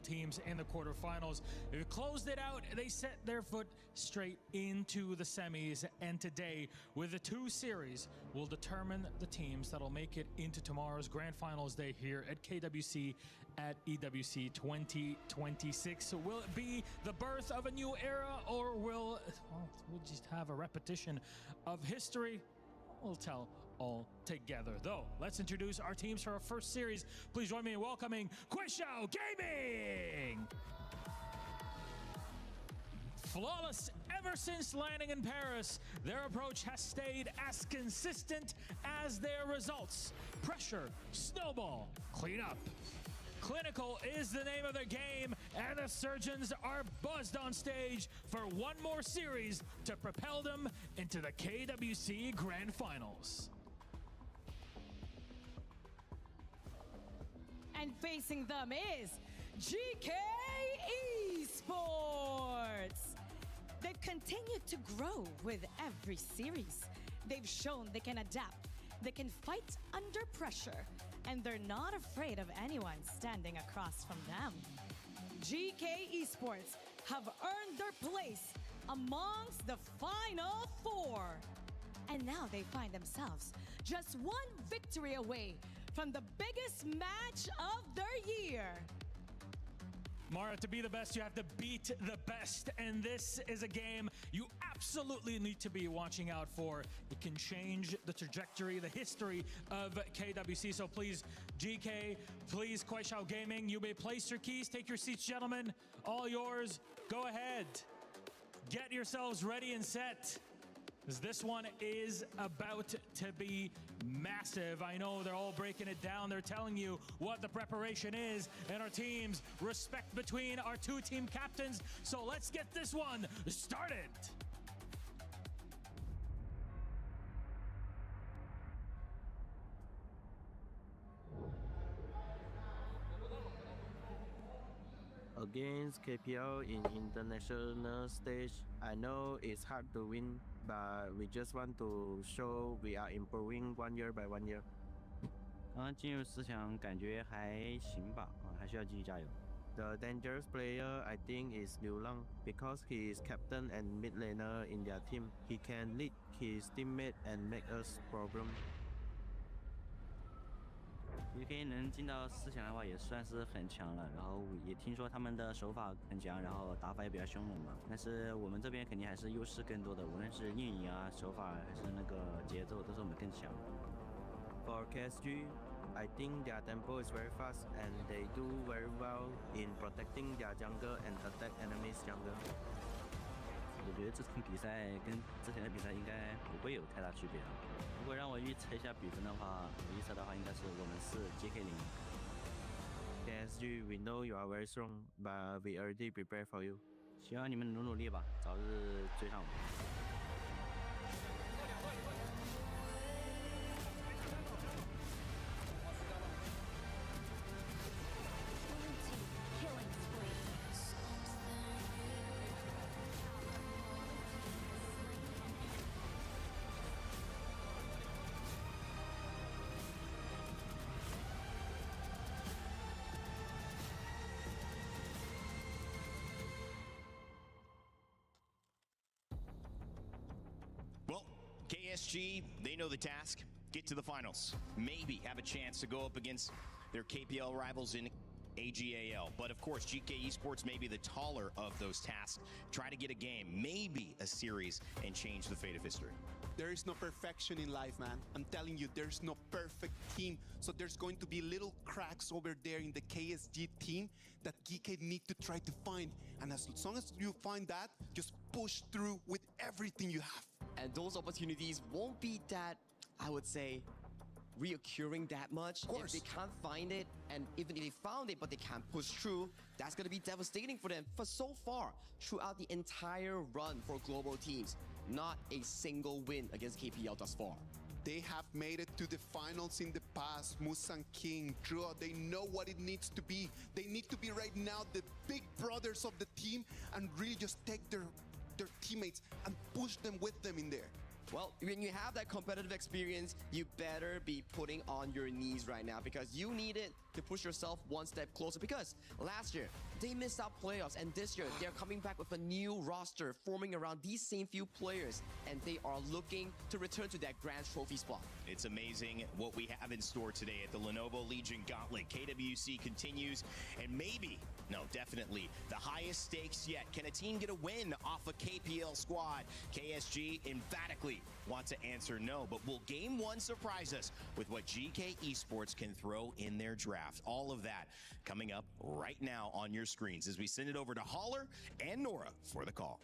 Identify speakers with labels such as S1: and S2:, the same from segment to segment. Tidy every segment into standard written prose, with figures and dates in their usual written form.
S1: teams in the quarterfinals. They closed it out. They set their foot straight into the semis. And today, with the 2 series, will determine the teams that'll make it into tomorrow's grand finals day here at KWC at EWC 2026. So will it be the birth of a new era, or we'll just have a repetition of history? We'll tell all together. Though, let's introduce our teams for our first series. Please join me in welcoming Kuaishou Gaming! Flawless ever since landing in Paris, their approach has stayed as consistent as their results. Pressure, snowball, clean up. Clinical is the name of their game, and the Surgeons are buzzed on stage for one more series to propel them into the KWC Grand Finals.
S2: And facing them is Geekay Esports. They've continued to grow with every series. They've shown they can adapt, they can fight under pressure, and they're not afraid of anyone standing across from them. Geekay Esports have earned their place amongst the Final 4. And now they find themselves just one victory away from the biggest match of their year.
S1: Mara, to be the best, you have to beat the best. And this is a game you absolutely need to be watching out for. It can change the trajectory, the history of KWC. So please, GK, please, Kuaishou Gaming, you may place your keys. Take your seats, gentlemen. All yours. Go ahead. Get yourselves ready and set, because this one is about to be massive. I know they're all breaking it down. They're telling you what the preparation is, and our teams, respect between our 2 team captains. So let's get this one started.
S3: Against KPL in international stage, I know it's hard to win, but we just want to show we are improving one year by one year.
S4: 进入4强感觉还行吧，还需要继续加油。
S3: The dangerous player I think is Liu Lang, because he is captain and mid laner in their team. He can lead his teammate and make us problem.
S4: Geekay 能进到4强的话，也算是很强了。然后也听说他们的手法很强，然后打法也比较凶猛嘛。但是我们这边肯定还是优势更多的，无论是运营啊、手法还是那个节奏，都是我们更强。
S3: For KSG, I think their tempo is very fast and they do very well in protecting their jungle and attack enemies jungle.
S4: 我觉得这场比赛跟之前的比赛应该不会有太大区别了。如果让我预测一下比分的话，我预测的话应该是我们是 GK 0。KSG,
S3: we know you are very strong, but we already prepared for you.
S4: 希望你们努力吧，早日追上我们。
S5: Well, KSG, they know the task. Get to the finals. Maybe have a chance to go up against their KPL rivals in AG.AL. But of course, Geekay Esports may be the taller of those tasks. Try to get a game, maybe a series, and change the fate of history.
S6: There is no perfection in life, man. I'm telling you, there's no perfect team. So there's going to be little cracks over there in the KSG team that Geekay need to try to find. And as long as you find that, just push through with everything you have.
S7: And those opportunities won't be that, I would say, reoccurring that much. If they can't find it, and even if they found it but they can't push through, that's going to be devastating for them. For so far, throughout the entire run for global teams, not a single win against KPL thus far.
S6: They have made it to the finals in the past. Musang King, chữa, they know what it needs to be. They need to be right now the big brothers of the team and really just take their teammates and push them with them in there.
S7: Well, when you have that competitive experience, you better be putting on your knees right now because you need it to push yourself one step closer. Because last year, they missed out playoffs, and this year, they're coming back with a new roster forming around these same few players, and they are looking to return to that grand trophy spot.
S5: It's amazing what we have in store today at the Lenovo Legion Gauntlet. KWC continues, and maybe, no, definitely, the highest stakes yet. Can a team get a win off a KPL squad? KSG emphatically want to answer no, but will Game 1 surprise us with what GK Esports can throw in their draft? All of that coming up right now on your screens as we send it over to Holler and Nora for the call.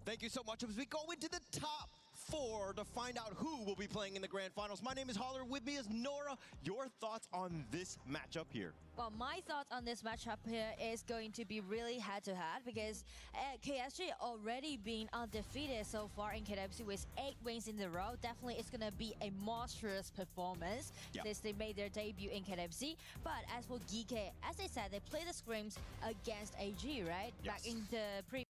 S8: Thank you so much. As we go into the top 4 to find out who will be playing in the grand finals. My name is Holler. With me is Nora. Your thoughts on this matchup here?
S9: Well, my thoughts on this matchup here is going to be really head-to-head because KSG already been undefeated so far in KWC with 8 wins in a row. Definitely it's going to be a monstrous performance since they made their debut in KWC. But as for Geekay, as I said, they played the scrims against AG, right?
S5: Yes.
S9: Back in the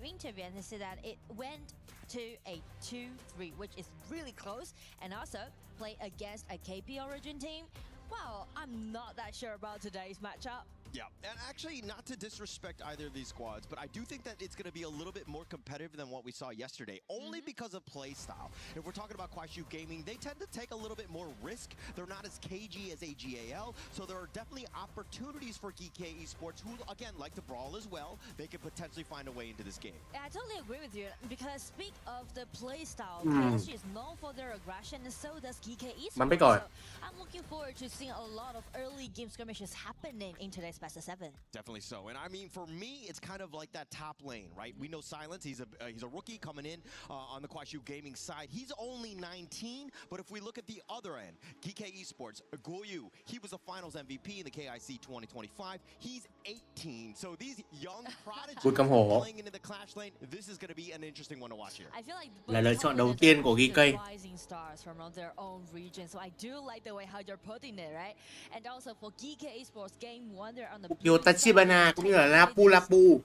S9: interview, and they said that it went to a 2-3, which is really close, and also play against a KP Origin team. Well, I'm not that sure about today's matchup.
S8: Yeah, and actually, not to disrespect either of these squads, but I do think that it's going to be a little bit more competitive than what we saw yesterday, only because of play style. If we're talking about Kuaishou Gaming, they tend to take a little bit more risk. They're not as cagey as AG.AL, so there are definitely opportunities for Geekay Esports, who, again, like to brawl as well. They could potentially find a way into this game.
S9: I totally agree with you, because speak of the play style, KSG is known for their aggression, and so does Geekay Esports. So I'm looking forward to seeing a lot of early game skirmishes happening in today's Best of 7.
S8: Definitely so. And I mean, for me, it's kind of like that top lane, right? We know Silence. He's a rookie coming in on the Kuaishou Gaming side. He's only 19, but if we look at the other end, Geekay Esports, Goyu, he was a finals MVP in the KIC 2025. He's 18. So these young prodigies playing into the clash lane, this is going to be an interesting one to watch here.
S9: I feel like
S10: là lựa chọn đầu tiên của Geekay.
S9: Rising stars from their own region. So I do like the way how you're putting it, right? And also for Geekay Esports Game 1, they're on the
S10: Tachibana cũng như là Lapu Lapu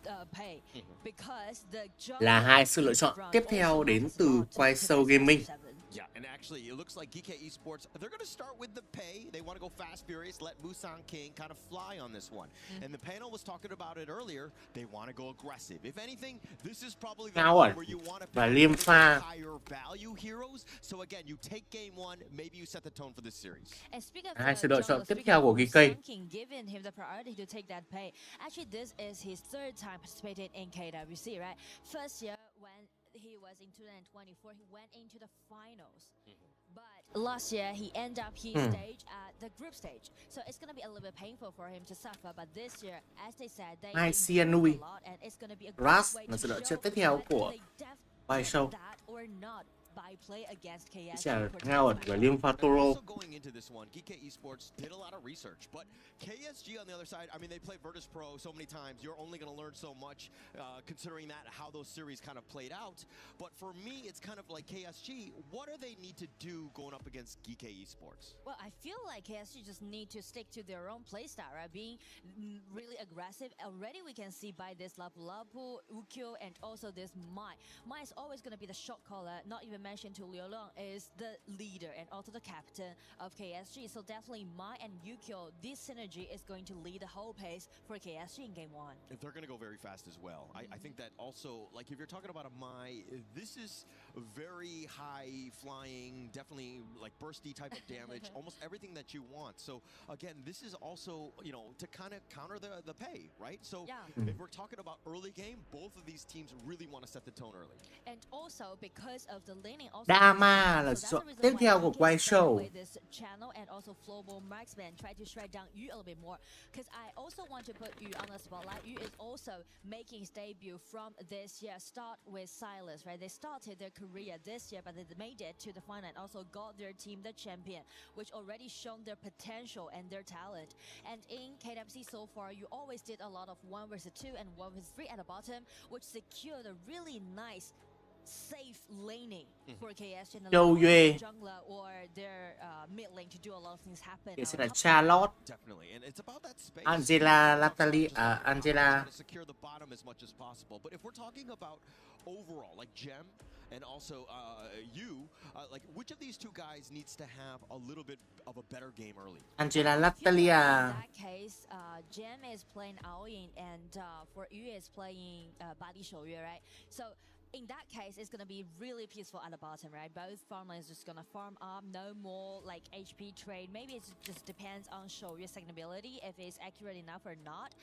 S10: là hai sự lựa chọn tiếp theo đến từ Kuaishou Gaming.
S8: Yeah, and actually, it looks like Geekay Esports, they're going to start with the pay. They want to go fast, furious, let Busan King kind of fly on this one. And the panel was talking about it earlier. They want to go aggressive. If anything, this is probably the one where you want to pick higher value heroes. So again, you take game 1, maybe you set the tone for this series.
S10: Hai sự lựa chọn tiếp theo của Geekay.
S9: Giving him the priority to take that pay. Actually, this is his 3rd time participating in KWC, right? First year when he was in 2024, he went into the finals. But last year, he ended up his stage at the group stage. So it's going to be a little bit painful for him to suffer. But this year, as they said, they improved a lot, and it's going to be a great way to show
S10: của Kuaishou.
S9: that or not by play against KSG.
S10: Chả Howard và Liên Pha Toro.
S8: Also going into this one, Geekay Esports did a lot of research, but KSG on the other side, I mean, they played Virtus Pro so many times. You're only going to learn so much, considering that how those series kind of played out. But for me, it's kind of like KSG. What do they need to do going up against Geekay Esports?
S9: Well, I feel like KSG just need to stick to their own playstyle, right? Being really aggressive. Already we can see by this Lapu Lapu, Ukyo, and also this Mai. Mai is always going to be the shot caller, not even mentioned to Liu Long, is the leader and also the captain of KSG. So definitely Mai and Ukyo, this synergy is going to lead the whole pace for KSG in Game 1.
S8: If they're going to go very fast as well. I think that also, like if you're talking about a Mai, this is very high flying, definitely like bursty type of damage, almost everything that you want. So again, this is also, you know, to kind of counter the pay, right? So if we're talking about early game, both of these teams really want to set the tone early.
S9: And also because of the laning, also
S10: Dama là chọn tiếp theo của Kuaishou.
S9: This channel and also Global Marksman try to shred down Yu a little bit more, because I also want to put Yu on the spotlight. Yu is also making his debut from this year. Start with Silas, right? They started their career this year, but they made it to the final and also got their team the champion, which already shown their potential and their talent. And in KWC so far, you always did a lot of 1 versus 2 and 1 versus 3 at the bottom, which secured a really nice safe laning for KS in the jungler or their mid lane to do a lot of things happen.
S10: Sẽ là Charlotte,
S8: Definitely, and it's about that space.
S10: Angela, Natalie, Angela.
S8: To secure the bottom as much as possible. But if we're talking about overall, like Gem and also you, like which of these two guys needs to have a little bit of a better game early?
S10: Angela
S9: In
S10: Natalia.
S9: that case, Jam is playing Aoyin, and for Yu is playing Badi Shouyue, right? So in that case, it's gonna be really peaceful at the bottom, right? Both farmers just gonna farm up, no more like HP trade. Maybe it just depends on Shouyue's second ability if it's accurate enough or not.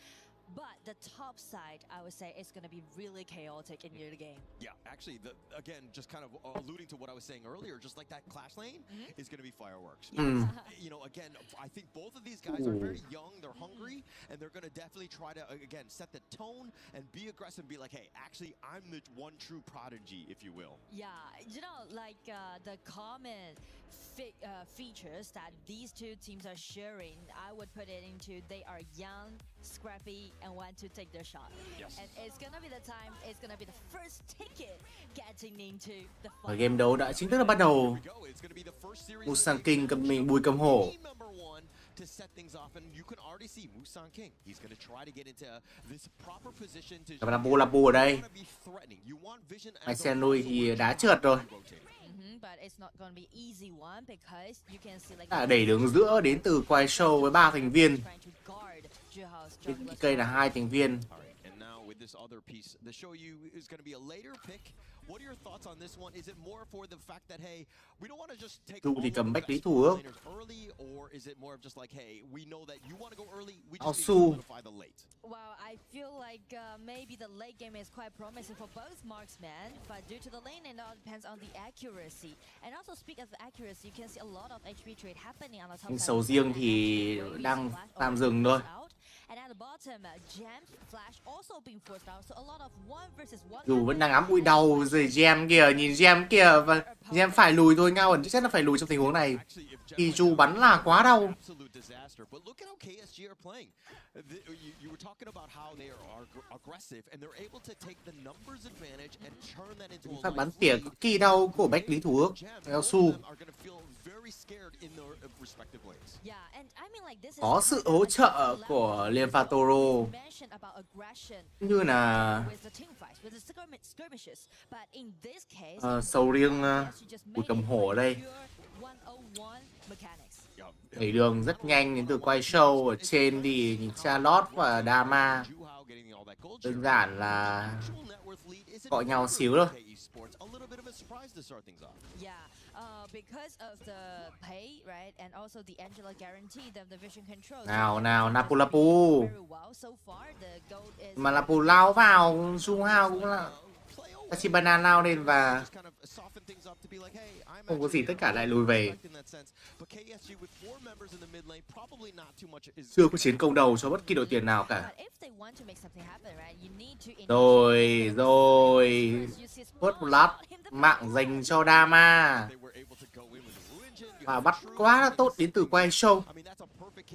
S9: But the top side, I would say, is going to be really chaotic in your game.
S8: Yeah, actually, again, just kind of alluding to what I was saying earlier, just like that clash lane is going to be fireworks. You know, again, I think both of these guys are very young, they're hungry, and they're going to definitely try to, again, set the tone and be aggressive and be like, hey, actually, I'm the one true prodigy, if you will.
S9: Yeah, you know, like the common features that these two teams are sharing, I would put it into they are young, scrappy, and want to take their shot.
S8: Yes.
S9: And it's gonna be the time, it's gonna be the first ticket getting into the
S10: Và
S9: fight.
S10: game đấu đã chính thức là bắt đầu. Musang King cầm mình bùi cầm hổ.
S8: To set things off, and you can already see Musang King. He's going to try to get into this proper position to.
S10: Và Lapu ở đây. Mai xe nuôi thì đã trượt rồi. Đã đẩy đường giữa đến từ Kuaishou với 3 thành viên. Geekay là 2 thành viên.
S8: This other piece, the show you is going to be a later pick. What are your thoughts on this one? Is it more for the fact that hey, we don't want to just take
S10: Dù thì cầm bách lý thủ ước.
S8: early, or is it more of just like hey, we know that you want to go early, we just need to solidify the late?
S9: Well, I feel like maybe the late game is quite promising for both marksmen, but due to the lane, it all depends on the accuracy. And also, speak of accuracy, you can see a lot of HP trade happening on the top.
S10: Nhưng sầu riêng thì đang tạm dừng thôi.
S9: And at the bottom, Jam's flash also being forced out, so a lot of 1 vs 1.
S10: Dù vẫn đang ám mũi đau rồi Jam kìa, nhìn Jam kìa, và Jam phải lùi thôi, Ngao ẩn chắc là phải lùi trong tình huống này. Khi Chu bắn là quá đau. Phát bắn tỉa cực kỳ đau của bách lý thủ ước. Su. Có sự hỗ trợ của Liên pha Toro như là sầu riêng bùi cầm hổ ở đây. Đẩy đường rất nhanh đến từ Kuaishou. Ở trên thì nhìn Charlotte và Dama đơn giản là gọi nhau xíu thôi. Nào Lapu. Mà Lapu lao vào, Su Hao cũng là Tachibana lao lên và không có gì, tất cả lại lùi về. Chưa có chiến công đầu cho bất kỳ đội tuyển nào cả. Rồi First Blood mạng dành cho Dama. Và bắt quá là tốt đến từ Kuaishou.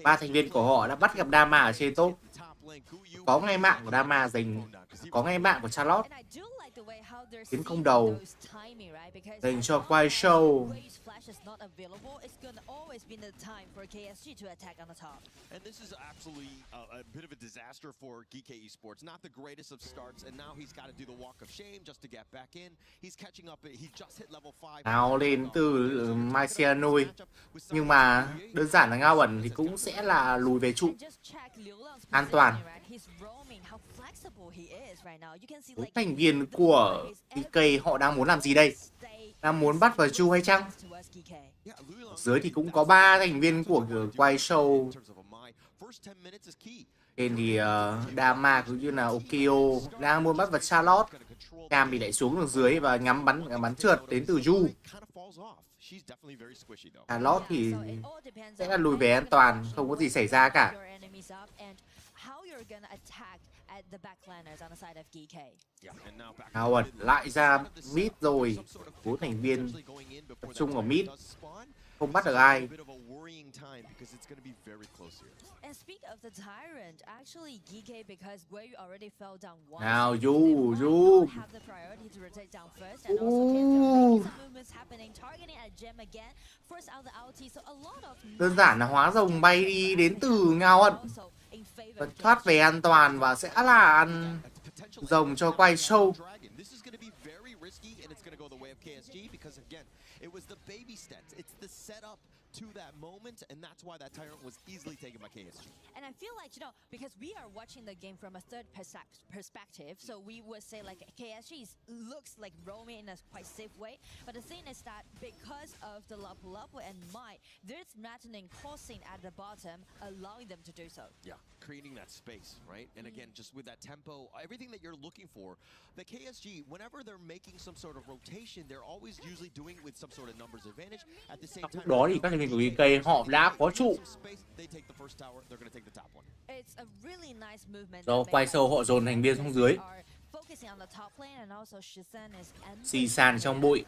S10: 3 thành viên của họ đã bắt gặp Dama ở trên top. Có ngay mạng của Dama dành, có ngay mạng của Charlotte. Tiến công đầu dành cho Kuaishou.
S8: And this is absolutely a bit of a disaster for Geekay Esports. Not the greatest of starts, and now he's got to do the walk of shame just to get back in. He's catching up. He just hit level 5.
S10: Nào lên từ Mai xe nuôi. Nhưng mà đơn giản là Ngao ẩn thì cũng sẽ là lùi về trụ. An toàn. 4 thành viên của Geekay họ đang muốn làm gì đây? Đang muốn bắt vào Chu hay chăng? Dưới thì cũng có 3 thành viên của Kuaishou. Trên thì Dama cũng như là Okio đang muốn bắt vào Charlotte. Cam thì lại xuống đường dưới và ngắm bắn trượt đến từ Yu. Charlotte thì sẽ là lùi về an toàn, không có gì xảy ra cả. Ngao ẩn lại ra mid rồi. 4 thành viên tập trung ở mid, không bắt được ai. Nào Yu đơn giản là hóa rồng bay đi đến từ Ngao ẩn và thoát về an toàn và sẽ là ăn rồng cho Kuaishou.
S8: KSG because, again, it was the baby steps. It's the setup to that moment, and that's why that Tyrant was easily taken by KSG.
S9: And I feel like, because we are watching the game from a third perspective, so we would say like KSG looks like roaming in a quite safe way. But the thing is that because of the Lapu Lapu and Might, there's threatening causing at the bottom, allowing them to do so.
S8: Yeah, creating that space, right? And again, just with that tempo, everything that you're looking for, the KSG, whenever they're making some sort of rotation, they're always usually doing it with some sort of numbers advantage. At the same time,
S10: đó thì các thành viên của Geekay họ đã có trụ. Do Kuaishou họ dồn thành viên xuống dưới. Xì trong bụi.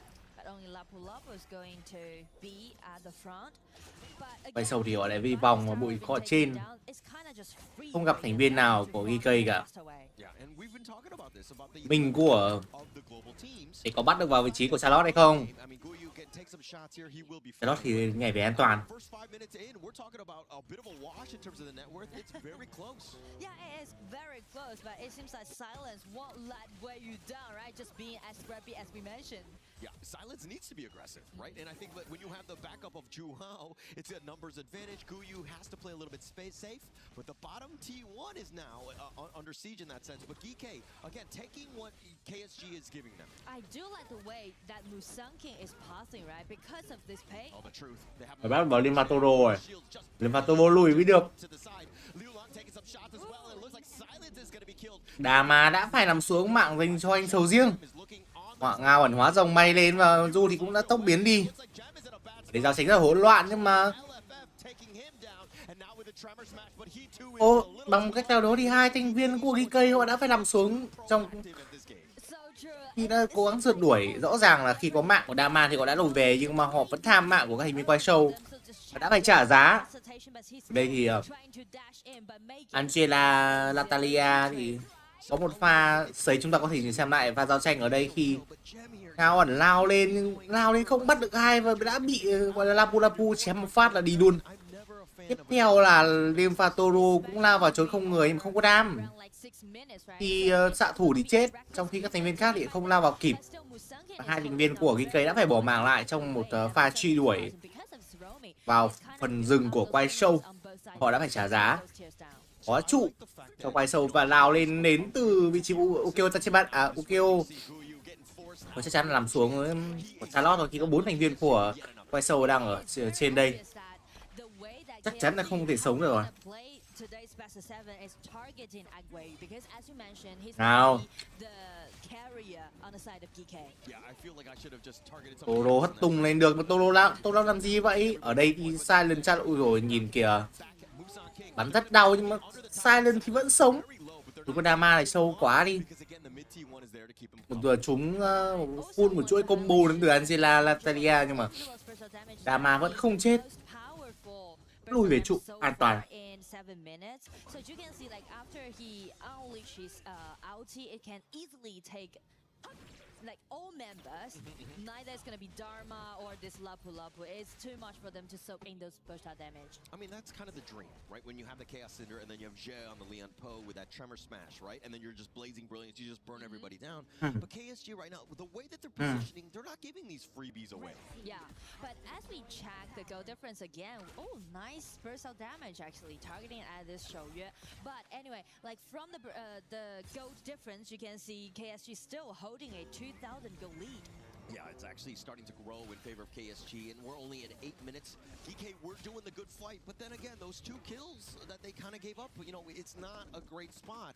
S10: Kuaishou thì họ lại vi vòng và bụi họ trên. Không gặp thành viên nào của Geekay cả. Mình của để có bắt được vào vị trí của Charlotte hay không? Charlotte thì nhảy về an toàn.
S8: Yeah, Silence needs to be aggressive, right? And I think that when you have the backup of Juhao, it's a numbers advantage. Guyu has to play a little bit safe, but the bottom T1 is now under siege in that sense. But Geekay, again, taking what KSG is giving them.
S9: I do like the way that Musanking is passing, right? Because of this pay.
S8: Oh, the truth. They have
S10: Phải bắt vào Liên rồi. Liên lùi mới được. Dama đã phải nằm xuống mạng dành cho anh sầu riêng. Họa ngao ẩn hóa rồng bay lên và Du thì cũng đã tốc biến đi. Để giao tránh ra hỗn loạn nhưng mà bằng cách nào đó thì hai thành viên của Geekay họ đã phải nằm xuống trong khi đã cố gắng rượt đuổi. Rõ ràng là khi có mạng của Dama thì họ đã lùi về nhưng mà họ vẫn tham mạng của các thành viên Kuaishou và đã phải trả giá. Đây thì Angela Natalia thì có một pha sấy, chúng ta có thể xem lại pha giao tranh ở đây khi Ngao ẩn lao lên không bắt được ai và đã bị gọi là Lapu Lapu chém một phát là đi luôn. Tiếp theo là Liên pha Toro cũng lao vào trốn không người nhưng mà không có đam. Thì xạ thủ thì chết, trong khi các thành viên khác thì không lao vào kịp. Và hai thành viên của Geekay đã phải bỏ mạng lại trong một pha truy đuổi vào phần rừng của Kuaishou. Họ đã phải trả giá. Có trụ cho Kuaishou và lao lên đến từ vị trí Ukeo Tachiban, Ukeo. Và chắc chắn là nằm xuống của Charlotte rồi khi có 4 thành viên của Kuaishou đang ở trên đây. Chắc chắn là không thể sống được rồi. Nào. Toro hất tung lên được mà Toro làm gì vậy? Ở đây thì Silent chat, ui rồi nhìn kìa. Bắn rất đau nhưng mà Silent thì vẫn sống. Đúng, con Dama này sâu quá đi. Một vừa chúng full một chuỗi combo đến từ Angela Natalia nhưng mà Dama vẫn không chết. Lùi về trụ an toàn.
S9: Like all members, neither is going to be Dharma or this Lapu Lapu. It's too much for them to soak in those burst out damage.
S8: I mean, that's kind of the dream, right? When you have the Chaos Cinder and then you have Jie on the Leon Po with that Tremor Smash, right? And then you're just blazing brilliance, you just burn everybody down. But KSG right now, the way that they're positioning, they're not giving these freebies away.
S9: Yeah, but as we check the goal difference again, oh, nice burst out damage actually targeting at this show. Yeah, but anyway, like from the gold difference, you can see KSG still holding a 2,000 goal lead.
S8: Yeah, it's actually starting to grow in favor of KSG, and we're only at 8 minutes. Geekay, we're doing the good fight, but then again, those 2 kills that they kind of gave up, you know, it's not a great spot.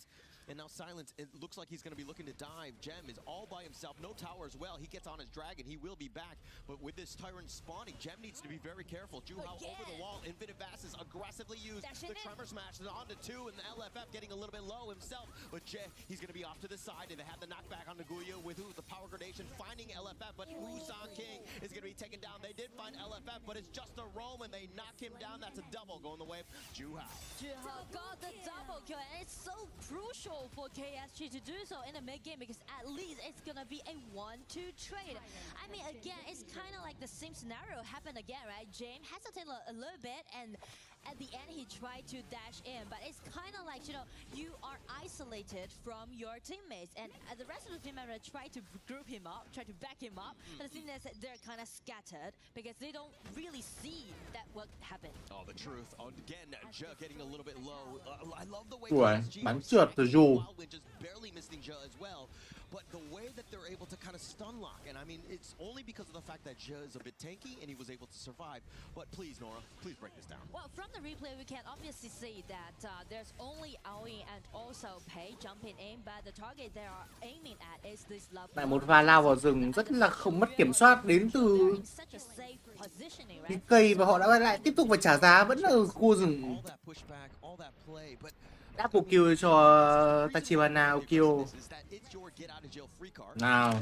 S8: And now Silence, it looks like he's going to be looking to dive. Gem is all by himself, no tower as well. He gets on his dragon, he will be back. But with this Tyrant spawning, Gem needs to be very careful. Juhao over the wall, Infinite Vast is aggressively used. The Tremor Smash is on to 2, and the LFF getting a little bit low himself. But Jay, he's going to be off to the side, and they have the knockback on Naguya with who? The power gradation finding LFF, but Wusan King is going to be taken down. They did find LFF, but it's just a roam, and they knock him down. That's a double going the way of Juhao.
S9: Juhao got the double kill, and it's so crucial for KSG to do so in the mid game because at least it's gonna be a 1-2 trade. I mean, again, it's kind of like the same scenario happened again, right? James hesitated a little bit, and at the end he tried to dash in, but it's kind of like, you know, you are isolated isolated from your teammates, and the rest of the team members try to group him up, try to back him up. But the thing is that they're kind of scattered because they don't really see that what happened.
S8: Oh, the truth. Again, Chữa getting a little bit low. I love the way
S10: Ui,
S8: KSG
S10: bắn trượt từ dù.
S8: just barely missing Chữa as well. But the way that they're able to kind of stun lock, and I mean, it's only because of the fact that Chữa is a bit tanky and he was able to survive. But please, Nora, please break this down.
S9: Well, from the replay, we can obviously see that there's only AOV and also Pei jumping in, but the target they are aiming at is this level.
S10: Lại một pha lao vào rừng rất là không mất kiểm soát đến từ Geekay, và họ đã lại tiếp tục phải trả giá vẫn ở khu rừng. Double kill cho Tachibana Okio. Nào.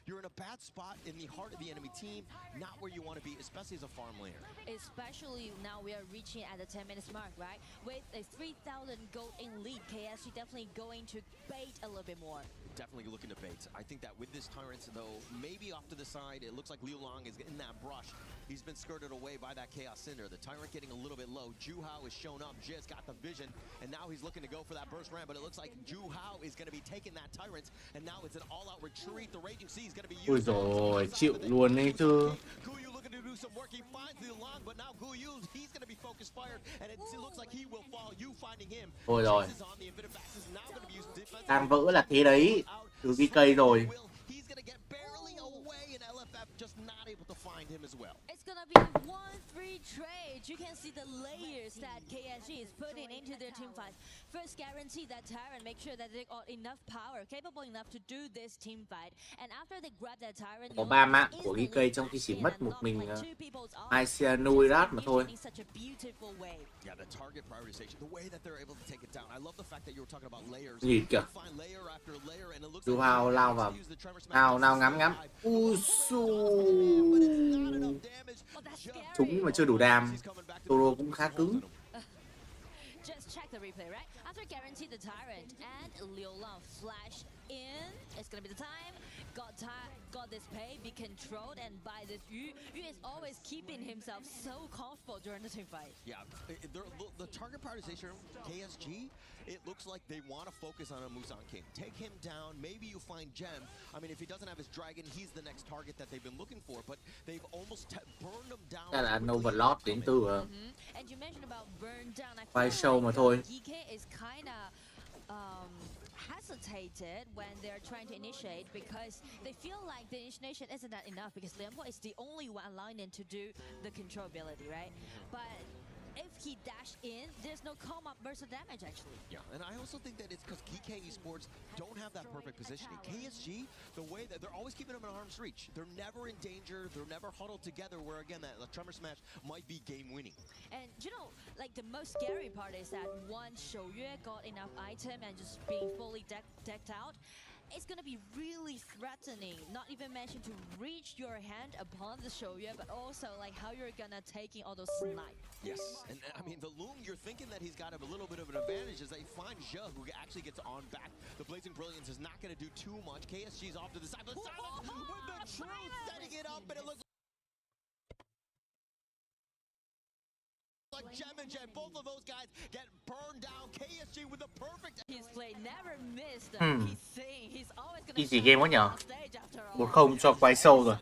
S8: You're in a bad spot in the heart of the enemy team, not where you want to be, especially as a farm laner.
S9: Especially now we are reaching at the 10 minutes mark, right? With a 3,000 gold in lead, KSG definitely going to bait a little bit more.
S8: Definitely looking to bait. I think that with this Tyrant, though, maybe off to the side, it looks like Liu Long is in that brush. He's been skirted away by that Chaos Cinder. The Tyrant getting a little bit low. Juhao has shown up. Jizz got the vision, and now he's looking to go for that burst ram, but it looks like Juhao is going to be taking that Tyrant, and now it's an all-out retreat. The Raging Sea is going to be
S10: Ui rồi, chịu luôn đấy chứ.
S8: Guyu looking to do some work. He finds Liu Long, but now Guyu, he's going to be focus fired, and it looks like he will fall. You finding him.
S10: Thôi rồi. Tan vỡ là thế đấy. Từ Geekay rồi.
S8: Just not able to find him as well.
S9: It's gonna be 1-3 trade. You can see the layers that KSG is putting into their team fight. First, guarantee that Tyrant, make sure that they got enough power, capable enough to do this team fight. And after they grab that Tyrant,
S10: có 3 mạng của Geekay trong khi chỉ mất một mình hai Cyanurirat mà thôi.
S8: Yeah, the target prioritization, the way that they're able to take it down. I love the fact that you were talking about layers.
S10: Gì kìa. Juhao lao vào. Nào ngắm. Chúng mà chưa đủ đam. Toro cũng khá cứng.
S9: Just check the replay, right? After guarantee the Tyrant and Liu Long flash in, it's gonna be the time. Got this Pei, be controlled, and by this Yu is always keeping himself so comfortable during the team fight.
S8: Yeah, the target prioritization, KSG, it looks like they want to focus on a Musan King. Take him down, maybe you find Gem. I mean, if he doesn't have his dragon, he's the next target that they've been looking for, but they've almost burned him down.
S10: Đây là Overlord đến từ
S9: And you mentioned about burn down.
S10: Kuaishou mà thôi.
S9: Geekay is kinda hesitated when they're trying to initiate because they feel like the initiation isn't that enough because Lianbo is the only one allowing them to do the control ability, right? But if he dash in, there's no come up burst of damage actually.
S8: Yeah, and I also think that it's because Geekay Esports don't have that perfect positioning. KSG, the way that they're always keeping them at arm's reach. They're never in danger, they're never huddled together where again that Tremor Smash might be game winning.
S9: And you know, like the most scary part is that once Shouyue got enough item and just being fully decked out, it's gonna be really threatening, not even mentioned to reach your hand upon the Shouyue, but also like how you're gonna taking all those snipes.
S8: Yes, and I mean the Loom, you're thinking that he's got a little bit of an advantage as they find Zhe, who actually gets on back. The Blazing Brilliance is not gonna do too much. KSG's off to the side, but Silence with the truth, setting it up, and it looks like Gem and Jen, both of those guys get burned down. KSG with the perfect.
S9: His play never missed. He's saying he's always gonna
S10: easy game quá nhở. 1-0 cho Kuaishou rồi.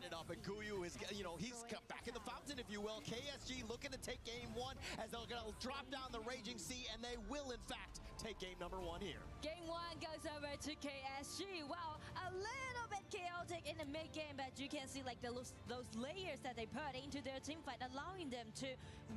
S8: You know, he's back in the fountain, if you will. KSG looking to take game one as they're gonna drop down the Raging Sea, and they will in fact take game number one here.
S9: Game one goes over to KSG. Wow, a little bit chaotic in the mid game, but you can see like those layers that they put into their team fight, allowing them to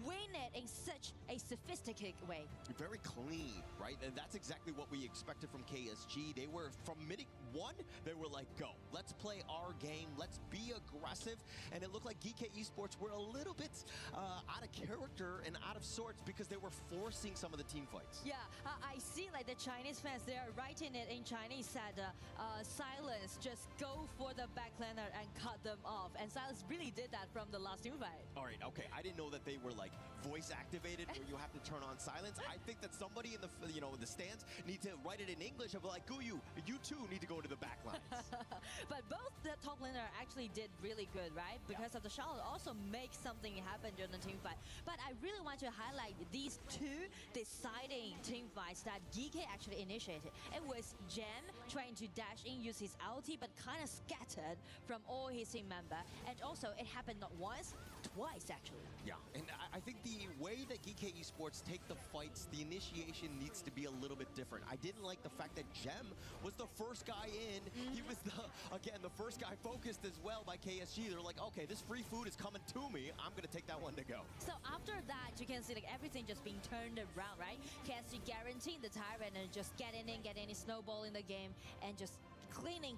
S9: win it in such a sophisticated way.
S8: Very clean, right? And that's exactly what we expected from KSG. They were from minute one, they were like, go, let's play our game, let's be aggressive. And it looked like Geekay Esports were a little bit out of character and out of sorts because they were forcing some of the team fights.
S9: Yeah, I see like the Chinese fans, they are writing it in Chinese, said Silence, just go for the backlaner and cut them off. And Silence really did that from the last team fight.
S8: All right, okay, I didn't know that they were like voice voice activated where you have to turn on silence. I think that somebody in the the stands need to write it in English and be like, Guyu, you too need to go to the back lines.
S9: But both the top laner actually did really good, right? Because of the Charlotte also makes something happen during the team fight. But I really want to highlight these two deciding team fights that Geekay actually initiated. It was Gem trying to dash in, use his ulti, but kind of scattered from all his team member. And also, it happened not once, twice actually.
S8: Yeah, and I think the way that Geekay Esports take the fights, the initiation needs to be a little bit different. I didn't like the fact that Gem was the first guy in. He was, the first guy focused as well by KSG. They're like, okay, this free food is coming to me. I'm going to take that one to go.
S9: So after that, you can see like everything just being turned around, right? KSG guaranteeing the Tyrant and just getting in, snowballing the game, and just cleaning,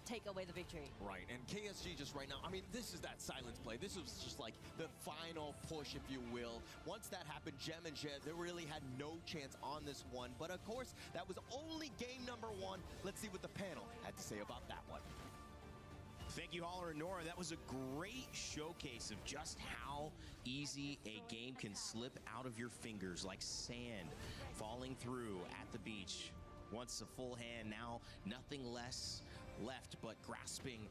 S9: take away the victory.
S8: Right, and KSG just right now, I mean, this is that silence play. This was just like the final push, if you will. Once that happened, Gem and Jet, they really had no chance on this one. But of course, that was only game number 1. Let's see what the panel had to say about that one.
S5: Thank you, Holler and Nora. That was a great showcase of just how easy a game can slip out of your fingers like sand falling through at the beach. Once a full hand, now nothing less left but grasping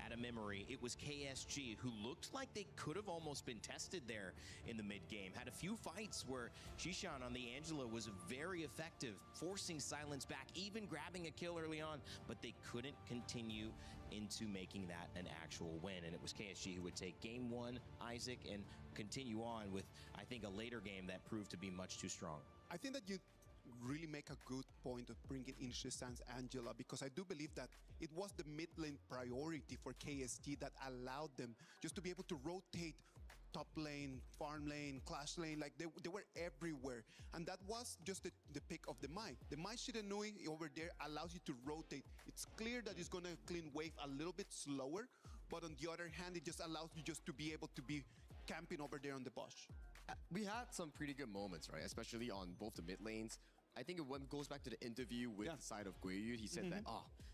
S5: at a memory. It was KSG who looked like they could have almost been tested there in the mid-game. Had a few fights where Shishan on the Angela was very effective, forcing silence back, even grabbing a kill early on, but they couldn't continue into making that an actual win. And it was KSG who would take game 1, Isaac, and continue on with, I think, a later game that proved to be much too strong.
S6: I think that you really make a good point of bringing in Shisan's Angela, because I do believe that it was the mid lane priority for KSG that allowed them just to be able to rotate top lane, farm lane, clash lane, like they were everywhere. And that was just the pick of the Mai. The Mai Shiranui over there allows you to rotate. It's clear that it's gonna clean wave a little bit slower, but on the other hand, it just allows you just to be able to be camping over there on the bush.
S7: We had some pretty good moments, right? Especially on both the mid lanes. I think it goes back to the interview with the side of Guiyu. He said that,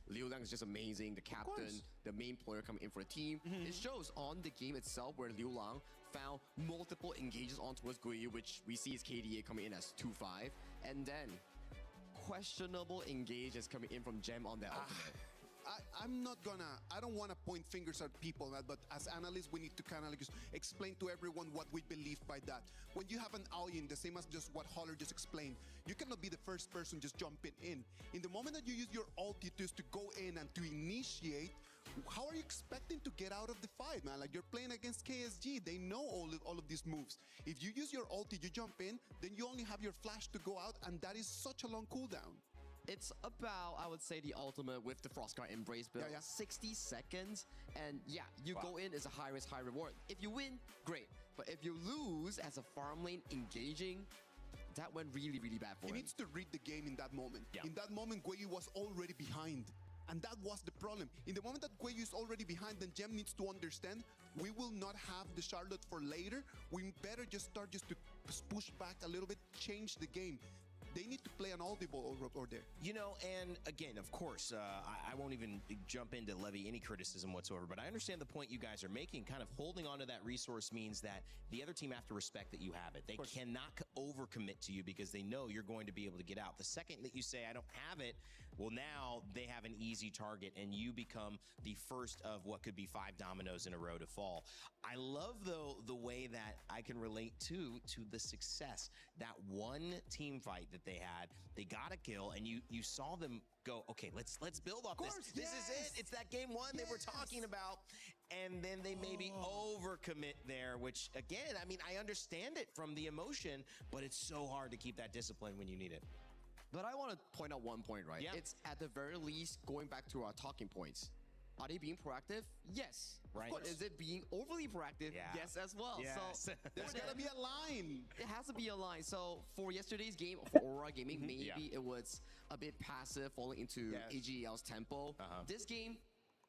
S7: Liu Lang is just amazing, the captain, the main player coming in for a team. It shows on the game itself where Liu Lang found multiple engages on towards Guiyu, which we see his KDA coming in as 2-5. And then questionable engages coming in from Gem on that ultimate.
S6: I don't want to point fingers at people, but as analysts, we need to kind of like just explain to everyone what we believe by that. When you have an all-in, the same as just what Holler just explained, you cannot be the first person just jumping in. In the moment that you use your ulti to go in and to initiate, how are you expecting to get out of the fight, man? Like, you're playing against KSG. They know all of these moves. If you use your ulti, you jump in, then you only have your flash to go out, and that is such a long cooldown.
S7: It's about, I would say, the ultimate with the Frostguard Embrace build. 60 seconds, and you go in as a high risk, high reward. If you win, great. But if you lose as a farm lane engaging, that went really, really bad for him.
S6: He needs to read the game in that moment. In that moment, Guiyu was already behind. And that was the problem. In the moment that Guiyu is already behind, then Gem needs to understand we will not have the Charlotte for later. We better just start just to push back a little bit, change the game. They need to play an audible over there.
S5: You know, and again, of course, I won't even jump in to levy any criticism whatsoever, but I understand the point you guys are making. Kind of holding on to that resource means that the other team have to respect that you have it. They cannot overcommit to you because they know you're going to be able to get out. The second that you say, I don't have it, well, now they have an easy target, and you become the first of what could be 5 dominoes in a row to fall. I love, though, the way that I can relate to the success. That one team fight that they had, they got a kill, and you saw them go, okay, let's build off this. This is it. It's that game 1 they were talking about. And then they maybe overcommit there, which, again, I mean, I understand it from the emotion, but it's so hard to keep that discipline when you need it.
S7: But I want to point out one point, right? It's at the very least going back to our talking points. Are they being proactive? Yes.
S5: Right.
S7: But is it being overly proactive? Yes as well. So
S6: there's got to be a line.
S7: It has to be a line. So for yesterday's game, for Aurora Gaming, maybe it was a bit passive, falling into AG.AL's tempo. This game,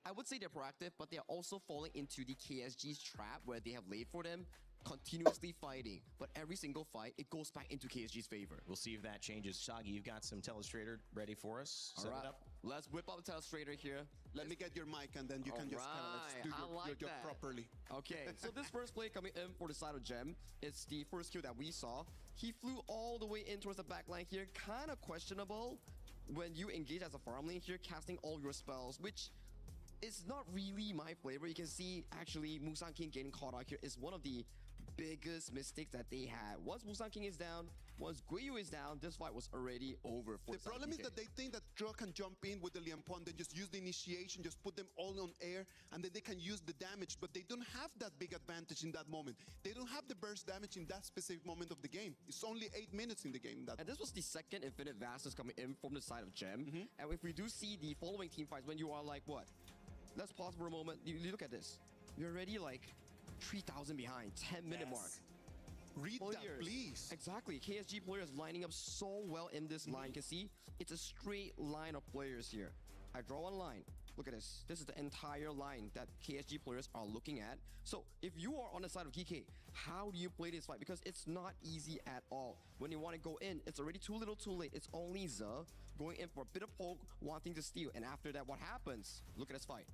S7: I would say they're proactive, but they're also falling into the KSG's trap where they have laid for them, continuously fighting. But every single fight, it goes back into KSG's favor.
S5: We'll see if that changes. Shaggy, you've got some Telestrator ready for us.
S7: All right. Let's whip up Telestrator here.
S6: Let me get your mic and then you can just kind of do your job properly.
S7: Okay, so this first play coming in for the side of Gem, it's the first kill that we saw. He flew all the way in towards the back line here. Kind of questionable when you engage as a farm lane here, casting all your spells, which is not really my flavor. You can see actually Musang King getting caught out here is one of the biggest mistakes that they had. Once Musang King is down, once Guiyu is down, this fight was already over for
S6: the problem is that they think that Draw can jump in with the Lianpon, then just use the initiation, just put them all on air, and then they can use the damage, but they don't have that big advantage in that moment. They don't have the burst damage in that specific moment of the game. It's only 8 minutes in the game.
S7: And this was the second Infinite Vastness coming in from the side of Gem. And if we do see the following team fights, when you are like, what? Let's pause for a moment. You look at this. You're already like 3,000 behind, 10-minute mark.
S6: Read that, please.
S7: Exactly. KSG players lining up so well in this line. You can see it's a straight line of players here. I draw one line. Look at this. This is the entire line that KSG players are looking at. So if you are on the side of Geekay, how do you play this fight? Because it's not easy at all. When you want to go in, it's already too little too late. It's only Ze going in for a bit of poke, wanting to steal. And after that, what happens? Look at this fight.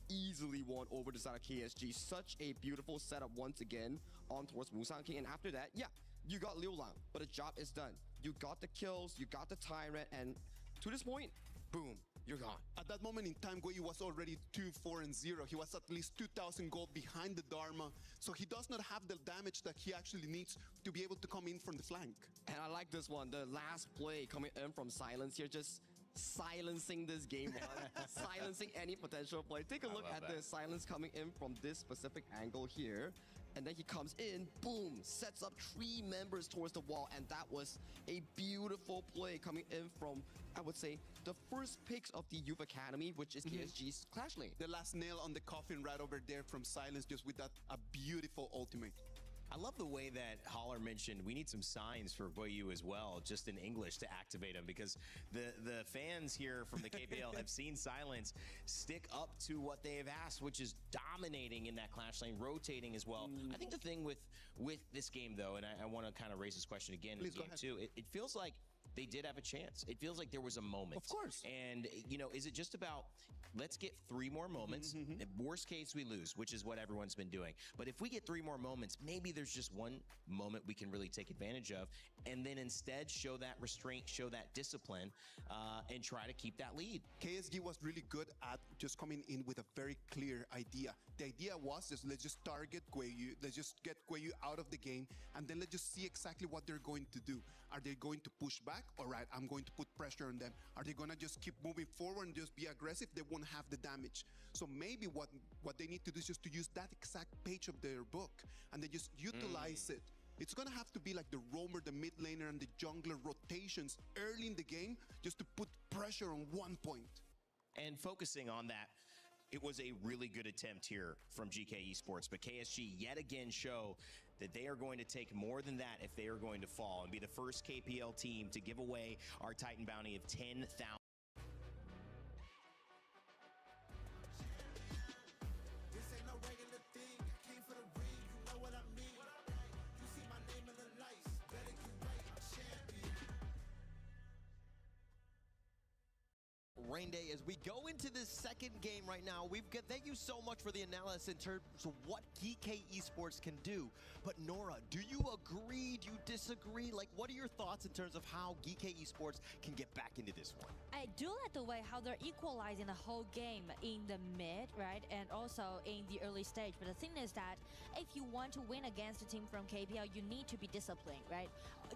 S7: Easily won over the side of KSG. Such a beautiful setup once again on towards Musang King. And after that, yeah, you got Liu Lang, but the job is done. You got the kills, you got the Tyrant, and to this point, boom, you're gone.
S6: At that moment in time, Guiyu was already 2-4-0. He was at least 2,000 gold behind the Dharma, so he does not have the damage that he actually needs to be able to come in from the flank.
S7: And I like this one, the last play coming in from Silence here, just silencing this game one, silencing any potential play. Take a look at this Silence coming in from this specific angle here. And then he comes in, boom, sets up 3 members towards the wall. And that was a beautiful play coming in from, I would say, the first picks of the Youth Academy, which is KSG's Clash Lane.
S6: The last nail on the coffin right over there from Silence, just with that a beautiful ultimate.
S5: I love the way that Holler mentioned we need some signs for Guiyu as well, just in English to activate him, because the fans here from the KPL have seen Silence stick up to what they have asked, which is dominating in that Clash Lane, rotating as well. I think the thing with this game, though, and I want to kind of raise this question again in game 2, it feels like they did have a chance. It feels like there was a moment.
S6: Of course.
S5: And, you know, is it just about, let's get 3 more moments. Worst case, we lose, which is what everyone's been doing. But if we get 3 more moments, maybe there's just one moment we can really take advantage of, and then instead show that restraint, show that discipline, and try to keep that lead.
S6: KSG was really good at just coming in with a very clear idea. The idea was just, let's just target Guiyu, let's just get Guiyu out of the game, and then let's just see exactly what they're going to do. Are they going to push back? All right, I'm going to put pressure on them. Are they going to just keep moving forward and just be aggressive? They won't have the damage. So maybe what they need to do is just to use that exact page of their book and then just utilize it. It's going to have to be like the roamer, the mid laner, and the jungler rotations early in the game just to put pressure on one point.
S5: And focusing on that, it was a really good attempt here from Geekay Esports, but KSG yet again show that they are going to take more than that if they are going to fall and be the first KPL team to give away our Titan bounty of 10,000.
S8: Rain Day, as we go into this second game right now, thank you so much for the analysis in terms of what Geekay Esports can do. But Nora, do you agree? Do you disagree? Like, what are your thoughts in terms of how Geekay Esports can get back into this one?
S9: I do like the way how they're equalizing the whole game in the mid, right? And also in the early stage. But the thing is that if you want to win against a team from KPL, you need to be disciplined, right?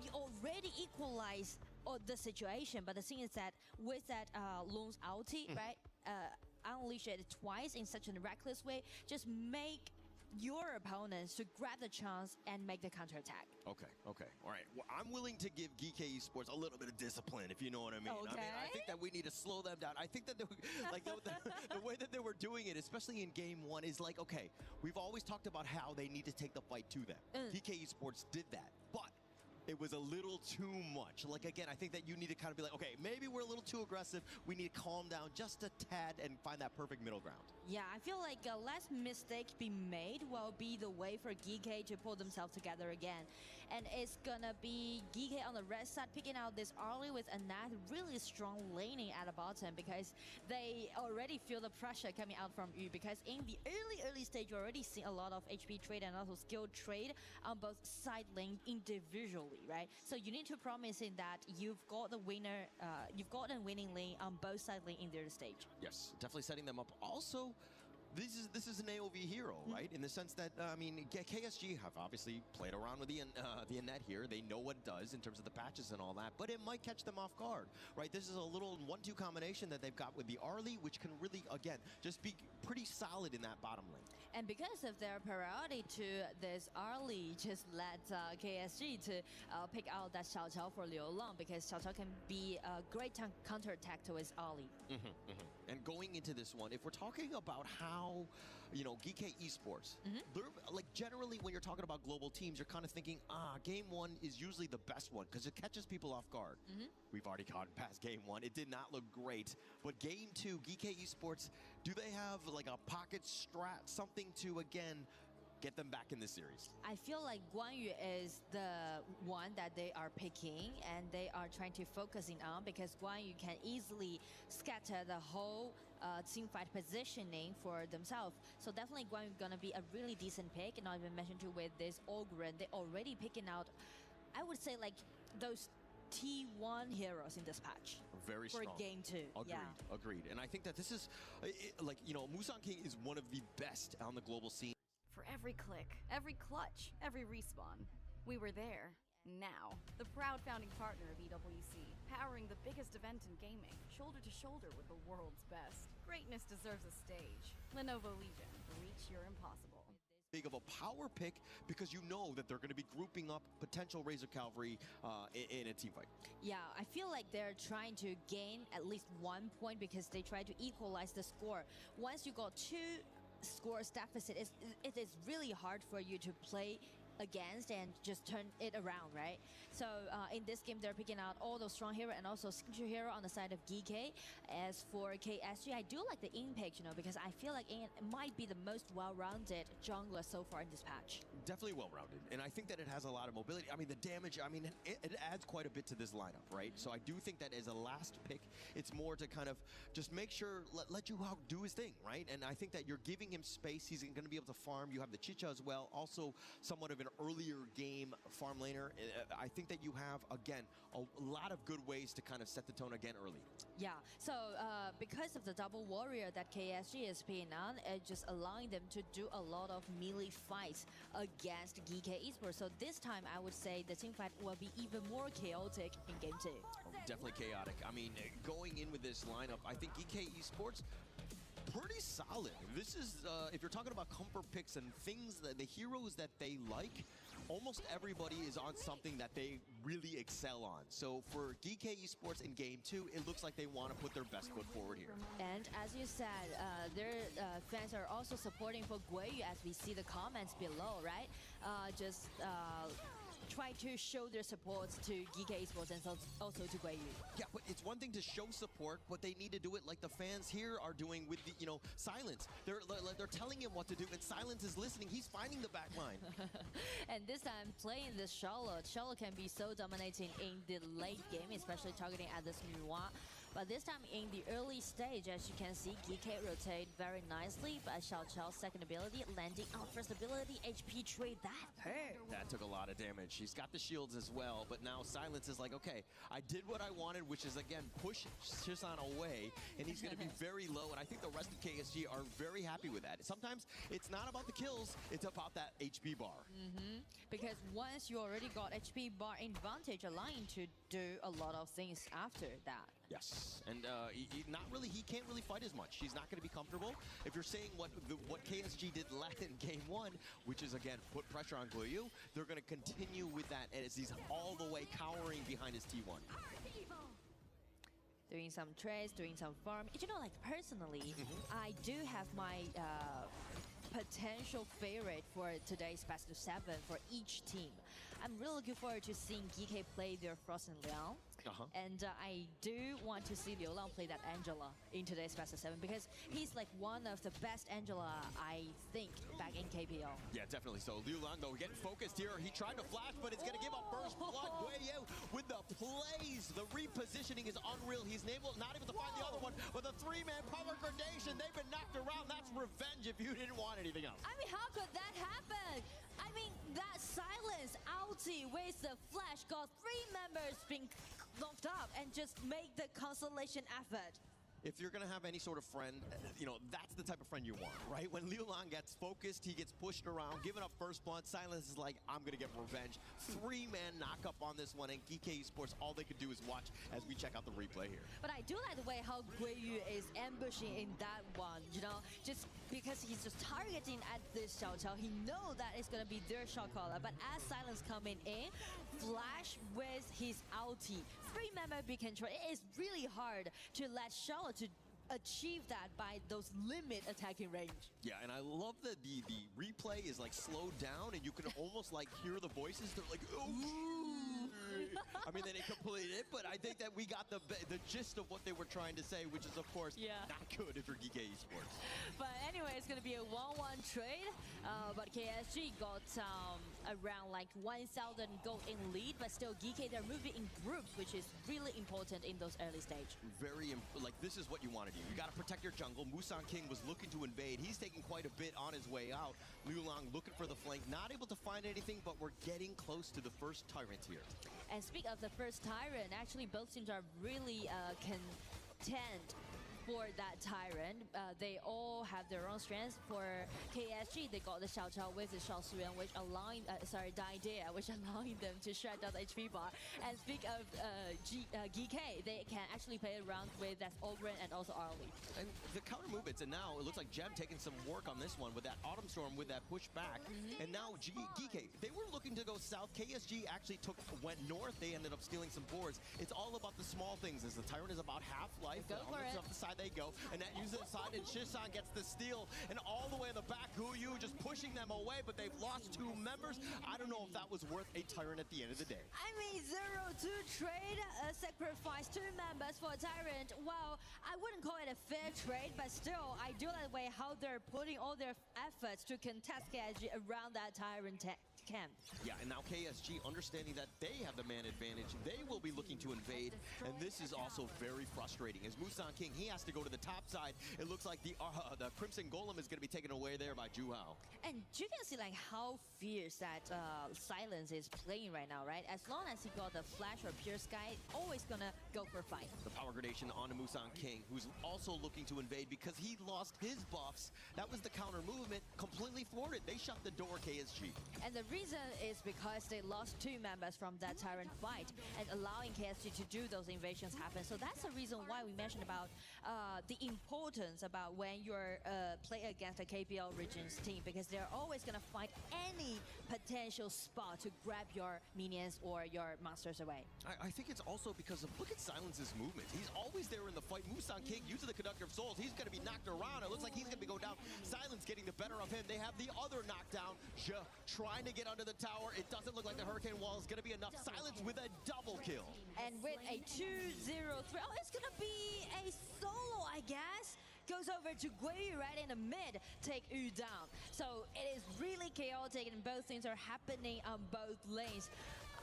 S9: You already equalize the situation, but the thing is that with that Loon's ulti, right? Unleash it twice in such a reckless way, just make your opponents to grab the chance and make the counterattack.
S8: Okay. All right. Well, I'm willing to give Geekay Esports a little bit of discipline, if you know what I mean.
S9: Okay.
S8: I think that we need to slow them down. I think that the way that they were doing it, especially in game 1, is like, okay, we've always talked about how they need to take the fight to them. Geekay Esports did that, but it was a little too much. Like, again, I think that you need to kind of be like, okay, maybe we're a little too aggressive. We need to calm down just a tad and find that perfect middle ground.
S9: Yeah, I feel like less mistake be made will be the way for Geekay to pull themselves together again. And it's gonna be Geekay on the red side picking out this early with Anath really strong laning at the bottom because they already feel the pressure coming out from Yu because in the early stage you already see a lot of HP trade and also skill trade on both side lane individually, right? So you need to promise in that you've got the winner, you've got a winning lane on both side lane in their stage.
S8: Yes, definitely setting them up. Also, this is an AOV hero, right? In the sense that, I mean, KSG have obviously played around with the Annette here. They know what it does in terms of the patches and all that, but it might catch them off guard, right? This is a little 1-2 combination that they've got with the Arlie, which can really, again, just be pretty solid in that bottom lane.
S9: And because of their priority to this early, just let KSG to pick out that Xiao Qiao for Liu Long because Xiao Qiao can be a great counterattack to his early.
S8: And going into this one, if we're talking about how, you know, Geekay Esports, they're, like generally when you're talking about global teams, you're kind of thinking, game one is usually the best one because it catches people off guard. We've already gotten past game one. It did not look great. But game two, Geekay Esports, do they have like a pocket strat, something to, again, get them back in the series?
S9: I feel like Guanyu is the one that they are picking and they are trying to focusing on because Guanyu can easily scatter the whole team fight positioning for themselves. So definitely Guanyu gonna be a really decent pick. And not even mentioned too with this Ogren, they already picking out, I would say like those T1 heroes in this patch.
S8: Very
S9: for
S8: strong.
S9: game two.
S8: Agreed. And I think that this is, like, you know, Musang King is one of the best on the global scene.
S11: For every click, every clutch, every respawn, we were there. Now, the proud founding partner of EWC, powering the biggest event in gaming, shoulder to shoulder with the world's best. Greatness deserves a stage. Lenovo Legion, reach your impossible.
S8: Big of a power pick because you know that they're going to be grouping up potential Razor Cavalry in a team fight.
S9: Yeah, I feel like they're trying to gain at least 1 point because they try to equalize the score. Once you got 2 scores deficit, it is really hard for you to play against and just turn it around, right? So in this game, they're picking out all those strong hero and also signature hero on the side of Geekay. As for KSG, I do like the in pick, you know, because I feel like it might be the most well-rounded jungler so far in this patch.
S8: Definitely well-rounded, and I think that it has a lot of mobility. I mean, the damage, I mean, it adds quite a bit to this lineup, right? So I do think that as a last pick, it's more to kind of just make sure, let Juhao do his thing, right? And I think that you're giving him space. He's going to be able to farm. You have the Chicha as well, also somewhat of an earlier game farm laner. I think that you have, again, a lot of good ways to kind of set the tone again early.
S9: Yeah, so because of the double warrior that KSG is picking on, it's just allowing them to do a lot of melee fights against Geekay Esports. So this time, I would say the team fight will be even more chaotic in game 2.
S8: Definitely chaotic. I mean, going in with this lineup, I think Geekay Esports, pretty solid. This is, if you're talking about comfort picks and things, the heroes that they like, almost everybody is on something that they really excel on. So for Geekay Esports in game 2, it looks like they want to put their best foot forward here.
S9: And as you said, their fans are also supporting for Guayu as we see the comments below, right? Just try to show their support to Geekay Esports and also to Guayu.
S8: Yeah, but it's one thing to show support, but they need to do it like the fans here are doing with the, you know, Silence. They're telling him what to do, and Silence is listening. He's finding the back line.
S9: And this time, playing this Charlotte can be so dominating in the late game, especially targeting at this Nuwa. But this time in the early stage, as you can see, Geekay rotate very nicely, but Xiao Qiao's second ability landing on first ability, HP trade that hurt.
S8: That took a lot of damage. She's got the shields as well, but now Silence is like, okay, I did what I wanted, which is, again, push Shisan away, and he's going to be very low, and I think the rest of KSG are very happy with that. Sometimes it's not about the kills, it's about that HP bar.
S9: Because once you already got HP bar advantage, allowing to do a lot of things after that.
S8: Yes, and he can't really fight as much. He's not going to be comfortable. If you're saying what KSG did in game 1, which is, again, put pressure on Guayu, they're going to continue with that as he's all the way cowering behind his T1.
S9: Doing some trades, doing some farm. You know, like personally, I do have my potential favorite for today's best of 7 for each team. I'm really looking forward to seeing Geekay play their Frost and Liang. And I do want to see Liu Lang play that Angela in today's Best of 7 because he's like one of the best Angela, I think, back in KPL.
S8: Yeah, definitely so. Liu Lang, though, getting focused here. He tried to flash, but it's going to give up first blood way out with the plays. The repositioning is unreal. He's not able to find the other one, but the three-man power gradation, they've been knocked around. That's revenge if you didn't want anything else.
S9: I mean, how could that happen? I mean, that silence ulti with the flash got 3 members being knocked up and just make the consolation effort.
S8: If you're going to have any sort of friend, that's the type of friend you want, right? When Liu Lang gets focused, he gets pushed around, giving up first blood. Silence is like, I'm going to get revenge. 3-man knock up on this one, and Geekay Esports, all they could do is watch as we check out the replay here.
S9: But I do like the way how Guiyu is ambushing in that one, just because he's just targeting at this Xiao Qiao. He knows that it's going to be their shot caller, but as Silence coming in, flash with his ulti. 3-member big control. It is really hard to let Xiao to achieve that by those limit attacking range.
S8: Yeah, and I love that the replay is like slowed down and you can almost like hear the voices. They're like, oh. I mean, they didn't complete it, but I think that we got the gist of what they were trying to say, which is, of course, not good if you're Geekay Esports.
S9: But anyway, it's going to be a 1-1 trade. But KSG got around like 1,000 gold in lead, but still Geekay, they're moving in groups, which is really important in those early stage.
S8: This is what you want to do. You got to protect your jungle. Musang King was looking to invade. He's taking quite a bit on his way out. Liu Lang looking for the flank, not able to find anything, but we're getting close to the first Tyrant here.
S9: And speak of the first Tyrant, actually both teams are really content for that Tyrant. They all have their own strengths. For KSG, they got the Xiao Qiao with the Shao Suyuan, which allowing, Diedea, which allowing them to shred down the HP bar. And speak of Geekay, they can actually play around with that Ogren and also Arlie.
S8: And the counter movements, and now it looks like Gem taking some work on this one with that Autumn Storm with that push back. And now Geekay, they were looking to go south. KSG actually went north. They ended up stealing some boards. It's all about the small things, as the Tyrant is about half life.
S9: Go for it.
S8: The side they go, and that uses the side, and Shishan gets the steal, and all the way in the back, Guiyu just pushing them away, but they've lost 2 members. I don't know if that was worth a Tyrant at the end of the day.
S9: I mean, 0-2 trade, sacrifice 2 members for a Tyrant. Well, I wouldn't call it a fair trade, but still, I do like the way how they're putting all their efforts to contest KSG around that Tyrant camp.
S8: Yeah, and now KSG, understanding that they have the man advantage, they will be looking to invade, and this is also very frustrating. As Musang King, he has to go to the top side. It looks like the Crimson Golem is going to be taken away there by Juhao.
S9: And you can see like how fierce that Silence is playing right now, right? As long as he got the flash or pure sky, always gonna go for a fight.
S8: The power gradation on Musang King, who's also looking to invade because he lost his buffs. That was the counter movement, completely thwarted. They shut the door, KSG.
S9: And the reason is because they lost 2 members from that Tyrant fight and allowing KSG to do those invasions happen. So that's the reason why we mentioned about the importance about when you're play against a KPL regions team, because they're always going to find any potential spot to grab your minions or your monsters away.
S8: I think it's also because of, look at Silence's movement. He's always there in the fight. Musang King using the Conductor of Souls. He's going to be knocked around. It looks like he's going to be going down. Silence getting the better of him. They have the other knockdown. Trying to get under the tower. It doesn't look like the Hurricane Wall is going to be enough. Silence with a double kill.
S9: And with a 2-0-3, it's going to be a solo, I guess. Goes over to Guiyu right in the mid, take Yu down. So it is really chaotic and both things are happening on both lanes.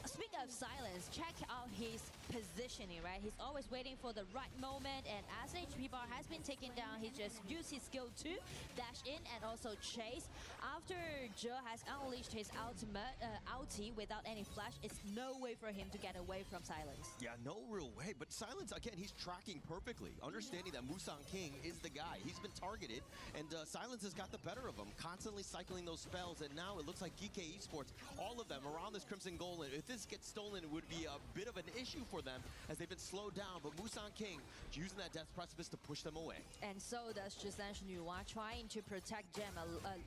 S9: Speaking of Silence, check out his positioning, right? He's always waiting for the right moment, and as HP bar has been taken down, he just used his skill to dash in and also chase. After Zhe has unleashed his ultimate ulti without any flash, it's no way for him to get away from Silence.
S8: Yeah, no real way, but Silence, again, he's tracking perfectly, understanding that Musang King is the guy. He's been targeted, and Silence has got the better of him, constantly cycling those spells, and now it looks like Geekay Esports, all of them around this Crimson Golem. If this gets stolen would be a bit of an issue for them as they've been slowed down. But Musang King using that death precipice to push them away.
S9: And so does Zhishan Nuwa, trying to protect Gem,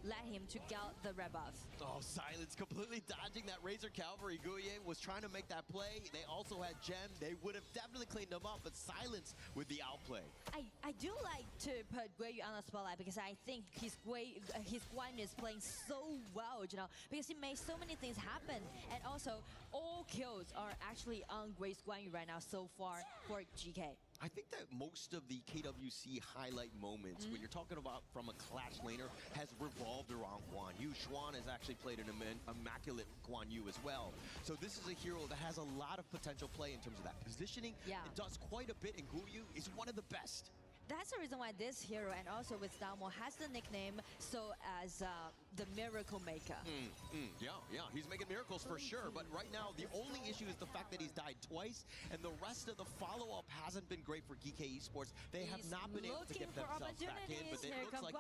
S9: let him to get the red buff.
S8: Oh, Silence completely dodging that Razor Cavalry. Guye was trying to make that play. They also had Gem. They would have definitely cleaned them up, but Silence with the outplay.
S9: I do like to put Guiyu on the spotlight because I think his Guan is playing so well, you know, because he made so many things happen. And also, all kills are actually on Gui's Guan Yu right now so far for GK.
S8: I think that most of the KWC highlight moments, when you're talking about from a Clash laner, has revolved around Guan Yu. Xuan has actually played an immaculate Guan Yu as well. So this is a hero that has a lot of potential play in terms of that positioning.
S9: Yeah.
S8: It does quite a bit, and Guyu is one of the best.
S9: That's the reason why this hero, and also with Damo, has the nickname so as the Miracle Maker.
S8: Yeah, he's making miracles for sure. But right now, the only issue is the fact that he's died twice, and the rest of the follow-up hasn't been great for Geekay Esports. They have not been able to get themselves back in, but it looks like...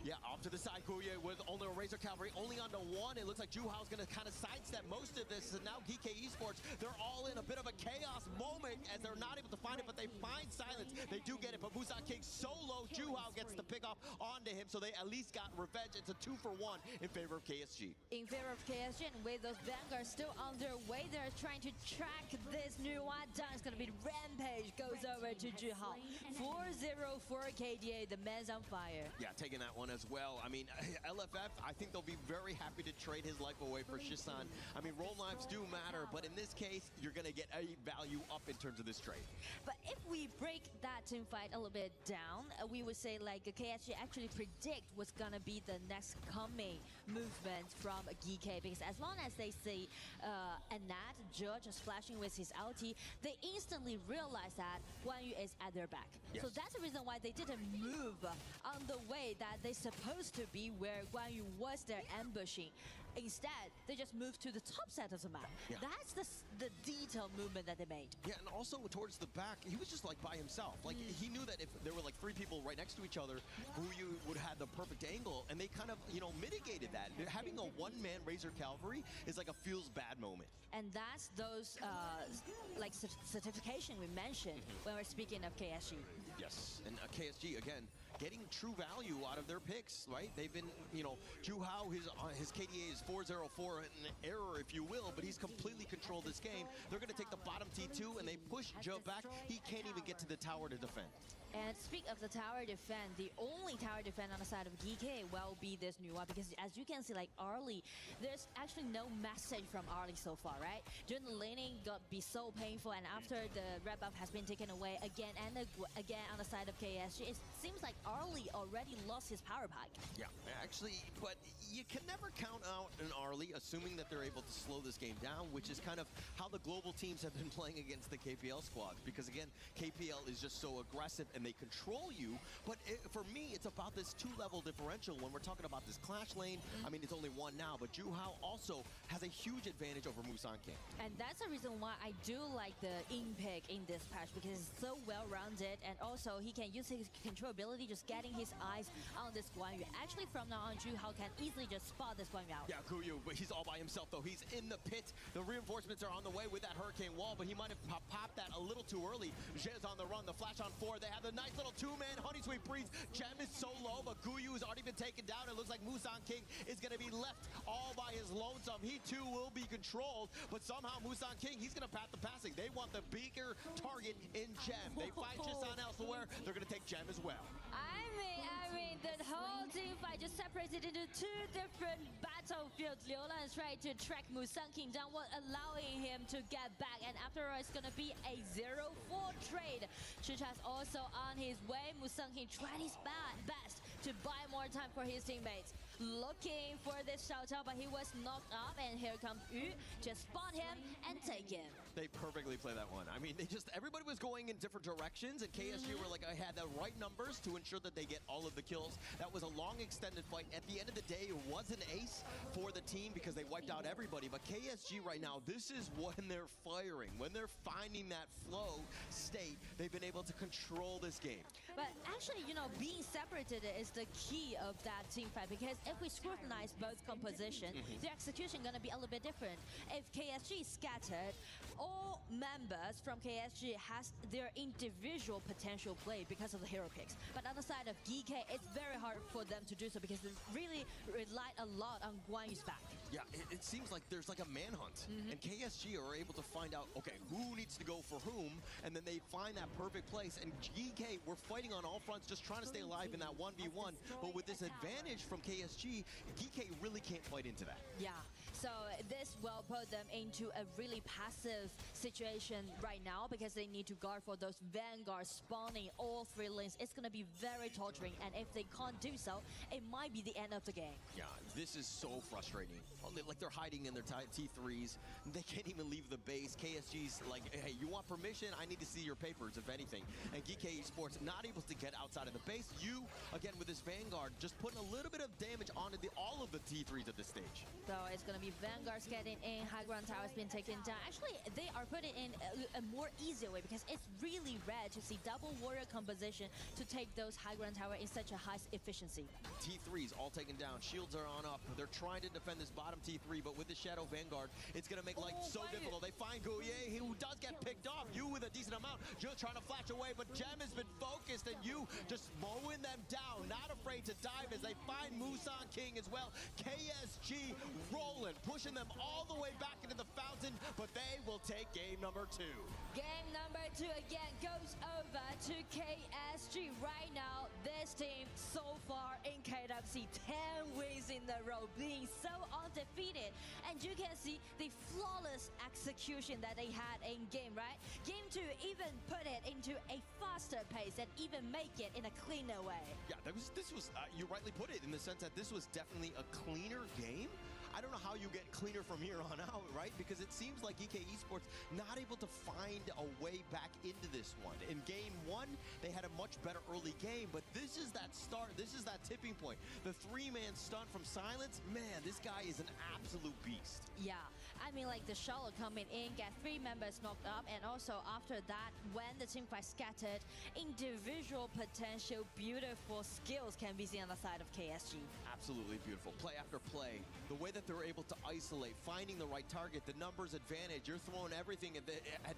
S8: Yeah, off to the side, Guye with only a Razor Cavalry, only onto one. It looks like Juhao's going to kind of sidestep most of this. And now Geekay Esports, they're all in a bit of a chaos moment as they're not able to find it, but they find Silence. They do get it, but Musang King solo. Juhao gets the pick off onto him, so they at least got revenge. It's a 2-for-1 in favor of KSG.
S9: In favor of KSG, and with those Vanguards still on their way, they're trying to track this new one down. It's going to be Rampage, goes over to Juhao. 4-0 for KDA, the man's on fire.
S8: Yeah, taking that one as well. I mean, LFF, I think they'll be very happy to trade his life away for Zhishan. I mean, role lives do matter, but in this case, you're going to get a value up in terms of this trade.
S9: But if we break that team fight a little bit down, we would say like KSG actually predict what's going to be the next coming movement from Geekay, because as long as they see Anat, Judge just flashing with his ulti, they instantly realize that Guan Yu is at their back.
S8: Yes.
S9: So that's the reason why they didn't move on the way that they supposed to be, where Guan Yu was there ambushing. Instead, they just moved to the top set of the map.
S8: Yeah.
S9: That's the detailed movement that they made.
S8: Yeah, and also towards the back, he was just like by himself. Like he knew that if there were like 3 people right next to each other, Guyu would have the perfect angle, and they kind of, you know, mitigated that. Having a one-man Razor Cavalry is like a feels bad moment.
S9: And that's those like certification we mentioned when we're speaking of KSG.
S8: Yes, and KSG again getting true value out of their picks, right? They've been, you know, Juhao, his KDA is 404, an error if you will, but he's completely controlled this game. They're going to take the bottom T2 and they push Joe back. He can't even get to the tower to defend.
S9: And speak of the tower defense, the only tower defense on the side of Geekay will be this new one, because as you can see, like Arlie, there's actually no message from Arlie so far, right? During the laning got be so painful, and after the red buff has been taken away again and again on the side of KSG, it seems like Arlie already lost his power pack.
S8: Yeah, actually, but you can never count out an Arlie, assuming that they're able to slow this game down, which is kind of how the global teams have been playing against the KPL squad, because again, KPL is just so aggressive and they control you. But for me, it's about this 2-level differential when we're talking about this Clash lane. I mean, it's only 1 now, but Juhao also has a huge advantage over Musang King.
S9: And that's the reason why I do like the in pick in this patch, because it's so well-rounded, and also he can use his control ability, just getting his eyes on this Guan Yu. Actually, from now on, Juhao can easily just spot this Guan Yu out.
S8: Yeah, Guyu, but he's all by himself, though. He's in the pit. The reinforcements are on the way with that Hurricane Wall, but he might have popped that a little too early. Zhez on the run, the flash on 4. They have the nice little 2-man Honey Sweet Breeze. Gem is so low, but Guyu has already been taken down. It looks like Musang King is going to be left all by his lonesome. He too will be controlled, but somehow Musang King, he's going to path the passing. They want the bigger target in Gem. They find Zhishan elsewhere. They're going to take Gem as well.
S9: I mean, the whole team fight just separated into 2 different battlefields. Liulan is trying to track Musang King down, allowing him to get back, and after all, it's going to be a 0-4 trade. Chicha's also on his way. Musang King tried his best to buy more time for his teammates. Looking for this shout out, but he was knocked up, and here comes Yu to spot him and take him.
S8: They they perfectly play that one. I mean, everybody was going in different directions, and KSG were like, I had the right numbers to ensure that they get all of the kills. That was a long, extended fight. At the end of the day, it was an ace for the team because they wiped out everybody. But KSG right now, this is when they're firing, when they're finding that flow state, they've been able to control this game.
S9: But actually, you know, being separated is the key of that team fight, because if we scrutinize both composition, the execution gonna be a little bit different. If KSG is scattered, all members from KSG has their individual potential play because of the hero picks. But on the side of Geekay, it's very hard for them to do so because they really relied a lot on Guanyu's back.
S8: Yeah, it seems like there's like a manhunt, and KSG are able to find out, okay, who needs to go for whom, and then they find that perfect place. And Geekay, we're fighting on all fronts, just trying to stay alive in that 1v1. But with this advantage from KSG, Geekay really can't fight into that.
S9: Yeah, so this will put them into a really passive situation right now because they need to guard for those vanguards spawning all 3 lanes. It's going to be very torturing, and if they can't do so, it might be the end of the game.
S8: Yeah, this is so frustrating. Like they're hiding in their T3s. They can't even leave the base. KSG's like, hey, you want permission? I need to see your papers, if anything. And Geekay Esports not able to get outside of the base. You, again, with this Vanguard, just putting a little bit of damage onto all of the T3s at this stage.
S9: So it's going to be Vanguards getting in, high ground towers being taken down. Actually, they are putting in a more easier way because it's really rare to see double warrior composition to take those high ground tower in such a high efficiency.
S8: T3s all taken down. Shields are on up. They're trying to defend this bottom T3, but with the Shadow Vanguard, it's going to make life so difficult. They find Guye, who does get picked off. You with a decent amount, just trying to flash away, but Gem has been focused, and you just mowing them down. Not afraid to dive as they find Musan King as well. KSG rolling, pushing them all the way back into the fountain, but they will take game number 2.
S9: Game number 2 again goes over to KSG. Right now, this team so far in KWC, 10 wins in a row, being so undefeated. And you can see the flawless execution that they had in game, right? Game 2 even put it into a faster pace and even make it in a cleaner way.
S8: Yeah, this was you rightly put it, in the sense that this was definitely a cleaner game. I don't know how you get cleaner from here on out, right? Because it seems like Geekay Esports not able to find a way back into this one. In game 1, they had a much better early game, but this is that start. This is that tipping point. The 3-man stun from Silence, man, this guy is an absolute beast.
S9: Yeah, I mean, like the Charlotte coming in, get 3 members knocked up, and also after that, when the team fight scattered, individual potential, beautiful skills can be seen on the side of KSG.
S8: Absolutely beautiful. Play after play. The way that they're able to isolate, finding the right target, the numbers advantage. You're throwing everything at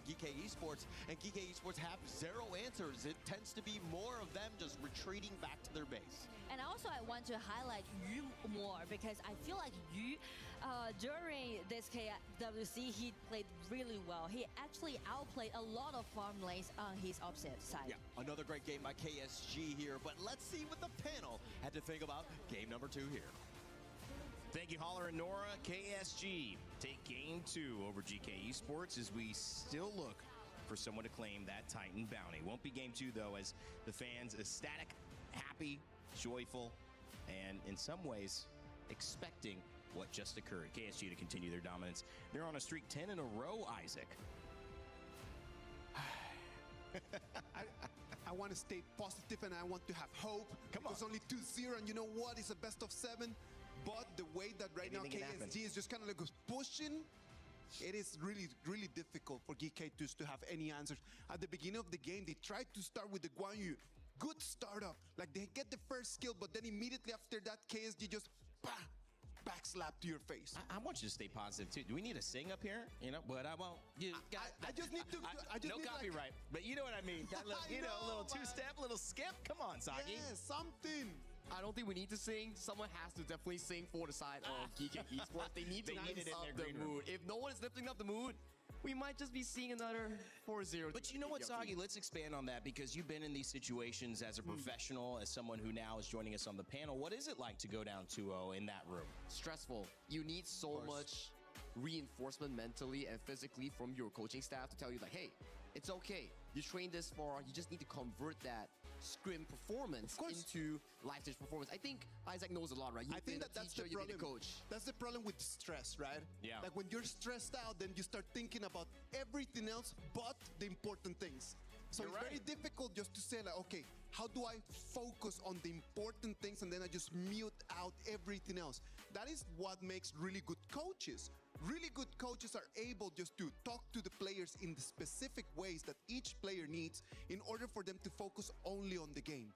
S8: Geekay Esports, and Geekay Esports have 0 answers. It tends to be more of them just retreating back to their base.
S9: And also I want to highlight Yu more because I feel like Yu, during this KWC, he played really well. He actually outplayed a lot of farm lanes on his opposite side.
S8: Yeah, another great game by KSG here, but let's see what the panel had to think about game number 2 here.
S5: Thank you, Holler and Nora. KSG take game 2 over Geekay Esports as we still look for someone to claim that Titan bounty. Won't be game 2, though, as the fans ecstatic, happy, joyful, and in some ways expecting what just occurred. KSG to continue their dominance. They're on a streak 10 in a row, Isaac.
S6: I want to stay positive and I want to have hope. It's only 2-0, and you know what? It's a best of 7. But the way that right now KSG is just kind of like pushing, it is really, really difficult for Geekay to have any answers. At the beginning of the game, they tried to start with the Guanyu. Good startup. Like, they get the first skill, but then immediately after that, KSG just backslap to your face.
S5: I want you to stay positive, too. Do we need to sing up here? You know, but I won't.
S6: I just need to...
S5: no copyright, but you know what I mean. A little two-step, a little skip. Come on, Sagi.
S6: Yeah, something.
S7: I don't think we need to sing. Someone has to definitely sing for the side of Geekay Esports. They need to lift up the mood. If no one is lifting up the mood, we might just be seeing another 4-0.
S5: But you know what, Sagi? Let's expand on that, because you've been in these situations as a professional, as someone who now is joining us on the panel. What is it like to go down 2-0 in that room?
S7: Stressful. You need so much reinforcement mentally and physically from your coaching staff to tell you, like, hey, it's okay. You trained this far. You just need to convert that scrim performance into live stage performance. I think Isaac knows a lot, right?
S6: I think that's the problem.
S7: Coach.
S6: That's the problem with stress, right?
S5: Yeah.
S6: Like when you're stressed out, then you start thinking about everything else but the important things. So it's very difficult just to say like, okay, how do I focus on the important things and then I just mute out everything else? That is what makes really good coaches. Really good coaches are able just to talk to the players in the specific ways that each player needs in order for them to focus only on the game.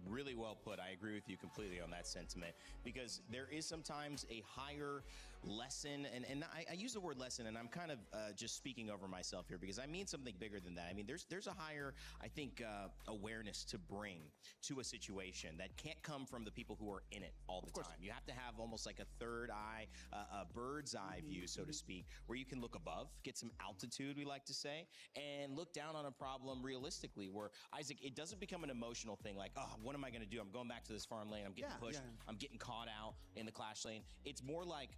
S5: Really well put. I agree with you completely on that sentiment, because there is sometimes a higher lesson, and I use the word lesson, and I'm kind of just speaking over myself here because I mean something bigger than that. I mean, there's a higher, I think, awareness to bring to a situation that can't come from the people who are in it all the time. You have to have almost like a third eye, a bird's eye view, so to speak, where you can look above, get some altitude, we like to say, and look down on a problem realistically, where, Isaac, it doesn't become an emotional thing like, oh, what am I going to do? I'm going back to this farm lane. I'm getting pushed. I'm getting caught out in the clash lane. It's more like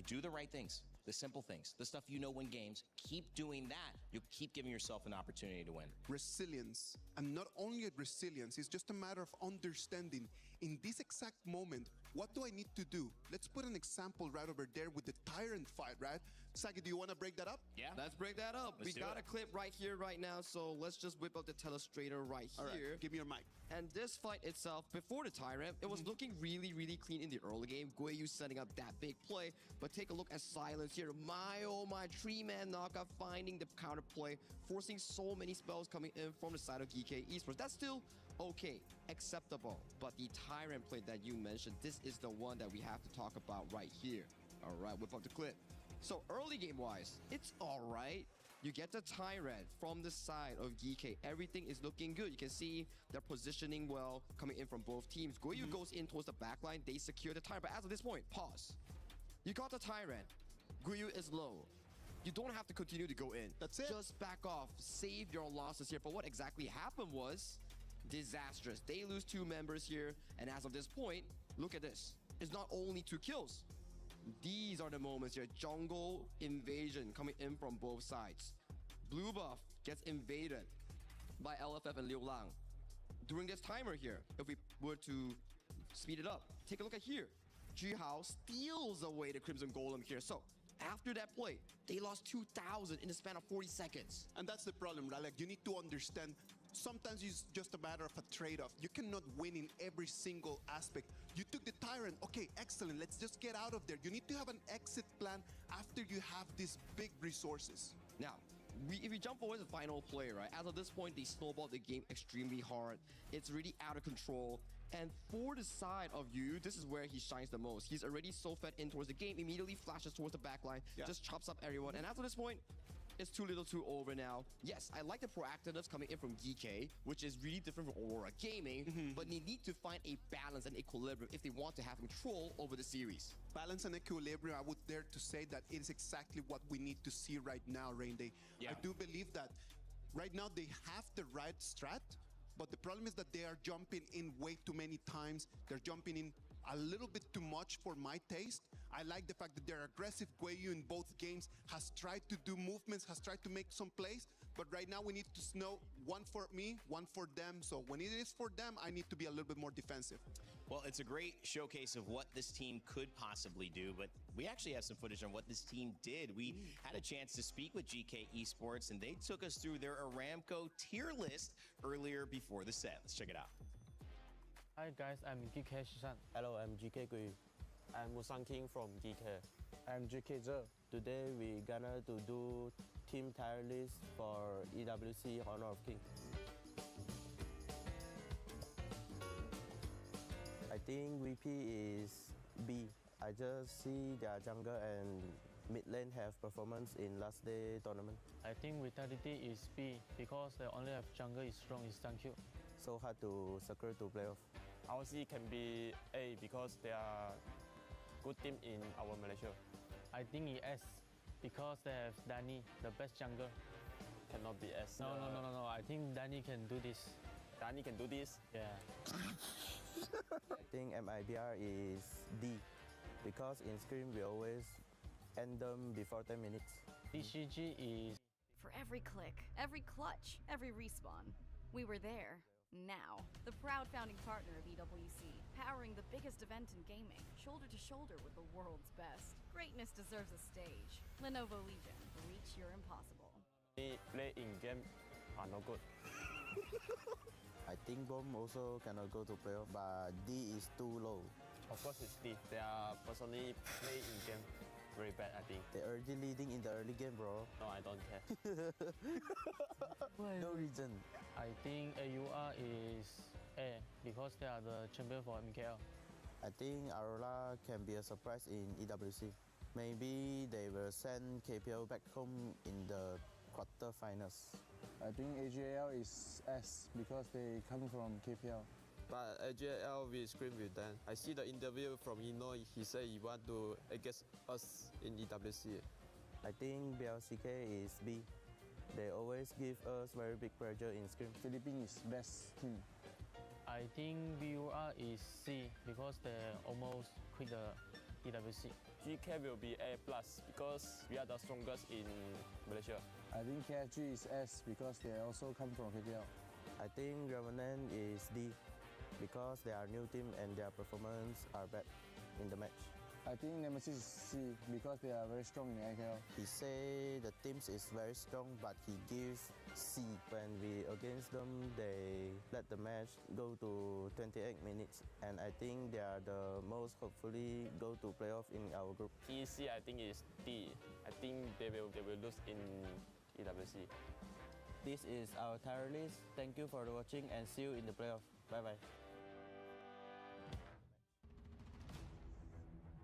S5: do the right things, the simple things, the stuff you know win games. Keep doing that. You'll keep giving yourself an opportunity to win.
S6: Resilience. And not only resilience, it's just a matter of understanding in this exact moment, what do I need to do? Let's put an example right over there with the Tyrant fight, right? Saki, do you want to break that up?
S5: Yeah.
S7: Let's break that up. We got a clip right here, right now, so let's just whip up the telestrator right here.
S6: All right, give me your mic.
S7: And this fight itself, before the Tyrant, it was looking really, really clean in the early game. Guayu setting up that big play, but take a look at Silence here. My, oh my, 3-man knockout, finding the counterplay, forcing so many spells coming in from the side of Geekay Esports. That's still okay, acceptable. But the Tyrant play that you mentioned, this is the one that we have to talk about right here. All right, whip up the clip. So early game-wise, it's all right. You get the Tyrant from the side of Geekay. Everything is looking good. You can see they're positioning well, coming in from both teams. Guayu goes in towards the backline. They secure the Tyrant. But as of this point, pause. You got the Tyrant. Guayu is low. You don't have to continue to go in.
S6: That's it.
S7: Just back off. Save your losses here. But what exactly happened was disastrous. They lose 2 members here. And as of this point, look at this. It's not only 2 kills. These are the moments here. Jungle invasion coming in from both sides. Blue buff gets invaded by LFF and Liu Lang. During this timer here, if we were to speed it up, take a look at here. AG.AL steals away the Crimson Golem here. So after that play, they lost 2,000 in the span of 40 seconds.
S6: And that's the problem, right? Like, you need to understand, sometimes it's just a matter of a trade-off. You cannot win in every single aspect. You took the Tyrant, okay, excellent, let's just get out of there. You need to have an exit plan after you have these big resources.
S7: Now, if we jump forward to the final play, right? As of this point, they snowballed the game extremely hard. It's really out of control. And for the side of Yu, this is where he shines the most. He's already so fed in towards the game, immediately flashes towards the backline, just chops up everyone. And after this point, it's too little too over now. Yes, I like the proactiveness coming in from Geekay, which is really different from Aurora Gaming, but they need to find a balance and equilibrium if they want to have control over the series.
S6: Balance and equilibrium, I would dare to say that it is exactly what we need to see right now, Rainday. I do believe that right now they have the right strat, but the problem is that they are jumping in way too many times. They're jumping in a little bit too much for my taste. I like the fact that they're aggressive. Guayu in both games has tried to do movements, has tried to make some plays, but right now we need to know one for me, one for them. So when it is for them, I need to be a little bit more defensive.
S5: Well, it's a great showcase of what this team could possibly do, but we actually have some footage on what this team did. We had a chance to speak with Geekay Esports, and they took us through their Aramco tier list earlier before the set. Let's check it out.
S12: Hi guys, I'm Geekay Shishan.
S13: Hello, I'm Geekay Guayu. I'm Musang King from Geekay.
S12: I'm Geekay Zhe.
S13: Today we gonna to do team tier list for EWC Honor of King. I think VP is B. I just see their jungle and mid lane have performance in last day tournament.
S12: I think Vitality is B because they only have jungle is strong is thank you.
S13: So hard to secure to playoff.
S14: ROC can be A because they are good team in our Malaysia.
S12: I think it's S because they have Danny, the best jungle.
S14: Cannot be S.
S12: No. I think Danny can do this.
S14: Danny can do this?
S12: Yeah.
S13: I think MIBR is D because in scrim we always end them before 10 minutes.
S12: DCG is...
S11: For every click, every clutch, every respawn, we were there. Now, the proud founding partner of EWC, powering the biggest event in gaming, shoulder to shoulder with the world's best. Greatness deserves a stage. Lenovo Legion, reach your impossible.
S14: Play in game are no good.
S13: I think Bomb also cannot go to playoff, but D is too low.
S14: Of course it's D. They are personally play in game very bad, I think.
S13: They're already leading in the early game, bro.
S14: No, I don't care.
S13: No reason.
S12: I think AUR is A because they are the champion for MKL.
S13: I think Aurora can be a surprise in EWC. Maybe they will send KPL back home in the quarterfinals.
S15: I think AG.AL is S because they come from KPL.
S16: But AG.AL will scream with them. I see the interview from Illinois. He said he want to against us in EWC.
S13: I think BLCK is B. They always give us very big pressure in scrim.
S15: Philippines is best team.
S12: I think BUR is C because they almost quit the EWC.
S14: GK will be A+ because we are the strongest in Malaysia.
S15: I think KSG is S because they also come from KPL.
S13: I think Revenant is D because they are new team and their performance are bad in the match.
S15: I think Nemesis is C because they are very strong in AKL.
S13: He say the teams is very strong, but he gives C. When we against them, they let the match go to 28 minutes, and I think they are the most hopefully go to playoff in our group.
S14: EC I think is D. I think they will lose in EWC.
S13: This is our tier list. Thank you for watching and see you in the playoff. Bye bye.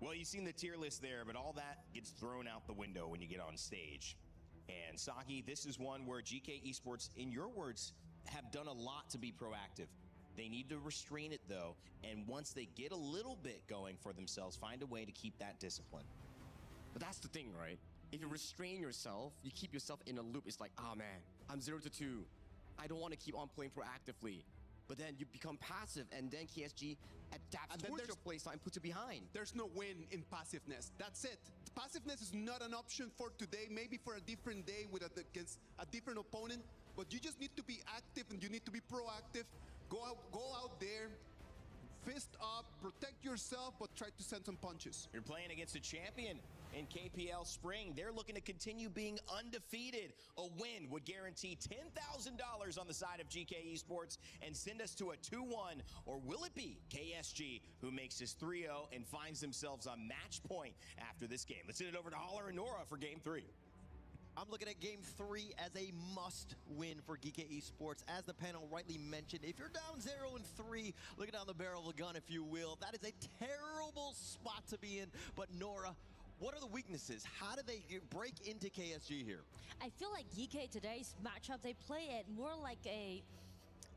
S5: Well, you've seen the tier list there, but all that gets thrown out the window when you get on stage. And Saki, this is one where Geekay Esports, in your words, have done a lot to be proactive. They need to restrain it, though, and once they get a little bit going for themselves, find a way to keep that discipline.
S7: But that's the thing, right? If you restrain yourself, you keep yourself in a loop. It's like, oh man, I'm 0-2. I don't want to keep on playing proactively. But then you become passive, and then KSG adapts towards your playstyle and puts it behind.
S6: There's no win in passiveness. That's it. Passiveness is not an option for today, maybe for a different day against a different opponent. But you just need to be active and you need to be proactive. Go out there, fist up, protect yourself, but try to send some punches.
S5: You're playing against a champion in KPL Spring. They're looking to continue being undefeated. A win would guarantee $10,000 on the side of Geekay Esports and send us to a 2-1. Or will it be KSG who makes this 3-0 and finds themselves on match point after this game? Let's send it over to Holler and Nora for Game 3.
S8: I'm looking at Game 3 as a must-win for Geekay Esports. As the panel rightly mentioned, if you're down 0-3, looking down the barrel of a gun, if you will, that is a terrible spot to be in. But Nora, what are the weaknesses? How do they break into KSG here?
S9: I feel like Geekay today's matchup, they play it more like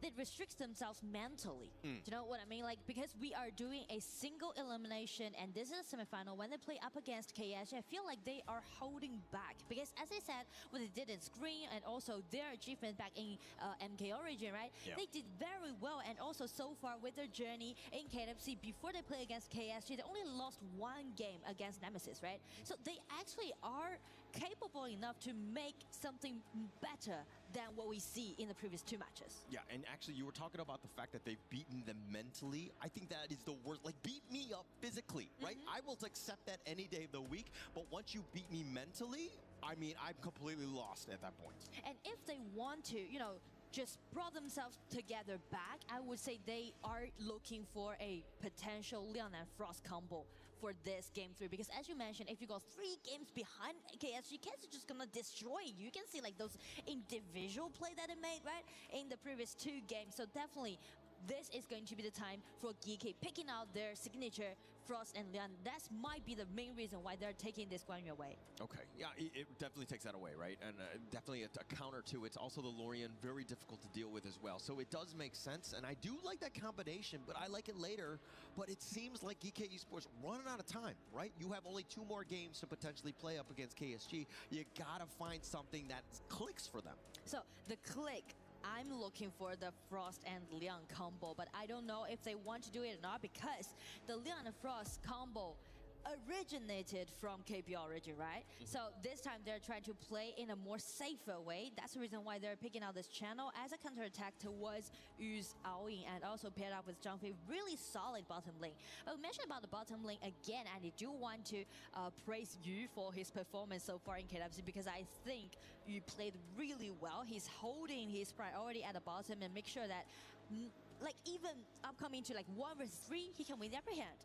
S9: it restricts themselves mentally. Do you know what I mean? Like, because we are doing a single elimination and this is a semifinal, when they play up against KSG, I feel like they are holding back. Because as I said, what they did in Screen and also their achievement back in MK Origin, right? Yeah. They did very well, and also so far with their journey in KWC, before they play against KSG, they only lost one game against Nemesis, right? So they actually are capable enough to make something better than what we see in the previous 2 matches.
S8: Yeah, and actually you were talking about the fact that they've beaten them mentally. I think that is the worst. Like, beat me up physically, right? I will accept that any day of the week, but once you beat me mentally, I mean, I'm completely lost at that point.
S9: And if they want to, you know, just brought themselves together back, I would say they are looking for a potential Leon and Frost combo for this Game 3. Because as you mentioned, if you go 3 games behind KSG, KSG just gonna destroy you. You can see like those individual play that it made, right, in the previous 2 games. So definitely, this is going to be the time for Geekay picking out their signature Frost and Leon. That might be the main reason why they're taking this one away.
S8: Okay, yeah, it definitely takes that away, right? And definitely a counter to it. Also the Lorien, very difficult to deal with as well. So it does make sense, and I do like that combination, but I like it later. But it seems like Geekay Esports running out of time, right? You have only 2 more games to potentially play up against KSG. You gotta find something that clicks for them.
S9: So the click, I'm looking for the Frost and Leon combo, but I don't know if they want to do it or not, because the Leon and Frost combo originated from KPL origin, right? So this time they're trying to play in a more safer way. That's the reason why they're picking out this channel as a counterattack towards Yu's AOV and also paired up with Zhang Fei. Really solid bottom lane. But we mentioned about the bottom lane again, and I do want to praise Yu for his performance so far in KWC because I think Yu played really well. He's holding his priority at the bottom and make sure that like even upcoming to like 1 versus 3, he can win the upper hand.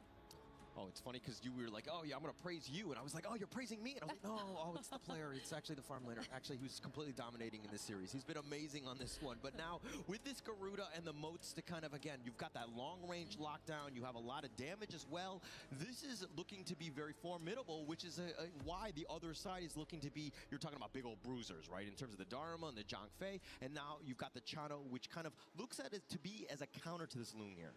S8: Oh, it's funny because you were like, oh yeah, I'm going to praise you. And I was like, oh, you're praising me. And I was like, no, oh, it's the player. It's actually the farm laner, actually, who's completely dominating in this series. He's been amazing on this one. But now with this Garuda and the moats to kind of, again, you've got that long range lockdown. You have a lot of damage as well. This is looking to be very formidable, which is why the other side is looking to be, you're talking about big old bruisers, right? In terms of the Dharma and the Zhang Fei. And now you've got the Chano, which kind of looks at it to be as a counter to this Loon here.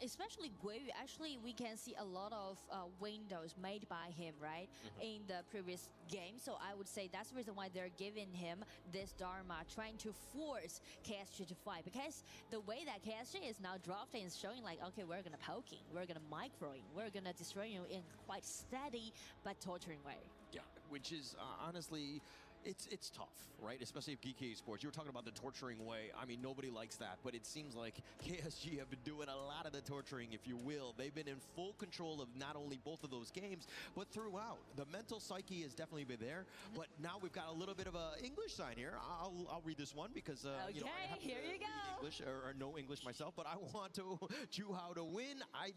S9: Especially Guiyu, actually, we can see a lot of windows made by him, right, in the previous game. So I would say that's the reason why they're giving him this Dharma, trying to force KSG to fight. Because the way that KSG is now drafting is showing like, okay, we're gonna poking, we're gonna microing, we're gonna destroy you in quite steady but torturing way.
S8: Yeah, which is honestly, it's tough, right? Especially if Geekay Esports, you were talking about the torturing way. I mean, nobody likes that, but it seems like KSG have been doing a lot of the torturing, if you will. They've been in full control of not only both of those games, but throughout. The mental psyche has definitely been there, but now we've got a little bit of a English sign here. I'll read this one because,
S9: okay,
S8: you know, I have
S9: here you go.
S8: English or no English myself, but I want to Zhuhao to win. I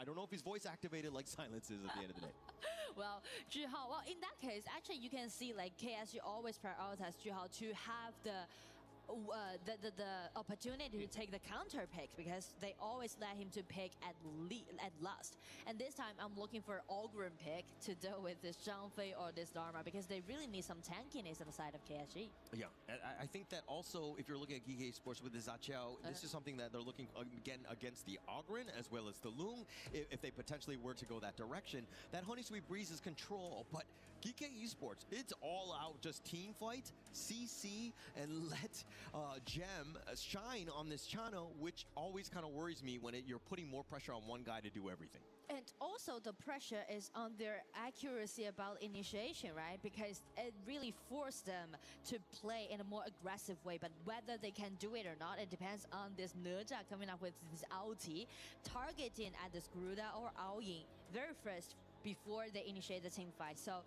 S8: don't know if he's voice activated like Silence is at the end of the day.
S9: Well, Zhuhao, well, in that case, actually, you can see like KSG always prioritize Zhuhao to have the opportunity to take the counter pick because they always let him to pick at last. And this time I'm looking for Ogren pick to deal with this Zhang Fei or this Dharma because they really need some tankiness on the side of KSG.
S8: Yeah, I think that also if you're looking at Geekay Sports with the ZhaQiao, this is something that they're looking again against the Ogren as well as the Loon. If they potentially were to go that direction, that Honey Sweet Breeze is control, but Geekay Esports, it's all out just team fight, CC, and let Gem shine on this Chano, which always kind of worries me when you're putting more pressure on one guy to do everything.
S9: And also the pressure is on their accuracy about initiation, right? Because it really forced them to play in a more aggressive way. But whether they can do it or not, it depends on this Nerja coming up with this ulti, targeting at this Garuda or Aoying very first before they initiate the team fight. So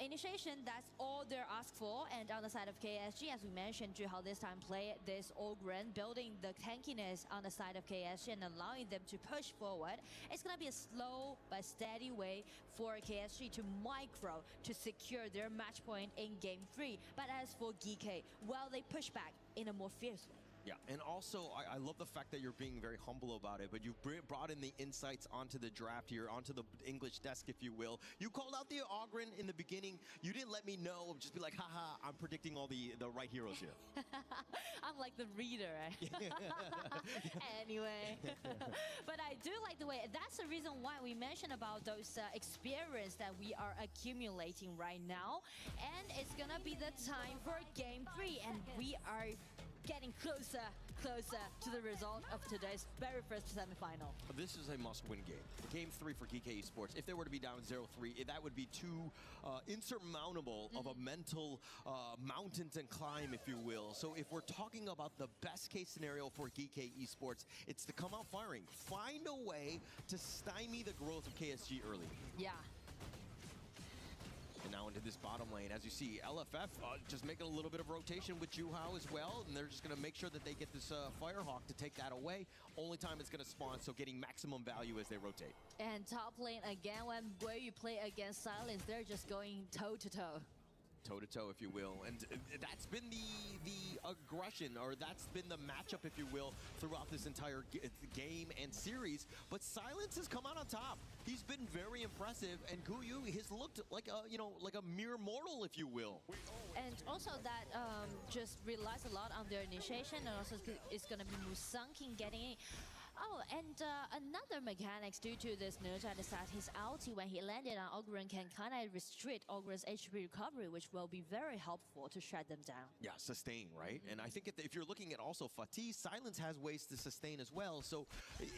S9: initiation, that's all they're asked for. And on the side of KSG, as we mentioned, Zhuhao this time play this Ogren, building the tankiness on the side of KSG and allowing them to push forward. It's going to be a slow but steady way for KSG to micro to secure their match point in Game 3. But as for Geekay, well, they push back in a more fierce way.
S8: Yeah, and also, I love the fact that you're being very humble about it, but you brought in the insights onto the draft here, onto the English desk, if you will. You called out the Ogren in the beginning. You didn't let me know, just be like, haha, I'm predicting all the right heroes here.
S9: I'm like the reader, right? Anyway. But I do like the way, that's the reason why we mentioned about those experience that we are accumulating right now. And it's gonna be the time for Game 3, and we are getting closer to the result of today's very first semifinal.
S8: This is a must-win game. Game 3 for Geekay Esports. If they were to be down 0-3, that would be too insurmountable of a mental mountain to climb, if you will. So if we're talking about the best-case scenario for Geekay Esports, it's to come out firing. Find a way to stymie the growth of KSG early.
S9: Yeah.
S8: And now into this bottom lane, as you see, LFF just making a little bit of rotation with Zhuhao as well, and they're just going to make sure that they get this Firehawk to take that away. Only time it's going to spawn, so getting maximum value as they rotate.
S9: And top lane again, when Guiyu play against Silence, they're just going toe-to-toe.
S8: Toe-to-toe, if you will. And that's been the aggression, or that's been the matchup, if you will, throughout this entire game and series. But Silence has come out on top. He's been very impressive, and Guiyu has looked like a, you know, like a mere mortal, if you will.
S9: And also that just relies a lot on their initiation, and also it's going to be Musang getting it. Oh, and another mechanics due to this Nerja is that his ulti when he landed on Ogryn can kind of restrict Ogryn's HP recovery, which will be very helpful to shut them down.
S8: Yeah, sustain, right? And I think if you're looking at also Fatih, Silence has ways to sustain as well. So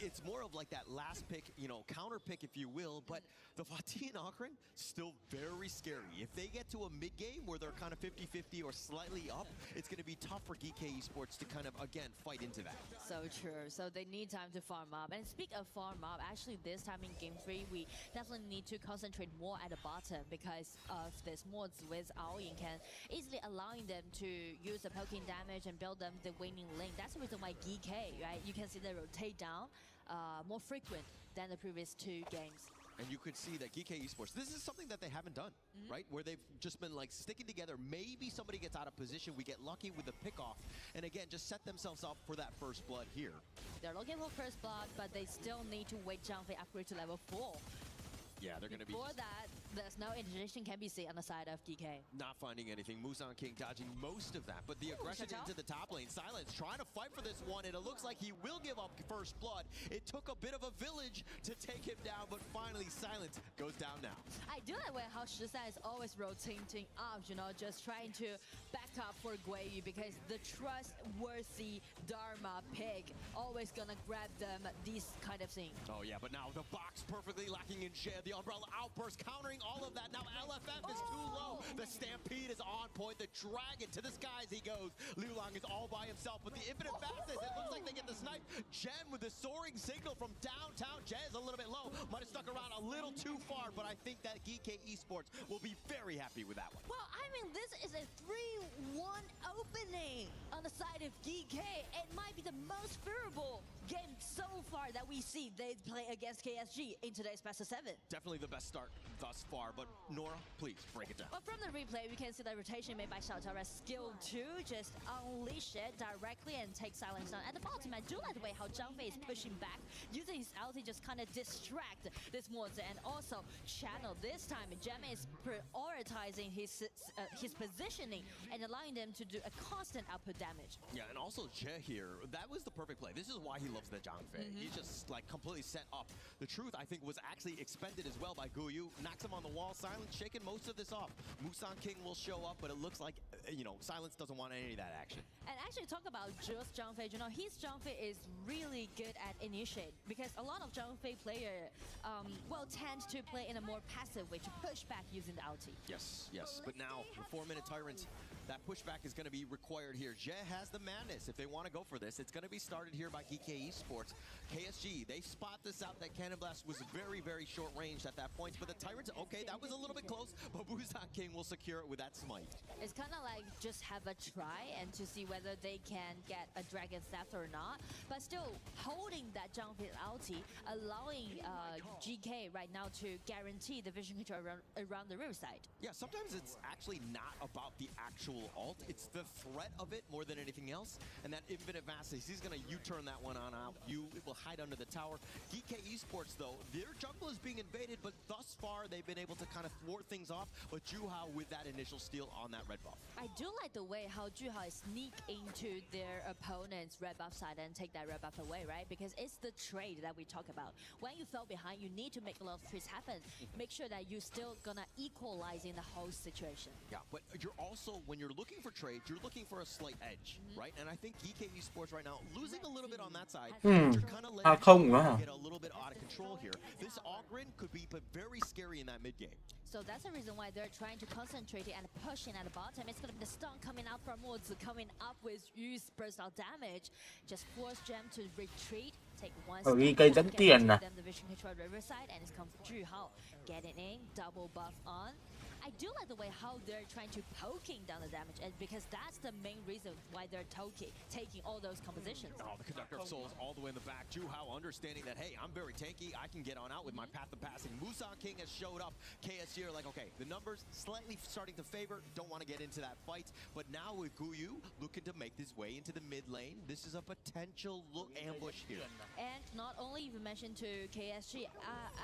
S8: it's more of like that last pick, you know, counter pick, if you will. But the Fatih and Ogryn, still very scary. If they get to a mid game where they're kind of 50-50 or slightly up, it's going to be tough for Geekay Esports to kind of, again, fight into that.
S9: So true. So they need time to farm up. And speak of farm up, actually this time in Game 3, we definitely need to concentrate more at the bottom because of this mods with AOV can easily allowing them to use the poking damage and build them the winning lane. That's the reason why Geekay, right? You can see they rotate down more frequent than the previous 2 games.
S8: And you could see that Geekay Esports, this is something that they haven't done, right? Where they've just been like sticking together. Maybe somebody gets out of position. We get lucky with the pickoff. And again, just set themselves up for that first blood here.
S9: They're looking for first blood, but they still need to wait Zhangfei upgrade to level 4.
S8: Yeah, they're going to be...
S9: Before that, there's no interjection can be seen on the side of Geekay.
S8: Not finding anything. Musang King dodging most of that. But the aggression into the top lane. Silence trying to fight for this one, and it looks like he will give up first blood. It took a bit of a village to take him down, but finally Silence goes down now.
S9: I do like way how Shisa is always rotating up, you know, just trying to back up for Guiyu because the trustworthy Dharma pick always gonna grab them, these kind of things.
S8: Oh yeah, but now the box perfectly lacking in share. The umbrella outburst countering all of that. Now LFF is too low. The stampede is on point. The dragon to the skies he goes. Liu Lang is all by himself, but the infinite fastness, it looks like they get the snipe. Jen with the soaring signal from downtown. Jen is a little bit low. Might have stuck around a little too far, but I think that Geekay Esports will be very happy with that one.
S9: Well, I mean, this is a 3-1 opening on the side of Geekay. It might be the most favorable game so far that we see they play against KSG in today's best of 7.
S8: Definitely the best start thus far, but Nora, please break it down.
S9: Well, from the replay, we can see the rotation made by Xiaotara's skill 2, just unleash it directly and take Silence down. At the bottom, I do like the way how Zhangfei is pushing back, using his ulti just kind of distract this monster and also channel. This time, Gem is prioritizing his positioning and allowing them to do a constant output damage.
S8: Yeah, and also Je here, that was the perfect play. This is why he loves the Zhangfei. He's just like completely set up. The truth, I think, was actually expended as well by Guiyu. Knocks him on the wall. Silence shaking most of this off. Musang King will show up, but it looks like, you know, Silence doesn't want any of that action.
S9: And actually talk about just Zhangfei, you know, his Zhangfei is really good at initiate because a lot of Zhangfei player tend to play in a more passive way to push back using the ulti.
S8: Yes, yes. But now, the 4-minute Tyrant, that pushback is going to be required here. Je has the madness. If they want to go for this, it's going to be started here by Geekay Esports. KSG, they spot this out. That Cannon Blast was very, very short range at that point. But the Tyrants, okay, that was a little bit close. But Musang King will secure it with that smite.
S9: It's kind of like just have a try and to see whether they can get a Dragon Theft or not. But still holding that Zhangfei ulti, allowing GK right now to guarantee the vision control around the riverside.
S8: Yeah, sometimes it's actually not about the actual ult. It's the threat of it more than anything else. And that infinite vastness, he's going to U-turn that one on out. You will hide under the tower. Geekay Esports, though, their jungle is being invaded, but thus far they've been able to kind of thwart things off. But Juhao with that initial steal on that red buff.
S9: I do like the way how Juhao sneak into their opponent's red buff side and take that red buff away, right? Because it's the trade that we talk about. When you fell behind, you need to make a lot of trades happen. Make sure that you're still gonna equalize in the whole situation.
S8: Yeah, but you're also, when you're looking for trades, you're looking for a slight edge, right? And I think Geekay Esports right now, losing a little bit on that side, you're kind of letting get a little bit out of control here. This Ogryn could be very scary in that mid game.
S9: So that's the reason why they're trying to concentrate and pushing at the bottom. It's going to be the stun coming out from Woods, coming up with Yu's burst out damage. Just force Gem to retreat, take one step,
S10: Geekay dẫn tiền nè.
S9: the vision control riverside, and it's come Juhao getting in, double buff on. I do like the way how they're trying to poking down the damage, and because that's the main reason why they're taking all those compositions.
S8: Oh, the Conductor of Souls all the way in the back. Juhao understanding that, hey, I'm very tanky. I can get on out with my path of passing. Musang King has showed up. KSG are like, okay, the numbers slightly starting to favor. Don't want to get into that fight. But now with Guiyu looking to make his way into the mid lane, this is a potential ambush here.
S9: And not only you mentioned to KSG,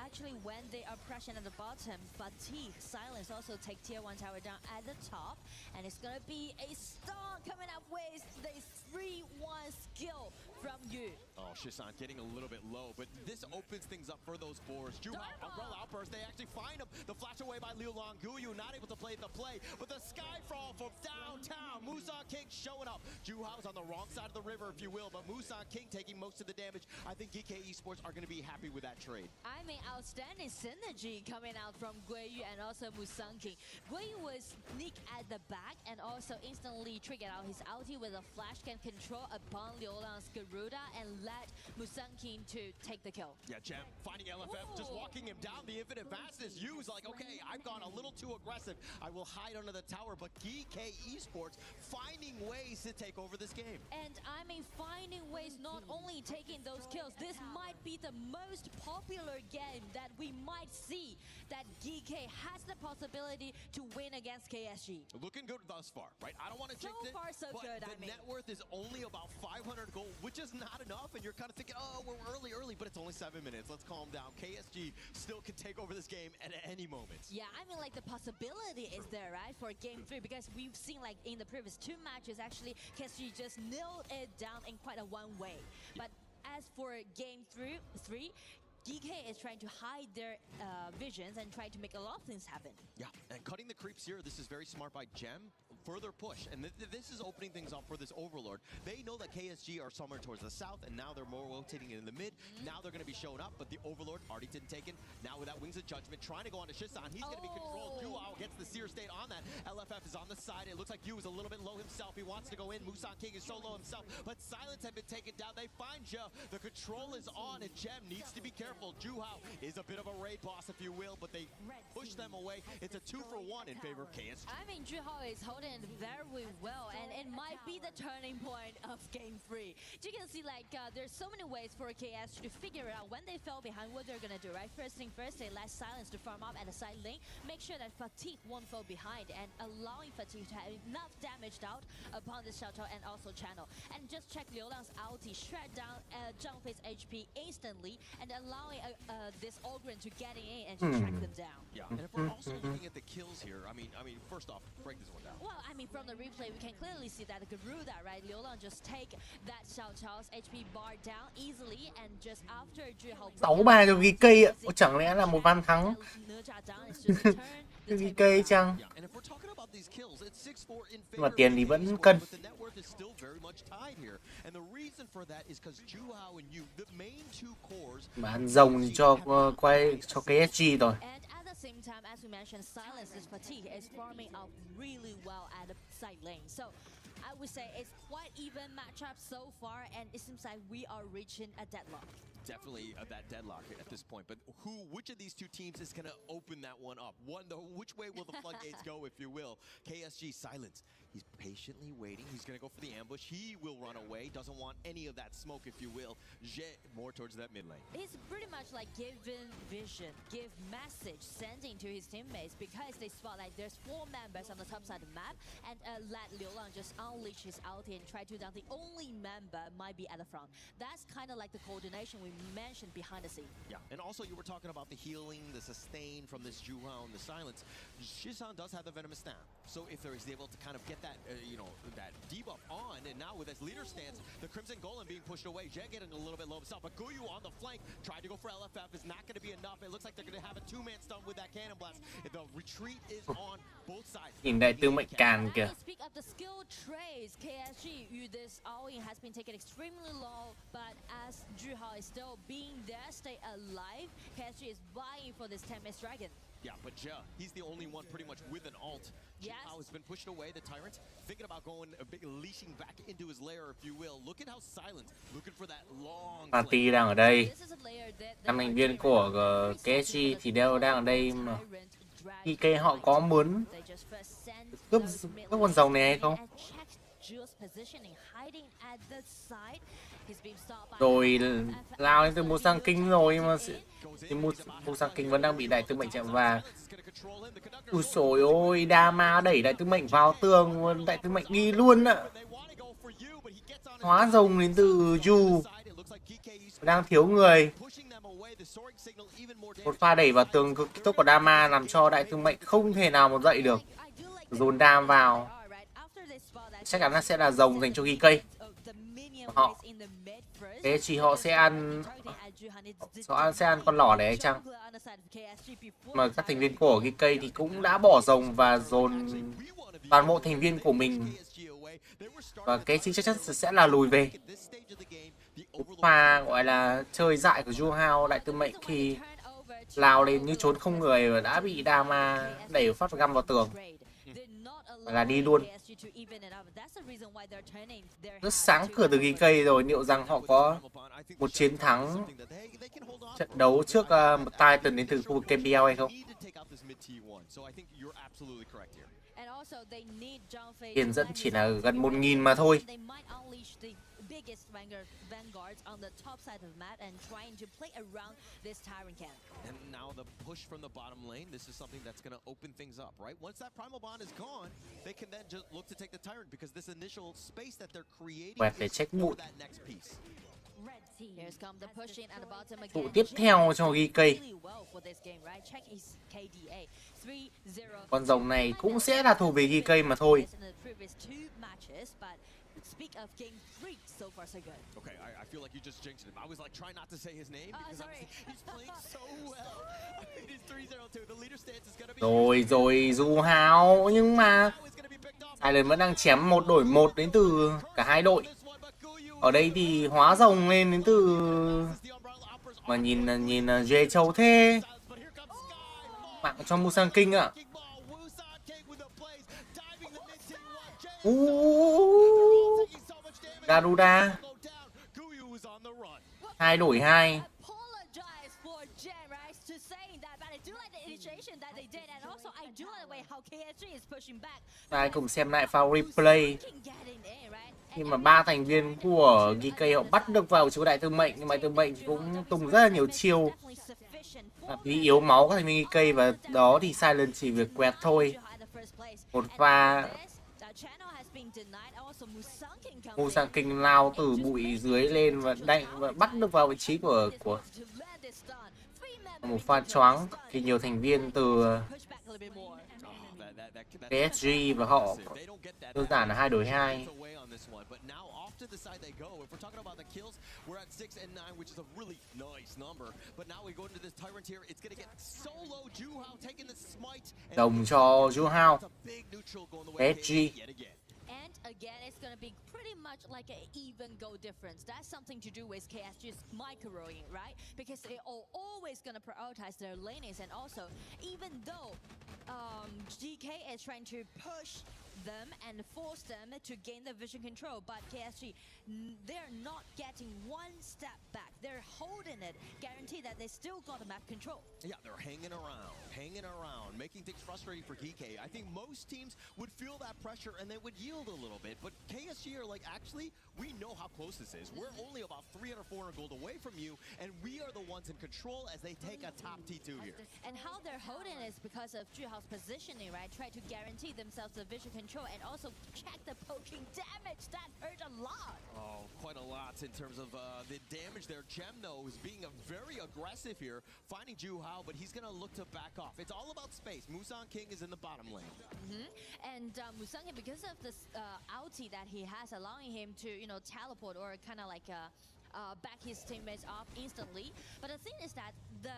S9: actually when they are pressing at the bottom, Fatigue, Silence also also take tier 1 tower down at the top. And it's gonna be a star coming up with the 3-1 skill from Yu.
S8: Oh, Shisan getting a little bit low, but this opens things up for those boards. Umbrella outburst, they actually find him. The flash away by Liu Long. Guyu not able to play the play, but the Skyfall from downtown. Musan King showing up. Juhao's on the wrong side of the river, if you will, but Musan King taking most of the damage. I think Geekay Esports are going to be happy with that trade.
S9: I mean, outstanding synergy coming out from Guiyu and also Musan King. Guiyu was sneak at the back and also instantly triggered out his ulti with a flash can control upon Liu Lang's Garuda and let Musan King to take the kill.
S8: Yeah, Gem finding LFF, just walking him down. The infinite fastness used like, okay, I've gone a little too aggressive. I will hide under the tower, but Geekay Esports finding ways to take over this game.
S9: And I mean, finding ways, not only taking those kills, this might be the most popular game that we might see that Geekay has the possibility to win against KSG.
S8: Looking good thus far, right? I don't want to jinx it,
S9: far, so
S8: but
S9: good,
S8: the net worth is only about 500 gold, which is not enough, and you're kind of thinking, oh, we're early, but it's only 7 minutes. Let's calm down. KSG still can take over this game at any moment.
S9: Yeah, I mean, like, the possibility is there, right, for game 3, because we've seen, like, in the previous 2 matches, actually, KSG just nailed it down in quite a one way. But as for game 3, Geekay is trying to hide their visions and trying to make a lot of things happen.
S8: Yeah, and cutting the creeps here, this is very smart by Gem. Further push, and this is opening things up for this Overlord. They know that KSG are somewhere towards the south, and now they're more rotating in the mid. Now they're going to be showing up, but the Overlord already didn't taken. Now with that Wings of Judgment, trying to go on to Shisan, he's going to be controlled. Juhao gets the Seer State on that. LFF is on the side. It looks like Yu is a little bit low himself. He wants to go in. Musan King is so low himself, but Silence have been taken down. They find Ja. The control is on, and Gem needs to be careful. Juhao is a bit of a raid boss, if you will, but they push them away. It's a 2-for-1 in favor of KSG.
S9: I mean, Juhao is holding very well, and it might be the turning point of game 3. You can see, like, there's so many ways for KSG to figure out when they fell behind what they're gonna do, right? First thing first, they let Silence to farm up at the side lane, make sure that Fatigue won't fall behind, and allowing Fatigue to have enough damage out upon this Shelter and also channel. And just check Liu Lang's ulti, shred down Zhangfei's HP instantly, and allowing this Ogren to get in and to track them down.
S8: Yeah, and if we're also looking at the kills here, I mean, first off, break this one down.
S9: Well, I mean, from the replay, we can clearly see that Garuda, right? Liu Lang just take that Xiao Chao's HP bar down easily, and just after Juhao
S10: 6-3 cho Geekay ạ. Chẳng lẽ là một ván thắng Geekay chăng? Nhưng mà tiền thì vẫn cân. Bán rồng cho KSG rồi.
S9: At the same time, as we mentioned, Silence's Fatigue is farming up really well at the side lane. So I would say it's quite even matchup so far, and it seems like we are reaching a deadlock.
S8: Definitely that deadlock at this point, but which of these two teams is going to open that one up? Which way will the floodgates go, if you will? KSG Silence. He's patiently waiting. He's going to go for the ambush. He will run away. Doesn't want any of that smoke, if you will. Jet more towards that mid lane.
S9: He's pretty much like giving vision, give message, sending to his teammates, because they spot like there's 4 members on the top side of the map, and let Liu Lang just unleash his ulti and try to down the only member might be at the front. That's kind of like the coordination we mentioned behind the scene.
S8: Yeah, and also you were talking about the healing, the sustain from this Juhao and the Silence. Shisan does have the Venomous Stamp, so if there is able to kind of get that, that debuff on, and now with his leader stance, the Crimson Golem being pushed away, Jet getting a little bit low himself, but Guyu on the flank, tried to go for LFF, is not going to be enough. It looks like they're going to have a 2-man stun with that Cannon Blast. The retreat is on both sides.
S10: Nhìn đại tướng mệnh càn kìa.
S9: Speak of the skill trays, KSG, this all-in has been taken extremely low, but as Juhao is still being there, stay alive, KSG is vying for this 10-man dragon.
S8: Yeah, but Ja, he's the only one pretty much with an ult. Juhao has been pushed away, the Tyrant, thinking about going leashing back into his lair, if you will. Look at how Silent, looking for that long
S10: Party đang ở đây. 5 thành viên của KSG thì đều đang ở đây mà. Geekay họ có muốn cướp con rồng này hay không? Rồi lao đến từ Musan King rồi mà thì Musan King vẫn đang bị đại tướng mệnh chạm và ui xồi ôi, Dama đẩy đại tướng mệnh vào tường, đại tướng mệnh đi luôn ạ. Hóa rồng đến từ Yu đang thiếu người. Một pha đẩy vào tường cực tốc của Dama làm cho Đại Thương Mệnh không thể nào mà dậy được. Dồn đam vào. Chắc chắn là sẽ là rồng dành cho Geekay. Họ thế chỉ họ sẽ ăn con lỏ đấy hay chăng? Mà các thành viên của Geekay thì cũng đã bỏ rồng và dồn toàn bộ thành viên của mình, và cái chính chắc chắn sẽ là lùi về. Pha gọi là chơi dại của Juhao Đại Tư Mệnh khi lao lên như trốn không người và đã bị Dama đẩy phát găm vào tường là đi luôn. Rất sáng cửa từ Geekay rồi, liệu rằng họ có một chiến thắng trận đấu trước một Titan đến từ khu vực KPL hay không? Tiền dẫn chỉ là gần 1.000 mà thôi.
S9: Biggest vanguards on the top side of the map and trying to play around this tyrant camp.
S8: And now the push from the bottom lane. This is something that's going to open things up, right? Once that primal bond is gone, they can then just look to take the tyrant because this initial space that they're creating is for that next piece.
S9: Here's come the pushing at the bottom again.
S10: Tụ tiếp theo cho Geekay. Con rồng này cũng sẽ là thuộc về Geekay mà thôi.
S9: Speak of game 3, so far so good.
S8: Okay, I feel like you just jinxed him. I was like trying not to say his name because he's playing so well. He's 3-0-2. The leader stance is gonna be
S10: Rồi Juhao, nhưng mà Silent vẫn đang chém một đổi một đến từ cả hai đội. Ở đây thì hóa rồng lên đến từ mà nhìn J Châu thế. Mạng cho Musang King ạ. Garuda 2 đổi 2. Đây cùng xem lại pha replay khi mà 3 thành viên của Geekay họ bắt được vào chỗ Đại Tư Mệnh, nhưng mà Đại Tư Mệnh cũng tung rất là nhiều chiêu vì yếu máu các thành viên Geekay, và đó thì Silent chỉ việc quẹt thôi. Một pha Musang King lao từ bụi dưới lên và bắt được vào vị trí của một pha choáng khi nhiều thành viên từ PSG và họ đơn giản là 2 đổi 2.
S8: to the side they go. If we're talking about the kills, we're at 6 and 9, which is a really nice number. But now we go into this tyrant here. It's going to get solo Juhao taking the smite.
S10: Đồng cho Juhao. PSG.
S9: And again, it's going to be pretty much like an even goal difference. That's something to do with KSG's microing, right? Because they are always going to prioritize their lanes, and also, even though GK is trying to push them and force them to gain the vision control, but KSG, they're not getting one step back. They're holding it, guarantee that they still got the map control.
S8: Yeah, they're hanging around, making things frustrating for Geekay. I think most teams would feel that pressure and they would yield a little bit, but KSG are like, actually, we know how close this is. We're only about 300 or 400 gold away from you, and we are the ones in control as they take a top T2 here.
S9: And how they're holding it is because of Juhao's positioning, right? Try to guarantee themselves the vision control and also check the poking damage. That hurt a lot.
S8: Oh, quite a lot in terms of the damage there. Gem, though, is being very aggressive here, finding Juhao, but he's going to look to back off. It's all about space. Musang King is in the bottom lane.
S9: And Musang King, because of this ulti that he has, allowing him to, you know, teleport or kind of like back his teammates off instantly. But the thing is that the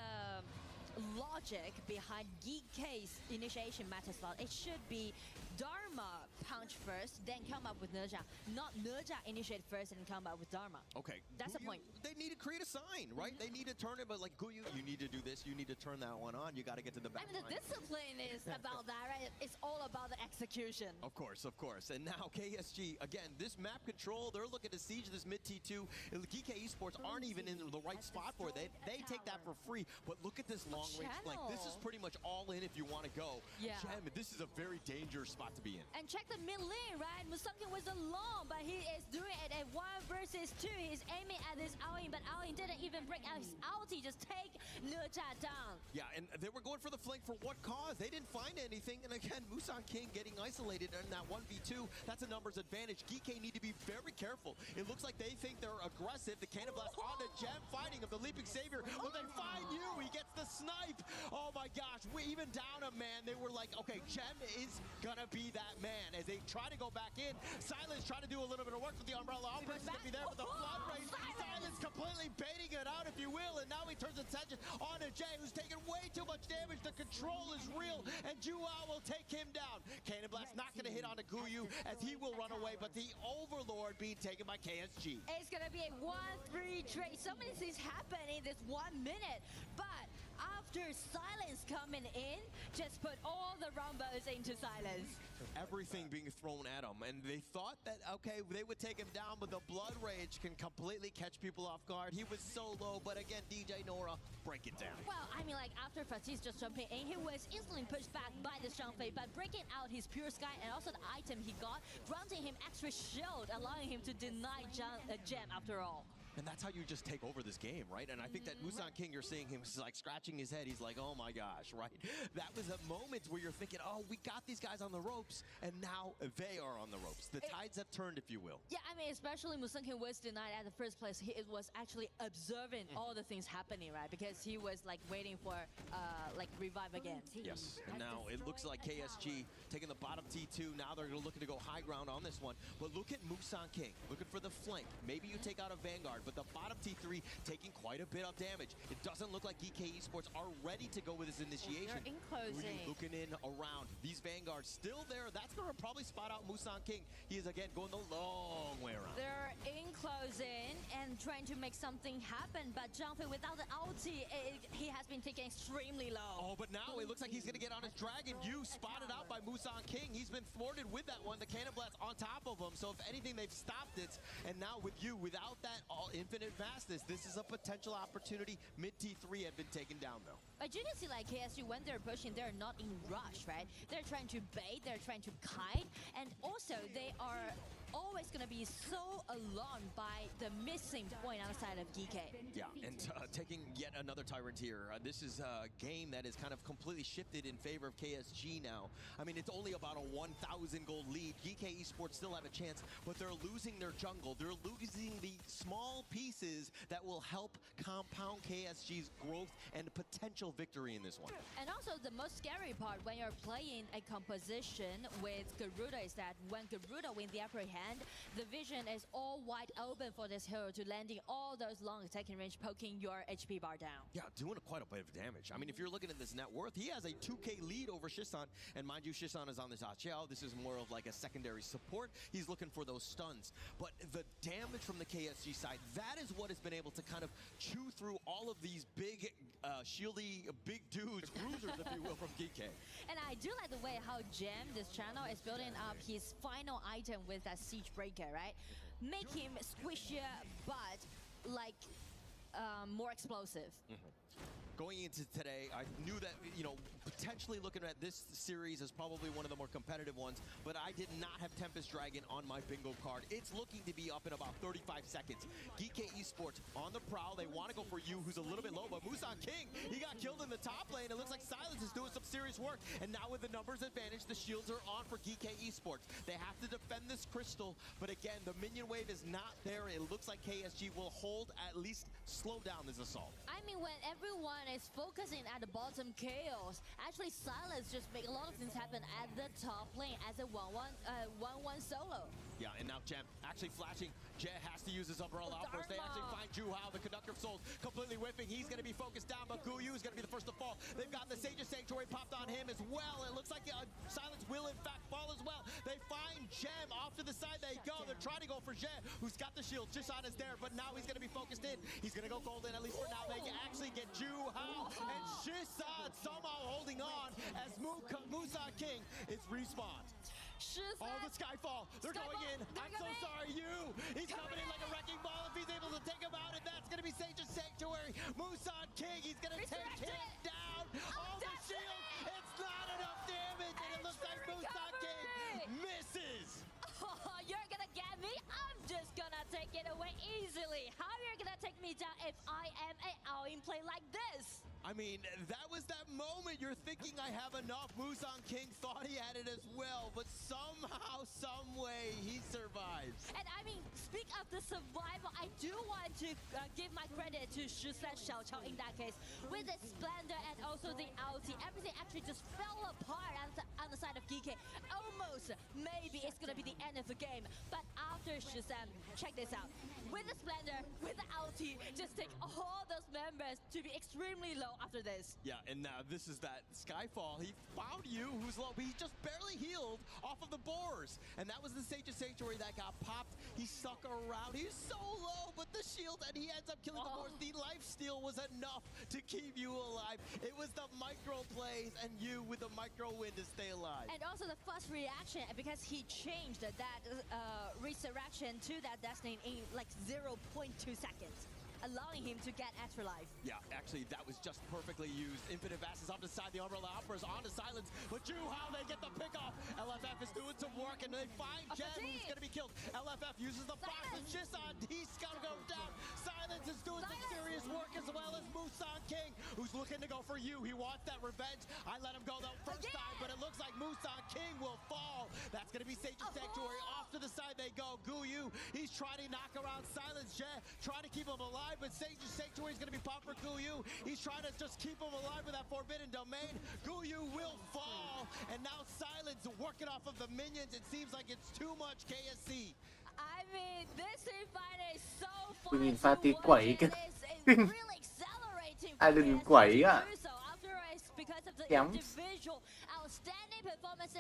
S9: logic behind Geekay's initiation meta slot, it should be Dharma punch first, then come up with Nerja, not Nerja initiate first and come up with Dharma.
S8: Okay,
S9: that's the point.
S8: They need to create a sign, right? They need to turn it, but like Guyu, you need to do this, you need to turn that one on, you got to get to the back.
S9: I mean, the discipline is about that, right? It's all about the execution.
S8: Of course, of course. And now KSG, again, this map control, they're looking to siege this mid T2. Geekay Esports aren't even in the right spot for it. They take that for free, but look at this long range flank. This is pretty much all in if you want to go.
S9: Yeah.
S8: Gem, this is a very dangerous spot to be in.
S9: And check the mid lane, King, right? Musang King was alone, but he is doing it at 1 versus 2. He's aiming at this Aoin, but Aoin didn't even break out his ulti, just take NHheit down.
S8: Yeah, and they were going for the flank for what cause? They didn't find anything, and again, Musang King getting isolated in that 1v2. That's a numbers advantage. Geekay need to be very careful. It looks like they think they're aggressive. The Cannon Blast on the Gem, fighting him. The Leaping Savior, will they find you? He gets the snipe. Oh my gosh, we even down a man. They were like, okay, Gem is gonna be that man. As they try to go back in, Silence trying to do a little bit of work with the Umbrella. Ombra's gonna be there with the Flood Rage. Silence completely baiting it out, if you will, and now he turns attention on to Jay, who's taking way too much damage. The control is real, and AG.AL will take him down. Cannon Blast not gonna hit onto Guyu as he will run away, but the Overlord being taken by KSG.
S9: It's gonna be a 1-3 trade. So many things happen in this 1 minute, but after Silence coming in, just put all the Rumbos into Silence.
S8: Everything being thrown at him, and they thought that, okay, they would take him down, but the Blood Rage can completely catch people off guard. He was so low, but again, DJ Nora, break it down.
S9: Well, I mean, like, after Fatih just jumping in, he was instantly pushed back by the Shangfei, but breaking out his Pure Sky and also the item he got, granting him extra shield, allowing him to deny Gem after all.
S8: And that's how you just take over this game, right? And I think that Musang King, you're seeing him like scratching his head. He's like, oh my gosh, right? That was a moment where you're thinking, oh, we got these guys on the ropes, and now they are on the ropes. The tides have turned, if you will.
S9: Yeah, I mean, especially Musang King was denied at the first place. He was actually observing all the things happening, right? Because he was like waiting for like revive again.
S8: Yes, and now it looks like KSG taking the bottom T2. Now they're looking to go high ground on this one. But look at Musang King, looking for the flank. Maybe you take out a Vanguard, but the bottom T3 taking quite a bit of damage. It doesn't look like Geekay Esports are ready to go with this initiation.
S9: They're enclosing.
S8: Looking in around. These Vanguards still there. That's going to probably spot out Musang King. He is again going the long way around.
S9: They're enclosing and trying to make something happen, but Zhangfei without the ulti, he has been taken extremely low.
S8: Oh, but now it looks like he's going to get on his Dragon. You spotted out by Musang King. He's been thwarted with that one. The Cannon Blast on top of him. So if anything, they've stopped it. And now with you, without that all infinite vastness, this is a potential opportunity. Mid T3 had been taken down though.
S9: But you can see like KSG, when they're pushing, they're not in rush, right? They're trying to bait, they're trying to kite, and also they are always going to be so alarmed by the missing point outside of Geekay.
S8: Yeah, and taking yet another Tyrant here. This is a game that is kind of completely shifted in favor of KSG now. I mean, it's only about a 1,000 gold lead. Geekay Esports still have a chance, but they're losing their jungle. They're losing the small pieces that will help compound KSG's growth and potential victory in this one.
S9: And also the most scary part when you're playing a composition with Garuda is that when Garuda wins the upper hand, the vision is all wide open for this hero to landing all those long attacking range, poking your HP bar down.
S8: Yeah, doing quite a bit of damage. I mean, if you're looking at this net worth, he has a 2K lead over Shisan. And mind you, Shisan is on this AG.AL. This is more of like a secondary support. He's looking for those stuns. But the damage from the KSG side, that is what has been able to kind of chew through all of these big, shieldy, big dudes, bruisers, if you will, from Geekay.
S9: And I do like the way how Gem, this channel, is building up his final item with that Siege Breaker, right? Make him squishier, but like more explosive.
S8: Going into today, I knew that, you know, potentially looking at this series as probably one of the more competitive ones, but I did not have Tempest Dragon on my bingo card. It's looking to be up in about 35 seconds. Geekay Esports on the prowl. They want to go for you, who's a little bit low, but Musang King, he got killed in the top lane. It looks like Silence is doing some serious work, and now with the numbers advantage, the shields are on for Geekay Esports. They have to defend this crystal, but again, the minion wave is not there. It looks like KSG will hold, at least slow down this assault.
S9: I mean, when everyone is focusing at the bottom chaos, actually Silence just make a lot of things happen at the top lane as a 1-1 solo.
S8: Yeah, and now Gem actually flashing. Jet has to use his umbrella outburst. They actually find AG.AL, the Conductor of Souls, completely whiffing. He's going to be focused down, but Guyu is going to be the first to fall. They've got the Sage's Sanctuary popped on him as well. It looks like Silence will, in fact, fall as well. They find Gem. Off to the side they go. They're trying to go for Jet, who's got the shield. Shisan is there, but now he's going to be focused in. He's going to go golden, at least for now. They actually get AG.AL, and Shisan somehow holding on as Musang King is respawned. Oh, the Skyfall. They're going in. I'm so sorry, you. He's coming in like a wrecking ball. If he's able to take him out, and that's going to be Sage's Sanctuary. Musang King, he's going to take him down. Oh, the shield. It's not enough damage, and it looks like Musang King misses.
S9: gameplay like this.
S8: I mean, that was that moment you're thinking I have enough. Musang King thought he had it as well, but somehow, some way, he survives.
S9: And I mean, speak of the survival, I do want to give my credit to Shisan Xiaoqiao in that case. With the Splendor and also the ulti, everything actually just fell apart on the side of Geekay. Almost, maybe it's gonna be the end of the game. But after Shisan, check this out. With the Splendor, with the ulti, just take all those members to be extremely low after this.
S8: Yeah, and now this is that Skyfall. He found you, who's low, but he just barely healed off of the boars. And that was the Sage of Sanctuary that got popped. He stuck around. He's so low, but the shield, and he ends up killing the boars. The lifesteal was enough to keep you alive. It was the micro plays and you with the micro win to stay alive.
S9: And also the first reaction, because he changed that resurrection to that Destiny in like 0.2 seconds, allowing him to get extra life.
S8: Yeah, actually, that was just perfectly used. Infinite Vast is off the side. The Umbrella Opera's on to Silence. But how they get the pick off. LFF is doing some work, and they find Jen, who's going to be killed. LFF uses the box with Shisan. He's going to go down. Silence is doing some serious work, as well as Musang King, who's looking to go for you. He wants that revenge. I let him go the first time, but it looks like Musang King will fall. That's going to be Sage's Sanctuary. Off to the side they go. Guyu, he's trying to knock around Silence. Jen, trying to keep him alive, but Sage's Sanctuary is going to be popped for Guyu. He's trying to just keep him alive with that Forbidden Domain. Guyu will fall, and now Silence working off of the minions. It seems like it's too much KSC.
S9: I mean, this fight is so fun.
S10: Tôi nhìn pha tí quẩy kìa. Ai đừng quẩy ạ.
S9: Because of the
S10: Kém.
S9: individual outstanding performance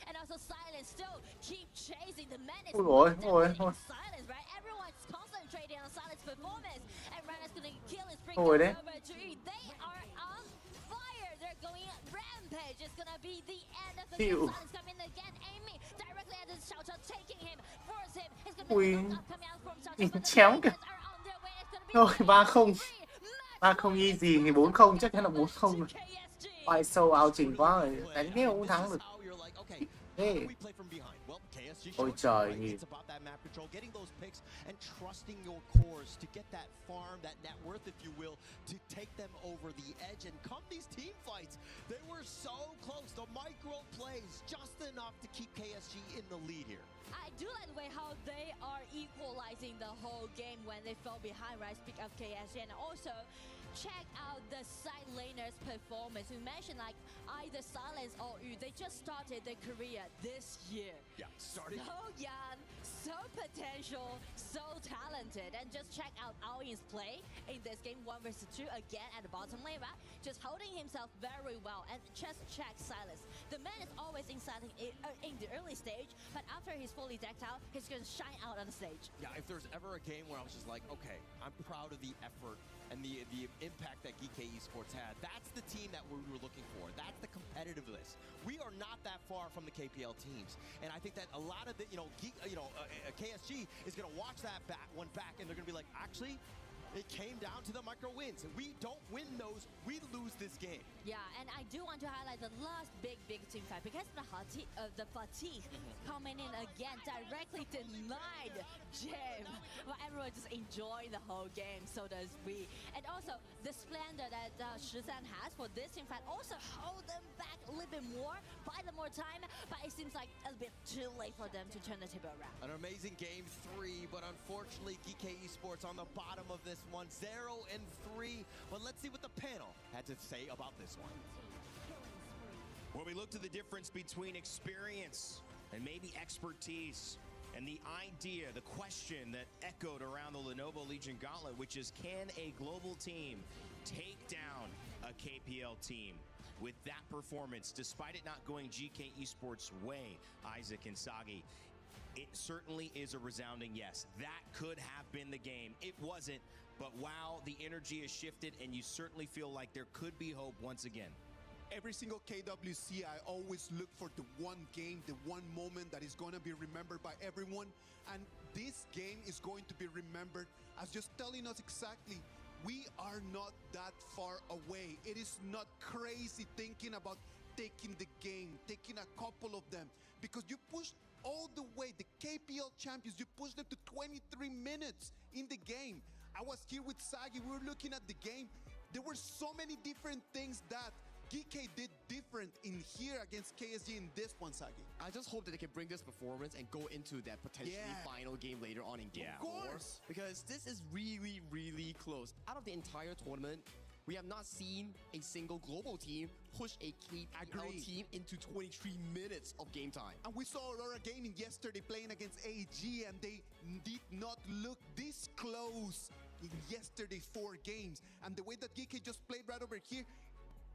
S9: and also Silence still keep chasing the man.
S10: Ôi ôi.
S9: Silence, right? Everyone's concentrating on Silence performance, and Rana's gonna kill his spring
S10: Ôi đấy.
S9: over to E. They are on fire. They're going rampage. It's gonna be the end of the game. Silence coming again, aiming directly at the Xiaoqiao, taking him, force him. It's gonna be coming out from Xiaoqiao.
S10: Nhìn chéo kìa. Thôi 3-0. 3-0 easy thì 4-0 chắc chắn là 4-0 rồi. Kuaishou áo chỉnh quá rồi, đánh biết không thắng được. Ê. Ôi trời nhìn.
S8: It's about that map control, getting those picks and trusting your cores to get that farm, that net worth, if you will, to take them over the edge. And come these team fights, they were so close. The micro plays just enough to keep KSG in the lead here.
S9: I do like the way how they are equalizing the whole game when they fell behind, right? Speak of KSG, and also check out the side laners' performance. We mentioned like either Silence or Yu, they just started their career this year.
S8: Yeah, starting.
S9: So young, so potential, so talented. And just check out Aoyin's play in this game 1 versus 2 again at the bottom lane, right? Just holding himself very well. And just check Silence. The man is always exciting in the early stage, but after he's fully decked out, he's going to shine out on the stage.
S8: Yeah, if there's ever a game where I was just like, okay, I'm proud of the effort and the impact that Geekay Esports had, that's the team that we were looking for. That's the competitiveness. We are not that far from the KPL teams, and I think that a lot of the, KSG is going to watch that one back, and they're going to be like, actually, it came down to the micro wins. We don't win those, we lose this game.
S9: Yeah, and I do want to highlight the last big team fight, because the fatigue coming in again directly denied Jim. Well, everyone just enjoying the whole game, so does we. And also, the splendor that Shisan has for this team fight also hold them back a little bit more, buy them more time, but it seems like a bit too late for them to turn the table around.
S8: An amazing game 3, but unfortunately, Geekay Esports on the bottom of this one, 0-3. But let's see what the panel had to say about this one.
S5: Well, we looked at the difference between experience and maybe expertise, and the idea, the question that echoed around the Lenovo Legion Gauntlet, which is, can a global team take down a KPL team? With that performance, despite it not going GK Esports' way, Isaac and Sagi, it certainly is a resounding yes. That could have been the game. It wasn't, but wow, the energy has shifted, and you certainly feel like there could be hope once again.
S6: Every single KWC, I always look for the one game, the one moment that is going to be remembered by everyone. And this game is going to be remembered as just telling us exactly, we are not that far away. It is not crazy thinking about taking the game, taking a couple of them, because you pushed all the way, the KPL champions, you pushed them to 23 minutes in the game. I was here with Sagi, we were looking at the game. There were so many different things that Geekay did different in here against KSG in this one, Sagi.
S7: I just hope that they can bring this performance and go into that potentially final game later on in game 4.
S6: Of course.
S7: Because this is really, really close. Out of the entire tournament, we have not seen a single global team push a KPL team into 23 minutes of game time.
S6: And we saw Aurora Gaming yesterday playing against AG, and they did not look this close in yesterday's 4 games. And the way that Geekay just played right over here,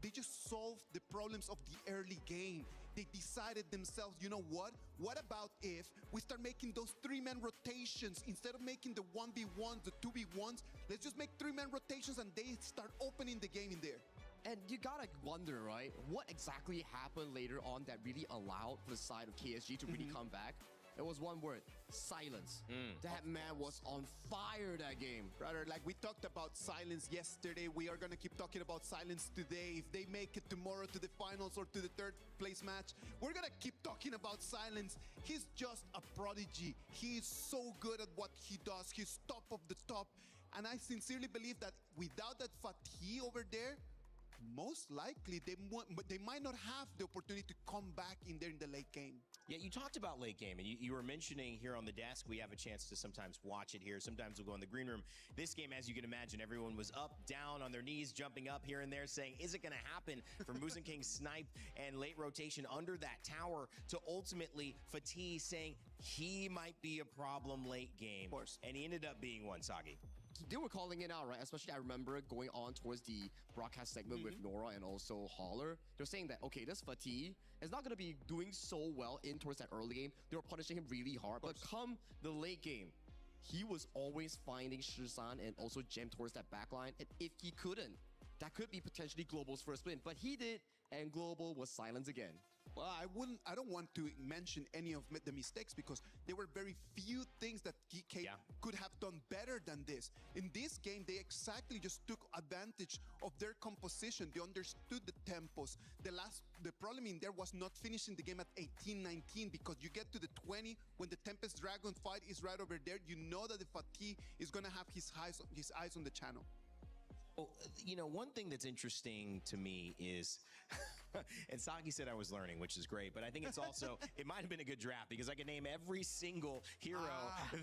S6: they just solved the problems of the early game. They decided themselves, you know what? What about if we start making those 3-man rotations instead of making the 1v1s, the 2v1s? Let's just make 3-man rotations and they start opening the game in there.
S7: And you gotta wonder, right? What exactly happened later on that really allowed the side of KSG to really come back? It was one word: silence. That man was on fire that game.
S6: Brother, like we talked about silence yesterday, we are going to keep talking about silence today. If they make it tomorrow to the finals or to the 3rd place match, we're going to keep talking about silence. He's just a prodigy. He is so good at what he does. He's top of the top. And I sincerely believe that without that fatigue over there, most likely they might not have the opportunity to come back in there in the late game.
S5: Yeah, you talked about late game, and you were mentioning here on the desk, we have a chance to sometimes watch it here. Sometimes we'll go in the green room. This game, as you can imagine, everyone was up, down, on their knees, jumping up here and there, saying, is it going to happen for Musan King snipe and late rotation under that tower to ultimately Fatih saying he might be a problem late game. Of course. And he ended up being one, Sagi.
S7: They were calling it out, right? Especially I remember going on towards the broadcast segment with Nora and also Holler. They're saying that, okay, this Fatih is not going to be doing so well in towards that early game. They were punishing him really hard. But come the late game, he was always finding Shisan and also Gem towards that backline. And if he couldn't, that could be potentially Global's first win. But he did, and Global was silent again.
S6: Well, I don't want to mention any of the mistakes because there were very few things that Geekay could have done better than this. In this game, they exactly just took advantage of their composition. They understood the tempos. The problem in there was not finishing the game at 18-19 because you get to the 20 when the Tempest Dragon fight is right over there. You know that the Fatih is going to have his eyes on the channel.
S5: Well, you know, one thing that's interesting to me is, and Sagi said I was learning, which is great, but I think it's also, it might have been a good draft because I could name every single hero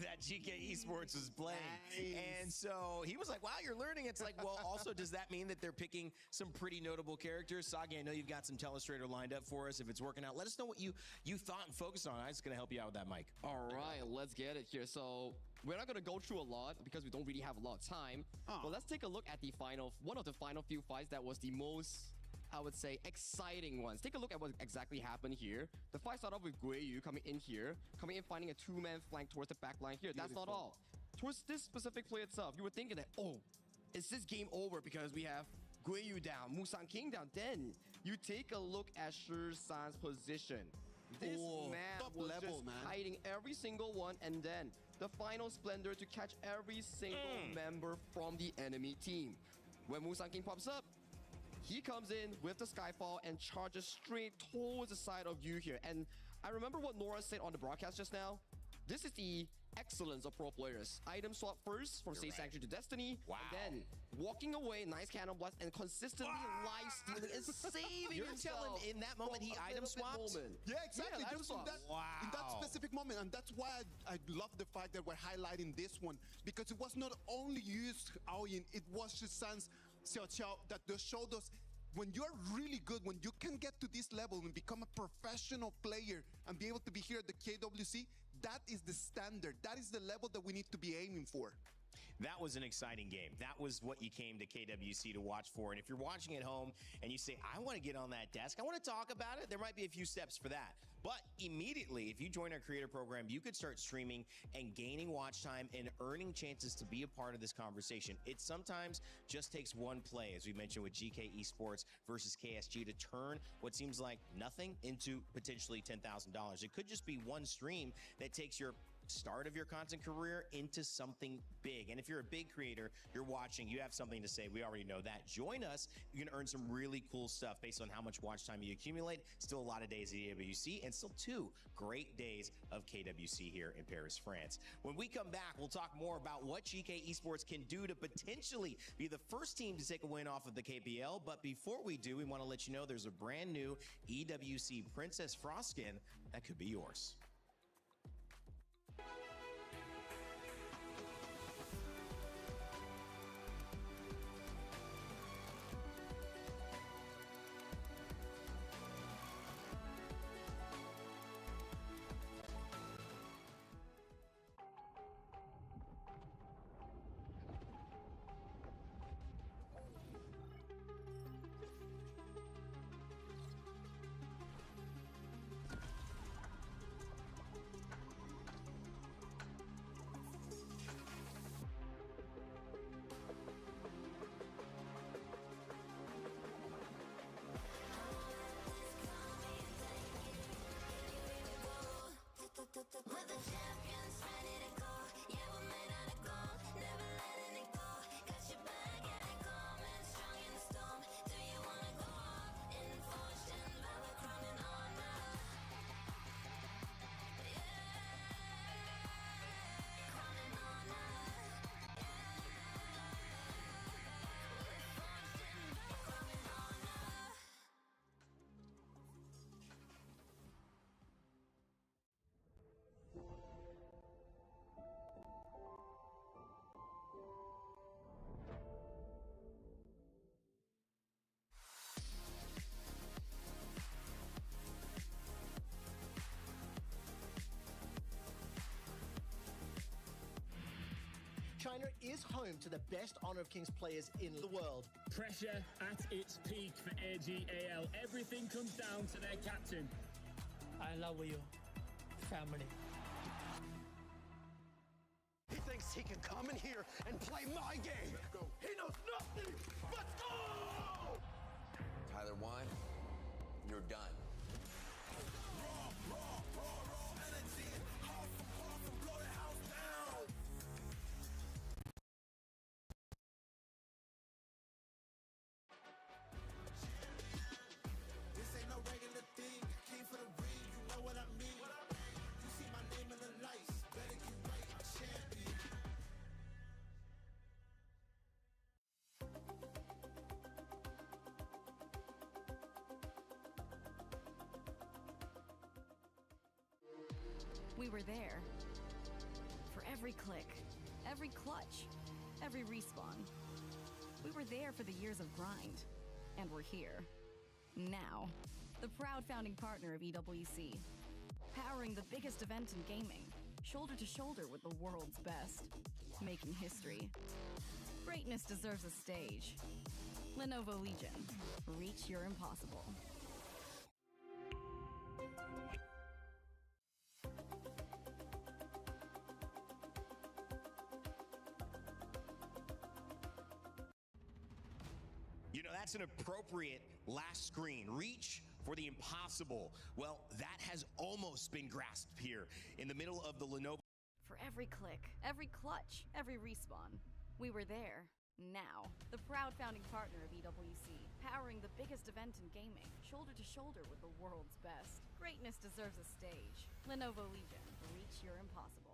S5: that Geekay Esports was playing. Nice. And so he was like, wow, you're learning. It's like, well, also, does that mean that they're picking some pretty notable characters? Sagi, I know you've got some Telestrator lined up for us. If it's working out, let us know what you thought and focused on. I'm just going to help you out with that, Mike.
S7: All right, let's get it here. So we're not going to go through a lot because we don't really have a lot of time. But let's take a look at the one of the final few fights that was the most, I would say, exciting ones. Take a look at what exactly happened here. The fight started off with Kuaishou coming in here, finding a 2-man flank towards the back line here. That's not all. Towards this specific play itself, you were thinking that, oh, is this game over because we have Kuaishou down, Musan King down? Then you take a look at Shisan's position. This man was just hiding every single one, and then the final splendor to catch every single member from the enemy team. When Musan King pops up, he comes in with the Skyfall and charges straight towards the side of you here. And I remember what Nora said on the broadcast just now. This is the excellence of pro players. Item swap first from State Sanction to Destiny. Wow. And then walking away, nice cannon blast, and consistently life stealing and saving himself.
S5: In that moment, he item swapped?
S6: Yeah, exactly. Just in that specific moment. And that's why I love the fact that we're highlighting this one. Because it was not only used Aoyin, it was Shisan's Xiao Xiao that just showed us when you're really good, when you can get to this level and become a professional player and be able to be here at the KWC, that is the standard. That is the level that we need to be aiming for.
S5: That was an exciting game. That was what you came to KWC to watch for. And if you're watching at home and you say, I want to get on that desk, I want to talk about it, there might be a few steps for that. But immediately, if you join our creator program, you could start streaming and gaining watch time and earning chances to be a part of this conversation. It sometimes just takes one play, as we mentioned with Geekay Esports versus KSG, to turn what seems like nothing into potentially $10,000. It could just be one stream that takes your start of your content career into something big. And if you're a big creator, you're watching, you have something to say, we already know that. Join us. You can earn some really cool stuff based on how much watch time you accumulate. Still a lot of days of EWC and still 2 great days of KWC here in Paris, France. When we come back, we'll talk more about what Geekay Esports can do to potentially be the first team to take a win off of the KPL. But before we do, we want to let you know there's a brand new EWC Princess Frost skin that could be yours.
S17: We're the champions, ready to go. Yeah, we're made out of gold, never letting it go. Got your back, yeah, coming strong in the storm. Do you wanna go up in fortune, valor crowning honor? Yeah, crowning honor.
S18: China is home to the best Honor of Kings players in the world.
S19: Pressure at its peak for AG.AL. Everything comes down to their captain.
S20: I love you, family.
S18: He thinks he can come in here and play my game. He knows nothing. Let's go!
S21: Tyler 1, you're done.
S11: We were there. For every click, every clutch, every respawn. We were there for the years of grind. And we're here. Now. The proud founding partner of EWC. Powering the biggest event in gaming. Shoulder to shoulder with the world's best. Making history. Greatness deserves a stage. Lenovo Legion. Reach your impossible.
S5: You know, that's an appropriate last screen. Reach for the impossible. Well, that has almost been grasped here in the middle of the Lenovo.
S11: For every click, every clutch, every respawn. We were there. Now. The proud founding partner of EWC. Powering the biggest event in gaming. Shoulder to shoulder with the world's best. Greatness deserves a stage. Lenovo Legion. Reach your impossible.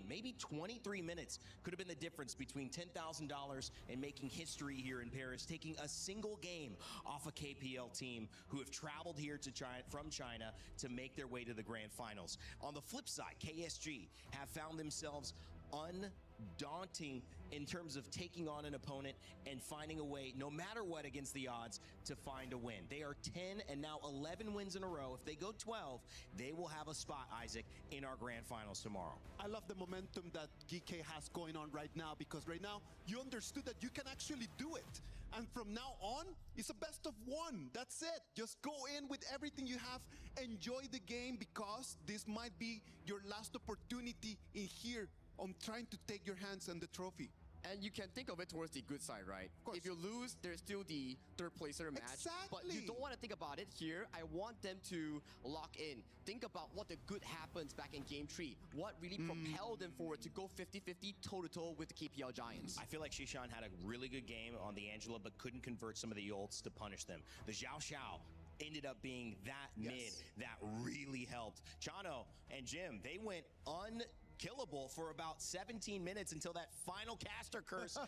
S5: Maybe 23 minutes could have been the difference between $10,000 and making history here in Paris, taking a single game off a KPL team who have traveled here to China, from China to make their way to the grand finals. On the flip side, KSG have found themselves undaunting in terms of taking on an opponent and finding a way, no matter what, against the odds, to find a win. They are 10 and now 11 wins in a row. If they go 12, they will have a spot, Isaac, in our grand finals tomorrow.
S6: I love the momentum that Geekay has going on right now, because right now you understood that you can actually do it. And from now on, it's a best of one. That's it. Just go in with everything you have. Enjoy the game, because this might be your last opportunity in here on trying to take your hands on the trophy.
S7: And you can think of it towards the good side, right? If you lose, there's still the third placer match. But you don't want to think about it here. I want them to lock in. Think about what the good happens back in game 3. What really propelled them forward to go 50-50 toe-to-toe with the KPL Giants.
S5: I feel like Shishan had a really good game on the Angela, but couldn't convert some of the ults to punish them. The Xiao Xiao ended up being that mid that really helped. Chano and Jim, they went unkillable for about 17 minutes until that final caster curse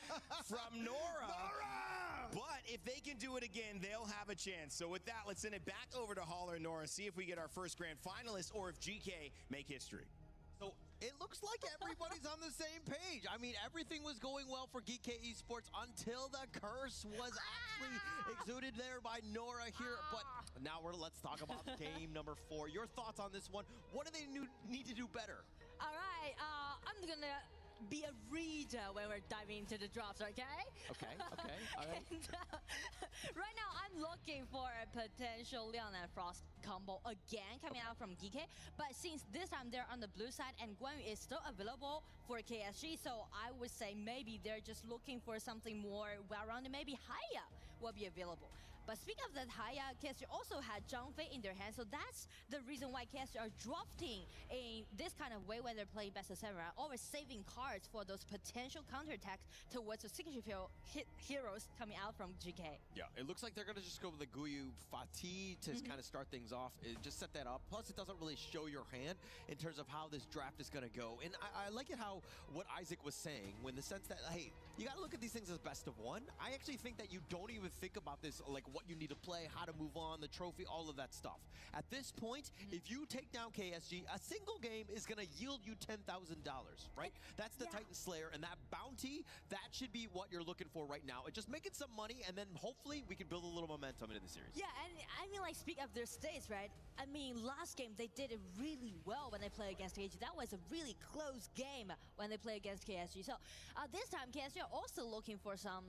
S5: from Nora. But if they can do it again, they'll have a chance. So with that, let's send it back over to Holler and Nora, see if we get our first grand finalist or if GK make history.
S8: So it looks like everybody's on the same page. I mean, everything was going well for Geekay Esports until the curse was actually exuded there by Nora here. But now let's talk about game number 4. Your thoughts on this one? What do they need to do better?
S9: All right, I'm gonna be a reader when we're diving into the drops, okay?
S8: Okay, all right.
S9: And, right now, I'm looking for a potential Leon and Frost combo again coming out from Geekay. But since this time they're on the blue side and Guan Yu is still available for KSG, so I would say maybe they're just looking for something more well-rounded. Maybe Haya will be available. But speaking of that, Haya, KSG also had Zhang Fei in their hands, so that's the reason why KSG are drafting in this kind of way when they're playing best of 7, right? Always saving cards for those potential counterattacks towards the signature heroes coming out from GK.
S8: Yeah, it looks like they're going to just go with the Guyu Fatih to kind of start things off. Just set that up. Plus, it doesn't really show your hand in terms of how this draft is going to go. And I like it how what Isaac was saying, when the sense that, hey, you got to look at these things as best of 1. I actually think that you don't even think about this, like what you need to play, how to move on, the trophy, all of that stuff. At this point, if you take down KSG, a single game is going to yield you $10,000, right? That's the Titan Slayer, and that bounty, that should be what you're looking for right now. And just making some money, and then hopefully we can build a little momentum into the series.
S9: Yeah, and I mean, like, speak of their stakes, right? I mean, last game they did it really well when they played against KSG. That was a really close game when they played against KSG. So this time, KSG are also looking for some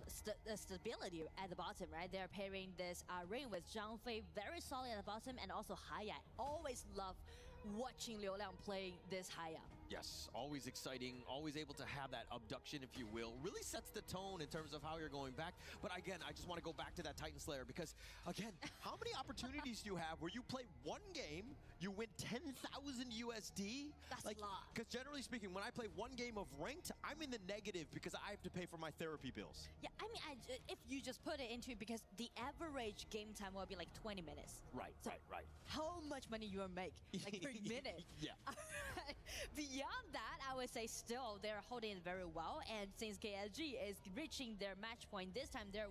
S9: stability at the bottom, right? They're pairing this Ring with Zhang Fei, very solid at the bottom, and also Haya. Always love watching Liu Liang playing this Haya.
S8: Yes, always exciting, always able to have that abduction, if you will. Really sets the tone in terms of how you're going back. But again, I just want to go back to that Titan Slayer because, again, how many opportunities do you have where you play one game, you win 10,000 USD?
S9: That's a lot.
S8: Because generally speaking, when I play one game of ranked, I'm in the negative because I have to pay for my therapy bills.
S9: Yeah, I mean, if you just put it into it, because the average game time will be like 20 minutes.
S8: Right,
S9: so
S8: right.
S9: How much money you will make, like, per minute?
S8: Yeah.
S9: Beyond that, I would say still they're holding it very well. And since KSG is reaching their match point this time, they're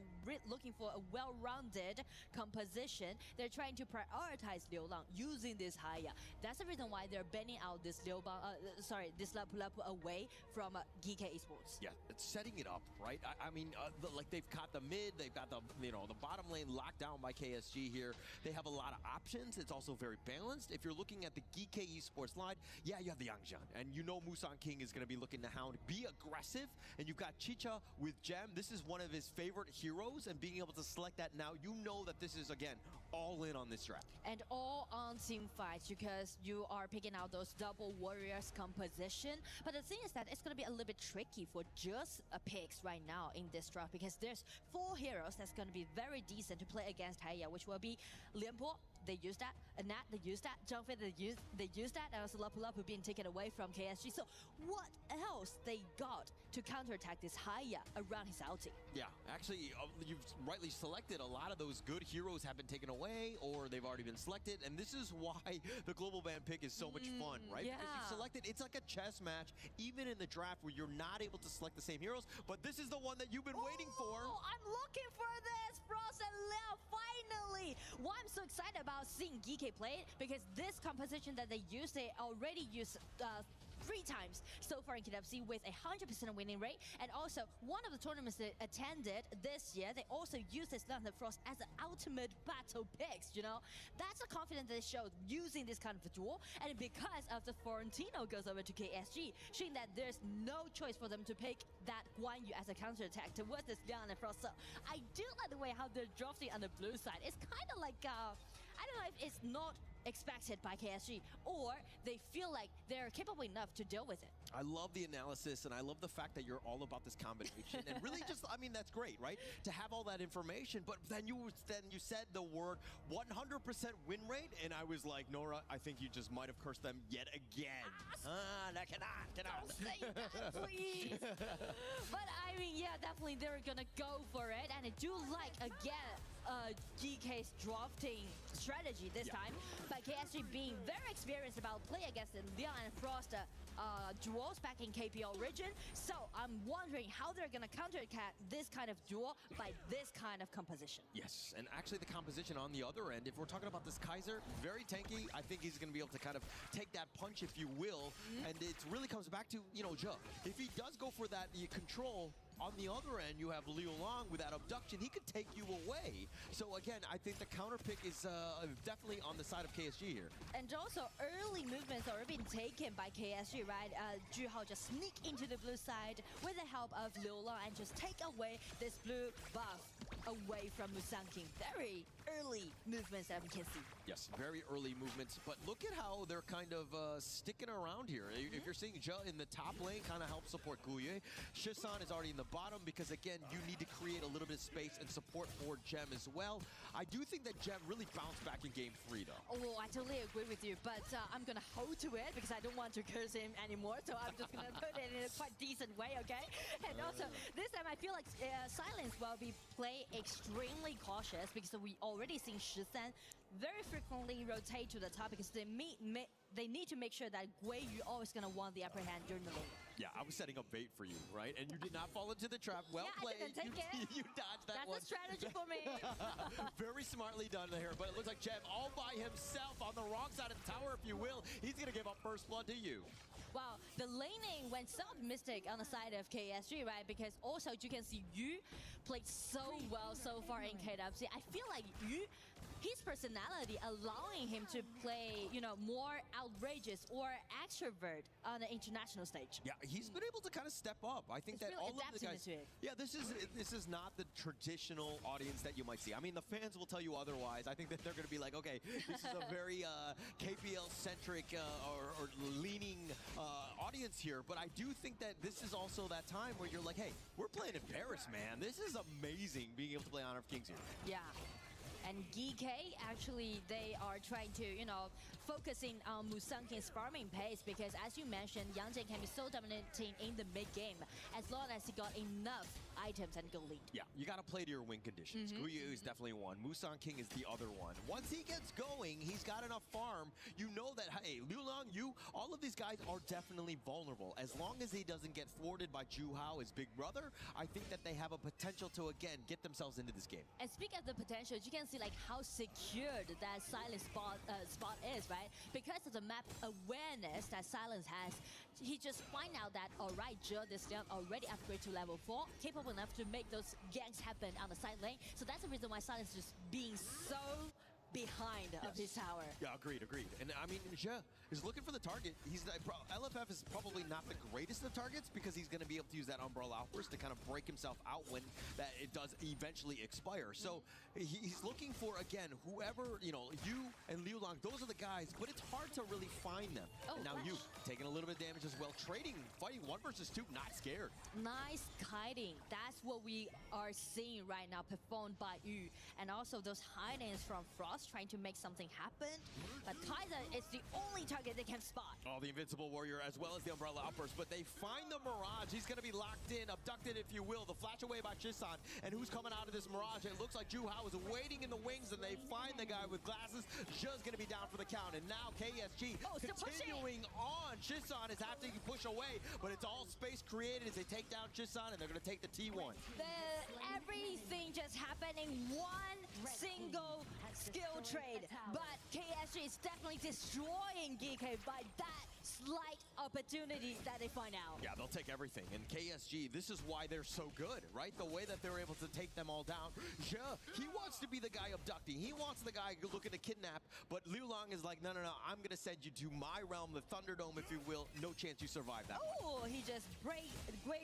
S9: looking for a well-rounded composition. They're trying to prioritize Liu Lang using this Haya. That's the reason why they're banning out this this Lapu Lapu away from Geekay Esports.
S8: Yeah, it's setting it up, right? I mean, like they've got the mid, they've got the the bottom lane locked down by KSG here. They have a lot of options. It's also very balanced. If you're looking at the Geekay Esports line, yeah, you have the Yangjian, and you know Musan King is going to be looking to hound, be aggressive, and you've got Chicha with Gem. This is one of his favorite heroes, and being able to select that now, you know that this is, again, all in on this draft.
S9: And all on team fights, because you are picking out those double warriors composition. But the thing is that it's going to be a little bit tricky for just picks right now in this draft, because there's 4 heroes that's going to be very decent to play against Haya, which will be Lianpo. They use that, Nat, they use that, Zhang Fei, they use that, and also Lapu Lapu being taken away from KSG. So what else they got to counterattack this Haya around his ulti?
S8: Yeah, actually, you've rightly selected. A lot of those good heroes have been taken away, or they've already been selected, and this is why the global ban pick is so much fun, right?
S9: Yeah.
S8: Because you've selected, it's like a chess match, even in the draft where you're not able to select the same heroes, but this is the one that you've been waiting for.
S9: Oh, I'm looking for this, Frost and Liao, finally! Why I'm so excited about seeing Geekay play it, because this composition that they use, they already use 3 times so far in KWC with a 100% winning rate. And also, one of the tournaments they attended this year, they also used this Lantern Frost as an ultimate battle picks, you know? That's the confidence they showed using this kind of a duel. And because of the Florentino goes over to KSG, showing that there's no choice for them to pick that Guan Yu as a counterattack towards this Lantern Frost. So I do like the way how they're drafting on the blue side. It's kind of like, I don't know if it's not expected by KSG, or they feel like they're capable enough to deal with it.
S8: I love the analysis, and I love the fact that you're all about this combination, and really just, I mean, that's great, right? To have all that information, but then you said the word 100% win rate, and I was like, Nora, I think you just might have cursed them yet again. That cannot.
S9: Don't say that, please. But I mean, yeah, definitely they're gonna go for it, and I do like again Geekay's drafting strategy this time, but KSG being very experienced about play against the Leon and Frost duels back in KPL region. So I'm wondering how they're gonna counter this kind of duel by this kind of composition.
S8: Yes, and actually the composition on the other end, if we're talking about this Kaiser, very tanky. I think he's going to be able to kind of take that punch, if you will, and it really comes back to, you know, Joe. If he does go for that control, on the other end, you have Liu Long with that abduction. He could take you away. So again, I think the counter pick is definitely on the side of KSG here.
S9: And also, early movements are being taken by KSG, right? Zhu Hao just sneak into the blue side with the help of Liu Long and just take away this blue buff away from Musang King. Very early movements that we can see.
S8: Yes, very early movements, but look at how they're kind of sticking around here. If you're seeing Zhe in the top lane, kind of help support Guye. Shisan is already in the bottom because, again, you need to create a little bit of space and support for Gem as well. I do think that Gem really bounced back in game 3, though.
S9: Oh, I totally agree with you, but I'm going to hold to it because I don't want to curse him anymore, so I'm just going to put it in a quite decent way, okay? And also, this time I feel like Silence will be playing extremely cautious because we already seen Shisan very frequently rotate to the top because they need to make sure that Guiyu always going to want the upper hand during the lane.
S8: Yeah, I was setting up bait for you, right? And you did not fall into the trap. Well played.
S9: I didn't take it.
S8: You dodged that one.
S9: That's a strategy for me.
S8: Very smartly done there, but it looks like Gem all by himself on the wrong side of the tower, if you will. He's going to give up first blood to you.
S9: Wow, the laning went so optimistic on the side of KSG, right? Because also you can see Yu played so well so far in KWC. I feel like Yu, his personality allowing him to play, you know, more outrageous or extrovert on the international stage.
S8: Yeah, he's been able to kind of step up. I think that
S9: really
S8: all of the guys. Yeah, this is not the traditional audience that you might see. I mean, the fans will tell you otherwise. I think that they're going to be like, okay, this is a very KPL-centric or leaning audience here. But I do think that this is also that time where you're like, hey, we're playing in Paris, man. This is amazing being able to play Honor of Kings here.
S9: Yeah. And Geekay, actually, they are trying to, you know, focusing on Musang King's farming pace because, as you mentioned, Yang Jin can be so dominating in the mid-game as long as he got enough items and go lead.
S8: Yeah, you got to play to your win conditions. Guiyu is definitely one. Musang King is the other one. Once he gets going, he's got enough farm. You know that, hey, Liu Long, all of these guys are definitely vulnerable. As long as he doesn't get thwarted by Zhu Hao, his big brother, I think that they have a potential to, again, get themselves into this game.
S9: And speaking of the potential, you can see like how secured that Silence spot is, right? Because of the map awareness that Silence has, he just find out that, all right, Zhe this young already upgrade to level 4, capable enough to make those ganks happen on the side lane. So that's the reason why Silence is just being so behind of his tower.
S8: Yeah, agreed. And I mean, Zhe is looking for the target. LFF is probably not the greatest of targets because he's going to be able to use that Umbrella Outburst to kind of break himself out when that it does eventually expire. So he's looking for, again, whoever, you know, you and Liu Long, those are the guys, but it's hard to really find them. And now you taking a little bit of damage as well, fighting 1 versus 2, not scared.
S9: Nice kiting. That's what we are seeing right now performed by Yu. And also those hidings from Frost trying to make something happen. But Kaiser is the only target they can spot.
S8: Oh, the Invincible Warrior as well as the Umbrella Outburst. But they find the Mirage. He's going to be locked in, abducted, if you will. The flash away by Shisan. And who's coming out of this Mirage? It looks like Zhu Hao is waiting in the wings, and they find the guy with glasses. Zhe's going to be down for the count. And now KSG continuing on. Shisan is having to push away, but it's all space created as they take down Shisan, and they're going to take the T1.
S9: Everything just happened in one single skill trade, but KSG is definitely destroying Geekay by that slight opportunity that they find out.
S8: Yeah, they'll take everything. And KSG, this is why they're so good, right? The way that they're able to take them all down. Zhe, he wants to be the guy abducting. He wants the guy looking to kidnap, but Liu Long is like, no, I'm going to send you to my realm, the Thunderdome, if you will. No chance you survive that.
S9: Oh, he just break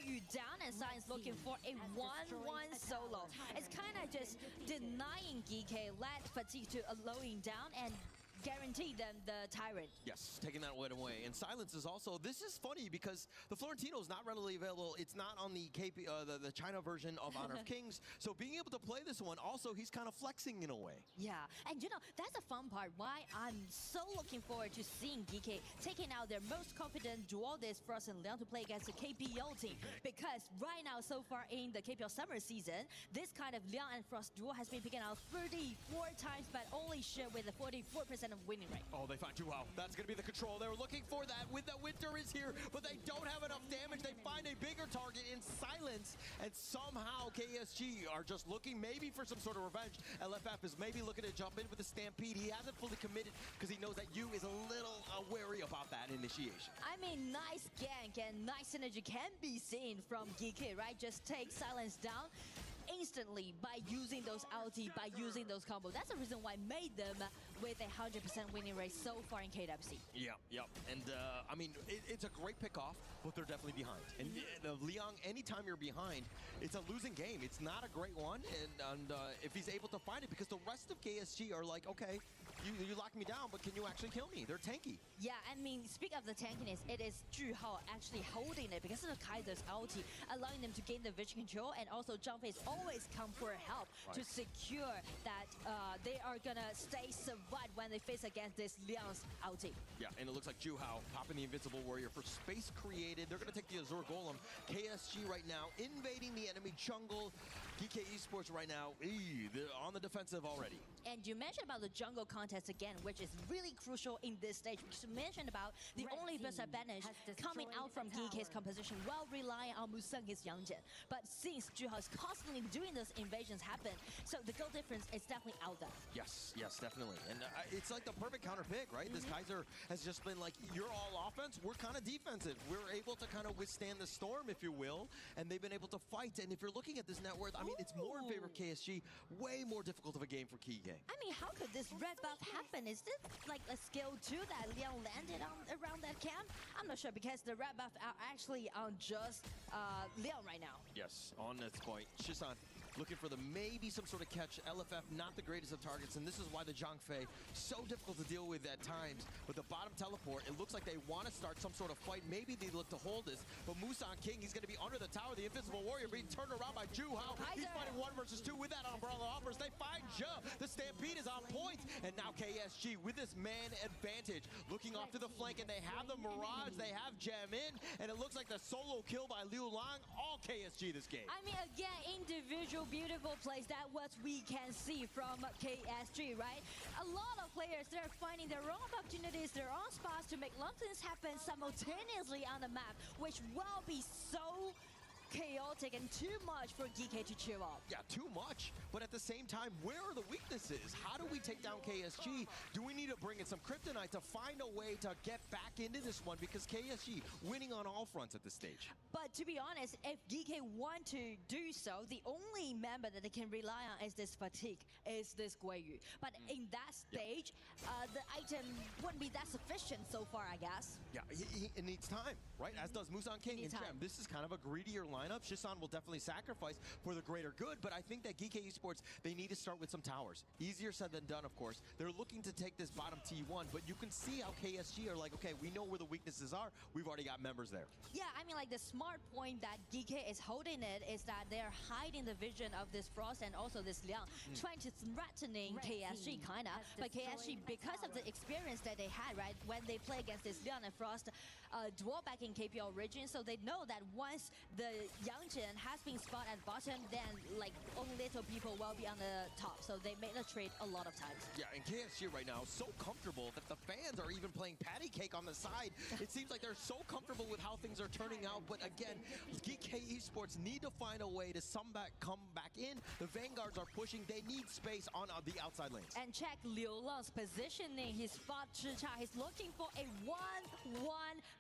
S9: you down, and Science looking for a 1-1 solo. It's kind of just denying Geekay, let Fatigue to lowing down, and guarantee them the tyrant.
S8: Yes, taking that one away. And Silence is also, this is funny because the Florentino is not readily available. It's not on the the China version of Honor of Kings. So being able to play this one, also he's kind of flexing in a way.
S9: Yeah, and you know, that's the fun part. Why I'm so looking forward to seeing Geekay taking out their most confident duelist Frost and Leon to play against the KPL team. Because right now, so far in the KPL summer season, this kind of Leon and Frost duel has been picking out 34 times, but only share with a 44% of winning rate.
S8: Oh, they find Juhao. That's going to be the control. They were looking for that with the Winter is here, but they don't have enough damage. They find a bigger target in Silence, and somehow KSG are just looking maybe for some sort of revenge. LFF is maybe looking to jump in with the Stampede. He hasn't fully committed because he knows that Yu is a little wary about that initiation.
S9: I mean, nice gank and nice synergy can be seen from Geekay, right? Just take Silence down instantly by using those ulti, by using those combos. That's the reason why I made them with a 100% winning rate so far in KWC.
S8: Yep. And I mean, it's a great pick-off, but they're definitely behind. And Leon, anytime you're behind, it's a losing game. It's not a great one. And if he's able to find it, because the rest of KSG are like, okay, you locked me down, but can you actually kill me? They're tanky.
S9: Yeah, I mean, speak of the tankiness, it is Juhao actually holding it because of the Kaiser's ulti, allowing them to gain the vision control, and also Zhangfei's always come for help to secure that they are gonna stay survive when they face against this Leon's ulti.
S8: Yeah, and it looks like Juhao popping the Invincible Warrior for space created. They're gonna take the Azure Golem. KSG right now invading the enemy jungle. Geekay Esports right now, they're on the defensive already.
S9: And you mentioned about the jungle contest again, which is really crucial in this stage, because you mentioned about the only best advantage coming out from Geekay's composition while relying on Musang, his Yangjin. But since Juhao is constantly doing those invasions happen, so the goal difference is definitely out there.
S8: Yes, definitely. And it's like the perfect counter pick, right? This Kaiser has just been like, you're all offense, we're kind of defensive. We're able to kind of withstand the storm, if you will, and they've been able to fight. And if you're looking at this net worth, I mean, it's more in favor of KSG, way more difficult of a game for Geekay.
S9: I mean, how could this red buff happen? Is this like a skill 2 that Leon landed on around that camp? I'm not sure, because the red buff are actually on just Leon right now.
S8: Yes, on this point. Shisan looking for maybe some sort of catch. LFF, not the greatest of targets, and this is why the Zhangfei, so difficult to deal with at times. With the bottom teleport, it looks like they want to start some sort of fight. Maybe they look to hold this, but Musang King, he's going to be under the tower. The Invincible Warrior being turned around by Juhao. He's fighting 1 versus 2 with that umbrella offers. They find Zhe. The Stampede is on point, and now KSG with this man advantage. Looking off to the flank, and they have the Mirage, they have Jam in, and it looks like the solo kill by Liu Lang, all KSG this game.
S9: I mean, again, individual beautiful plays. That's what we can see from KSG, right? A lot of players, they're finding their own opportunities, their own spots to make a lot of things happen simultaneously on the map, which will be so chaotic and too much for Geekay to chew up.
S8: Yeah, too much. But at the same time, where are the weaknesses? How do we take down KSG? Do we need to bring in some kryptonite to find a way to get back into this one? Because KSG winning on all fronts at this stage.
S9: But to be honest, if Geekay want to do so, the only member that they can rely on is this fatigue, is this Guiyu. But in that stage, the item wouldn't be that sufficient so far, I guess.
S8: Yeah, it needs time, right? As does Musang King and Gem. This is kind of a greedier lineup. Shisan will definitely sacrifice for the greater good, but I think that Geekay Esports, they need to start with some towers. Easier said than done, of course. They're looking to take this bottom T1, but you can see how KSG are like, okay, we know where the weaknesses are. We've already got members there.
S9: Yeah, I mean, like, the smart point that Geekay is holding it is that they're hiding the vision of this Frost and also this Liang, trying to threatening KSG, kind of. But KSG, because of the experience that they had, right, when they play against this Liang and Frost duel back in KPL region, so they know that once the Yangjin has been spotted at bottom, then, like, only little people will be on the top. So they made the trade a lot of times.
S8: Yeah, and KSG right now so comfortable that the fans are even playing patty cake on the side. It seems like they're so comfortable with how things are turning out. But again, Geekay Esports need to find a way to come back in. The Vanguards are pushing. They need space on the outside lanes.
S9: And check Liu Lang's positioning. His spot Chicha. He's looking for a 1-1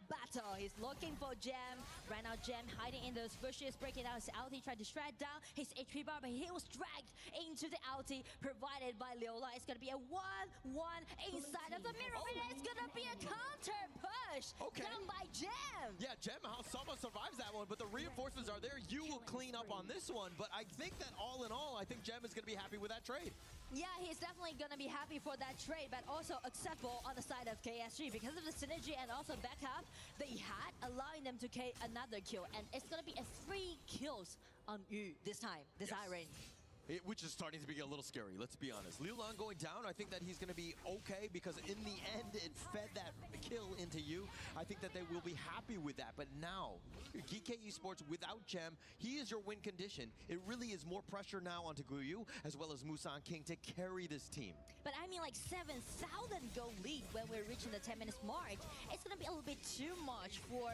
S9: battle. He's looking for Gem. Right now, Gem hiding in those Force Bushes breaking down his ulti, tried to shred down his HP bar, but he was dragged into the ulti provided by Liulang. It's gonna be a 1-1 inside of the mirror, and it's gonna be a counter push done by Gem.
S8: Yeah, Gem, how Sama survives that one, but the reinforcements are there. You will clean up on this one, but I think that all in all, I think Gem is going to be happy with that trade.
S9: Yeah, he's definitely gonna be happy for that trade, but also acceptable on the side of KSG because of the synergy and also backup they had, allowing them to K another kill. And it's gonna be a 3 kills on Yu this time, this Iron.
S8: Which is starting to be a little scary, let's be honest. Liulang going down, I think that he's going to be okay because in the end, it fed that kill into you. I think that they will be happy with that. But now, Geekay Esports without Gem, he is your win condition. It really is more pressure now onto Guyu as well as Musan King to carry this team.
S9: But I mean, like 7,000 goal lead when we're reaching the 10 minutes mark. It's going to be a little bit too much for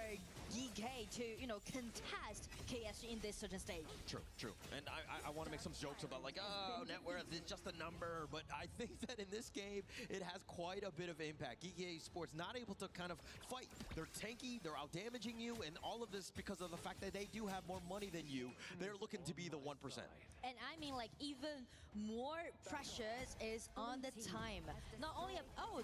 S9: Geekay to, you know, contest KSG in this certain stage.
S8: True. And I want to make some jokes about like, oh, net worth is just a number, but I think that in this game, it has quite a bit of impact. Geekay Esports not able to kind of fight. They're tanky, they're out-damaging you, and all of this because of the fact that they do have more money than you. They're looking to be the 1%.
S9: And I mean, like, even more precious is on the time. Not only,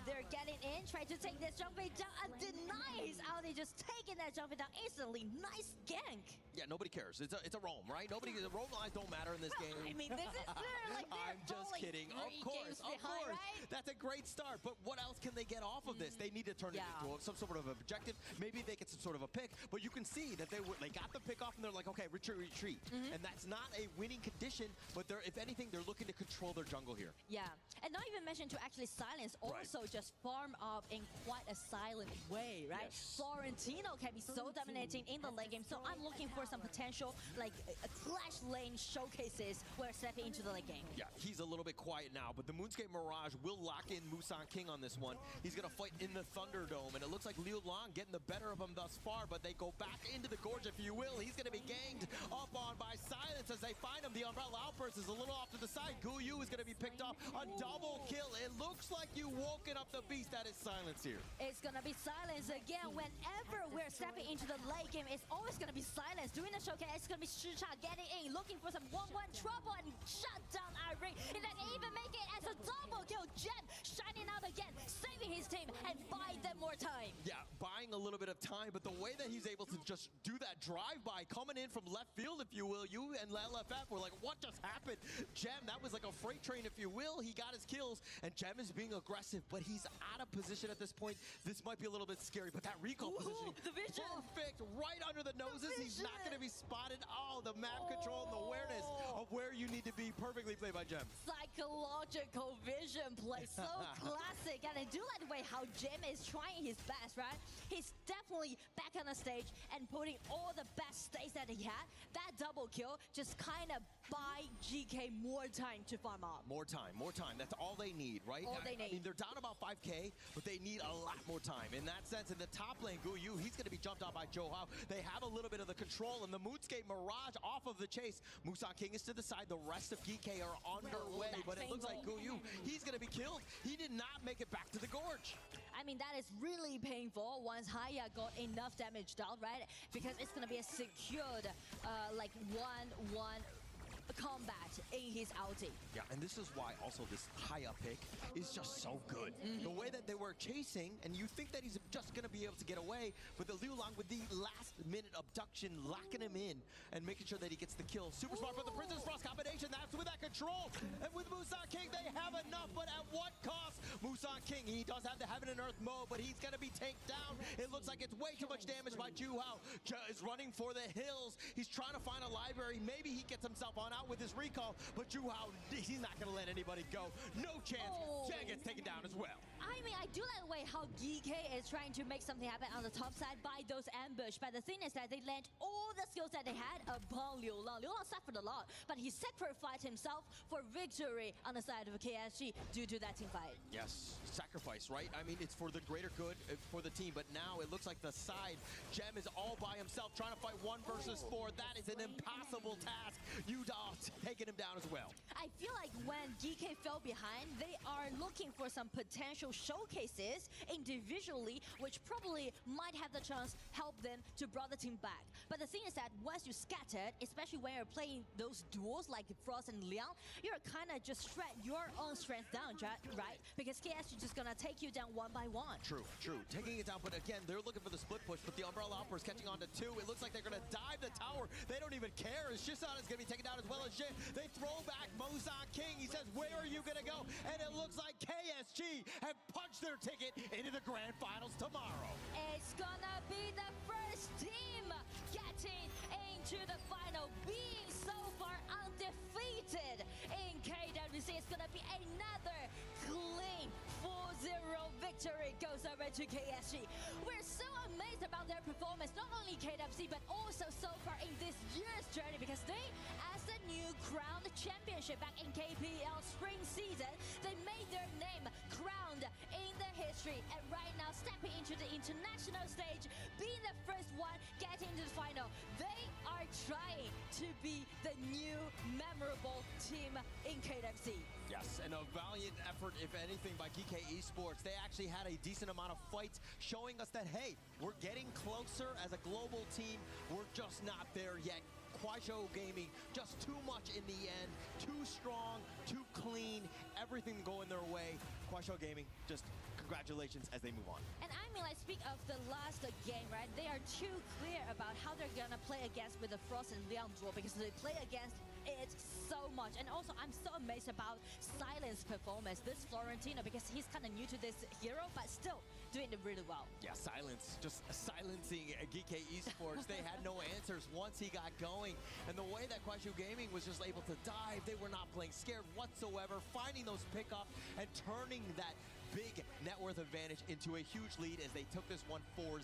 S9: they're getting in, try to take this jumping down, and denies Audi just taking that jumping down instantly. Nice gank.
S8: Yeah, nobody cares. It's a roam, right? The roam lines don't matter in this game.
S9: I mean, this is like
S8: I'm just kidding. Of course.
S9: Right?
S8: That's a great start. But what else can they get off of this? They need to turn it into some sort of objective. Maybe they get some sort of a pick. But you can see that they got the pick off, and they're like, okay, retreat. And that's not a winning condition. But if anything, they're looking to control their jungle here.
S9: Yeah, and not even mention to actually silence. Also, just farm up in quite a silent way, right?
S8: Yes.
S9: Florentino can be so dominating in the late game. So I'm looking for some potential like clash lane showcases where stepping into the late game.
S8: Yeah, he's a little bit quiet now, but the Moonscape Mirage will lock in Musan King on this one. He's going to fight in the Thunderdome, and it looks like Liulang getting the better of him thus far, but they go back into the gorge, if you will. He's going to be ganged up on by Silence as they find him. The Umbrella Outburst is a little off to the side. Guyu is going to be picked off. A double kill. It looks like you woken up the beast. That is Silence here.
S9: It's going to be Silence again. Whenever we're stepping into the late game, it's always going to be Silence. Doing the showcase, it's going to be Shucha getting in, looking for some 1-1 trouble and shut down Irene. And then even make it as a double kill. Gem shining out again, saving his team and buying them more time.
S8: Yeah, buying a little bit of time, but the way that he's able to just do that drive-by, coming in from left field, if you will, you and LFF were like, what just happened? Gem, that was like a freight train, if you will. He got his kills, and Gem is being aggressive, but he's out of position at this point. This might be a little bit scary, but that recall positioning,
S9: the vision.
S8: Perfect, right under the noses. He's not going to be spotted. Oh, the map control and the awareness of where you need to be. Perfectly played by Gem.
S9: Psychological vision play, so classic. And I do like the way how Gem is trying his best, right? He's definitely back on the stage and putting all the best stakes that he had. That double kill just kind of buy GK more time to farm up.
S8: More time. That's all they need, right?
S9: All they need.
S8: I mean, they're down about 5K, but they need a lot more time. In that sense, in the top lane, Guyu, he's going to be jumped out by Johao. They have a little bit of the control, and the Moonscape Mirage off of the chase. Musan King is to the side. The rest of Geekay are underway, but it looks like Guyu, he's going to be killed. He did not make it back to the gorge.
S9: I mean, that is really painful once Haya got enough damage dealt, right? Because it's going to be a secured, like, 1-1 combat in his ulti.
S8: Yeah, and this is why also this high up pick is just so good. The way that they were chasing, and you think that he's just going to be able to get away, but the Liulang with the last minute abduction, locking him in and making sure that he gets the kill. Super smart, but the Princess Frost combination, that's with that control. And with Musan King, they have enough, but at what cost? Musan King, he does have the Heaven and Earth mode, but he's going to be tanked down. It looks like it's way too much damage by Juhao. Is running for the hills. He's trying to find a library. Maybe he gets himself on out with his recall, but Juhao, he's not going to let anybody go. No chance. Jen gets taken down as well.
S9: I mean, I do like the way how Geekay is trying to make something happen on the top side by those ambush, but the thing is that they land all the skills that they had upon Liulang. Liulang suffered a lot, but he sacrificed himself for victory on the side of KSG due to that team fight.
S8: Yes, sacrifice, right? I mean, it's for the greater good for the team, but now it looks like the side, Gem is all by himself trying to fight 1 versus 4. That is an impossible task. Udall taking him down as well.
S9: I feel like when Geekay fell behind, they are looking for some potential showcases individually, which probably might have the chance help them to bring the the team back. But the thing is that once you scattered, especially when you're playing those duels like Frost and Liang, you're kind of just shred your own strength down, right? Because KSG just gonna take you down one by one.
S8: True. Taking it down, but again, they're looking for the split push, but the Umbrella Upper is catching on to 2. It looks like they're gonna dive the tower. They don't even care. Shisan is gonna be taken down as well as Jin. They throw back Mozan King. He says, where are you gonna go? And it looks like KSG have punched their ticket into the grand finals tomorrow.
S9: It's gonna be the first team getting into the final, being so far undefeated in KWC. It's gonna be another clean 4-0 victory goes over to KSG. We're so amazed about their performance, not only KWC, but also so far in this year's journey, because they, as the new crowned championship back in KPL spring season, they made their name crowned in the history, and right now stepping into the international stage, being the first one getting to the final. They are trying to be the new memorable team in KWC.
S8: Yes, and a valiant effort, if anything, by Geekay Esports. They actually had a decent amount of fights, showing us that, hey, we're getting closer as a global team. We're just not there yet. Kuaishou Gaming, just too much in the end. Too strong, too clean, everything going their way. Kuaishou Gaming, just congratulations as they move on.
S9: And I mean, like, speak of the last game, right? They are too clear about how they're gonna play against with the Frost and Liang duel, because they play against it so much. And also, I'm so amazed about Silent's performance, this Florentino, because he's kind of new to this hero, but still doing it really well.
S8: Yeah, Silence, just silencing Geekay Esports. They had no answers once he got going. And the way that Kuaishou Gaming was just able to dive, they were not playing scared whatsoever, finding those pickups and turning that big net worth advantage into a huge lead as they took this one 4-0.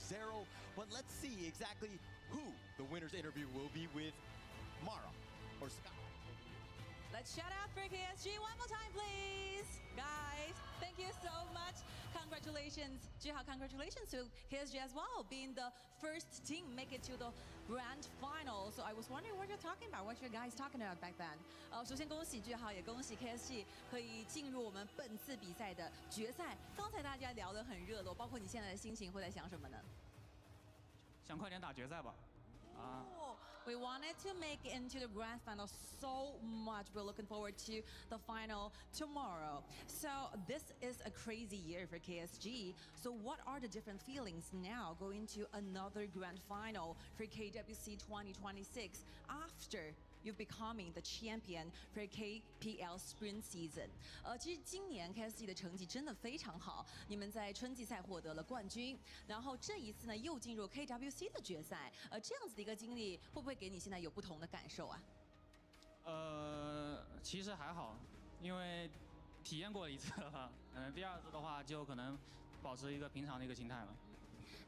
S8: But let's see exactly who the winner's interview will be with, Mara or Scott.
S2: Let's shout out for KSG one more time, please. Guys, thank you so much. Congratulations, Jihao, congratulations to KSG as well, being the first team make it to the grand final. So I was wondering what you're talking about, what you guys talking about back then. 首先恭喜Jihao，也恭喜 KSG 可以进入我们本次比赛的决赛。刚才大家聊得很热络，包括你现在的心情会在想什么呢？
S22: 想快点打决赛吧。
S2: We wanted to make it into the grand final so much. We're looking forward to the final tomorrow. So this is a crazy year for KSG. So what are the different feelings now going to another grand final for KWC 2026 after you're becoming the champion for KPL Spring Season? 其实今年 KSG 的成绩真的非常好，你们在春季赛获得了冠军，然后这一次呢又进入 KWC 的决赛，这样子的一个经历会不会给你现在有不同的感受啊？
S22: 其实还好，因为体验过了一次了，第二次的话就可能保持一个平常的一个心态了。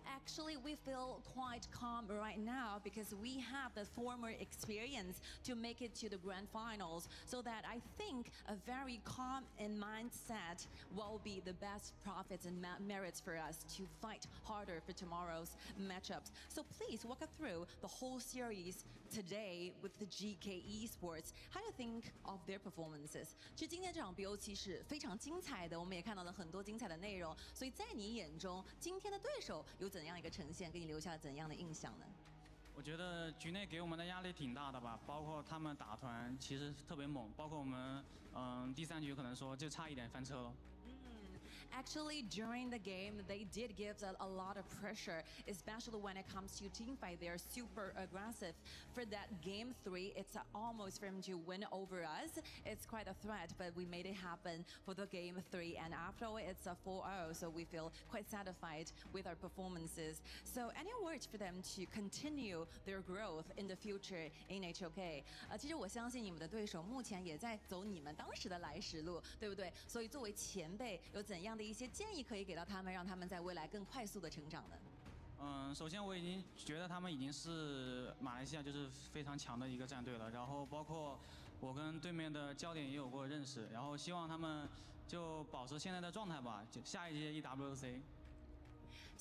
S2: Actually, we feel quite calm right now because we have the former experience to make it to the grand finals. So that I think a very calm and mindset will be the best profits and merits for us to fight harder for tomorrow's matchups. So please walk us through the whole series today with the Geekay Esports. How do you think of their performances? 其实今天这场 BOC 是非常精彩的，我们也看到了很多精彩的内容。所以在你眼中，今天的对手有怎样一个呈现，给你留下怎样的印象呢？
S22: 我觉得局内给我们的压力挺大的吧，包括他们打团其实特别猛，包括我们第3局可能说就差一点翻车了。
S2: Actually, during the game, they did give a lot of pressure, especially when it comes to teamfight. They're super aggressive. For that game 3, it's almost for them to win over us. It's quite a threat, but we made it happen for the game 3. And after all, it's a 4-0, so we feel quite satisfied with our performances. So any words for them to continue their growth in the future in HOK? 其实我相信你们的对手目前也在走你们当时的来时路，对不对？所以作为前辈，有怎样的一些建议可以给到他们，让他们在未来更快速的成长呢？
S22: 首先我已经觉得他们已经是马来西亚就是非常强的一个战队了，然后包括我跟对面的焦点也有过认识，然后希望他们就保持现在的状态吧，就下一届 EWC。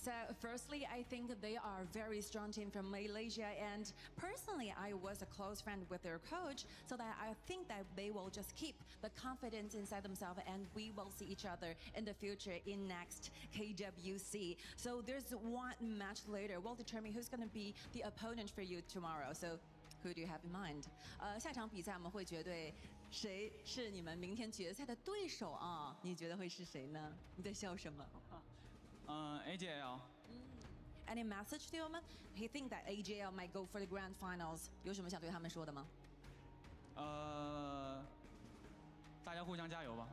S2: So firstly, I think they are a very strong team from Malaysia, and personally, I was a close friend with their coach, so that I think that they will just keep the confidence inside themselves, and we will see each other in the future in next KWC. So there's one match later. We'll determine who's going to be the opponent for you tomorrow. So who do you have in mind? 下场比赛我们会决对谁是你们明天决赛的对手啊？你觉得会是谁呢？你在笑什么
S22: ？AG.AL。
S2: Any message to him? He think that AG.AL might go for the grand finals. 有什么想对他们说的吗？
S22: 大家互相加油吧，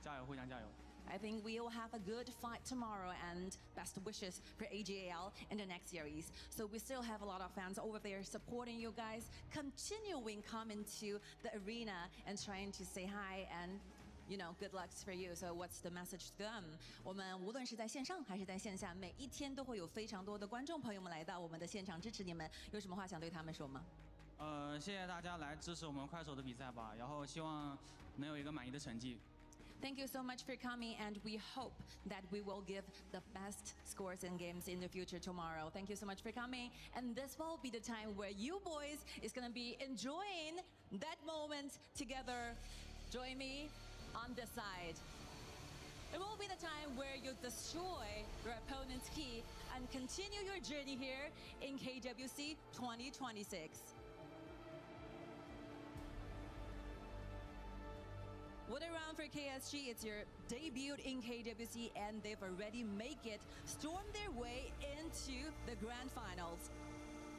S22: 加油，互相加油。
S2: I think we will have a good fight tomorrow, and best wishes for AG.AL in the next series. So we still have a lot of fans over there supporting you guys, continuing coming to the arena and trying to say hi and good luck for you. So what's the message to them? 我们无论是在线上还是在线下，每一天都会有非常多的观众朋友们来到我们的现场支持你们。有什么话想对他们说吗？
S22: 谢谢大家来支持我们快手的比赛吧，然后希望能有一个满意的成绩。
S2: Thank you so much for coming, and we hope that we will give the best scores and games in the future tomorrow. Thank you so much for coming, and this will be the time where you boys is gonna be enjoying that moment together. Join me on this side. It will be the time where you destroy your opponent's key and continue your journey here in KWC 2026. What a round for KSG. It's your debut in KWC, and they've already made it, stormed their way into the grand finals.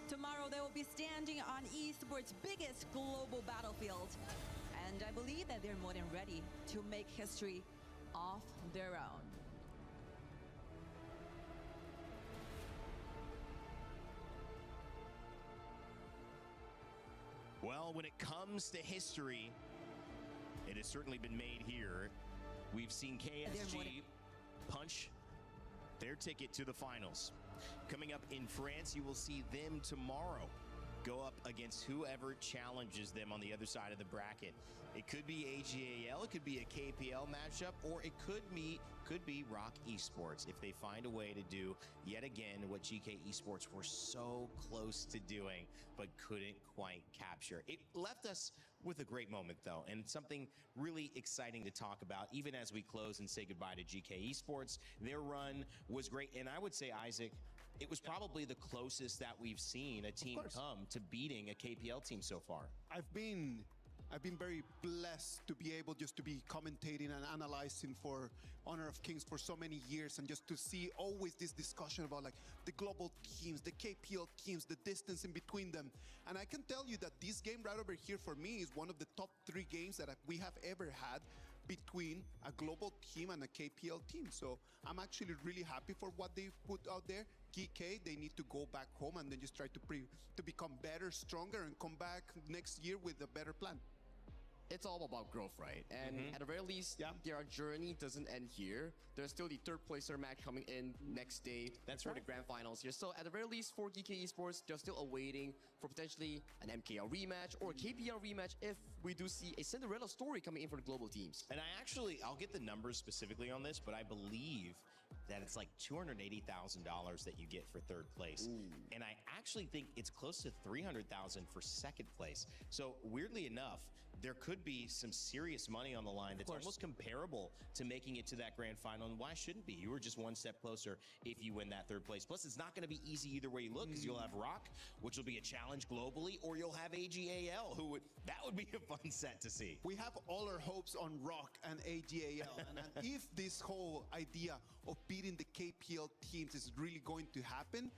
S2: Tomorrow they will be standing on esports' biggest global battlefield, and I believe that they're more than ready to make history of their own.
S5: Well, when it comes to history, it has certainly been made here. We've seen KSG punch their ticket to the finals. Coming up in France, you will see them tomorrow go up against whoever challenges them on the other side of the bracket. It could be AG.AL, it could be a KPL matchup, or it could be ROC Esports if they find a way to do yet again what GK Esports were so close to doing but couldn't quite capture. It left us with a great moment though, and something really exciting to talk about even as we close and say goodbye to GK Esports. Their run was great, and I would say, Isaac, it was probably the closest that we've seen a team come to beating a KPL team so far.
S6: I've been very blessed to be able just to be commentating and analyzing for Honor of Kings for so many years, and just to see always this discussion about like the global teams, the KPL teams, the distance in between them. And I can tell you that this game right over here for me is one of the top 3 games that we have ever had between a global team and a KPL team. So I'm actually really happy for what they put out there. Geekay, they need to go back home and then just try to become better, stronger, and come back next year with a better plan.
S7: It's all about growth, right? And at the very least, their journey doesn't end here. There's still the 3rd placer match coming in next day. That's for the grand finals here. So at the very least, for Geekay Esports, they're still awaiting for potentially an MKL rematch or a KPL rematch if we do see a Cinderella story coming in for the global teams.
S5: And I'll get the numbers specifically on this, but I believe that it's like $280,000 that you get for 3rd place. And I actually think it's close to $300,000 for 2nd place. So weirdly enough, there could be some serious money on the line that's almost comparable to making it to that grand final. And why shouldn't be? You were just one step closer if you win that 3rd place. Plus, it's not going to be easy either way you look, because you'll have ROC, which will be a challenge globally, or you'll have AG.AL, that would be a fun set to see.
S6: We have all our hopes on ROC and AG.AL. and if this whole idea of beating the KPL teams is really going to happen,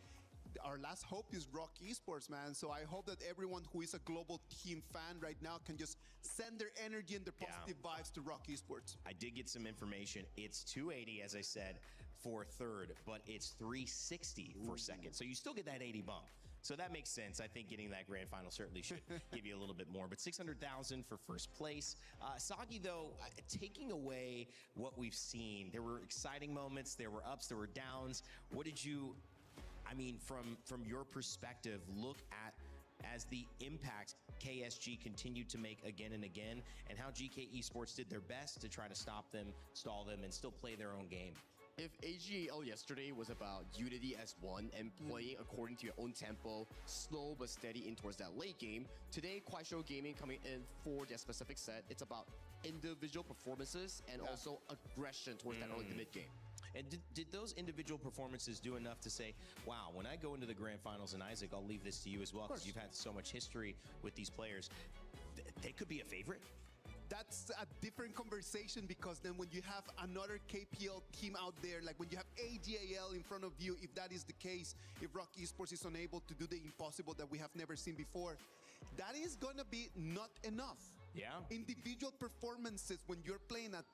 S6: our last hope is ROC Esports, man. So I hope that everyone who is a global team fan right now can just send their energy and their positive vibes to ROC Esports.
S5: I did get some information. It's 280, as I said, for 3rd, but it's 360 for 2nd. So you still get that 80 bump. So that makes sense. I think getting that grand final certainly should give you a little bit more. But 600,000 for 1st place. Sagi, though, taking away what we've seen, there were exciting moments, there were ups, there were downs. What did you, from your perspective, look at as the impact KSG continued to make again and again, and how GK Esports did their best to try to stop them, stall them, and still play their own game?
S7: if AG.AL yesterday was about unity as one and playing according to your own tempo, slow but steady in towards that late game, today Kuaishou Gaming coming in for their specific set, it's about individual performances and also aggression towards that early to mid game.
S5: And did those individual performances do enough to say, wow, when I go into the grand finals, and Isaac, I'll leave this to you as well, because you've had so much history with these players, they could be a favorite?
S6: That's a different conversation, because then when you have another KPL team out there, like when you have AG.AL in front of you, if that is the case, if ROC Esports is unable to do the impossible that we have never seen before, that is gonna be not enough.
S5: Yeah.
S6: Individual performances when you're playing at,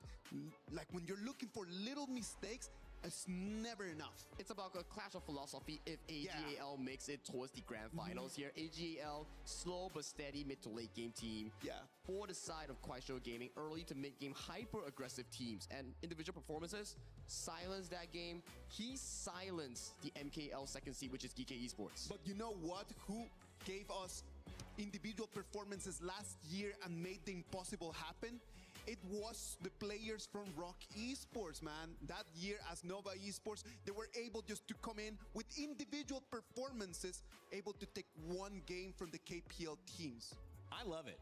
S6: like when you're looking for little mistakes, it's never enough.
S7: It's about a clash of philosophy if AG.AL makes it towards the grand finals here. AG.AL, slow but steady mid to late game team.
S6: Yeah.
S7: For the side of Kuaishou Gaming, early to mid game, hyper aggressive teams and individual performances, silence that game. He silenced the MKL second seed, which is Geekay Esports.
S6: But you know what? Who gave us individual performances last year and made the impossible happen? It was the players from ROC Esports, man. That year as Nova Esports, they were able just to come in with individual performances, able to take one game from the KPL teams.
S5: I love it.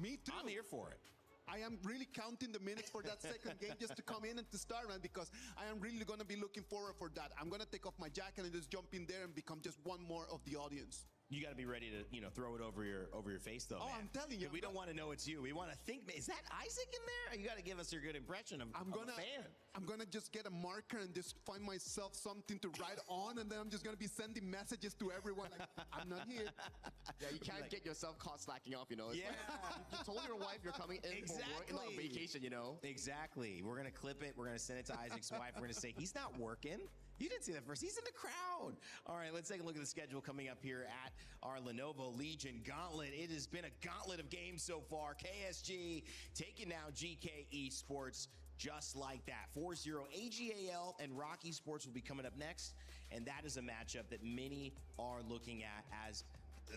S6: Me too.
S5: I'm here for it.
S6: I am really counting the minutes for that second game just to come in and to start, man, because I am really going to be looking forward for that. I'm going to take off my jacket and just jump in there and become just one more of the audience.
S5: You got to be ready to, throw it over your face, though.
S6: Oh,
S5: man.
S6: I'm telling you.
S5: We don't want to know it's you. We want to think, is that Isaac in there? You got to give us your good impression of a fan.
S6: I'm gonna just get a marker and just find myself something to write on, and then I'm just gonna be sending messages to everyone. Like, I'm not here.
S7: Yeah, you can't get yourself caught slacking off, It's
S5: Yeah.
S7: like, you told your wife you're coming in for work and not on vacation,
S5: Exactly. We're going to clip it. We're going to send it to Isaac's wife. We're going to say, he's not working. You didn't see that first. He's in the crowd. All right, let's take a look at the schedule coming up here at our Lenovo Legion Gauntlet. It has been a gauntlet of games so far. KSG taking down Geekay Esports just like that. 4-0 AG.AL and ROC Esports will be coming up next. And that is a matchup that many are looking at as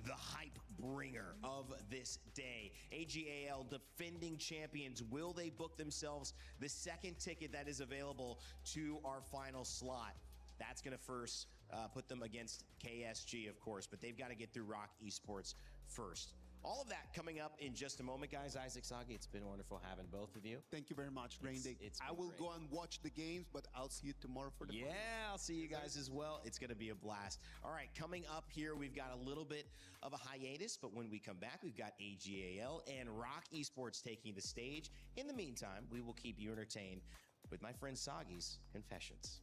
S5: the hype bringer of this day. AG.AL defending champions. Will they book themselves the second ticket that is available to our final slot? That's going to first put them against KSG, of course, but they've got to get through ROC Esports first. All of that coming up in just a moment, guys. Isaac, Sagi, it's been wonderful having both of you.
S6: Thank you very much, Rainday. I will go and watch the games, but I'll see you tomorrow for the
S5: Yeah, I'll see you guys as well. It's going to be a blast. All right, coming up here, we've got a little bit of a hiatus, but when we come back, we've got AG.AL and ROC Esports taking the stage. In the meantime, we will keep you entertained with my friend Sagi's Confessions.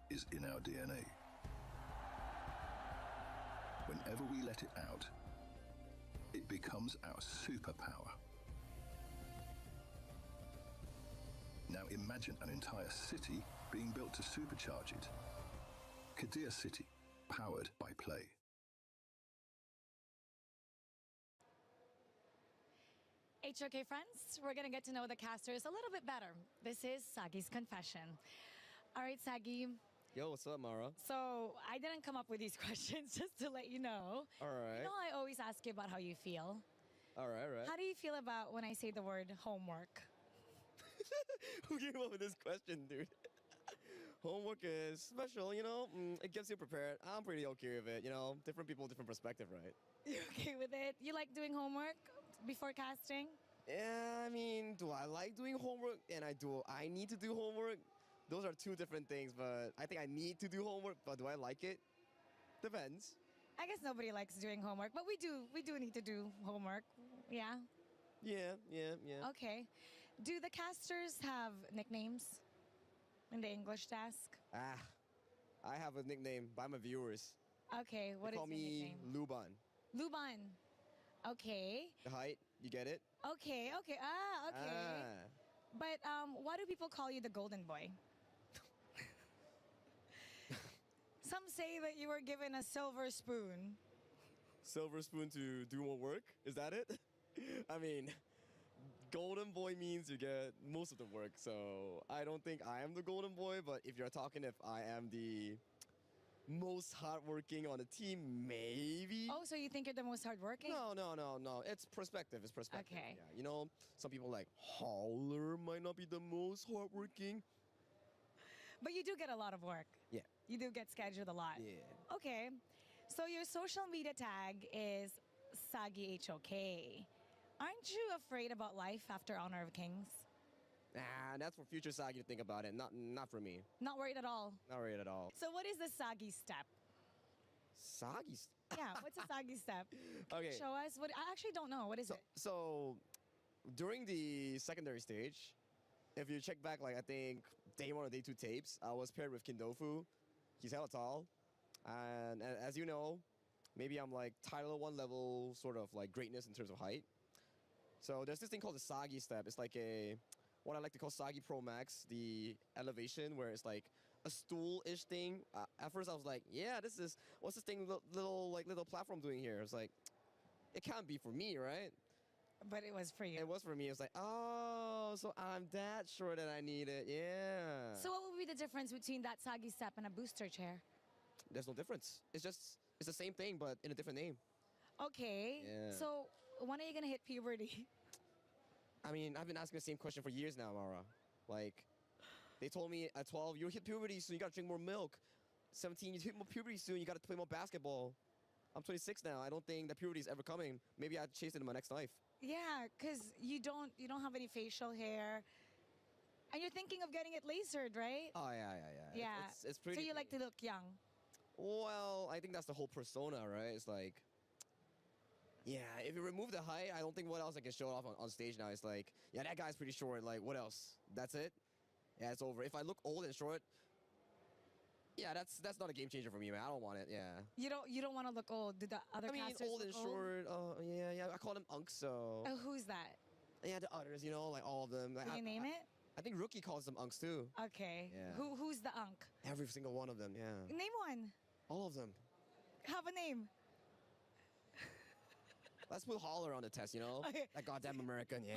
S1: Is in our DNA. Whenever we let it out, it becomes our superpower. Now imagine an entire city being built to supercharge it. Kadir City, powered by play.
S3: HOK friends, we're going to get to know the casters a little bit better. This is Sagi's Confession. All right, Sagi.
S7: Yo, what's up, Mara?
S3: So I didn't come up with these questions, just to let you know.
S7: All right.
S3: I always ask you about how you feel.
S7: All right.
S3: How do you feel about when I say the word homework?
S7: Who came up with this question, dude? Homework is special, it gets you prepared. I'm pretty okay with it, different people, different perspective, right?
S3: You okay with it? You like doing homework before casting?
S7: Yeah, do I like doing homework and I need to do homework? Those are two different things, but I think I need to do homework, but do I like it? Depends.
S3: I guess nobody likes doing homework, but we do need to do homework, yeah?
S7: Yeah.
S3: Okay. Do the casters have nicknames in the English desk?
S7: I have a nickname by my viewers.
S3: Okay, what
S7: they
S3: is
S7: call
S3: your
S7: me
S3: nickname?
S7: Luban.
S3: Luban. Okay.
S7: The height, you get it?
S3: Okay. Okay. But why do people call you the golden boy? Some say that you were given a silver spoon.
S7: Silver spoon to do more work? Is that it? Golden boy means you get most of the work, so I don't think I am the golden boy, but if you're talking if I am the most hardworking on the team, maybe.
S3: Oh, so you think you're the most hardworking?
S7: No. It's perspective. It's perspective.
S3: Okay.
S7: Yeah, you know, some people like Holler might not be the most hardworking.
S3: But you do get a lot of work.
S7: Yeah.
S3: You do get scheduled a lot.
S7: Yeah.
S3: Okay. So your social media tag is Sagi HOK. Aren't you afraid about life after Honor of Kings?
S7: Nah, that's for future Sagi to think about it. Not for me.
S3: Not worried at all.
S7: Not worried at all.
S3: So what is the Sagi step?
S7: Sagi.
S3: Yeah, what's a Sagi step?
S7: Okay.
S3: Show us. What I actually don't know. What is it?
S7: So during the secondary stage, if you check back, like I think day 1 or day 2 tapes, I was paired with Kindofu. He's hella tall, and as you know, maybe I'm like title 1 level sort of like greatness in terms of height. So there's this thing called the Sagi step. It's like what I like to call Sagi Pro Max, the elevation where it's like a stool-ish thing. At first I was like, yeah, what's this thing, little platform doing here? It's like, it can't be for me, right?
S3: But it was for you.
S7: It was for me. It was like, oh, so I'm that short and I need it. Yeah.
S3: So what would be the difference between that Sagi step and a booster chair?
S7: There's no difference. It's the same thing, but in a different name.
S3: Okay.
S7: Yeah.
S3: So when are you going to hit puberty?
S7: I mean, I've been asking the same question for years now, Mara. Like, they told me at 12, you hit puberty soon, you gotta drink more milk. 17, you hit more puberty soon, you gotta play more basketball. I'm 26 now. I don't think that puberty is ever coming. Maybe I'd chase it in my next life.
S3: Yeah, because you don't have any facial hair. And you're thinking of getting it lasered, right?
S7: Oh, yeah.
S3: Yeah.
S7: It's pretty.
S3: So you like to look young?
S7: Well, I think that's the whole persona, right? It's like, yeah, if you remove the height, I don't think what else I can show off on stage now. It's like, yeah, that guy's pretty short. Like, what else? That's it? Yeah, it's over. If I look old and short, yeah, that's not a game changer for me, man. I don't want it. Yeah.
S3: You don't want to look old. Do the other casters
S7: old and
S3: look
S7: short. Yeah. I call them unks. So.
S3: Oh, who's that?
S7: Yeah, the others. You know, like all of them. Like,
S3: Can you name it?
S7: I think Rookie calls them unks too.
S3: Okay.
S7: Yeah.
S3: Who's the unk?
S7: Every single one of them. Yeah.
S3: Name one.
S7: All of them.
S3: Have a name.
S7: Let's put Holler on the test, you know?
S3: Okay.
S7: That goddamn American, yeah.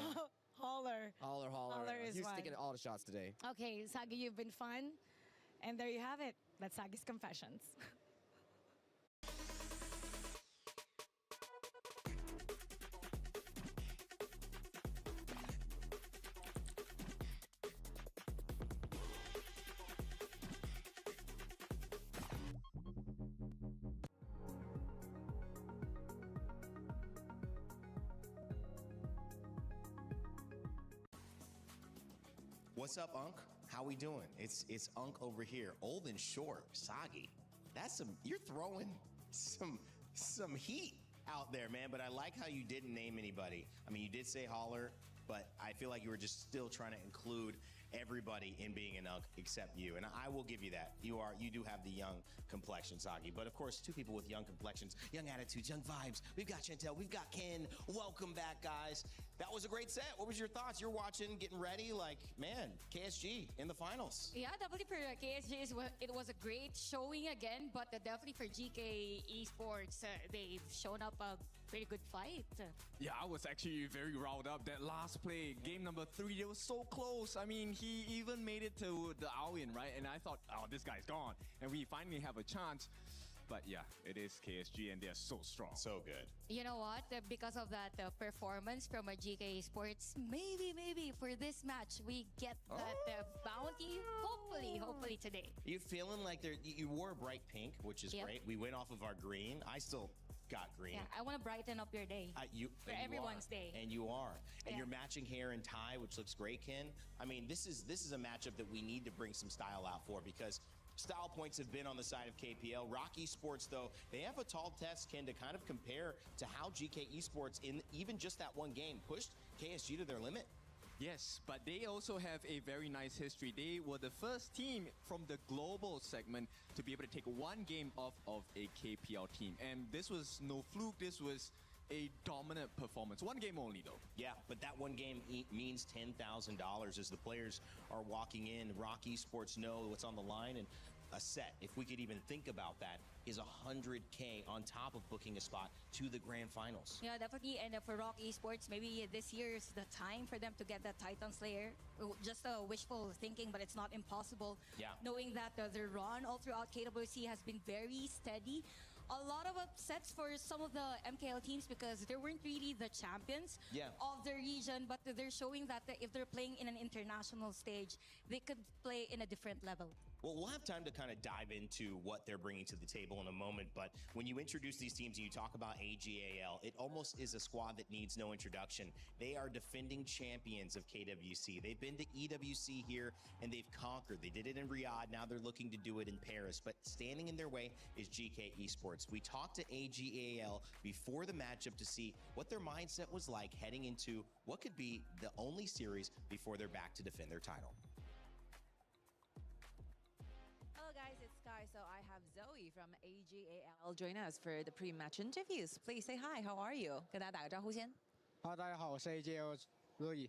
S3: Holler.
S7: Holler.
S3: Is
S7: He's
S3: one.
S7: taking all the shots today.
S3: Okay, Sagi, you've been fun. And there you have it. That's Sagi's Confessions.
S5: What's up, Unk? How we doing? It's Unk over here, old and short, Sagi. That's you're throwing some heat out there, man. But I like how you didn't name anybody. I mean, you did say Holler, but I feel like you were just still trying to include everybody in being an Unk except you. And I will give you that. You do have the young complexion, Sagi. But of course, two people with young complexions, young attitudes, young vibes. We've got Chantel, we've got Ken. Welcome back, guys. That was a great set. What was your thoughts? You're watching, getting ready. Like, man, KSG in the finals.
S4: Yeah, definitely for KSG, it was a great showing again. But definitely for Geekay Esports, they've shown up a pretty good fight.
S16: Yeah, I was actually very riled up. That last play, game number 3, it was so close. I mean, he even made it to the all-in, right? And I thought, oh, this guy's gone. And we finally have a chance. But yeah, it is KSG and they're so strong.
S5: So good.
S4: You know what? Because of that performance from Geekay Esports, maybe for this match, we get that bounty. Hopefully today.
S5: You feeling like you wore bright pink, which is great. We went off of our green. I still got green.
S4: Yeah, I want to brighten up your day. For everyone's day.
S5: And you are. And you're matching hair and tie, which looks great, Ken. I mean, this is a matchup that we need to bring some style out for because style points have been on the side of KPL. ROC Esports, though, they have a tall test, Ken, to kind of compare to how Geekay Esports, in even just that one game, pushed KSG to their limit.
S16: Yes, but they also have a very nice history. They were the first team from the global segment to be able to take one game off of a KPL team. And this was no fluke. This was a dominant performance. One game only, though.
S5: Yeah, but that one game means $10,000 as the players are walking in. ROC Esports know what's on the line, and a set, if we could even think about that, is 100K on top of booking a spot to the grand finals.
S4: Yeah, definitely. And for ROC Esports, maybe this year is the time for them to get that Titan Slayer. Just a wishful thinking, but it's not impossible.
S5: Yeah.
S4: Knowing that the run all throughout KWC has been very steady. A lot of upsets for some of the MKL teams because they weren't really the champions of their region, but they're showing that if they're playing in an international stage, they could play in a different level.
S5: Well, we'll have time to kind of dive into what they're bringing to the table in a moment, but when you introduce these teams and you talk about AG.AL, it almost is a squad that needs no introduction. They are defending champions of KWC. They've been to EWC here and they've conquered. They did it in Riyadh, now they're looking to do it in Paris, but standing in their way is Geekay Esports. We talked to AG.AL before the matchup to see what their mindset was like heading into what could be the only series before they're back to defend their title.
S2: So I have Zoe from AG.AL join us for the pre-match interviews. Please say hi. How are you? 跟大家打个招呼先。
S12: 大家好，我是 AG.AL Zoe。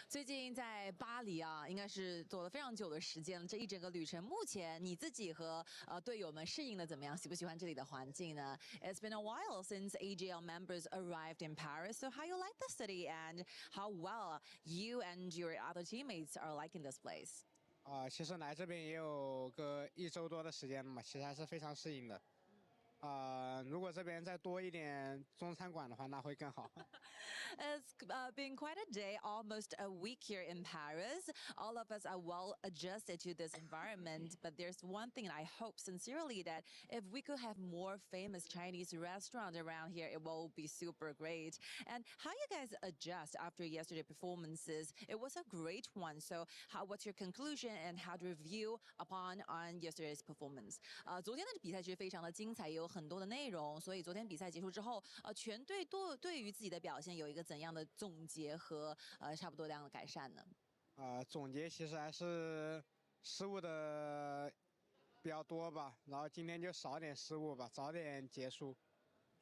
S2: 最近在巴黎啊，应该是走了非常久的时间了。这一整个旅程，目前你自己和队友们适应的怎么样？喜不喜欢这里的环境呢？ It's been a while since AG.AL members arrived in Paris. So how you like the city and how well you and your other teammates are liking this place?
S12: 其实来这边也有个1周多的时间了嘛，其实还是非常适应的。如果这边再多一点中餐馆的话，那会更好。
S2: It's been quite a day, almost a week here in Paris. All of us are well adjusted to this environment, but there's one thing I hope sincerely that if we could have more famous Chinese restaurants around here, it will be super great. And how you guys adjust after yesterday's performances? It was a great one. So what's your conclusion and how to review upon on yesterday's performance? 昨天的比赛其实非常的精彩，也有很多的内容，所以昨天比赛结束之后，全队对于自己的表现有一个怎样的总结和差不多这样的改善呢？
S12: 总结其实还是失误的比较多吧，然后今天就少点失误吧，早点结束。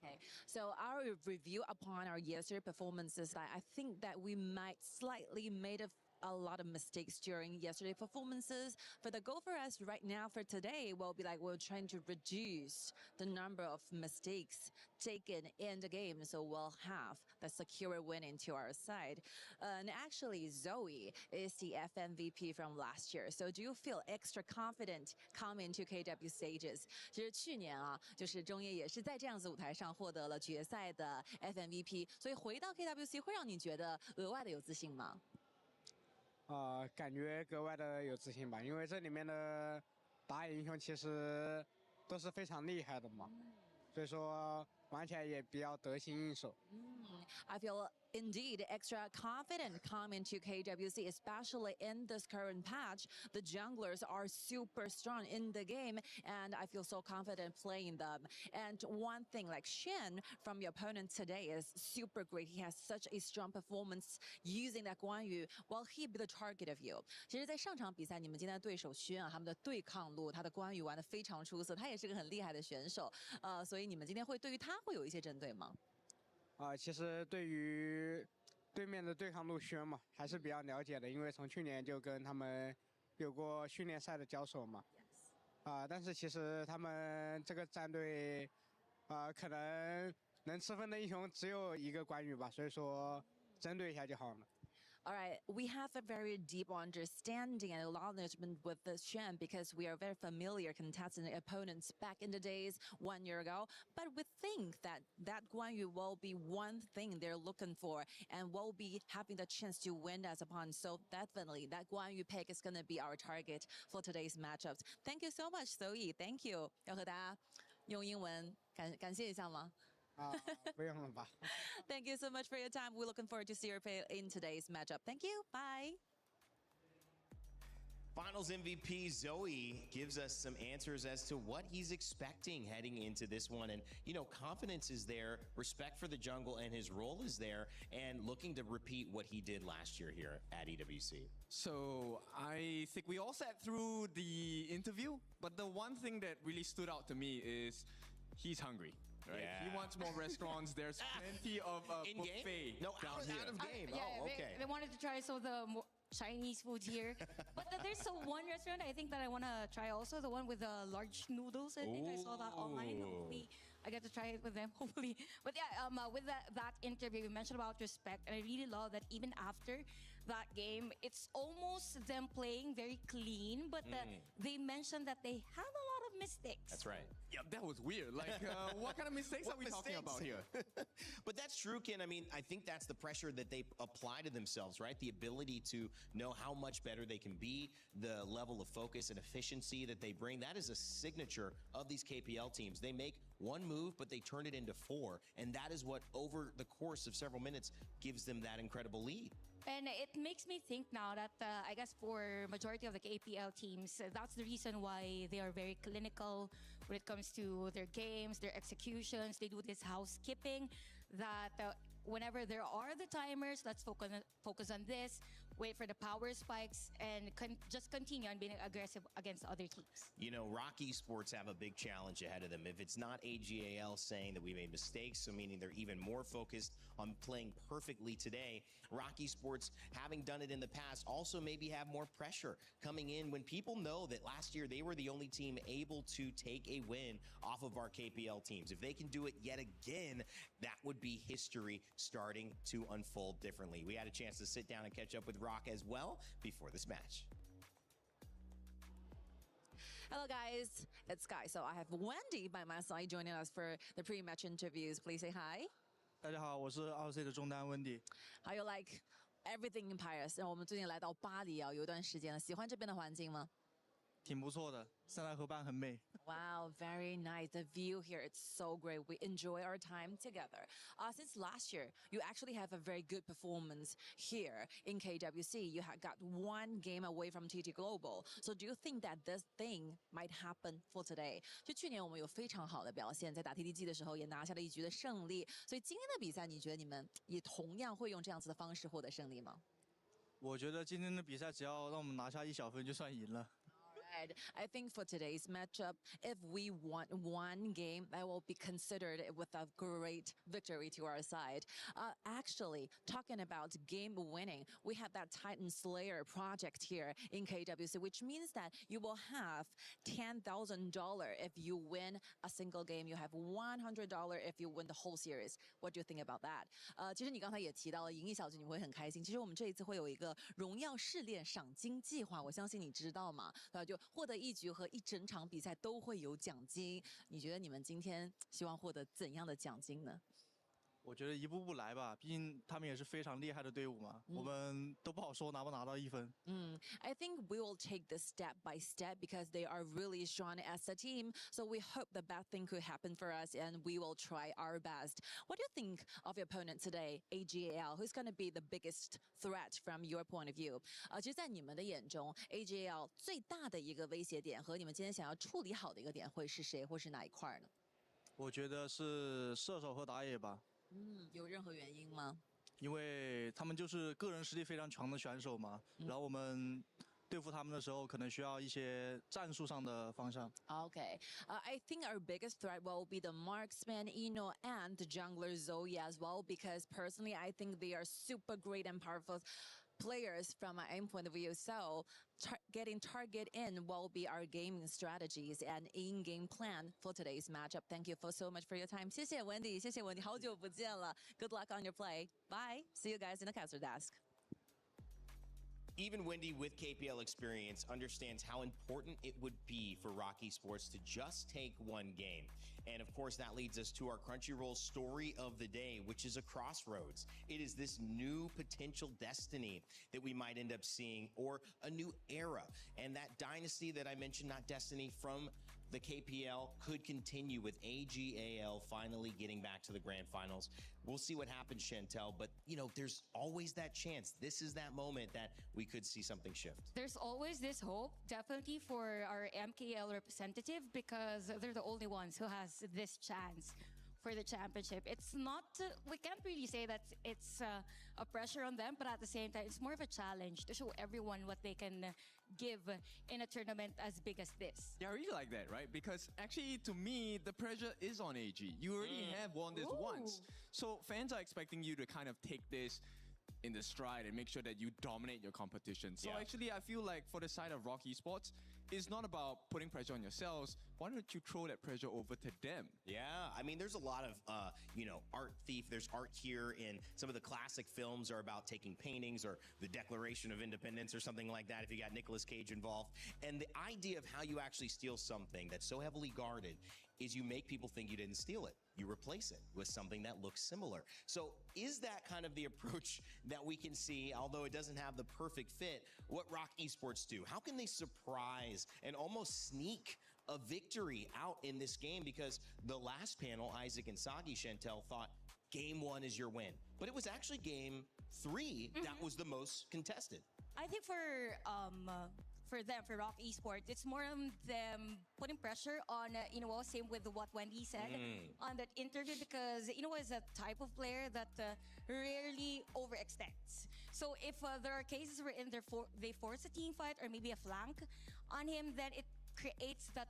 S2: Okay, so our review upon our yesterday performances, I think that we might slightly made a lot of mistakes during yesterday's performances. For the goal for us right now for today will be like we're trying to reduce the number of mistakes taken in the game, so we'll have the secure win into our side. And actually, Zoe is the FMVP from last year. So do you feel extra confident coming to KW stages? 其实去年啊，就是中野也是在这样子舞台上获得了决赛的 FMVP， 所以回到 KWC 会让你觉得额外的有自信吗？
S12: 感觉格外的有自信吧，因为这里面的打野英雄其实都是非常厉害的嘛，所以说玩起来也比较得心应手。
S2: I feel indeed extra confident coming to KWC, especially in this current patch. The junglers are super strong in the game, and I feel so confident playing them. And one thing, like Shen from your opponent today is super great. He has such a strong performance using that Guan Yu. Will he be the target of you? 其实，在上场比赛，你们今天的对手轩啊，他们的对抗路，他的关羽玩得非常出色，他也是个很厉害的选手。所以你们今天会对于他会有一些针对吗？
S12: 其实对于对面的对抗路轩嘛，还是比较了解的，因为从去年就跟他们有过训练赛的交手嘛。但是其实他们这个战队，可能能吃分的英雄只有一个关羽吧，所以说针对一下就好了。
S2: All right, we have a very deep understanding and acknowledgement with this Shen because we are very familiar contesting opponents back in the days 1 year ago. But we think that Guan Yu will be one thing they're looking for and will be having the chance to win us upon. So definitely that Guan Yu pick is going to be our target for today's matchups. Thank you so much, Zoe. Thank you. 要和大家用英文感谢一下吗？
S12: 不用了吧。
S2: Thank you so much for your time. We're looking forward to see your play in today's matchup. Thank you. Bye.
S5: Finals MVP Zoe gives us some answers as to what he's expecting heading into this one. And, you know, confidence is there, respect for the jungle and his role is there, and looking to repeat what he did last year here at EWC.
S16: So I think we all sat through the interview, but the one thing that really stood out to me is he's hungry. Right?
S5: Yeah.
S16: He wants more restaurants. There's plenty of buffet
S5: No,
S16: down here.
S5: out of game.
S4: Yeah,
S5: okay.
S4: they wanted to try some of the Chinese food here. But there's one restaurant I think that I want to try also, the one with the large noodles. I think I saw that online. Hopefully I get to try it with them, hopefully. But yeah, with that interview, you mentioned about respect, and I really love that even after that game, it's almost them playing very clean, but they mentioned that they have a lot of mistakes.
S5: That's right.
S16: Yeah, that was weird. Like, what kind of mistakes are we talking about here?
S5: But that's true, Ken. I mean, I think that's the pressure that they apply to themselves, right? The ability to know how much better they can be, the level of focus and efficiency that they bring. That is a signature of these KPL teams. They make one move, but they turn it into four. And that is what, over the course of several minutes, gives them that incredible lead.
S4: And it makes me think now that I guess for majority of the KPL teams, that's the reason why they are very clinical when it comes to their games, their executions. They do this housekeeping that whenever there are the timers, let's focus on this, wait for the power spikes, and just continue on being aggressive against other teams.
S5: You know, ROC Esports have a big challenge ahead of them. If it's not AG.AL saying that we made mistakes, so meaning they're even more focused on playing perfectly today, ROC Esports, having done it in the past, also maybe have more pressure coming in when people know that last year they were the only team able to take a win off of our KPL teams. If they can do it yet again, that would be history starting to unfold differently. We had a chance to sit down and catch up with ROC as well before this match.
S2: Hello guys, it's Guy. So I have Wendy by my side joining us for the pre-match interviews. Please say hi.
S14: 大家好，我是 ROC 的中单 Wendy。
S2: How you like everything in Paris？ 我们最近来到巴黎啊，有一段时间了，喜欢这边的环境吗？
S14: 挺不错的，塞纳河畔很美。
S2: Wow, very nice. The view here, it's so great. We enjoy our time together. Since last year, you actually have a very good performance here in KWC. You had got one game away from TT Global. So do you think that this thing might happen for today? 就去年我们有非常好的表现，在打 TTG 的时候也拿下了一局的胜利。所以今天的比赛，你觉得你们也同样会用这样子的方式获得胜利吗？
S14: 我觉得今天的比赛只要让我们拿下1小分就算赢了。
S2: I think for today's matchup, if we won one game, that will be considered with a great victory to our side. Actually, talking about game winning, we have that Titan Slayer project here in KWC, which means that you will have $10,000 if you win a single game. You have $100 if you win the whole series. What do you think about that? 其实你刚才也提到了赢一小局你会很开心。其实我们这一次会有一个荣耀试炼赏金计划，我相信你知道嘛？就获得一局和一整场比赛都会有奖金。你觉得你们今天希望获得怎样的奖金呢？
S14: 我觉得一步步来吧，毕竟他们也是非常厉害的队伍嘛，我们都不好说拿不拿到1分。
S2: I think we will take this step by step because they are really strong as a team. So we hope the best thing could happen for us, and we will try our best. What do you think of your opponent today, AG.AL? Who's going to be the biggest threat from your point of view? 其实，在你们的眼中 ，AG.AL 最大的一个威胁点和你们今天想要处理好的一个点会是谁，或是哪一块呢？
S14: 我觉得是射手和打野吧。
S2: 有任何原因吗？
S14: 因为他们就是个人实力非常强的选手嘛，然后我们对付他们的时候，可能需要一些战术上的方向。
S2: Okay, I think our biggest threat will be the marksman Ino and the jungler Zoe as well, because personally I think they are super great and powerful players from my own point of view. So getting target in will be our gaming strategies and in-game plan for today's matchup. Thank you so much for your time. 谢谢 Wendy， 谢谢 Wendy， 好久不见了。Good luck on your play. Bye. See you guys in the caster desk.
S5: Even Wendy, with KPL experience, understands how important it would be for ROC Esports to just take one game. And of course, that leads us to our Crunchyroll story of the day, which is a crossroads. It is this new potential destiny that we might end up seeing, or a new era. And that dynasty that I mentioned, not destiny, from the KPL could continue with AG.AL finally getting back to the grand finals. We'll see what happens, Chantel, but you know, there's always that chance. This is that moment that we could see something shift.
S4: There's always this hope, definitely for our MKL representative, because they're the only ones who has this chance for the championship. It's not, we can't really say that it's a pressure on them, but at the same time, it's more of a challenge to show everyone what they can give in a tournament as big as this.
S16: Yeah, I really like that, right? Because actually, to me, the pressure is on AG. You already have won this once. So fans are expecting you to kind of take this in the stride and make sure that you dominate your competition. So actually, I feel like for the side of ROC Esports, it's not about putting pressure on yourselves. Why don't you throw that pressure over to them?
S5: Yeah, I mean, there's a lot of, art thief. There's art here in some of the classic films are about taking paintings or the Declaration of Independence or something like that if you got Nicolas Cage involved. And the idea of how you actually steal something that's so heavily guarded is you make people think you didn't steal it. You replace it with something that looks similar. So is that kind of the approach that we can see, although it doesn't have the perfect fit, what ROC Esports do? How can they surprise and almost sneak a victory out in this game? Because the last panel, Isaac and Sagi Chantel thought game 1 is your win. But it was actually game 3 that was the most contested.
S4: I think for ROC Esports, it's more them putting pressure on, same with what Wendy said on that interview, because, is a type of player that rarely overextends. So if there are cases where they force a team fight or maybe a flank on him, then it creates that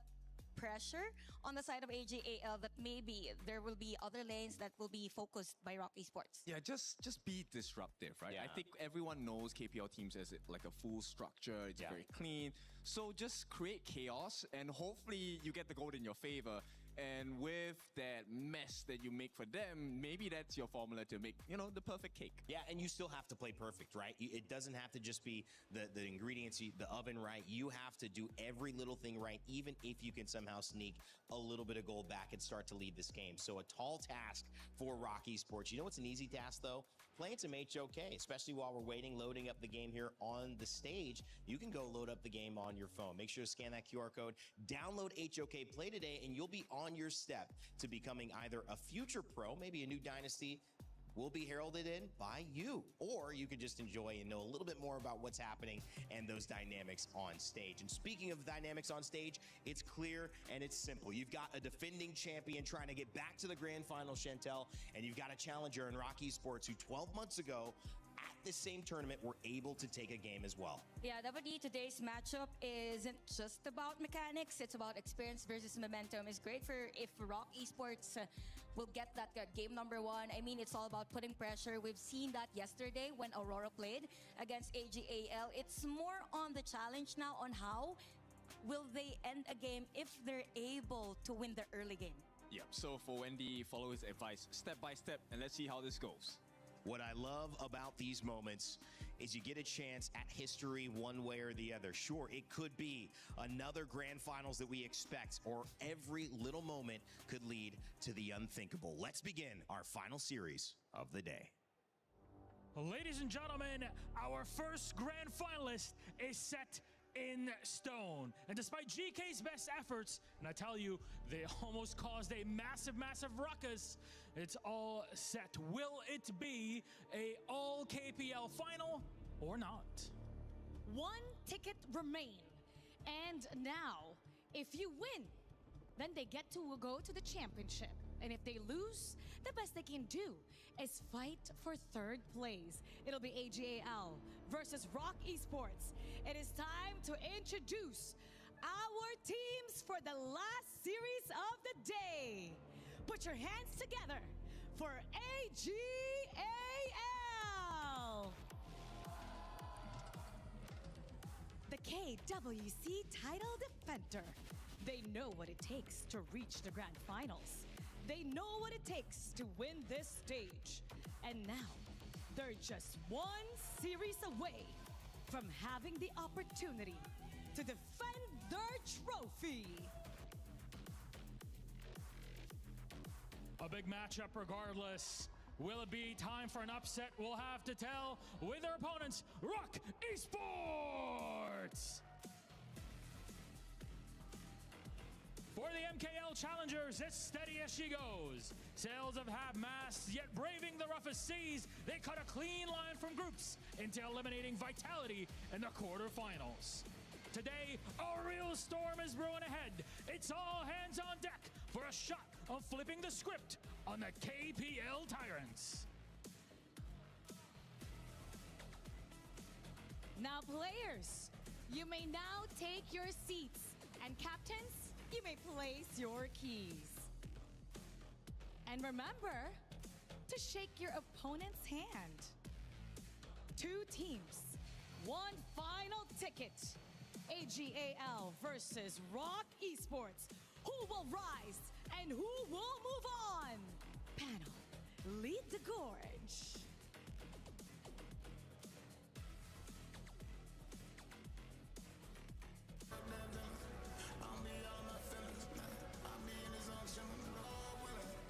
S4: pressure on the side of AG.AL that maybe there will be other lanes that will be focused by ROC Esports.
S16: Yeah, just be disruptive, right? I think everyone knows KPL teams as like a full structure. It's very clean. So just create chaos and hopefully you get the goal in your favor. And with that mess that you make for them, maybe that's your formula to make, the perfect cake.
S5: Yeah, and you still have to play perfect, right? It doesn't have to just be the ingredients, the oven right. You have to do every little thing right, even if you can somehow sneak a little bit of gold back and start to lead this game. So a tall task for ROC Esports. You know what's an easy task, though? Playing some HOK, especially while we're waiting, loading up the game here on the stage. You can go load up the game on your phone. Make sure to scan that QR code, download HOK, play today, and you'll be on your step to becoming either a future pro, maybe a new dynasty will be heralded in by you, or you could just enjoy and know a little bit more about what's happening and those dynamics on stage. And speaking of dynamics on stage, it's clear and it's simple. You've got a defending champion trying to get back to the grand final, Chantel, and you've got a challenger in ROC Esports who 12 months ago at the same tournament were able to take a game as well.
S4: Yeah, definitely today's matchup isn't just about mechanics, it's about experience versus momentum. It's great for if ROC Esports will get that game number 1. I mean, it's all about putting pressure. We've seen that yesterday when Aurora played against AG.AL. It's more on the challenge now on how will they end a game if they're able to win the early game.
S16: Yep, so for Wendy, follow his advice step by step, and let's see how this goes.
S5: What I love about these moments is you get a chance at history one way or the other. Sure, it could be another grand finals that we expect, or every little moment could lead to the unthinkable. Let's begin our final series of the day.
S19: Ladies and gentlemen, our first grand finalist is set in stone. And despite GK's best efforts, and I tell you, they almost caused a massive ruckus, it's all set. Will it be a all KPL final or not?
S3: One ticket remain. And now, if you win, then they get to go to the championship. And if they lose, the best they can do is fight for third place. It'll be AG.AL versus ROC Esports. It is time to introduce our teams for the last series of the day. Put your hands together for AG.AL. The KWC title defender. They know what it takes to reach the grand finals. They know what it takes to win this stage. And now, they're just one series away from having the opportunity to defend their trophy.
S19: A big matchup regardless. Will it be time for an upset? We'll have to tell with their opponents, ROC Esports! For the MKL challengers, it's steady as she goes. Sails of half-mast, yet braving the roughest seas, they cut a clean line from groups into eliminating Vitality in the quarterfinals. Today, a real storm is brewing ahead. It's all hands on deck for a shot of flipping the script on the KPL Tyrants.
S3: Now, players, you may now take your seats. And captains, you may place your keys. And remember to shake your opponent's hand. two teams, one final ticket. AG.AL versus ROC Esports. Who will rise and who will move on? Panel, lead the gorge.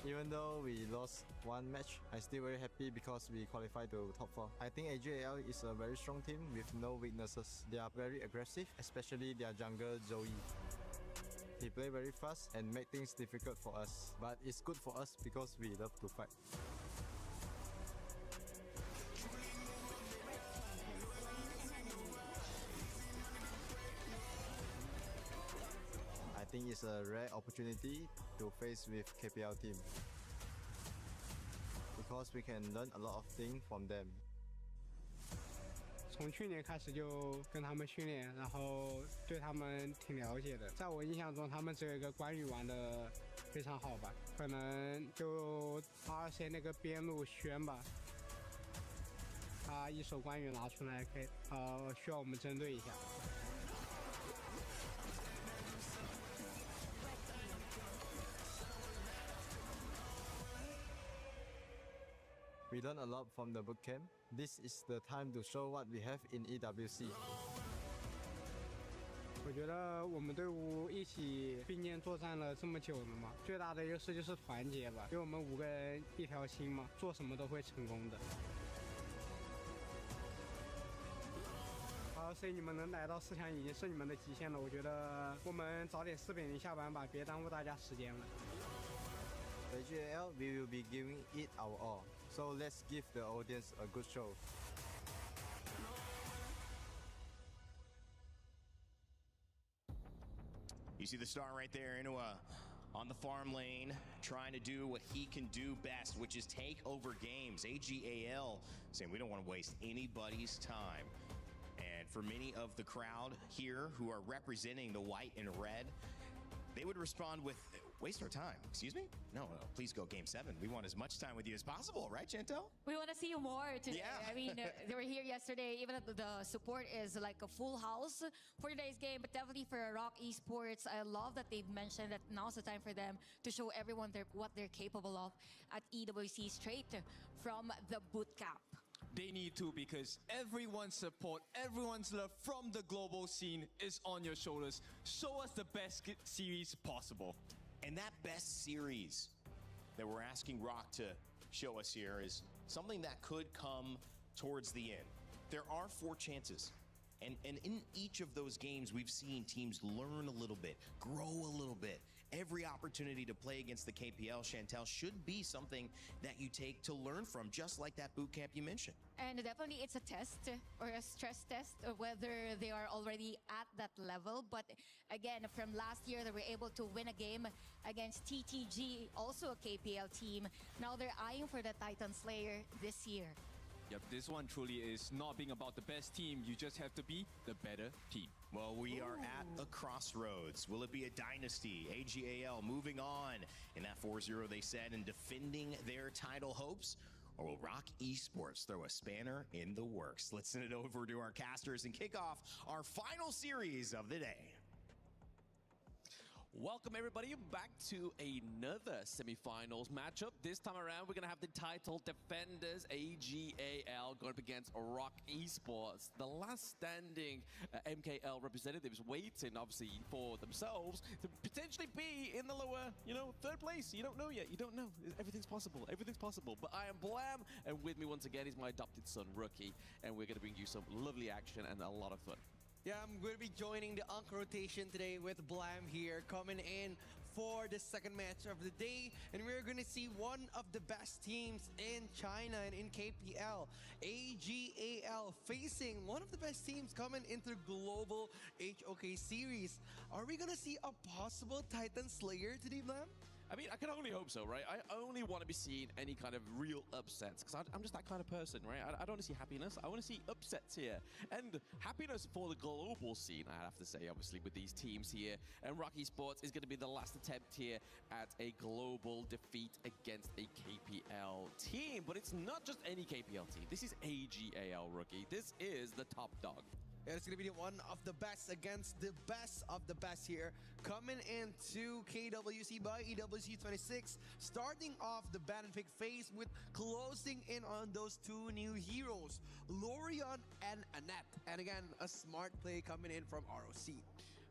S13: Even though we lost one match, I'm still very happy because we qualified to top 4. I think AG.AL is a very strong team with no weaknesses. They are very aggressive, especially their jungler Zoe. He play very fast and make things difficult for us, but it's good for us because we love to fight. I think it's a rare opportunity to face with KPL team because we can learn a lot of things from them.
S12: 从去年开始就跟他们训练，然后对他们挺了解的。在我印象中，他们只有一个关羽玩的非常好吧，可能就ROC那个边路轩吧，他一手关羽拿出来，可以需要我们针对一下。
S13: We learn a lot from the bootcamp. This is the time to show what we have in EWC.
S12: 我觉得我们队伍一起并肩作战了这么久了嘛，最大的优势就是团结吧，因为我们5个人一条心嘛，做什么都会成功的。ROC你们能来到4强已经是你们的极限了，我觉得我们早点4比0下班吧，别耽误大家时间了。
S13: AG.AL, we will be giving it our all. So let's give the audience a good show.
S5: You see the star right there, Inua, on the farm lane, trying to do what he can do best, which is take over games. AG.AL saying we don't want to waste anybody's time. And for many of the crowd here who are representing the white and red, they would respond with, waste our time. Excuse me? No, please go game 7. We want as much time with you as possible, right, Chantel?
S4: We want to see you more today.
S5: Yeah.
S4: I mean, they were here yesterday. Even the support is like a full house for today's game, but definitely for ROC Esports, I love that they've mentioned that now's the time for them to show everyone what they're capable of at EWC straight from the boot camp.
S16: They need to, because everyone's support, everyone's love from the global scene is on your shoulders. Show us the best series possible.
S5: And that best series that we're asking ROC to show us here is something that could come towards the end. There are 4 chances. And in each of those games, we've seen teams learn a little bit, grow a little bit. Every opportunity to play against the KPL, Chantel, should be something that you take to learn from, just like that boot camp you mentioned.
S4: And definitely it's a test or a stress test of whether they are already at that level. But again, from last year, they were able to win a game against TTG, also a KPL team. Now they're eyeing for the Titan Slayer this year.
S16: Yep, this one truly is not being about the best team. You just have to be the better team.
S5: Well, we are at a crossroads. Will it be a dynasty? AG.AL moving on in that 4-0 they said and defending their title hopes? Or will ROC Esports throw a spanner in the works? Let's send it over to our casters and kick off our final series of the day.
S15: Welcome everybody back to another semifinals matchup. This time around, we're going to have the title defenders, AG.AL, going up against ROC Esports. The last standing MKL representatives waiting, obviously, for themselves to potentially be in the lower, 3rd place. You don't know yet. You don't know. Everything's possible. Everything's possible. But I am Blam, and with me once again is my adopted son, Rookie. And we're going to bring you some lovely action and a lot of fun.
S23: Yeah, I'm going to be joining the Unk rotation today with Blam here, coming in for the second match of the day. And we're going to see one of the best teams in China and in KPL, AG.AL, facing one of the best teams coming into global HOK series. Are we going to see a possible Titan Slayer today, Blam?
S15: I mean, I can only hope so, right? I only want to be seeing any kind of real upsets, because I'm just that kind of person, right? I don't want to see happiness. I want to see upsets here. And happiness for the global scene, I have to say, obviously, with these teams here. And ROC Esports is going to be the last attempt here at a global defeat against a KPL team. But it's not just any KPL team. This is AG.AL, rookie. This is the top dog.
S23: Yeah, it's going to be one of the best against the best of the best here. Coming into KWC by EWC 26. Starting off the ban and pick phase with closing in on those two new heroes, Lorion and Annette. And again, a smart play coming in from ROC.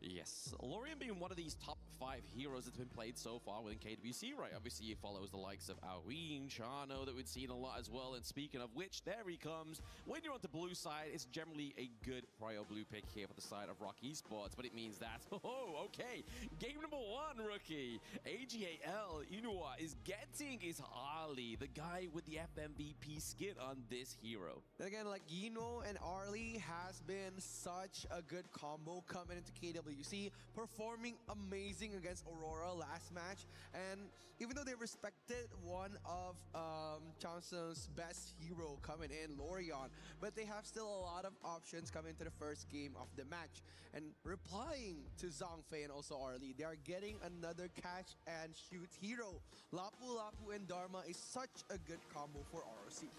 S15: Yes, Lorion being one of these top 5 heroes that's been played so far within KWC, right? Obviously, he follows the likes of ఢİNH, Chano that we've seen a lot as well. And speaking of which, there he comes. When you're on the blue side, it's generally a good prio blue pick here for the side of ROC Esports, but it means that, oh, okay, game number 1, rookie. AG.AL Inua is getting his Arlie, the guy with the FMVP skin on this hero.
S23: And again, like Yino and Arlie has been such a good combo coming into KWC, performing amazing against Aurora last match. And even though they respected one of Chansung's best hero coming in, Lorion, but they have still a lot of options coming into the first game of the match. And replying to Zhangfei and also Arlie, they are getting another catch and shoot hero. Lapu Lapu and Dharma is such a good combo for ROC.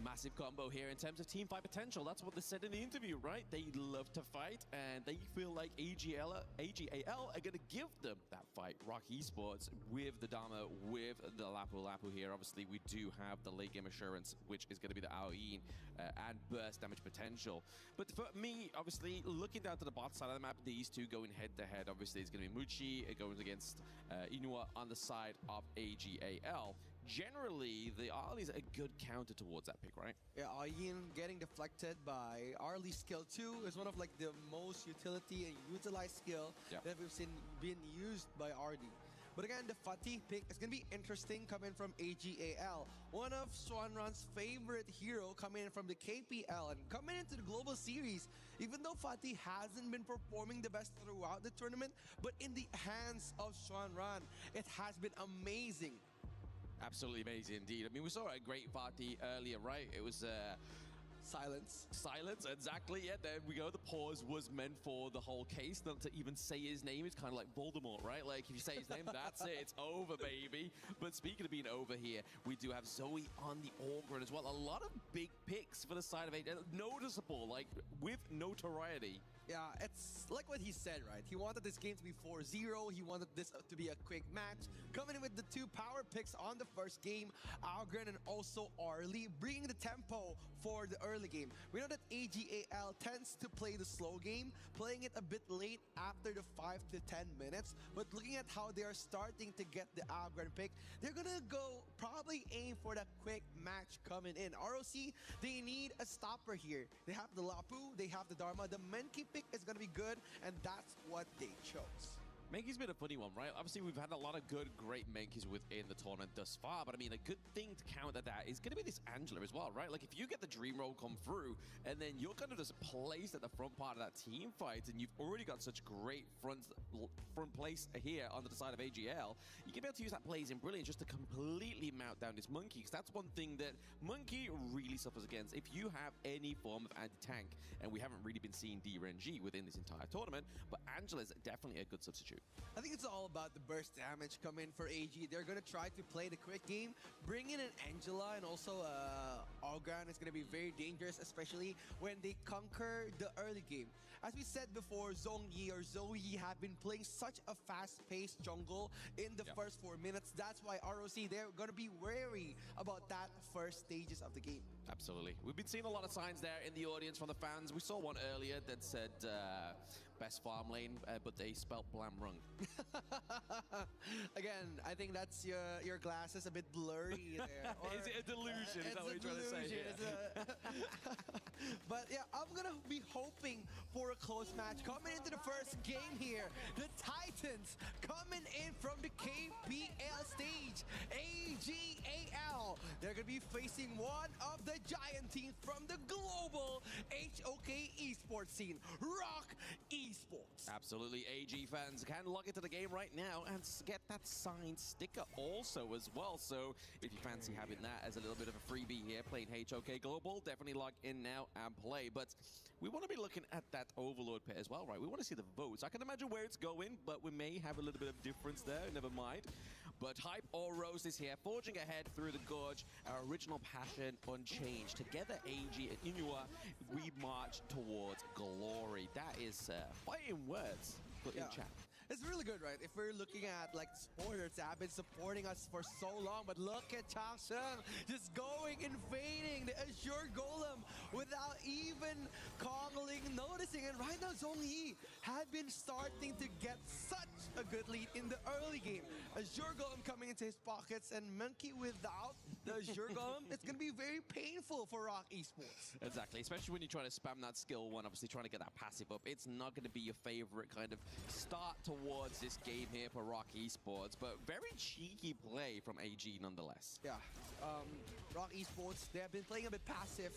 S15: Massive combo here in terms of team fight potential. That's what they said in the interview, right? They love to fight, and they feel like AG.AL are going to give them that fight. ROC Esports with the Dharma, with the Lapu Lapu here. Obviously, we do have the late game assurance, which is going to be the ఢİNH and burst damage potential. But for me, obviously, looking down to the bot side of the map, these two going head to head. Obviously, it's going to be Muchi going against Inua on the side of AG.AL. Generally, the Arlie's a good counter towards that pick, right?
S23: Yeah, ఢİNH getting deflected by Arlie's skill 2 is one of like the most utility and utilized skill that we've seen being used by RD. But again, the Fatih pick is going to be interesting coming from AG.AL. One of Swanran's favorite hero coming in from the KPL and coming into the global series. Even though Fatih hasn't been performing the best throughout the tournament, but in the hands of Swanran, it has been amazing.
S15: Absolutely amazing indeed. I mean, we saw a great Fatih earlier, right? It was
S23: silence.
S15: Silence, exactly. Yeah, there we go. The pause was meant for the whole case. Not to even say his name. It's kind of like Voldemort, right? Like, if you say his name, that's it. It's over, baby. But speaking of being over here, we do have Zoe on the Orgrin as well. A lot of big picks for the side of AG.AL. Noticeable, like, with notoriety.
S23: Yeah, it's like what he said, right? He wanted this game to be 4-0. He wanted this to be a quick match. Coming in with the 2 power picks on the first game, Algren and also Arlie, bringing the tempo for the early game. We know that AG.AL tends to play the slow game, playing it a bit late after the 5 to 10 minutes. But looking at how they are starting to get the Algren pick, they're gonna go probably aim for that quick match coming in. ROC, they need a stopper here. They have the Lapu, they have the Dharma. The Menki pick is going to be good, and that's what they chose.
S15: Menki's been a funny one, right? Obviously, we've had a lot of good, great Menkis within the tournament thus far, but I mean, a good thing to counter that is going to be this Angela as well, right? Like, if you get the Dream Roll come through, and then you're kind of just placed at the front part of that team fight, and you've already got such great front place here on the side of AG.AL, you can be able to use that Blazing Brilliance just to completely mount down this Monkey, because that's one thing that Monkey really suffers against. If you have any form of anti-tank, and we haven't really been seeing DRNG within this entire tournament, but Angela's definitely a good substitute.
S23: I think it's all about the burst damage coming for AG. They're going to try to play the quick game, bring in an Angela and also Algren is going to be very dangerous, especially when they conquer the early game. As we said before, Zhongyi or Zoe have been playing such a fast-paced jungle in the first 4 minutes. That's why ROC, they're going to be wary about that first stages of the game.
S15: Absolutely. We've been seeing a lot of signs there in the audience from the fans. We saw one earlier that said best farm lane, but they spelt blam wrong.
S23: Again, I think that's your glasses a bit blurry there.
S15: Is it a delusion? Is that what you're trying to say here?
S23: But yeah, I'm going to be hoping for a close match. Coming into the first game here, the Titans coming in from the KPL stage. AG.AL now they're going to be facing one of the giant teams from the global HOK esports scene, ROC Esports.
S15: Absolutely, AG fans can log into the game right now and get that signed sticker also as well. So if you fancy having that as a little bit of a freebie here, playing HOK Global, definitely log in now and play. But we want to be looking at that Overlord pit as well, right? We want to see the votes. I can imagine where it's going, but we may have a little bit of difference there. Never mind. But Hype or Rose is here, forging ahead through the gorge. Our original passion unchanged. Together, AG and Inua, we march towards glory. That is fighting words put in chat.
S23: It's really good, right? If we're looking at like supporters that have been supporting us for so long, but look at Changsheng just going, invading the Azure Golem without even Kongling noticing. And right now, Zhongyi had been starting to get such a good lead in the early game. Azure Golem coming into his pockets, and Monkey without the Azure Golem, it's going to be very painful for ROC Esports.
S15: Exactly, especially when you're trying to spam that skill one, obviously trying to get that passive up. It's not going to be your favorite kind of start towards this game here for ROC Esports, but very cheeky play from AG nonetheless.
S23: Yeah, ROC Esports, they have been playing a bit passive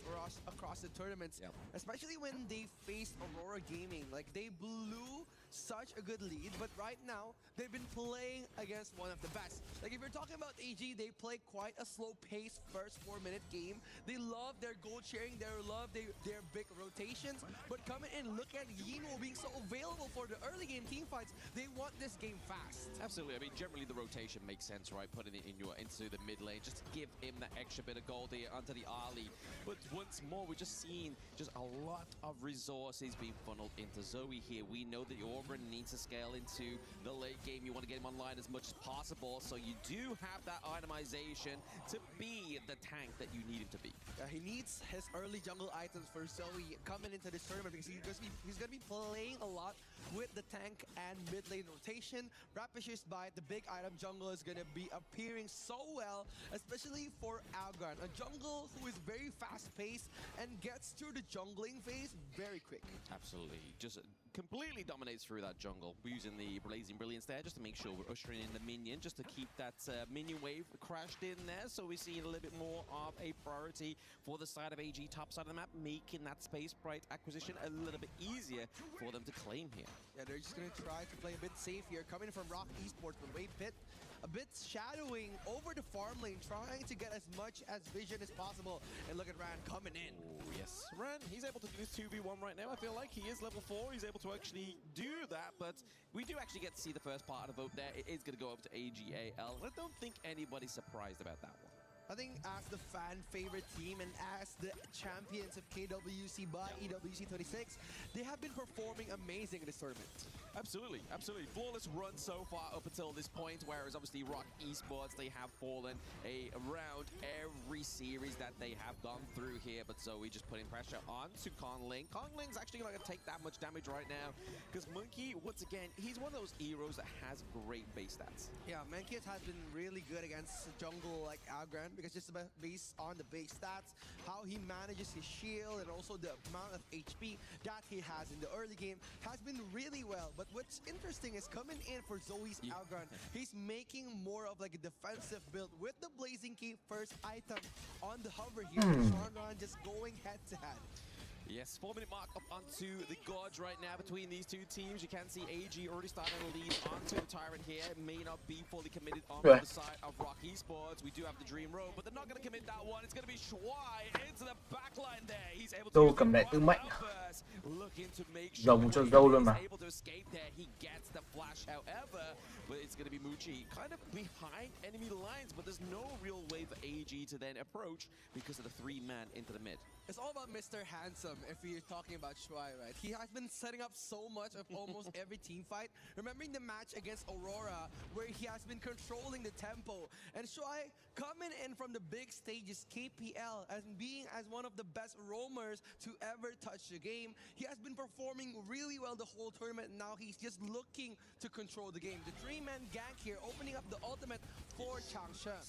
S23: across the tournaments, especially when they faced Aurora Gaming. Like, they blew such a good lead, but right now, they've been playing against one of the best. Like, if you're talking about AG, they play quite a slow-paced first 4-minute game. They love their gold sharing, they love their big rotations, but coming in, look at Yinwo being so available for the early game team fights. They want this game fast.
S15: Absolutely. I mean, generally the rotation makes sense, right? Putting it into the mid lane, just to give him that extra bit of gold here onto the early. But once more, we're just seeing just a lot of resources being funneled into Zoe here. We know that Orban needs to scale into the late game. You want to get him online as much as possible, so you do have that itemization to be the tank that you need him to be.
S23: Yeah, he needs his early jungle items for Zoe coming into this tournament, because he's going to be playing a lot with the tank and mid lane rotation. Rapish's bite, the big item jungle, is going to be appearing so well, especially for Algran, a jungle who is very fast-paced and gets through the jungling phase very quick.
S15: Absolutely. Just completely dominates through that jungle. We're using the Blazing Brilliance there just to make sure we're ushering in the minion, just to keep that minion wave crashed in there. So we're seeing a little bit more of a priority for the side of AG, top side of the map, making that space sprite acquisition a little bit easier for them to claim here.
S23: Yeah, they're just going to try to play a bit safe here, coming from ROC Esports, but Wave Pit a bit shadowing over the farm lane, trying to get as much as vision as possible. And look at Ran coming in.
S15: Oh, yes. Ran, he's able to do this 2v1 right now. I feel like he is level 4. He's able to actually do that, but we do actually get to see the first part of the vote there. It is going to go over to AG.AL. I don't think anybody's surprised about that one.
S23: I think as the fan favorite team and as the champions of KWC by EWC 26, they have been performing amazing in this tournament.
S15: Absolutely, absolutely. Flawless run so far up until this point, whereas obviously ROC Esports, they have fallen around every series that they have gone through here, but Zoe just putting pressure onto Kongling. Kongling's actually not going to take that much damage right now, because Monkey, once again, he's one of those heroes that has great base stats.
S23: Yeah, Monkey has been really good against jungle like Algran, because just based on the base stats, how he manages his shield, and also the amount of HP that he has in the early game has been really well. But what's interesting is coming in for Zoe's Algran, he's making more of like a defensive build with the Blazing Key first item on the hover here. Sharnran just going head to head.
S15: Yes, 4-minute mark up onto the Gorge right now between these two teams. You can see AG already starting to lead onto the Tyrant here. It may not be fully committed on the side of ROC Esports. We do have the Dream Road, but they're not going to commit that one. It's going to be Shuai into the backline there. He's able to
S10: cầm lại tương mạnh.
S15: looking to make
S10: Rồng cho dâu luôn mà.
S15: able to escape there. He gets the flash, however, but it's going to be Muchi kind of behind enemy lines, but there's no real way for AG to then approach because of the 3-man into the mid.
S23: It's all about Mr. Handsome if you're talking about Shuai, right? He has been setting up so much of almost every team fight. Remembering the match against Aurora, where he has been controlling the tempo. And Shuai coming in from the big stages, KPL, as being as one of the best roamers to ever touch the game. He has been performing really well the whole tournament. Now he's just looking to control the game. The 3-man gank here, opening up the ultimate for Changsheng.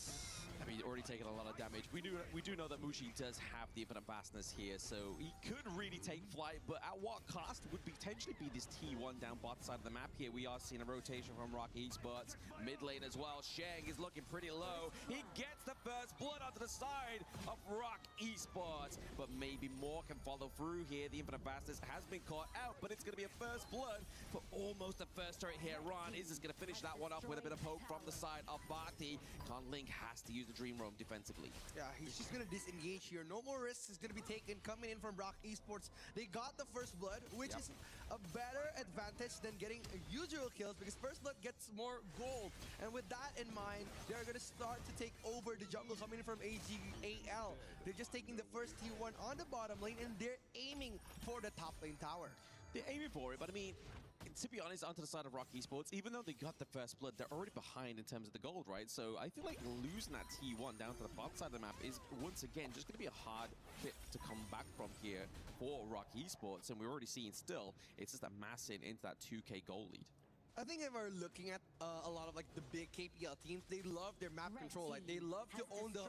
S15: I mean, already taken a lot of damage. We do know that Mushi does have the infinite fastness here, so he could really take flight, but at what cost would potentially be this T1 down bot side of the map here. We are seeing a rotation from ROC Esports. Mid lane as well. Sheng is looking pretty low. He gets the first blood onto the side of ROC Esports. But maybe more can follow through here. The Infinite Bastards has been caught out, but it's going to be a first blood for almost the first turret here. Ron is just going to finish that one off with a bit of poke from the side of Bati. Conling has to use the Dream Roam defensively.
S23: Yeah, he's just going to disengage here. No more risks is going to be taken coming in from ROC Esports. They got the first blood, which is a better advantage than getting usual kills because first blood gets more gold. And with that in mind, they're going to start to take over the jungle coming in from AG.AL. They're just taking the first T1 on the bottom lane and they're aiming for the top lane tower.
S15: They're aiming for it, but I mean, to be honest, onto the side of ROC Esports, even though they got the first blood, they're already behind in terms of the gold, right? So I feel like losing that T1 down to the bottom side of the map is, once again, just going to be a hard bit to come back from here for ROC Esports. And we're already seeing still, it's just amassing into that 2k gold lead.
S23: I think if we're looking at a lot of like the big KPL teams, they love their map control. Like they love to own the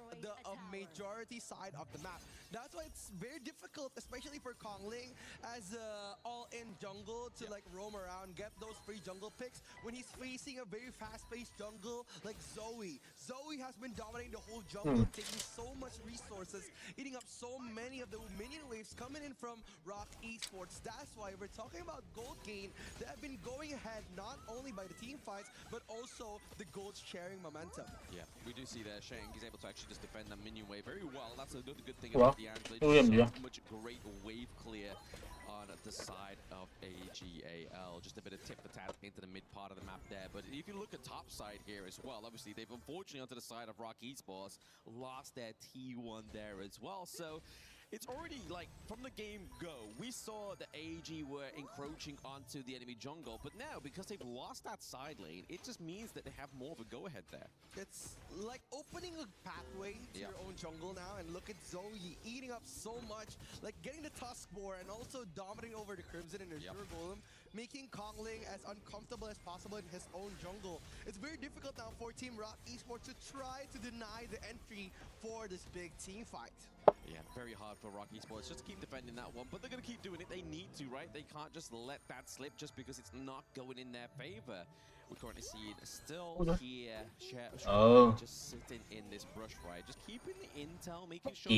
S23: majority side of the map. That's why it's very difficult, especially for Conling as all-in jungle to like roam around, get those free jungle picks when he's facing a very fast-paced jungle like Zoe. Zoe has been dominating the whole jungle, taking so much resources, eating up so many of the minion waves coming in from ROC Esports. That's why we're talking about gold gain. They have been going ahead not only by the team fights, but also the gold sharing momentum.
S15: Yeah, we do see there Shang is able to actually just defend that minion wave very well. That's another good thing about the Angela. So much great wave clear on the side of AG.AL. Just a bit of tip for tat into the mid part of the map there. But if you look at top side here as well, obviously they've unfortunately onto the side of ROC Esports lost their T1 there as well. So it's already like from the game go, we saw the AG were encroaching onto the enemy jungle, but now because they've lost that side lane, it just means that they have more of a go-ahead there.
S23: It's like opening a pathway to your own jungle now, and look at Zoe eating up so much, like getting the Tusk Boar and also dominating over the Crimson and the Azure Golem, making Conling as uncomfortable as possible in his own jungle. It's very difficult now for Team ROC Esports to try to deny the entry for this big team fight.
S15: Yeah, very hard for ROC Esports just to keep defending that one, but they're going to keep doing it. They need to, right? They can't just let that slip just because it's not going in their favor. We're currently seeing still here, just sitting in this brush, right? Just keeping the intel, making sure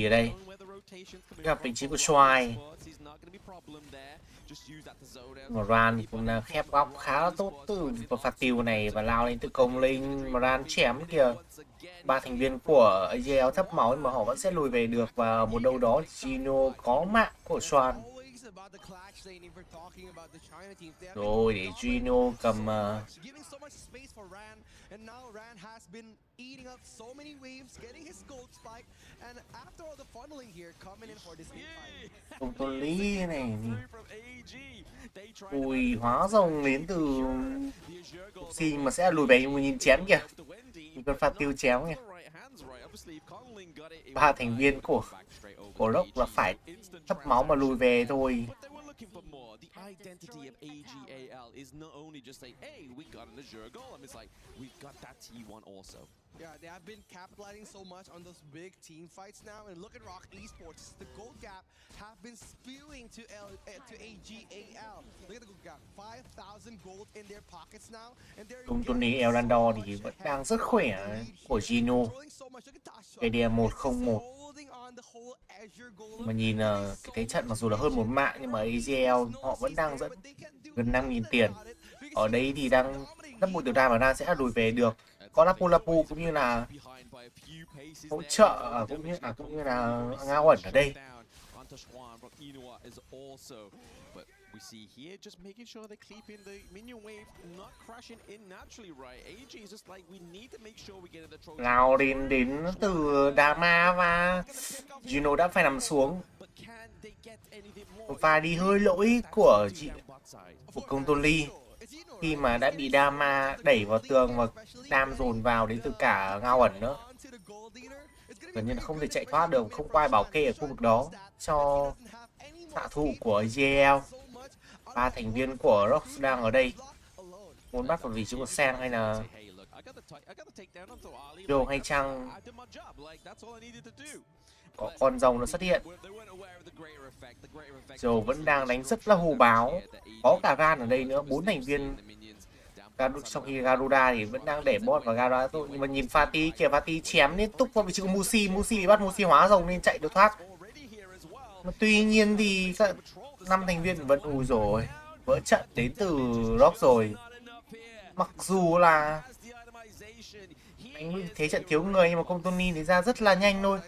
S15: where the rotations coming
S10: gặp vị trí của Xoài. Moran cũng là khép góc khá là tốt từ phạt tiêu này và lao lên từ công linh. Moran chém kìa. Ba thành viên của AG.AL thấp máu nhưng mà họ vẫn sẽ lùi về được, và một đâu đó Gino có mạng của Xoan. Rồi để Gino cầm
S23: and now Ran has been eating up so many waves, getting his gold spike, and after all the funneling here, coming in for this fight.
S10: Công tôn lý này. Ui, hóa rồng đến từ gì mà sẽ lùi về, nhưng mà nhìn chém kìa. Nhìn con pha tiêu chém kìa. Ba thành viên của ROC là phải thấp máu mà lùi về thôi.
S15: The identity of AG.AL is not only just like, hey, we got an Azure Golem, it's like, we got that T1 also.
S23: Yeah, they have been capitalizing so much on those big team fights now, and look at ROC Esports. The gold gap have been spewing to AG.AL. Look at the gold gap, 5,000 gold in their pockets now, and they're
S10: Công tôn lý Eldandor thì vẫn đang rất khỏe của Gino. KD 101. Mà nhìn cái thế trận mặc dù là hơn một mạng nhưng mà AG.AL họ vẫn đang dẫn gần 5.000 tiền. Ở đây thì đang đắp bụi tiểu đài và đang sẽ lùi về được. Có Lapu cũng như là hỗ trợ cũng như là ngao ẩn ở đây.
S15: We see here just making sure they're keeping the minion wave not crashing in naturally, right? AG is just like we need to make sure we get in the trophy.
S10: Nào đến từ Dama và Gino đã phải nằm xuống. Một pha đi hơi lỗi của công tôn ly khi mà đã bị Dama đẩy vào tường và đam dồn vào đến từ cả ngao ẩn nữa. Gần như là không thể chạy thoát được, không có ai bảo kê ở khu vực đó cho xạ thủ của AG.AL. Ba thành viên của ROC đang ở đây, muốn bắt vào vị trí của Sang hay là Joe hay chăng. Có con rồng nó xuất hiện. Joe vẫn đang đánh rất là hù báo. Có cả Gan ở đây nữa, 4 thành viên Trong khi Garuda thì vẫn đang để bot và Garuda thôi. Nhưng mà nhìn Fatih kìa, Fatih chém liên tục vào vị trí của Musi. Musi bị bắt Musi hóa rồng nên chạy được thoát. Mà tuy nhiên thì các 5 thành viên vẫn ui rồi, vỡ trận đến từ ROC rồi. Mặc dù là anh thế trận thiếu người nhưng mà công Tony thì ra rất là nhanh thôi.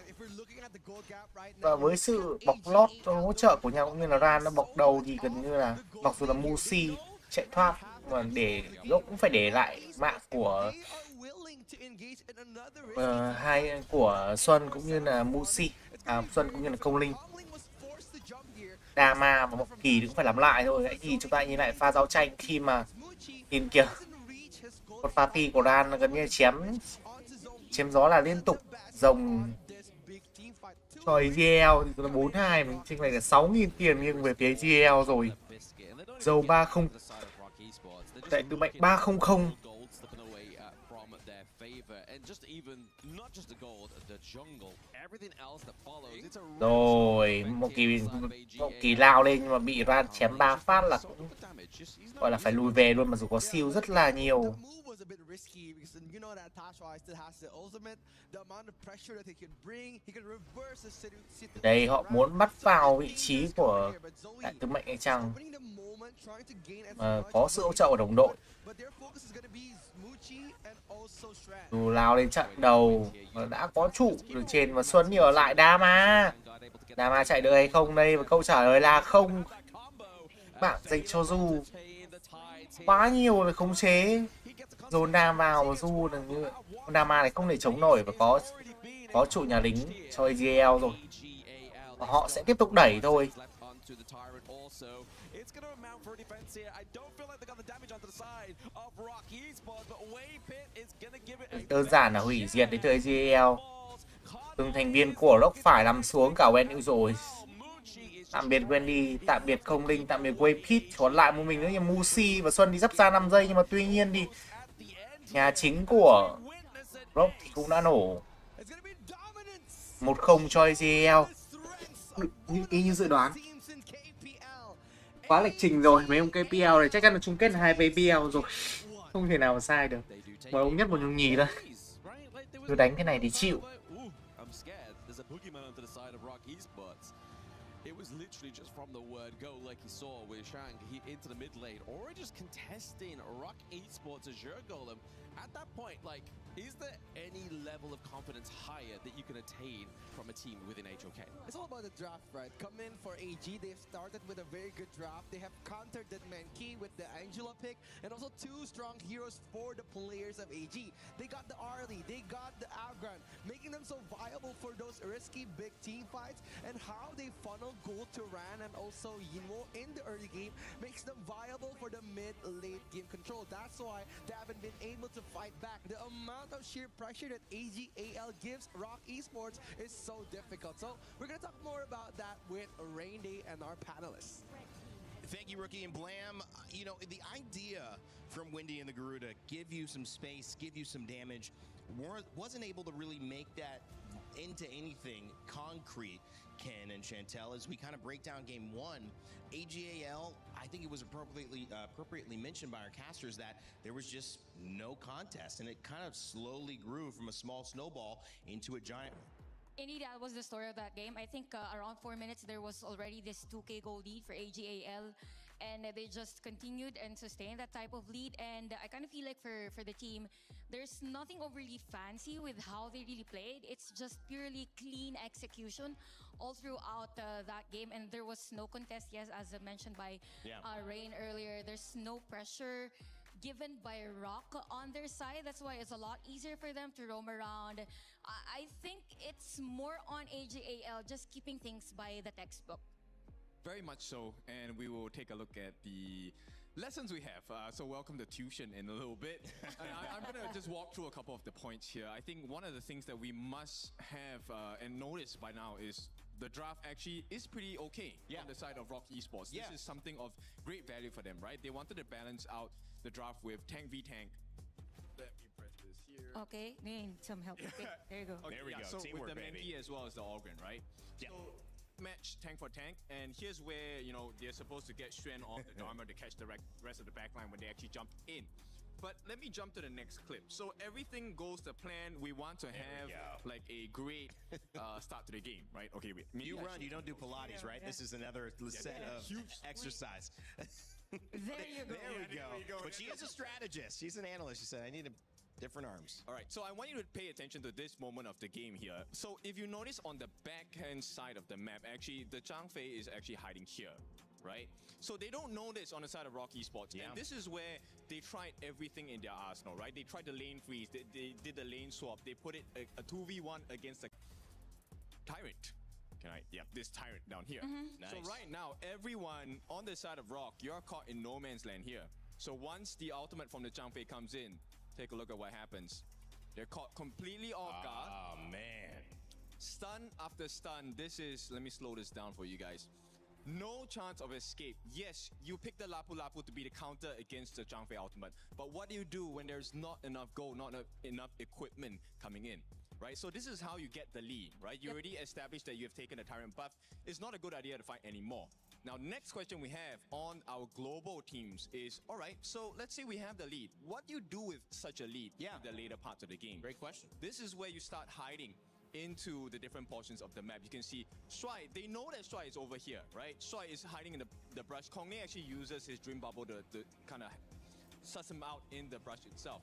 S10: Và với sự bọc lót hỗ trợ của nhau cũng như là Ran nó bọc đầu thì gần như là mặc dù là Musi chạy thoát mà để ROC cũng phải để lại mạng của hai của Xuân cũng như là Musi, Xuân cũng như là Công Linh. Dama và Mộc Kỳ cũng phải làm lại thôi. Hãy nhìn chúng ta nhìn lại pha giao tranh khi mà nhìn kìa, một party của Ran gần như chém gió là liên tục rồng cho AG.AL thì là 4-2, mình chênh lệch là 6.000 tiền nghiêng về phía AG.AL rồi. Dầu 30 tại từ mạnh 300. Rồi một kỳ lao lên nhưng mà bị Ran chém 3 phát là cũng gọi là phải lùi về luôn, mà dù có siêu rất là nhiều. Đây họ muốn bắt vào vị trí của đại tướng mạnh hay chăng, mà có sự hỗ trợ của đồng đội. Dù lao lên trận đầu mà đã có trụ từ trên và Xuân thì ở lại Dama. Dama chạy được hay không đây? Và câu trả lời là không. Bạn dành cho Du quá nhiều là khống chế dồn Dam vào, và Du là như Dama này không thể chống nổi và có trụ nhà lính cho AG.AL rồi. Và họ sẽ tiếp tục đẩy thôi. Đơn giản là hủy diệt đến từ AG.AL. Từng thành viên của ROC phải nằm xuống cả Wendy rồi. Tạm biệt Wendy, tạm biệt Không Linh, tạm biệt Waypit. Còn lại một mình nữa là Musi và Xuân đi dắp ra 5 giây. Nhưng mà tuy nhiên thì nhà chính của ROC thì cũng đã nổ 1-0 cho AG.AL. Y như dự đoán. Quá lịch trình rồi, mấy ông KPL này chắc chắn là chung kết là 2 PPL rồi. Không thể nào mà sai được. Một ông nhất, một ông nhì thôi. Cứ đánh thế này thì chịu.
S15: It was literally just from the word go, like you saw with Shang into the mid lane, or just contesting ROC Esports Azure Golem. At that point, like, is there any level of confidence higher that you can attain from a team within HOK?
S23: It's all about the draft, right? Come in for AG, they've started with a very good draft. They have countered that Mankey with the Angela pick, and also 2 strong heroes for the players of AG. They got the Arlie, they got the Agran, making them so viable for those risky big team fights, and how they funnel gold to Ran and also Yinwo in the early game makes them viable for the mid-late game control. That's why they haven't been able to fight back. The amount of sheer pressure that AG.AL gives ROC Esports is so difficult. So we're going to talk more about that with Rain Day and our panelists.
S5: Thank you, Rookie and Blam. You know, the idea from Wendy and the Garuda, give you some space, give you some damage, wasn't able to really make that into anything concrete, Ken and Chantel. As we kind of break down game 1, AG.AL, I think it was appropriately mentioned by our casters that there was just no contest, and it kind of slowly grew from a small snowball into a giant.
S4: Indeed, that was the story of that game. I think around 4 minutes, there was already this 2K goal lead for AG.AL, and they just continued and sustained that type of lead. And I kind of feel like for the team, there's nothing overly fancy with how they really played. It's just purely clean execution all throughout that game. And there was no contest, yes, as mentioned by Rain earlier. There's no pressure given by ROC on their side. That's why it's a lot easier for them to roam around. I think it's more on AG.AL just keeping things by the textbook.
S16: Very much so, and we will take a look at the lessons we have. So welcome to tuition in a little bit. I'm going to just walk through a couple of the points here. I think one of the things that we must have and notice by now is the draft actually is pretty okay on the side of ROC Esports. This is something of great value for them, right? They wanted to balance out the draft with tank v tank. Let me press this here.
S4: Okay, need some help. Okay, there you go.
S16: Okay,
S5: there we go.
S16: So
S5: Teamwork,
S16: with the
S5: baby.
S16: Mankey as well as the Organ, right? Yeah. So match tank for tank, and here's where, you know, they're supposed to get strength off the armor to catch the rest of the backline when they actually jump in. But let me jump to the next clip. So everything goes to plan. We want to have like a great start to the game, right? Okay, wait.
S5: You run, you don't do Pilates, right? This is another set of exercise.
S3: There you go.
S5: There we go. But she is a strategist. She's an analyst. She said, I need different arms.
S16: All right, so I want you to pay attention to this moment of the game here. So if you notice on the backhand side of the map, actually, the Zhang Fei is actually hiding here, right? So they don't know this on the side of ROC Esports. And this is where they tried everything in their arsenal, right? They tried the lane freeze, they did the lane swap, they put it a 2v1 against the Tyrant. This Tyrant down here.
S5: Nice.
S16: So right now, everyone on the side of ROC, you're caught in no man's land here. So once the ultimate from the Zhang Fei comes in, take a look at what happens. They're caught completely off guard.
S5: Oh, man.
S16: Stun after stun. This is, let me slow this down for you guys. No chance of escape. Yes, you pick the Lapu Lapu to be the counter against the Zhang Fei ultimate. But what do you do when there's not enough gold, not enough equipment coming in? Right, so this is how you get the lead, right? You already established that you have taken the Tyrant buff. It's not a good idea to fight anymore. Now, next question we have on our global teams is, all right, so let's say we have the lead. What do you do with such a lead in the later parts of the game?
S5: Great question.
S16: This is where you start hiding into the different portions of the map. You can see Shuai, they know that Shuai is over here, right? Shuai is hiding in the brush. Kongnei actually uses his Dream Bubble to kind of suss him out in the brush itself.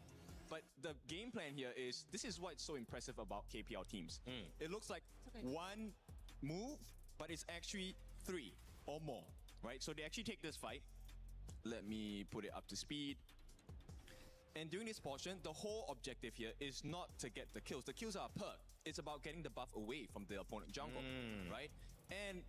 S16: But the game plan here is, this is what's so impressive about KPL teams. It looks like one move, but it's actually 3 or more, right? So they actually take this fight. Let me put it up to speed. And during this portion, the whole objective here is not to get the kills. The kills are a perk. It's about getting the buff away from the opponent jungle, right? And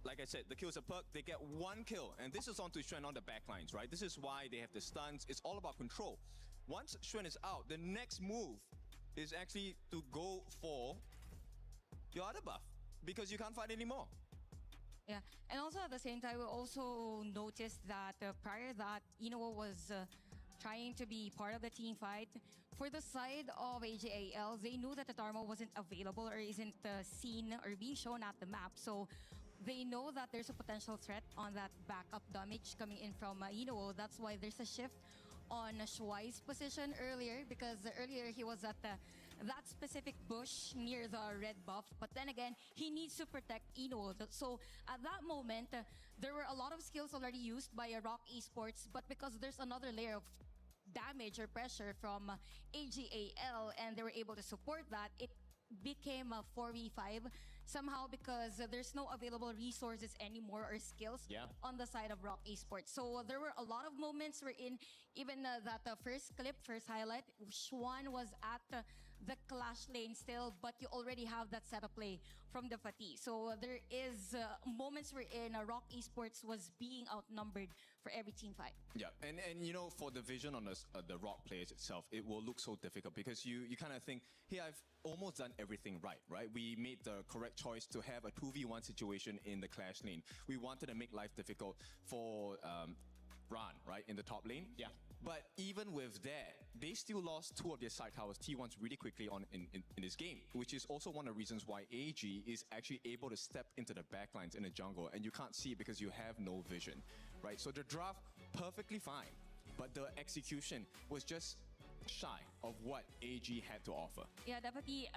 S16: like I said, the kills are perk. They get 1 kill. And this is on to Xuan on the backlines, right? This is why they have the stuns. It's all about control. Once Xuan is out, the next move is actually to go for your other buff, because you can't fight anymore.
S4: Yeah, and also at the same time, we also noticed that prior that Inoue was trying to be part of the team fight. For the side of AG.AL, they knew that the Dharma wasn't available or isn't seen or being shown at the map. So they know that there's a potential threat on that backup damage coming in from Inoue. That's why there's a shift on Shuai's position earlier, because earlier he was at that specific bush near the red buff, but then again, he needs to protect Inoue. So at that moment, there were a lot of skills already used by ROC Esports, but because there's another layer of damage or pressure from AG.AL and they were able to support that, it became a 4v5 somehow, because there's no available resources anymore or skills on the side of ROC Esports. So there were a lot of moments wherein even that first clip, first highlight, Xuan was at the clash lane still, but you already have that setup play from the Fatih. So there is moments wherein ROC Esports was being outnumbered for every team fight.
S16: Yeah, and you know, for the vision on the ROC players itself, it will look so difficult, because you kind of think, hey, I've almost done everything right? We made the correct choice to have a 2v1 situation in the clash lane. We wanted to make life difficult for Ran, right, in the top lane.
S5: Yeah.
S16: But even with that, they still lost 2 of their side towers, T1s, really quickly on in this game, which is also one of the reasons why AG is actually able to step into the backlines in the jungle, and you can't see it because you have no vision, right? So the draft, perfectly fine, but the execution was just shy of what AG had to offer.
S4: Yeah, definitely.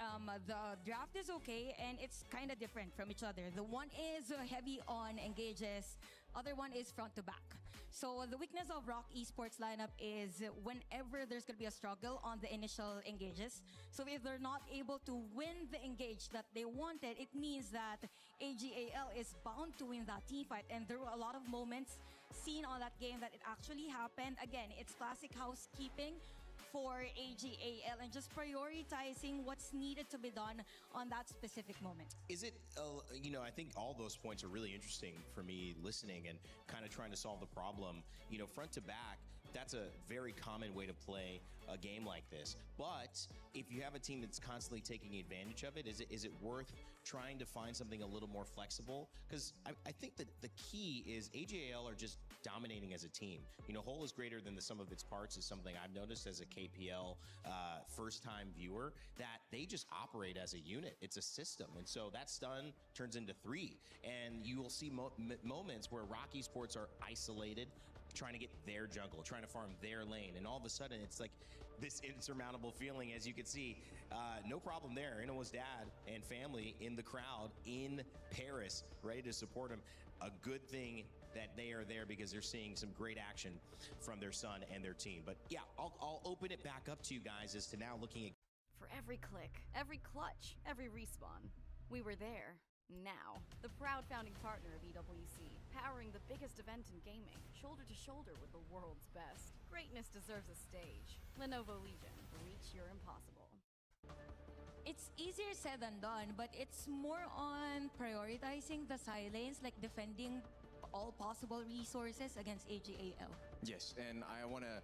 S4: The draft is okay, and it's kind of different from each other. The one is heavy on engages, other one is front to back. So the weakness of ROC Esports lineup is whenever there's going to be a struggle on the initial engages. So if they're not able to win the engage that they wanted, it means that AG.AL is bound to win that team fight. And there were a lot of moments seen on that game that it actually happened. Again, it's classic housekeeping for AG.AL and just prioritizing what's needed to be done on that specific moment.
S5: Is it, you know, I think all those points are really interesting for me listening and kind of trying to solve the problem. You know, front to back, that's a very common way to play a game like this. But if you have a team that's constantly taking advantage of it, is it worth trying to find something a little more flexible? Because I think that the key is AG.AL are just dominating as a team. You know, whole is greater than the sum of its parts is something I've noticed as a KPL first-time viewer, that they just operate as a unit. It's a system. And so that stun turns into 3. And you will see moments where ROC Esports are isolated, trying to get their jungle, trying to farm their lane, and all of a sudden it's like this insurmountable feeling. As you can see, no problem there. Ino's dad and family in the crowd in Paris, ready to support him. A good thing that they are there because they're seeing some great action from their son and their team. But yeah, I'll open it back up to you guys as to now looking at...
S11: For every click, every clutch, every respawn, we were there. Now, the proud founding partner of EWC, powering the biggest event in gaming, shoulder to shoulder with the world's best. Greatness deserves a stage. Lenovo Legion, reach your impossible.
S4: It's easier said than done, but it's more on prioritizing the sidelines, like defending all possible resources against AG.AL.
S16: Yes, and I want to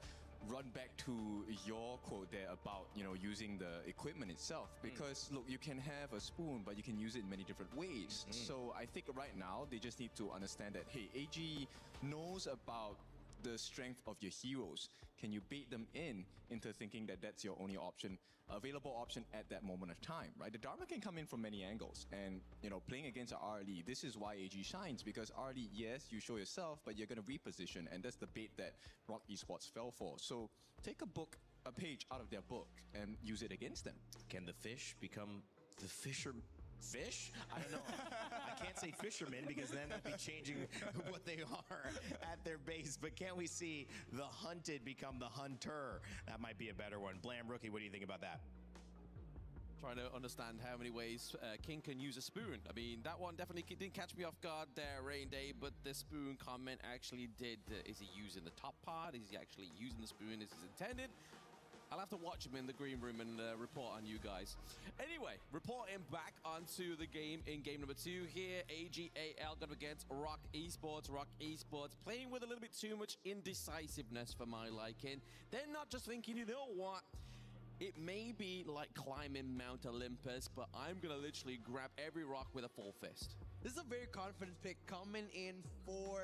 S16: run back to your quote there about, you know, using the equipment itself, because look, you can have a spoon, but you can use it in many different ways. So I think right now they just need to understand that, hey, AG knows about the strength of your heroes. Can you bait them into thinking that that's your only option, available option at that moment of time, right? The Dharma can come in from many angles, and you know, playing against RLE, this is why AG shines, because RLE, yes, you show yourself, but you're going to reposition, and that's the bait that ROC Esports fell for. So take a page out of their book and use it against them.
S5: Can the fish become the fisherman? Fish? I don't know. I can't say fishermen because then that'd be changing what they are at their base. But can't we see the hunted become the hunter? That might be a better one. Blam Rookie, what do you think about that?
S15: Trying to understand how many ways King can use a spoon. I mean, that one definitely didn't catch me off guard there, Rain Day, but the spoon comment actually did. Is he using the top part? Is he actually using the spoon as is intended? I'll have to watch him in the green room and report on you guys. Anyway, reporting back onto the game in game number 2 here. AG.AL going against ROC Esports. ROC Esports playing with a little bit too much indecisiveness for my liking. They're not just thinking, you know what? It may be like climbing Mount Olympus, but I'm going to literally grab every rock with a full fist.
S23: This is a very confident pick coming in for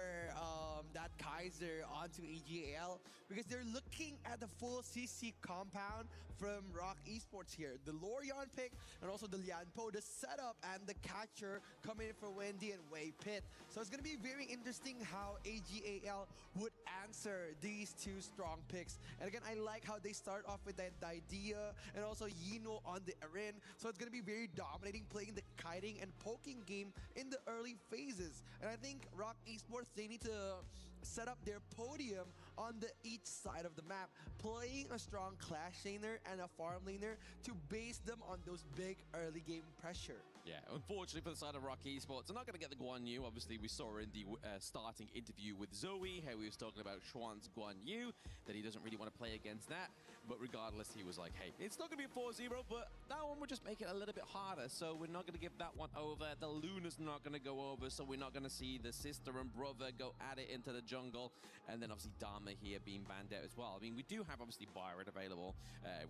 S23: that Kaiser onto AG.AL, because they're looking at the full CC compound from ROC Esports here. The Lorion pick and also the Lianpo, the setup and the catcher coming in for Wendy and Wei Pit. So it's going to be very interesting how AG.AL would answer these two strong picks. And again, I like how they start off with that idea and also Yino on the Arin. So it's going to be very dominating, playing the kiting and poking game in the early phases. And I think ROC Esports, they need to set up their podium on the each side of the map, playing a strong clash laner and a farm laner to base them on those big early game pressure.
S15: Yeah, unfortunately for the side of ROC Esports, they're not going to get the Guan Yu. Obviously, we saw in the starting interview with Zoe how he was talking about Xuan's Guan Yu, that he doesn't really want to play against that. But regardless, he was like, hey, it's not going to be a 4-0, but that one would just make it a little bit harder. So we're not going to give that one over. The Luna's not going to go over, so we're not going to see the sister and brother go at it into the jungle. And then obviously Dharma here being banned out as well. I mean, we do have obviously Byron available.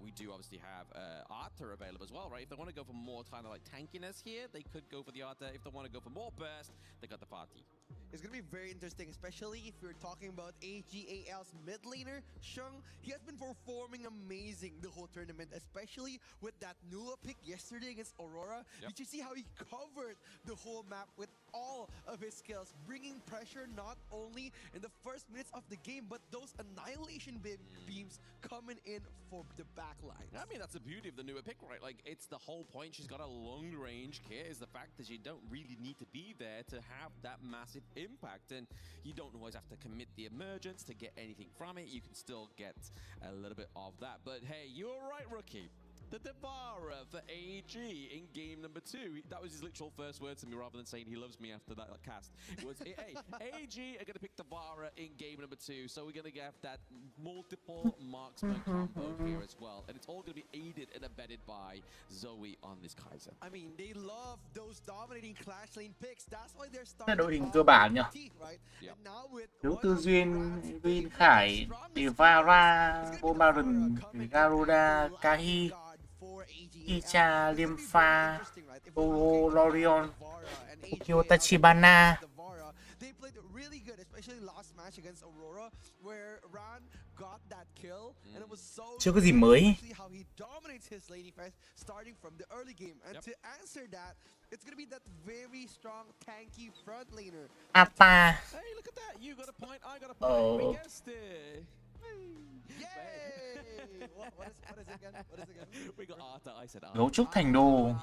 S15: We do obviously have Arthur available as well, right? If they want to go for more kind of like tankiness here, they could go for the Arthur. If they want to go for more burst, they got the party.
S23: It's going to be very interesting, especially if you're talking about AG.AL's mid laner, Sheng. He has been performing amazing the whole tournament, especially with that Nula pick yesterday against Aurora. Yep. Did you see how he covered the whole map with all of his skills, bringing pressure not only in the first minutes of the game, but those annihilation beams coming in for the backline.
S15: I mean, that's the beauty of the newer pick, right? Like, it's the whole point. She's got a long-range kit, is the fact that you don't really need to be there to have that massive impact, and you don't always have to commit the emergence to get anything from it. You can still get a little bit of that. But hey, you're right, Rookie. The Devourer for AG in game number 2. That was his literal first words to me, rather than saying he loves me after that cast. It was, hey, AG are going to pick Devourer in game number 2. So we're going to get that multiple marksman combo here as well. And it's all going to be aided and abetted by Zoe on this Kaiser.
S23: I mean, they love those dominating clash lane picks. That's why they're starting
S10: đội hình cơ bản nhỉ. Thiếu tư duyên, Vinh, Khải, Devourer, Baron, Garuda, Kahi, Icha, Limpha, Lorion, Tachibana.
S23: They played really good, especially last match against Aurora, where Ran got that kill, and it was so
S10: chưa có gì mới.
S23: How he dominates his lane phase starting from the early game, and to answer that, It's gonna be that very strong, tanky front laner.
S10: Ata.
S15: Hey, look at that. You got a point, I got a point. We guessed it.
S23: Yay! what is it again? What is it again?
S15: We got Arthur. I said Arthur.
S10: Gấu trúc thành đồ.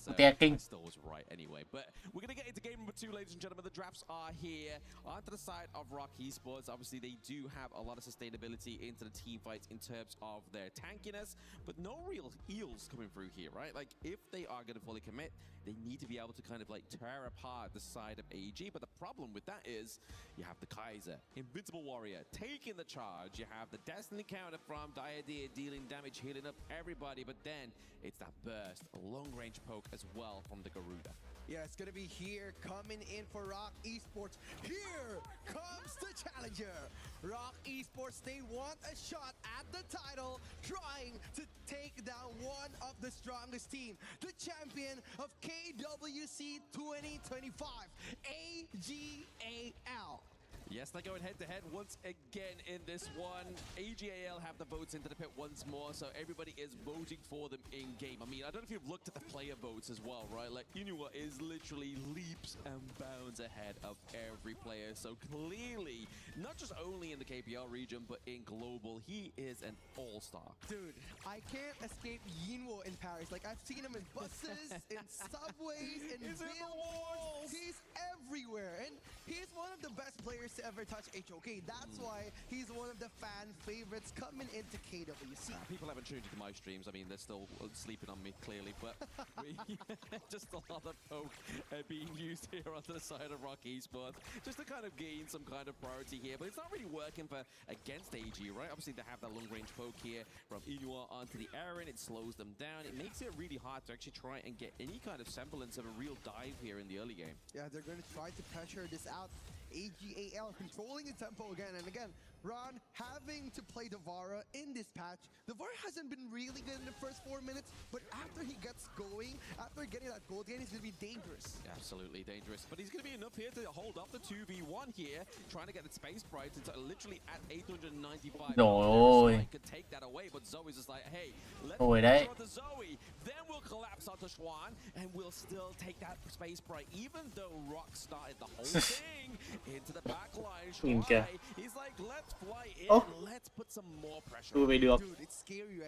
S15: I still was right anyway. But we're going to get into game number 2, ladies and gentlemen. The drafts are here. Onto the side of ROC Esports. Obviously, they do have a lot of sustainability into the team fights in terms of their tankiness. But no real eels coming through here, right? Like, if they are going to fully commit, they need to be able to kind of like tear apart the side of AG. But the problem with that is you have the Kaiser, Invincible Warrior, taking the charge. You have the Destiny counter from Diadea dealing damage, healing up everybody. But then it's that burst, a long-range poke as well from the Garuda.
S23: Yeah, it's gonna be here coming in for ROC Esports. Here comes the challenger. ROC Esports, they want a shot at the title, trying to take down one of the strongest team, the champion of KWC 2025, AG.AL.
S15: Yes, they're going head-to-head once again in this one. AG.AL have the votes into the pit once more, so everybody is voting for them in-game. I mean, I don't know if you've looked at the player votes as well, right? Like, Inua is literally leaps and bounds ahead of every player. So clearly, not just only in the KPL region, but in global, he is an all-star.
S23: Dude, I can't escape Yinwo in Paris. Like, I've seen him in buses, in subways, in billboards. He's everywhere, and he's one of the best players to ever touch HOK. That's why he's one of the fan favorites coming into KWC.
S15: People haven't tuned into my streams. I mean, they're still sleeping on me, clearly, but just a lot of poke being used here on the side of ROC Esports, just to kind of gain some kind of priority here. But it's not really working for against AG, right? Obviously, they have that long-range poke here from Inua onto the Aaron. It slows them down. It makes it really hard to actually try and get any kind of semblance of a real dive here in the early game.
S23: Yeah, they're going to try to pressure this out. AG.AL controlling the tempo again and again. Ron having to play Devara in this patch. Devara hasn't been really good in the first 4 minutes, but after he gets going, after getting that gold gain, he's going to be dangerous.
S15: Absolutely dangerous, but he's going to be enough here to hold up the 2v1 here, trying to get the space price. It's literally at 895.
S10: Rồi.
S15: Could take that away, but Zoe's just like, hey, let's
S10: đấy.
S15: the Zoe, then we'll collapse onto Schwan, and we'll still take that space price, even though ROC started the whole thing into the back line. He's like, let's fly in, let's put some more pressure.
S10: Về được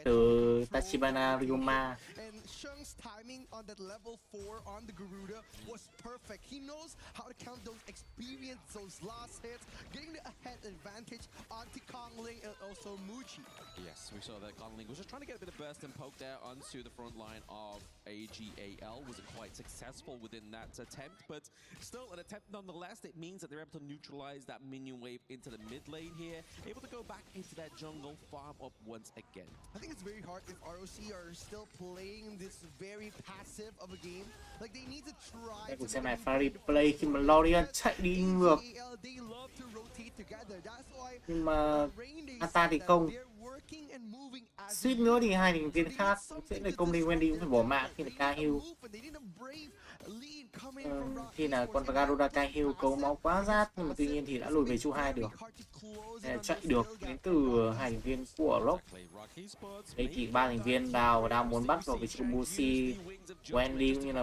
S10: từ Tachibana Ryoma.
S23: And Shung's timing on that level 4 on the Garuda was perfect. He knows how to count those experience, those last hits, getting the ahead advantage onto Kongling and also Muji.
S15: Yes, we saw that Kongling was just trying to get a bit of burst and poke there onto the front line of AG.AL. Wasn't quite successful within that attempt, but still an attempt nonetheless. It means that they're able to neutralize that minion wave into the mid lane here, able to go back into that jungle, farm up once again.
S23: I think it's very hard if ROC are still playing this very passive of a game. Like they need to try
S10: Đây, xem này, pha replay khi mà Lorian chạy đi ngược. Nhưng mà Ata thì không. Suýt nữa thì hai thành viên khác sẽ là công đi Wendy cũng phải bỏ mạng khi là Cahill. Khi là con Garuda Cahill cấu máu quá rát, nhưng mà tuy nhiên thì đã lùi về chu 2 được. Chạy được đến từ hai thành viên của ROC. Đây thì ba thành viên vào và đang muốn bắt vào vị trí của Musi, Wendy cũng như là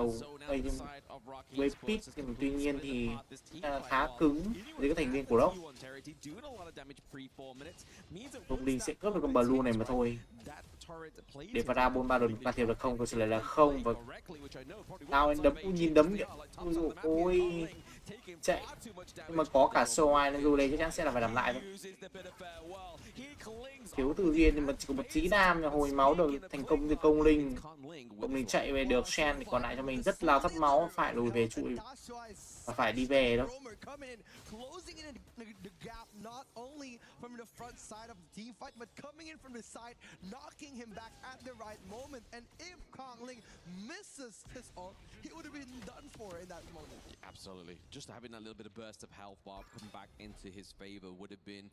S10: Waypit, nhưng mà tuy nhiên thì khá cứng với các thành viên của ROC. Công đi sẽ cướp được con Blue này mà thôi. Để vào ra 4-3 đồn can thiệp được không? Câu trả lời là không. Và tao anh đấm, nhìn đấm kìa. Ôi chạy, nhưng mà có cả Soai nên dù đây chắc chắn sẽ là phải làm lại thôi. Thiếu từ viên nhưng mà chỉ có một tí đam là hồi máu được thành công từ công linh. Công linh chạy về được Shen thì còn lại cho mình rất là thất máu, phải lùi về trụ và phải đi về đâu.
S23: Not only from the front side of the team fight, but coming in from the side, knocking him back at the right moment. And if Kongling misses his ult, he would have been done for in that moment.
S15: Absolutely. Just having that little bit of burst of health bar come back into his favor would have been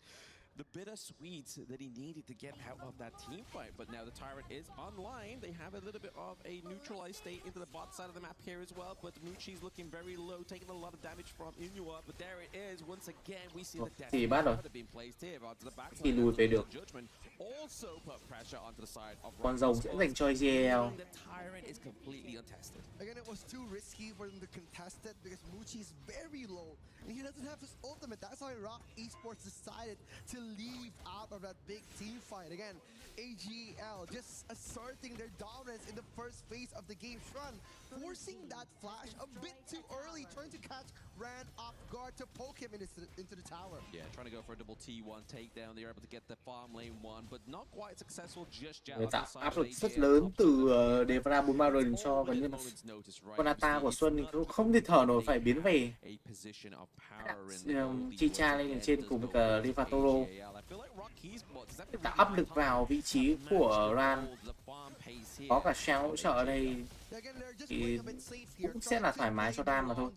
S15: the bittersweet that he needed to get out of that team fight. But now the Tyrant is online. They have a little bit of a neutralized state into the bot side of the map here as well. But Muchi's looking very low, taking a lot of damage from Inua. But there it is. Once again, we see the death have been placed here onto the back
S10: thì lùi về được.
S15: also put pressure onto the side of
S10: Con rồng sẽ dành cho AG.AL.
S15: The Tyrant is completely untested.
S23: Again, it was too risky for them to contest it because Muchi is very low and he doesn't have his ultimate. That's why ROC Esports decided to leave out of that big team fight. Again, AG.AL just asserting their dominance in the first phase of the game's run, forcing that flash a bit too early, trying to catch Rand off guard to poke him into the tower.
S15: Yeah, trying to go for a double T1 takedown. They're able to get the farm lane one, but not quite successful just yet.
S10: Người tạo áp lực rất lớn từ Devra 43 rồi cho gần như là con Ata của Xuân thì cũng không thể thở nổi, phải biến về Chicha lên ở trên cùng với cả Rivatoro để tạo áp lực vào vị trí của Ran. Có cả Shell hỗ trợ ở đây thì cũng sẽ là thoải mái cho Ran mà thôi.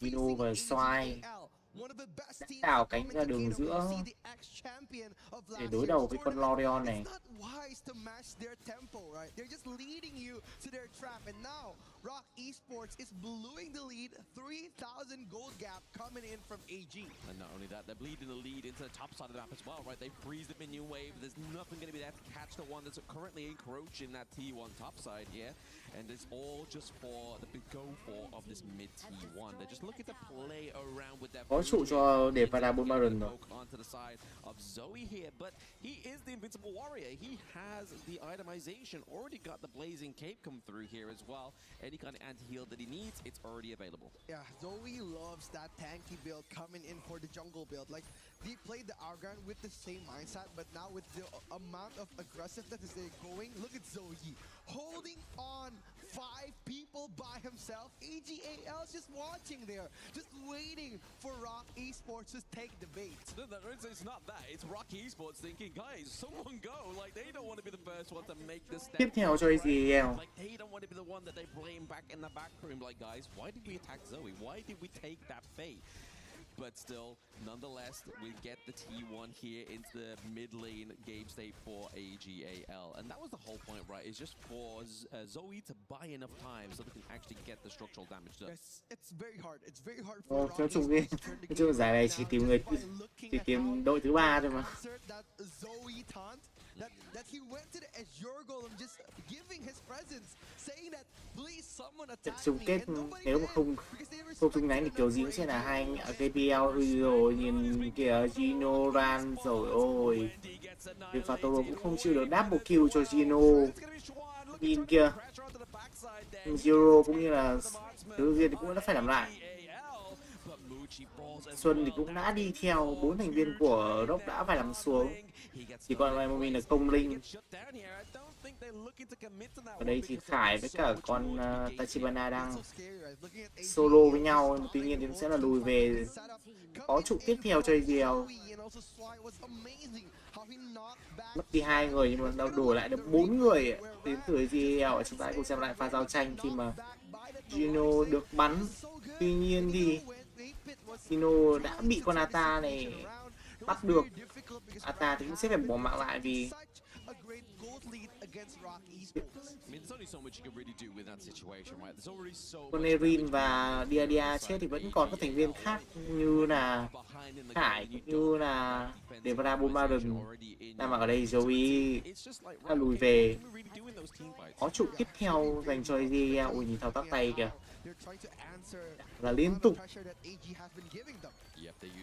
S10: Vino và Xoai đảo cánh ra đường giữa để đối đầu với con Lorion này.
S23: ROC Esports is blowing the lead, 3,000 gold gap coming in from AG.
S15: And not only that, they're bleeding the lead into the top side of the map as well, right? They freeze the minion wave. There's nothing going to be there to catch the one that's currently encroaching that T1 top side here. And it's all just for the big go for of this mid T1. They're just looking to play around with that.
S10: Có trụ cho để Devra 43 rồi.
S15: Onto the side of Zoe here, but he is the invincible warrior. He has the itemization, already got the blazing cape come through here as well. Any kind of anti-heal that he needs, it's already available.
S23: Yeah, Zoe loves that tanky build coming in for the jungle build. Like, he played the Argon with the same mindset, but now with the amount of aggressiveness that they're going, look at Zoe holding on 5 people by himself. AG.AL is just watching there, just waiting for ROC Esports to take the bait.
S15: No, it's not that. It's ROC Esports thinking, guys, someone go. Like, they don't want to be the first one to make the step.
S10: Tiếp theo cho AG.AL.
S15: Like, they don't want to be the one that they blame back in the back room. Like, guys, why did we attack Zoe? Why did we take that bait? But still, nonetheless, we get the T1 here into the mid lane game state for AG.AL. And that was the whole point, right? It's just for Zoe to buy enough time so they can actually get the structural damage done.
S23: It's very hard. It's very hard for
S10: nói chung giải này chỉ tìm đội thứ 3 thôi mà.
S23: That he went to the Azure Golem just giving his presence, saying that please someone attack
S10: Chung kết nếu mà không chung đánh thì kiểu gì cũng sẽ là hai anh ở KPL rồi, nhìn kìa Gino Ran rồi ôi. Rivatoro cũng không chịu được double kill cho Gino. Nhìn kìa. Zero cũng như là thứ viên thì cũng đã phải làm lại. Xuân thì cũng đã đi theo 4 thành viên của ROC đã phải làm xuống. Chỉ còn lại một mình là Công Linh. Ở đây thì Khải với cả con Tachibana đang solo với nhau, tuy nhiên thì sẽ là lùi về. Có trụ tiếp theo cho AG.AL. Mất đi 2 người nhưng mà đổi lại được 4 người đến từ AG.AL. Chúng ta cùng xem lại pha giao tranh khi mà Gino được bắn. Tuy nhiên thì Gino đã bị con Ata này bắt được. Ata thì cũng sẽ phải bỏ mạng lại vì con Erin và Dia chết thì vẫn còn các thành viên khác như là Khải cũng như là Devra 43 đang mặc ở đây. Zoe đã lùi về. Có trụ tiếp theo dành cho AG.AL. Ui, nhìn thao tác tay kìa là liên tục.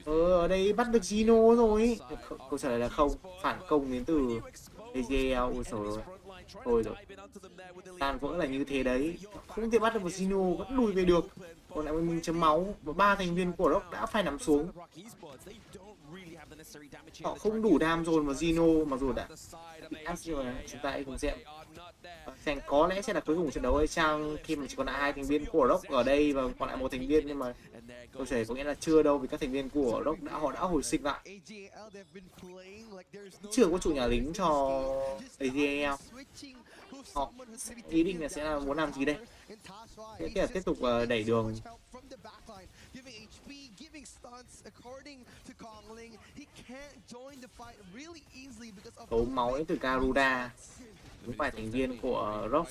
S10: Ở đây bắt được Gino rồi. Câu trả lời là không. Phản công đến từ AG.AL. Ui trời ơi. Thôi rồi. Tàn vỡ là như thế đấy. Không thể bắt được một Gino, vẫn lùi về được. Còn lại mình chấm máu. Và 3 thành viên của ROC đã phải nằm xuống. Họ không đủ đam rồi mà Gino mặc dù đã bị áp rồi. Chúng ta hãy cùng xem. Có lẽ sẽ là cuối cùng trận đấu hay chăng, khi mà chỉ còn lại 2 thành viên của ROC ở đây và còn lại 1 thành viên, nhưng mà câu trả lời có nghĩa là chưa đâu, vì các thành viên của ROC họ đã hồi sinh lại. Chưa có chủ nhà lính cho AG.AL. Họ ý định là sẽ là muốn làm gì đây? Sẽ là tiếp tục đẩy đường
S23: doing stunts according to Kongling. He can't join the fight really easily because of
S10: Tốn máu đến từ Garuda. Đúng phải thành viên của ROC.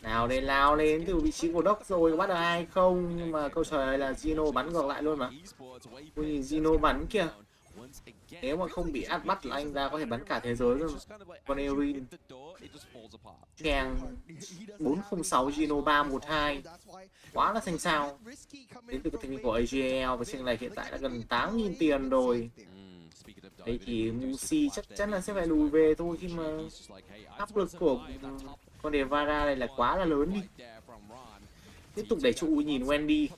S10: Nào đây lao lên từ vị trí của Doc rồi, bắt được ai không? Nhưng mà câu trả lời là Gino bắn ngược lại luôn mà. Tôi nhìn Gino bắn kìa. Nếu mà không bị át bắt là anh ta có thể bắn cả thế giới luôn. Con Erin Chàng 406 Gino 312. Quá là xanh sao. Đến từ thành viên của AG.AL và trên này hiện tại đã gần 8.000 tiền rồi. Đây thì Musi chắc chắn là sẽ phải lùi về thôi, khi mà áp lực của con Devara này là quá là lớn đi. Tiếp tục để trụ nhìn Wendy.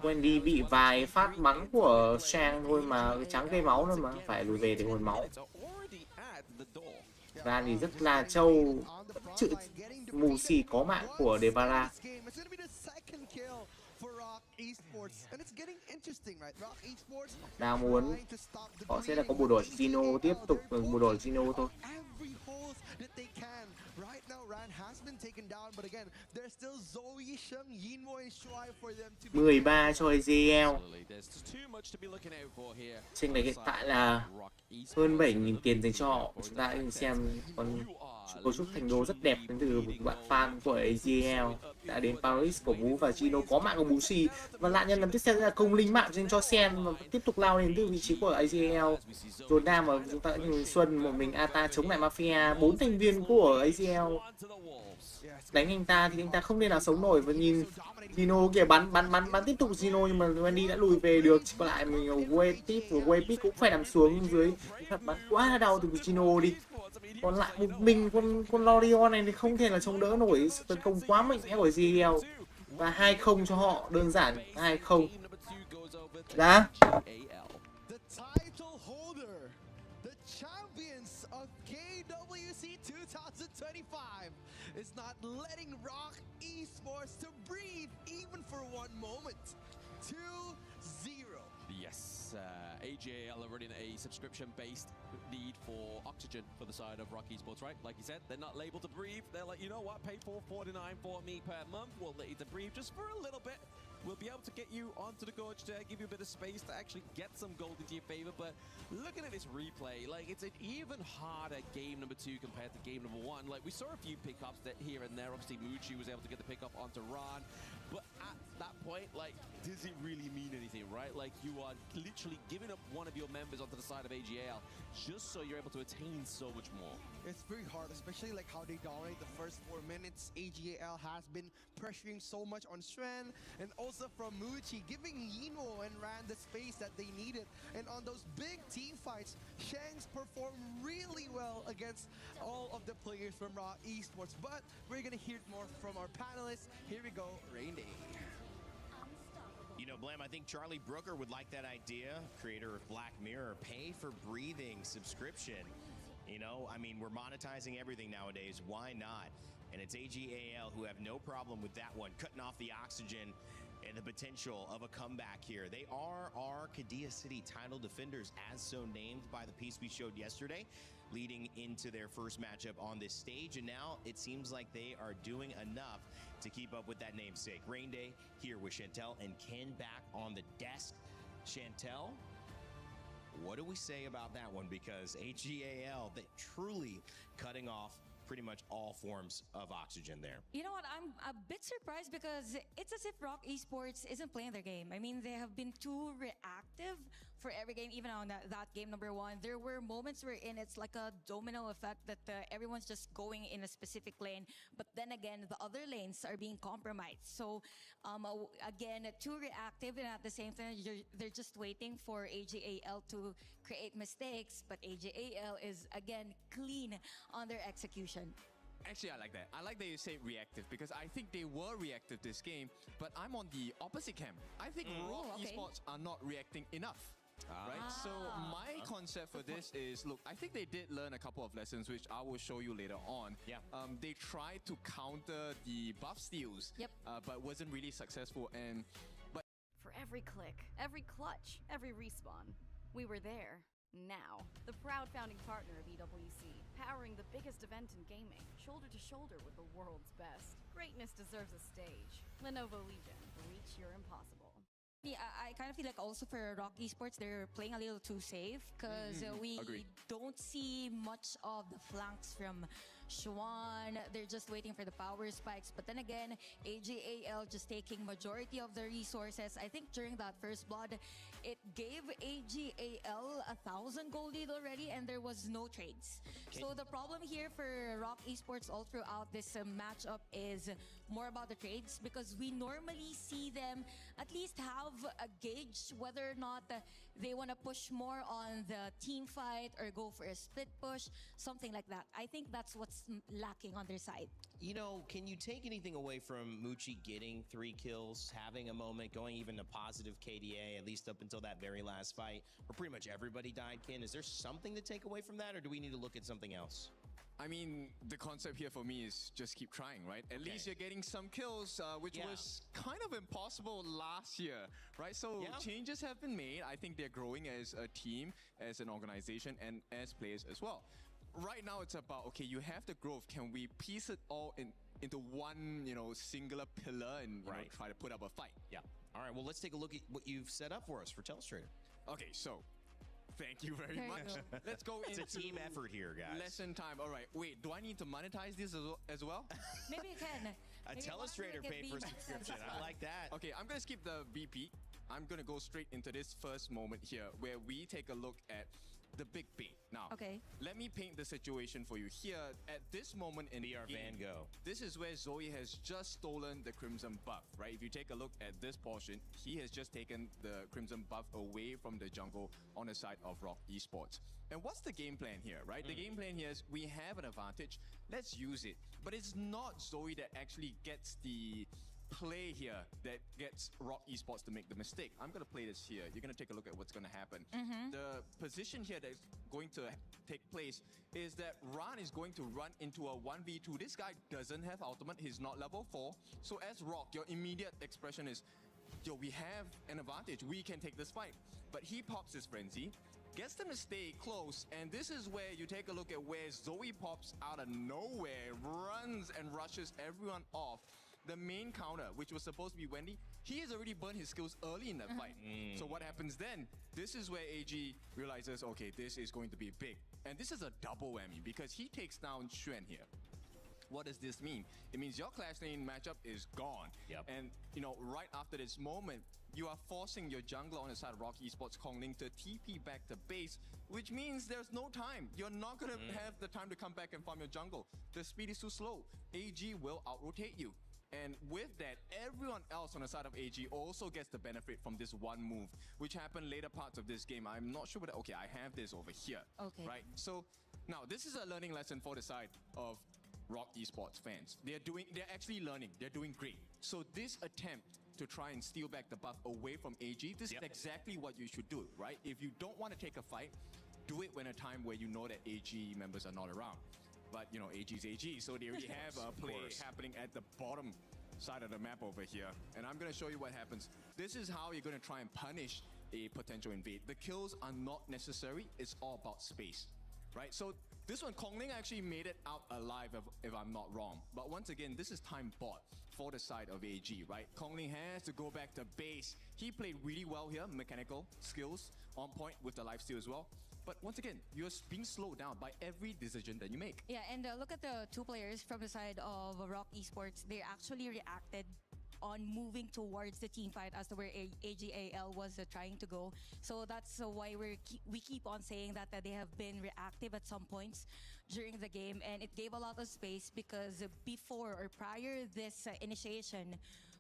S10: Wendy bị vài phát bắn của Sang thôi mà trắng cây máu nữa mà phải lùi về để hồi máu. Ra thì rất là trâu, chữ Musi có mạng của Devara. Đang muốn họ sẽ là có bộ đội Gino, tiếp tục bộ đội Gino thôi. 13 cho AG.AL. Trên này hiện tại là hơn 7.000 tiền dành cho họ. Chúng ta hãy xem con cấu trúc thành đô rất đẹp đến từ một bạn fan của AG.AL đã đến Paris cổ vũ, và Gino có mạng của Musi và nạn nhân làm tiếp theo là công linh mạng dành cho Sen và tiếp tục lao đến từ vị trí của AG.AL. Rồi Nam mà chúng ta nhìn Xuân một mình Ata chống lại Mafia, 4 thành viên của AG.AL đánh anh ta thì anh ta không nên là sống nổi. Và nhìn Gino kìa, bắn tiếp tục Gino, nhưng mà Wendy đã lùi về được, chỉ còn lại mình Waytip và Waypit cũng phải nằm xuống dưới. Thật bắn quá là đau từ Gino đi. Còn lại một mình con Lorion này thì không thể là chống đỡ nổi sự tấn công quá mạnh mẽ của AG.AL. Và 2-0 cho họ, đơn giản 2-0. Đã.
S23: Is not letting ROC Esports to breathe even for one moment. 2-0.
S15: Yes, AG.AL are running a subscription-based need for oxygen for the side of ROC Esports, right? Like you said, they're not labeled to breathe. They're like, you know what, pay $4.49 for me per month. We'll let you to breathe just for a little bit. We'll be able to get you onto the gorge there, give you a bit of space to actually get some gold into your favor. But looking at this replay, like, it's an even harder game number 2 compared to game number 1. Like, we saw a few pickups that here and there. Obviously, Muchi was able to get the pickup onto Ron. But at that point, like, does it really mean anything, right? Like, you are literally giving up one of your members onto the side of AG.AL just so you're able to attain so much more.
S23: It's very hard, especially like how they dominate the first 4 minutes. AG.AL has been pressuring so much on Sren, and also from Muchi, giving Yino and Ran the space that they needed. And on those big team fights, Shanks performed really well against all of the players from ROC Esports. But we're gonna hear more from our panelists. Here we go, Rain Day.
S5: You know, Blam, I think Charlie Brooker would like that idea. Creator of Black Mirror, pay for breathing subscription. You know, I mean, we're monetizing everything nowadays. Why not? And it's AG.AL who have no problem with that one, cutting off the oxygen and the potential of a comeback here. They are our Kadia City title defenders, as so named by the piece we showed yesterday, leading into their first matchup on this stage. And now it seems like they are doing enough to keep up with that namesake. Rain Day here with Chantel and Ken back on the desk. Chantel, what do we say about that one? Because AG.AL, they truly cutting off pretty much all forms of oxygen there.
S4: You know what? I'm a bit surprised because it's as if ROC Esports isn't playing their game. I mean, they have been too reactive for every game, even on that game number 1. There were moments wherein it's like a domino effect that everyone's just going in a specific lane, but then again, the other lanes are being compromised. So, again, too reactive, and at the same time, they're just waiting for AG.AL to create mistakes, but AG.AL is, again, clean on their execution.
S16: Actually, I like that. I like that you say reactive, because I think they were reactive this game, but I'm on the opposite camp. I think ROC Esports are not reacting enough. Right, so my concept for this is, look, I think they did learn a couple of lessons, which I will show you later on.
S5: Yeah.
S16: They tried to counter the buff steals, but wasn't really successful. And
S11: for every click, every clutch, every respawn, we were there. Now, the proud founding partner of EWC, powering the biggest event in gaming, shoulder to shoulder with the world's best. Greatness deserves a stage. Lenovo Legion, reach your impossible.
S4: Yeah, I kind of feel like also for ROC Esports, they're playing a little too safe because we
S5: Agreed.
S4: don't see much of the flanks from Xuan. They're just waiting for the power spikes. But then again, AG.AL just taking majority of the resources. I think during that first blood, it gave AG.AL 1,000 gold lead already and there was no trades. So the problem here for ROC Esports all throughout this matchup is more about the trades because we normally see them at least have a gauge whether or not they want to push more on the team fight or go for a split push, something like that. I think that's what's lacking on their side.
S5: You know, can you take anything away from Muchi getting 3 kills, having a moment, going even to positive KDA, at least up until that very last fight, where pretty much everybody died, Ken? Is there something to take away from that, or do we need to look at something else?
S16: I mean, the concept here for me is just keep trying, right? At least you're getting some kills, which was kind of impossible last year, right? So changes have been made. I think they're growing as a team, as an organization, and as players as well. Right now, it's about, okay, you have the growth. Can we piece it all into one, singular pillar and try to put up a fight?
S5: Yeah. All right, well, let's take a look at what you've set up for us for Telestrator.
S16: Okay, so thank you very much. Let's go into
S5: It's a team effort here, guys.
S16: Lesson time. All right, wait, do I need to monetize this as well?
S4: Maybe you can.
S5: A Telestrator paid for subscription. I like that.
S16: Okay, I'm going to skip the VP. I'm going to go straight into this first moment here where we take a look at the big bait. Now, let me paint the situation for you here. At this moment in the game,
S5: Van Gogh.
S16: This is where Zoe has just stolen the Crimson buff, right? If you take a look at this portion, he has just taken the Crimson buff away from the jungle on the side of ROC Esports. And what's the game plan here, right? The game plan here is we have an advantage. Let's use it. But it's not Zoe that actually gets the play here that gets ROC Esports to make the mistake. I'm going to play this here. You're going to take a look at what's going to happen. The position here that's going to take place is that Ran is going to run into a 1v2. This guy doesn't have ultimate. He's not level 4. So as ROC, your immediate expression is, yo, we have an advantage. We can take this fight. But he pops his frenzy, gets them to stay close, and this is where you take a look at where Zoe pops out of nowhere, runs and rushes everyone off. The main counter, which was supposed to be Wendy, he has already burned his skills early in the fight. So what happens then? This is where AG realizes, okay, this is going to be big. And this is a double whammy because he takes down Xuan here. What does this mean? It means your Clash Lane matchup is gone. And, right after this moment, you are forcing your jungler on the side of ROC Esports Kongling to TP back to base, which means there's no time. You're not going to have the time to come back and farm your jungle. The speed is too slow. AG will out-rotate you. And with that, everyone else on the side of AG also gets the benefit from this one move, which happened later parts of this game. I'm not sure whether, okay, I have this over here. Right? So now this is a learning lesson for the side of ROC Esports fans. They're actually learning. They're doing great. So this attempt to try and steal back the buff away from AG, this is exactly what you should do, right? If you don't want to take a fight, do it when a time where you know that AG members are not around. But, AG's AG, so they already have a play happening at the bottom side of the map over here. And I'm going to show you what happens. This is how you're going to try and punish a potential invade. The kills are not necessary. It's all about space, right? So this one, Kongling actually made it out alive, if I'm not wrong. But once again, this is time bought for the side of AG, right? Kongling has to go back to base. He played really well here, mechanical skills on point with the lifesteal as well. But once again, you're being slowed down by every decision that you make.
S4: Yeah, and look at the 2 players from the side of ROC Esports. They actually reacted on moving towards the team fight as to where AG.AL was trying to go. So that's why we keep on saying that they have been reactive at some points during the game. And it gave a lot of space because before or prior this initiation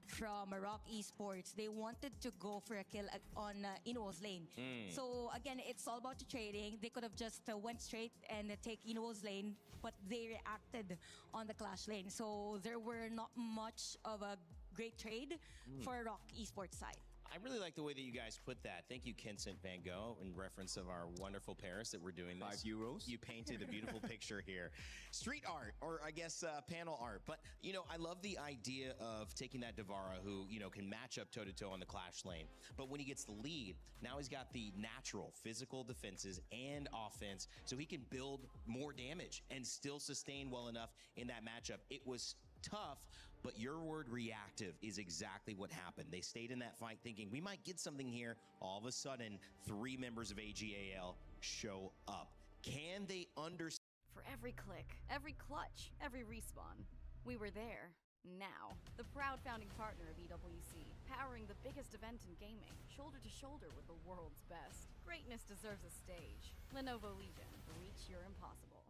S4: from ROC Esports, they wanted to go for a kill on Inuo's lane. So again, it's all about the trading. They could have just went straight and take Inuo's lane, but they reacted on the Clash lane. So there were not much of a great trade for ROC Esports side.
S5: I really like the way that you guys put that. Thank you, Vincent Van Gogh, in reference of our wonderful Paris that we're doing this.
S16: €5.
S5: You painted a beautiful picture here. Street art, or I guess panel art. But, I love the idea of taking that Devara who, can match up toe-to-toe on the Clash lane. But when he gets the lead, now he's got the natural physical defenses and offense, so he can build more damage and still sustain well enough in that matchup. It was tough, But your word reactive is exactly what happened. They stayed in that fight thinking we might get something here. All of a sudden, 3 members of AG.AL show up. Can they understand?
S11: For every click, every clutch, every respawn, we were there. Now, the proud founding partner of EWC, powering the biggest event in gaming, shoulder to shoulder with the world's best. Greatness deserves a stage. Lenovo Legion, reach your impossible.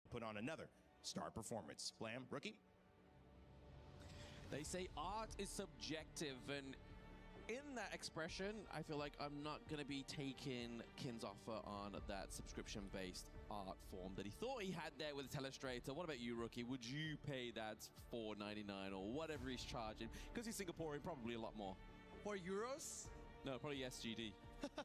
S5: Put on another star performance. Blam, rookie?
S15: They say art is subjective, and in that expression, I feel like I'm not going to be taking Kin's offer on that subscription-based art form that he thought he had there with the Telestrator. What about you, Rookie? Would you pay that $4.99 or whatever he's charging? Because he's Singaporean, probably a lot more.
S23: 4 euros?
S15: No, probably SGD.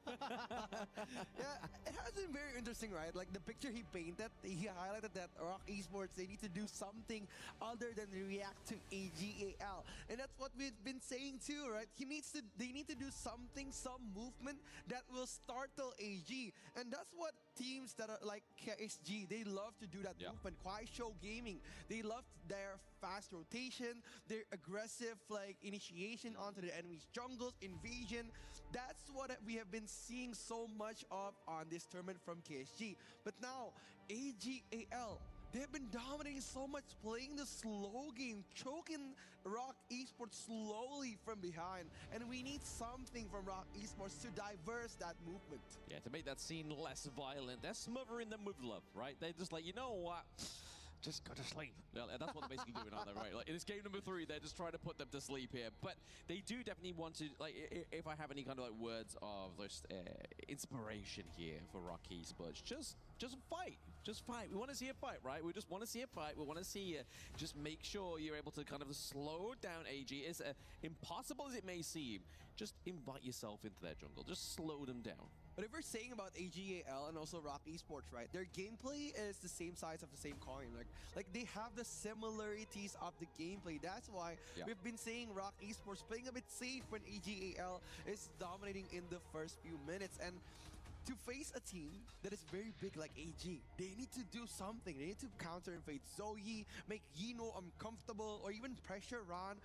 S23: Yeah, it has been very interesting, right? Like the picture he painted, he highlighted that ROC Esports, they need to do something other than react to AG.AL. And that's what we've been saying too, right? They need to do something, some movement that will startle AG. And that's what teams that are like KSG, they love to do that movement. Kuaishou Gaming, they love their fast rotation, their aggressive like initiation onto the enemy's jungles, invasion. That's what we have been seeing so much of on this tournament from KSG. But now, AG.AL, they have been dominating so much, playing the slow game, choking ROC Esports slowly from behind. And we need something from ROC Esports to diverse that movement.
S15: Yeah, to make that scene less violent. They're smothering them with love, right? They're just like, you know what? Just go to sleep. Yeah, that's what they're basically doing, aren't they? Right? Like in this game number 3, they're just trying to put them to sleep here. But they do definitely want to, like, if I have any kind of like words of just inspiration here for ROC Esports, just fight. Just fight. We want to see a fight, right? We just want to see a fight. We want to see just make sure you're able to kind of slow down AG. As impossible as it may seem, just invite yourself into their jungle. Just slow them down.
S23: But if we're saying about AG.AL and also ROC Esports, right, their gameplay is the same size of the same coin. Like they have the similarities of the gameplay. That's why we've been saying ROC Esports playing a bit safe when AG.AL is dominating in the first few minutes. And to face a team that is very big like AG, they need to do something. They need to counter invade Zoe, make Yino uncomfortable, or even pressure Ron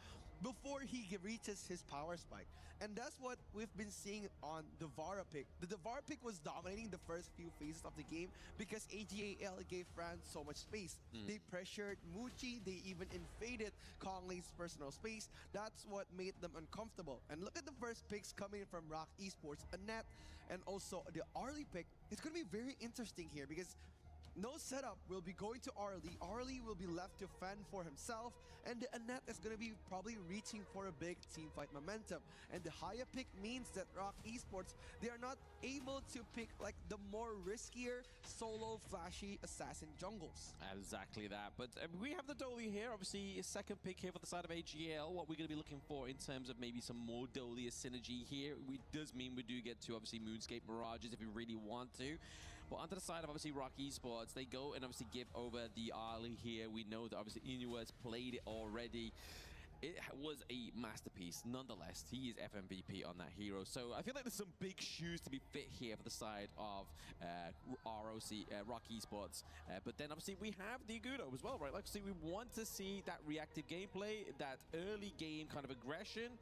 S23: before he reaches his power spike. And that's what we've been seeing on the Vara pick. The Vara pick was dominating the first few phases of the game because AG.AL gave France so much space. They pressured Muchi, they even invaded Kongling's personal space. That's what made them uncomfortable. And look at the first picks coming from ROC Esports, Annette, and also the Arlie pick. It's going to be very interesting here because no setup will be going to Arlie. Arlie will be left to fend for himself, and the Annette is going to be probably reaching for a big team fight momentum. And the higher pick means that ROC Esports, they are not able to pick like the more riskier solo flashy assassin jungles.
S15: Exactly that. But we have the Dolly here. Obviously, a second pick here for the side of AG.AL. What we're going to be looking for in terms of maybe some more Dolly synergy here. Does mean we do get to obviously Moonscape Mirages if we really want to. But onto the side of obviously ROC Esports, they go and obviously give over the Arlie here. We know that obviously Inu has played it already. It was a masterpiece. Nonetheless, he is FMVP on that hero. So I feel like there's some big shoes to be fit here for the side of ROC Esports. But then obviously we have the Agudo as well, right? Like, see, we want to see that reactive gameplay, that early game kind of aggression.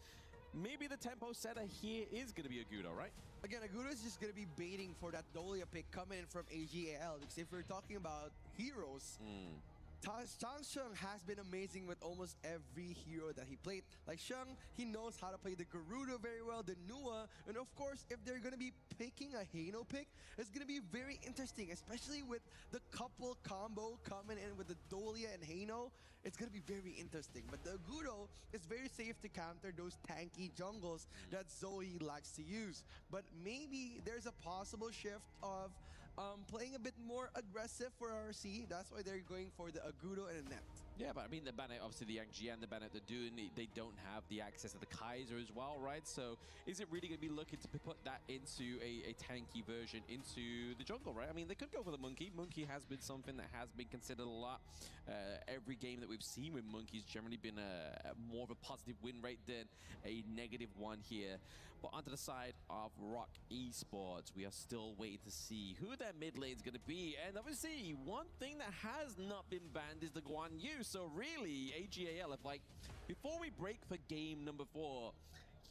S15: Maybe the tempo setter here is going to be Agudo, right?
S23: Again, Agudo is just going to be baiting for that Dolia pick coming in from AG.AL, because if we're talking about heroes, Chang Sheng has been amazing with almost every hero that he played. Like Sheng, he knows how to play the Garuda very well, the Nua, and of course, if they're going to be picking a Hano pick, it's going to be very interesting, especially with the couple combo coming in with the Dolia and Hano. It's going to be very interesting. But the Agudo is very safe to counter those tanky jungles that Zoe likes to use. But maybe there's a possible shift of playing a bit more aggressive for RC. That's why they're going for the Agudo and a net.
S15: Yeah, but I mean, the Bennett, obviously the Yang and the Bennett, they don't have the access to the Kaiser as well, right? So is it really going to be looking to put that into a tanky version into the jungle, right? I mean, they could go for the Monkey. Monkey has been something that has been considered a lot. Every game that we've seen with Monkey's generally been more of a positive win rate than a negative one here. But onto the side of ROC Esports, we are still waiting to see who their mid lane is going to be. And obviously, one thing that has not been banned is the Guan Yu. So really, AG.AL, if like, before we break for game number 4,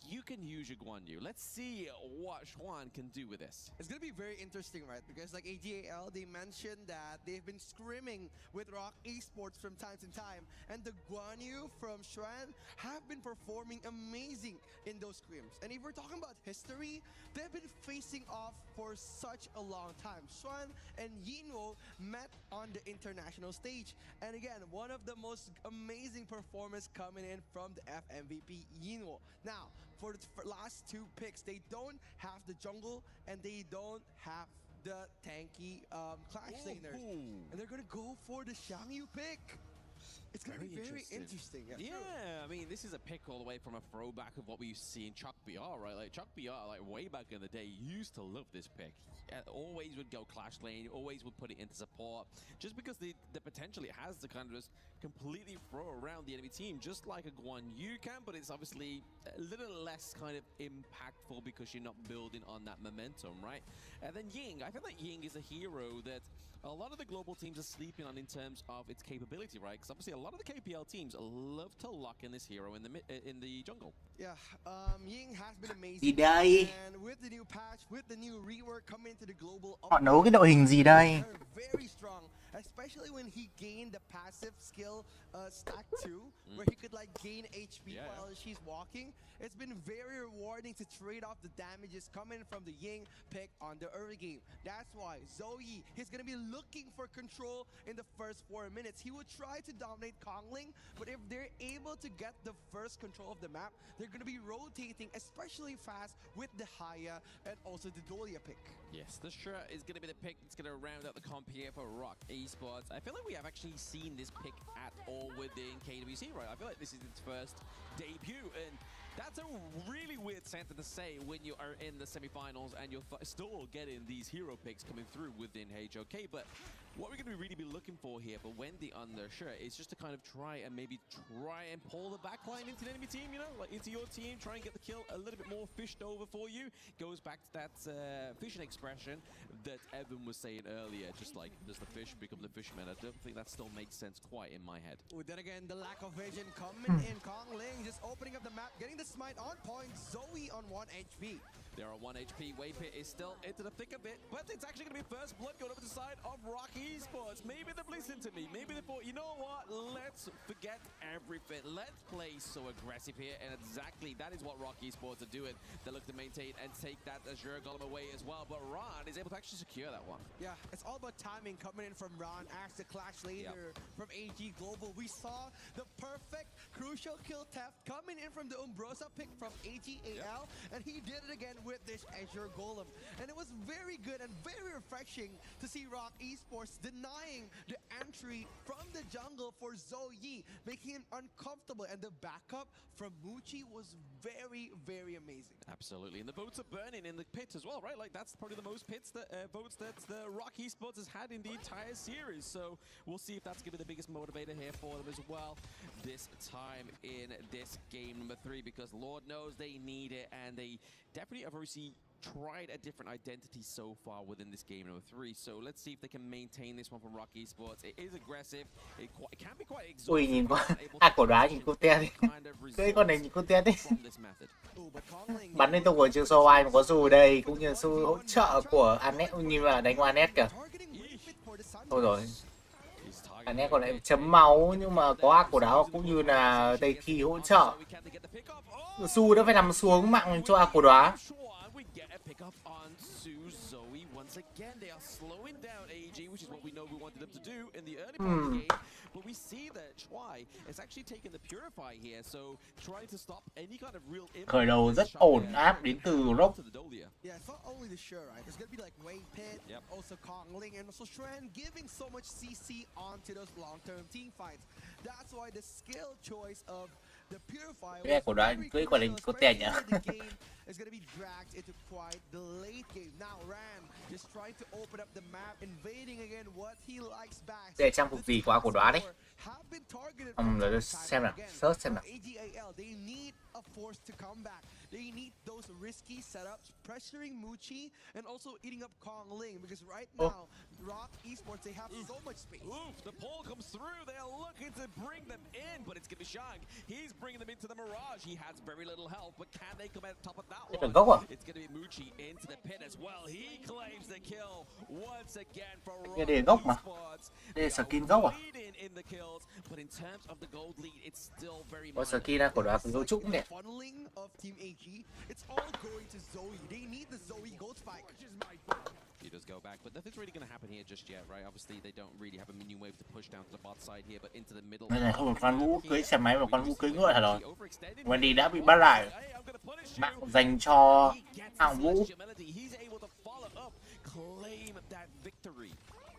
S15: you can use your Guan Yu. Let's see what Xuan can do with this.
S23: It's going to be very interesting, right? Because like AG.AL, they mentioned that they've been scrimming with ROC Esports from time to time. And the Guan Yu from Xuan have been performing amazing in those scrims. And if we're talking about history, they've been facing off for such a long time. Xuan and Yinwo met on the international stage. And again, one of the most amazing performers coming in from the FMVP Yinwo. Now, for the last 2 picks, they don't have the jungle and they don't have the tanky clash laners. And they're going to go for the Xiangyu pick. It's going to be very interesting.
S15: Yeah, I mean, this is a pick all the way from a throwback of what we used to see in Chuck BR, right? Like, Chuck BR, like, way back in the day, used to love this pick. Always would go Clash Lane, always would put it into support, just because the potential it has to kind of just completely throw around the enemy team, just like a Guan Yu can, but it's obviously a little less kind of impactful because you're not building on that momentum, right? And then Ying, I feel like Ying is a hero that a lot of the global teams are sleeping on in terms of its capability, right? Because obviously a lot of the KPL teams love to lock in this hero in the jungle.
S23: Yeah, Ying has been amazing.
S10: Gì đây?
S23: And with the new patch, with the new rework coming into the global,
S10: Họ nấu cái đội hình gì đây?
S23: very strong, especially when he gained the passive skill stack 2, where he could like gain HP while she's walking. It's been very rewarding to trade off the damages coming from the Ying pick on the early game. That's why Zoe, he's going to be looking for control in the first 4 minutes. He will try to dominate Kongling, but if they're able to get the first control of the map, they're going to be rotating especially fast with the Haya and also the Dolia pick.
S15: Yes, the Chữa is going to be the pick that's going to round out the comp here for ROC Esports. I feel like we have actually seen this pick at all within KWC, right? I feel like this is its first debut, and that's a really weird sentence to say when you are in the semifinals and you're still getting these hero picks coming through within HOK. But what we're going to really be looking for here for Wendy on the Chữa is just to kind of try and pull the backline into the enemy team, you know, like into your team, try and get the kill a little bit more fished over for you. Goes back to that fishing expression that Evan was saying earlier, just like, does the fish become the fisherman? I don't think that still makes sense quite in my head.
S23: Then again, the lack of vision coming in. Kongling just opening up the map, getting the smite on point. Zoe on 1 HP.
S15: They're on 1 HP. Waypit is still into the thick of it, but it's actually going to be first blood going over to the side of ROC Esports. Maybe they've listened to me. Maybe they thought, you know what? Let's forget everything. Let's play so aggressive here, and exactly that is what ROC Esports are doing. They look to maintain and take that Azure Golem away as well, but Ron is able to actually secure that one.
S23: Yeah, it's all about timing coming in from Ron as the Clash laner from AG Global. We saw the perfect crucial kill theft coming in from the Umbrosa pick from AG.AL, and he did it again with this Azure Golem. And it was very good and very refreshing to see ROC Esports denying the entry from the jungle for Zoe, making him uncomfortable. And the backup from Muchi was very, very amazing.
S15: Absolutely, and the votes are burning in the pit as well, right? Like, that's probably the most votes that the ROC Esports has had in the entire series. So we'll see if that's going to be the biggest motivator here for them as well this time in this game number 3, because Lord knows they need it, and they definitely have obviously tried a different identity so far within this game number 3. So let's see if they can maintain this one from ROC Esports. It is aggressive. It can be quite exhausting.
S10: Ui, nhìn con cổ đá nhìn cute đi. Cưỡi con này nhìn cute đi. Bắn liên tục ở trường so ai mà có dù đây, cũng như sự hỗ trợ của Anet, như là đánh qua Anet kìa. Thôi rồi. Anet còn lại chấm máu, nhưng mà có ác cổ đá cũng như là Tây Thi hỗ trợ. Su đã phải nằm xuống mạng cho ác cổ đá.
S15: Again, they are slowing down AG, which is what we know we wanted them to do in the early part of the game. But we see that Choi is actually taking the Purify here, so trying to stop any kind of real impact.
S10: Khởi đầu rất ổn áp đến từ ROC.
S23: Yeah, it's not only the Chữa, right? It's gonna be like Waypit, also Kongling, and also Xuan giving so much CC onto those long-term team fights. That's why the skill choice of the Purify
S10: Cái cổ đá cưỡi quả lính cute nhỉ.
S23: is going to be dragged into quite the late game. Now Ran just trying to open up the map, invading again what he likes best.
S10: Để trang phục gì của cổ đoá đấy. Để xem nào, search xem nào.
S23: AG.AL, they need a force to come back. They need those risky setups, pressuring Muchi and also eating up Kong Ling, because right now, ROC Esports, they have so much space.
S15: The pull comes through. They are looking to bring them in, but it's going to be Shang. He's bringing them into the Mirage. He has very little health, but can they come out top of that one? It's going to be Muchi into the pit as well. He claims the kill once again for ROC Esports.
S10: Đây là skin gốc à?
S15: In the kills, but in terms of the gold lead, it's still very
S10: Có skin ra cổ đoá cùng gấu trúc cũng đẹp.
S23: Funneling of Team AG, it's all going to Zoe. They need the Zoe gold spike.
S15: He does go back, but nothing's really going to happen here just yet, right? Obviously, they don't really have a minion wave to push down to the bot side here, but into the middle.
S10: Đây này, không một con Vũ cưới xe máy và con Vũ cưới ngựa hả rồi. Wendy đã bị bắt lại. Bạn dành cho hạng Vũ.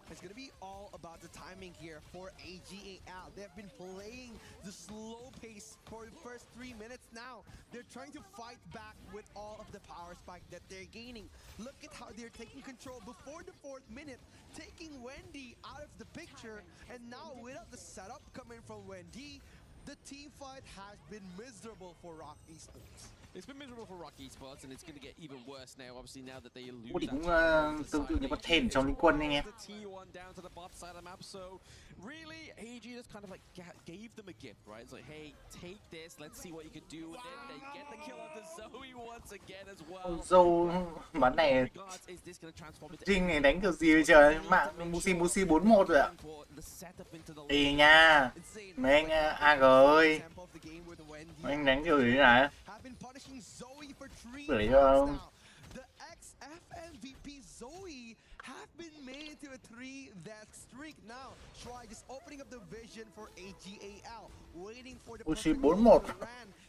S23: It's going to be all about the timing here for AG.AL. They've been playing the slow pace for the first 3 minutes now. They're trying to fight back with all of the power spike that they're gaining. Look at how they're taking control before the 4th minute, taking Wendy out of the picture. And now without the setup coming from Wendy, the team fight has been miserable for ROC Esports.
S15: It's been miserable for ROC Esports, and it's going to get even worse now. Obviously, now that they lose.
S10: Vũ thì cũng tương tự như con thềm trong Liên Quân anh em.
S15: Down to the bot side of the map, so really AG just kind of like gave them a gift, right? It's like, hey, take this, let's see what you can do with it. They get the kill onto Zoe once again as well.
S10: Dâu bắn này Trinh này đánh kiểu gì bây giờ, mạng Musi 41 rồi ạ. Đi nha mấy anh AG ơi, mấy anh đánh kiểu gì thế này xử lý cho không?
S23: Have been made to a 3-death streak now. Try just opening up the vision for AG.AL, waiting for the perfect
S10: 41.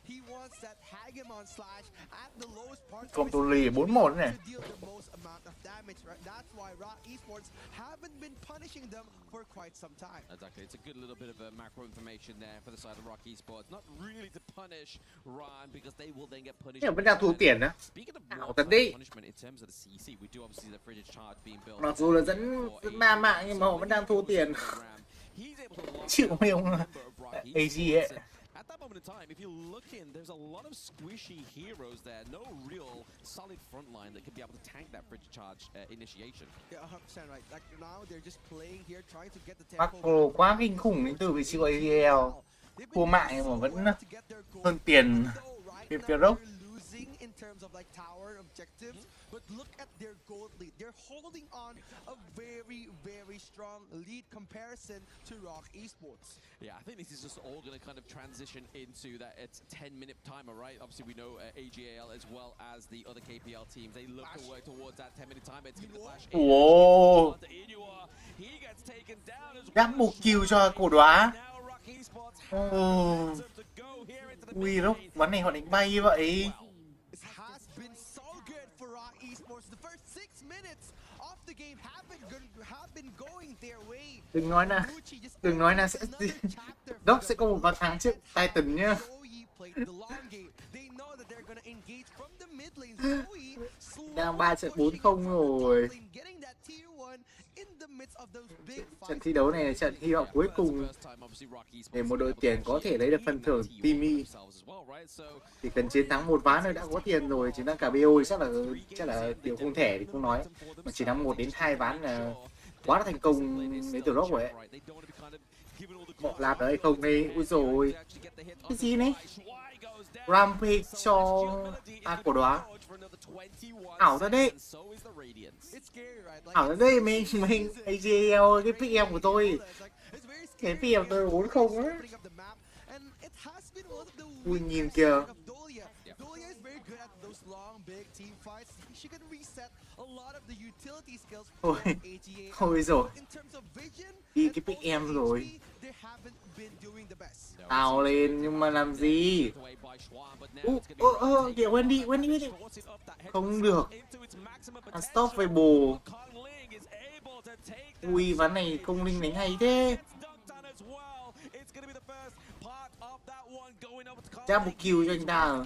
S23: He wants that Hagemon slash at the lowest part
S10: Công tố lì 41 này.
S23: to deal the most amount of damage, right? That's why ROC Esports haven't been punishing them for quite some time.
S15: Exactly, it's a good little bit of macro information there for the side of ROC Esports. Not really to punish Ron, because they will then get punished.
S10: Nhưng mà vẫn đang thua tiền á. Ảo thật đi. Mặc dù là dẫn 3 mạng nhưng mà họ vẫn đang thua tiền. Chịu mấy ông AG ấy.
S15: At that moment in time, if you look in, there's a lot of squishy heroes there. No real solid front line that could be able to tank that bridge charge initiation.
S23: Yeah, 100% right. Like now, they're just playing here, trying to get the tempo.
S10: Macro quá kinh khủng đến từ vị trí của AG.AL. Thua mạng nhưng mà vẫn hơn tiền phía Rock.
S23: In terms of like tower objectives, but look at their gold lead. They're holding on a very strong lead comparison to ROC Esports.
S15: Yeah, I think this is just all going to kind of transition into that. It's 10-minute timer, right? Obviously, we know AG.AL as well as the other KPL teams. They look to work towards that 10-minute timer. It's going to flash.
S10: Whoa!
S15: He gets taken down as well.
S10: Double kill cho cổ đoá. Ui, Rock bắn này họ đánh bay vậy. Đừng nói là sẽ Rock sẽ có một ván thắng trước Titan nhá. Đang 3-4-0 rồi. Trận thi đấu này là trận hy vọng cuối cùng để một đội tuyển có thể lấy được phần thưởng Timmy. Chỉ cần chiến thắng một ván thôi đã có tiền rồi, chiến thắng cả BO thì chắc là điều không thể thì không nói. Mà chỉ thắng 1 đến 2 ván là quá là thành công đến từ Rock rồi ấy. Họ làm được hay không đây? Ui rồi cái gì này? Rampage cho cổ đoá. Ảo ra đây. Ảo ra đây mình AG.AL cái PM của tôi. Cái PM tôi 40 á. Ui nhìn kìa. Thôi rồi. Đi cái PM rồi. Ảo lên nhưng mà làm gì? Kìa Wendy. Không được. Unstoppable. Ui ván này công linh đánh hay thế. Double kill cho anh ta.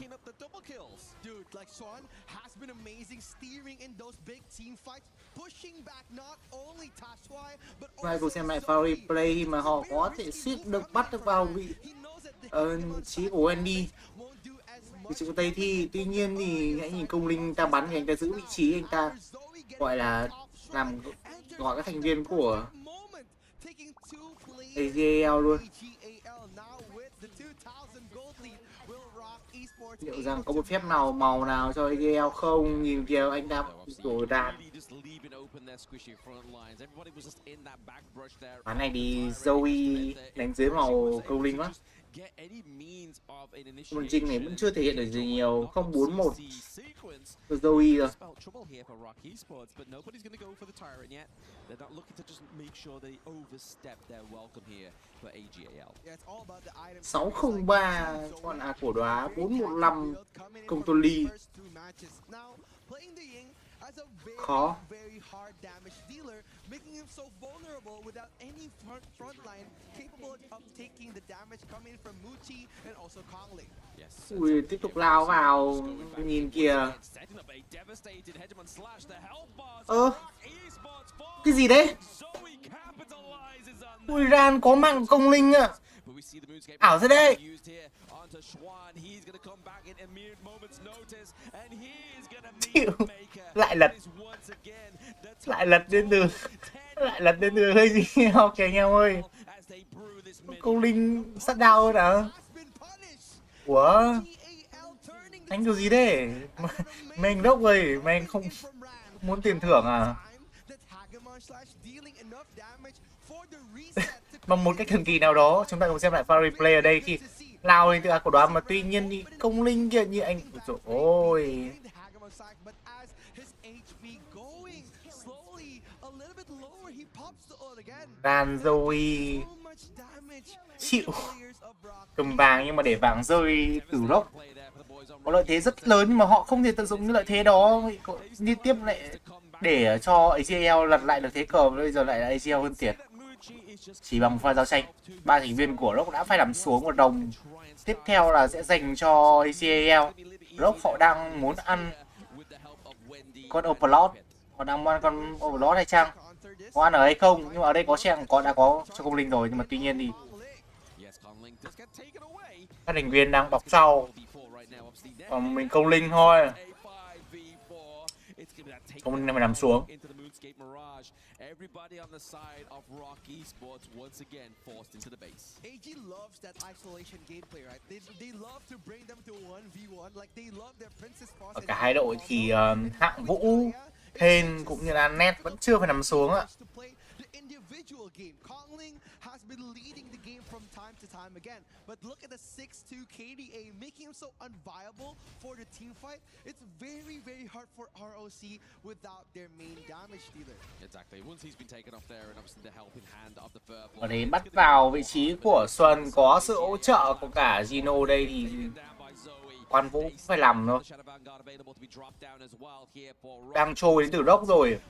S10: Hôm nay cùng xem lại pha replay mà họ có thể suýt được bắt được vào vị trí của Wendy. Vị trí của Tây Thi. Tuy nhiên thì hãy nhìn công linh ta bắn thì anh ta giữ vị trí, anh ta gọi là làm gọi các thành viên của AG.AL luôn. Liệu rằng có một phép nào màu nào cho AG.AL không? Nhìn kìa, anh ta đổ đạn. Ván này thì Zoe đánh dưới màu công linh quá. Công Trinh này vẫn chưa thể hiện được gì nhiều. 0-4-1 cho Zoe rồi. 6-0-3 con của đóa, 4-1-5 công tôn ly. Khó. Ui, tiếp tục lao vào, nhìn kìa. Cái gì đấy? Ui, Ran có mạng công linh ạ. Ảo thế đây. Chịu. Lại lật đến từ hơi gì học kìa anh em ơi. Công linh sát đau hơn à? Ủa, anh kiểu gì đấy? Mình đốc rồi, mình không muốn tiền thưởng à? Bằng một cách thần kỳ nào đó, chúng ta cùng xem lại pha replay ở đây khi lao lên từ của đoán, mà tuy nhiên thì công linh kia như anh, ôi. Đàn Zoe chịu cầm vàng, nhưng mà để vàng rơi từ ROC có lợi thế rất lớn, nhưng mà họ không thể tận dụng những lợi thế đó. Liên tiếp lại để cho AG.AL lật lại được thế cờ, bây giờ lại là AG.AL hơn tiền. Chỉ bằng một pha giao tranh, ba thành viên của ROC đã phải nằm xuống, một đồng tiếp theo là sẽ dành cho AG.AL. ROC họ đang muốn ăn con Overlord, họ đang muốn ăn con Overlord hay chăng? Có ăn ở hay không? Nhưng mà ở đây có chàng đã có cho công linh rồi, nhưng mà tuy nhiên thì các thành viên đang bọc sau, còn mình công linh thôi. Công linh phải nằm xuống.
S15: Everybody on the side of ROC Esports once again forced into the base. AG loves that isolation gameplay, right? They love to bring them to 1v1, like they love their princess spots.
S10: Ở cả hai đội thì hạng Vũ, Hên cũng như là Net vẫn chưa phải nằm xuống ạ.
S23: Has been leading the game from time to time again, but look at the 6-2 KDA, making him so unviable for the team fight. It's very, very hard for ROC without their main damage dealer.
S15: Exactly. Once he's been taken off there, and obviously the helping hand of the Fur.
S10: Ở đây bắt vào vị trí của Xuân, có sự hỗ trợ của cả Gino đây thì Quan Vũ cũng phải làm thôi. Đang trôi đến từ ROC rồi.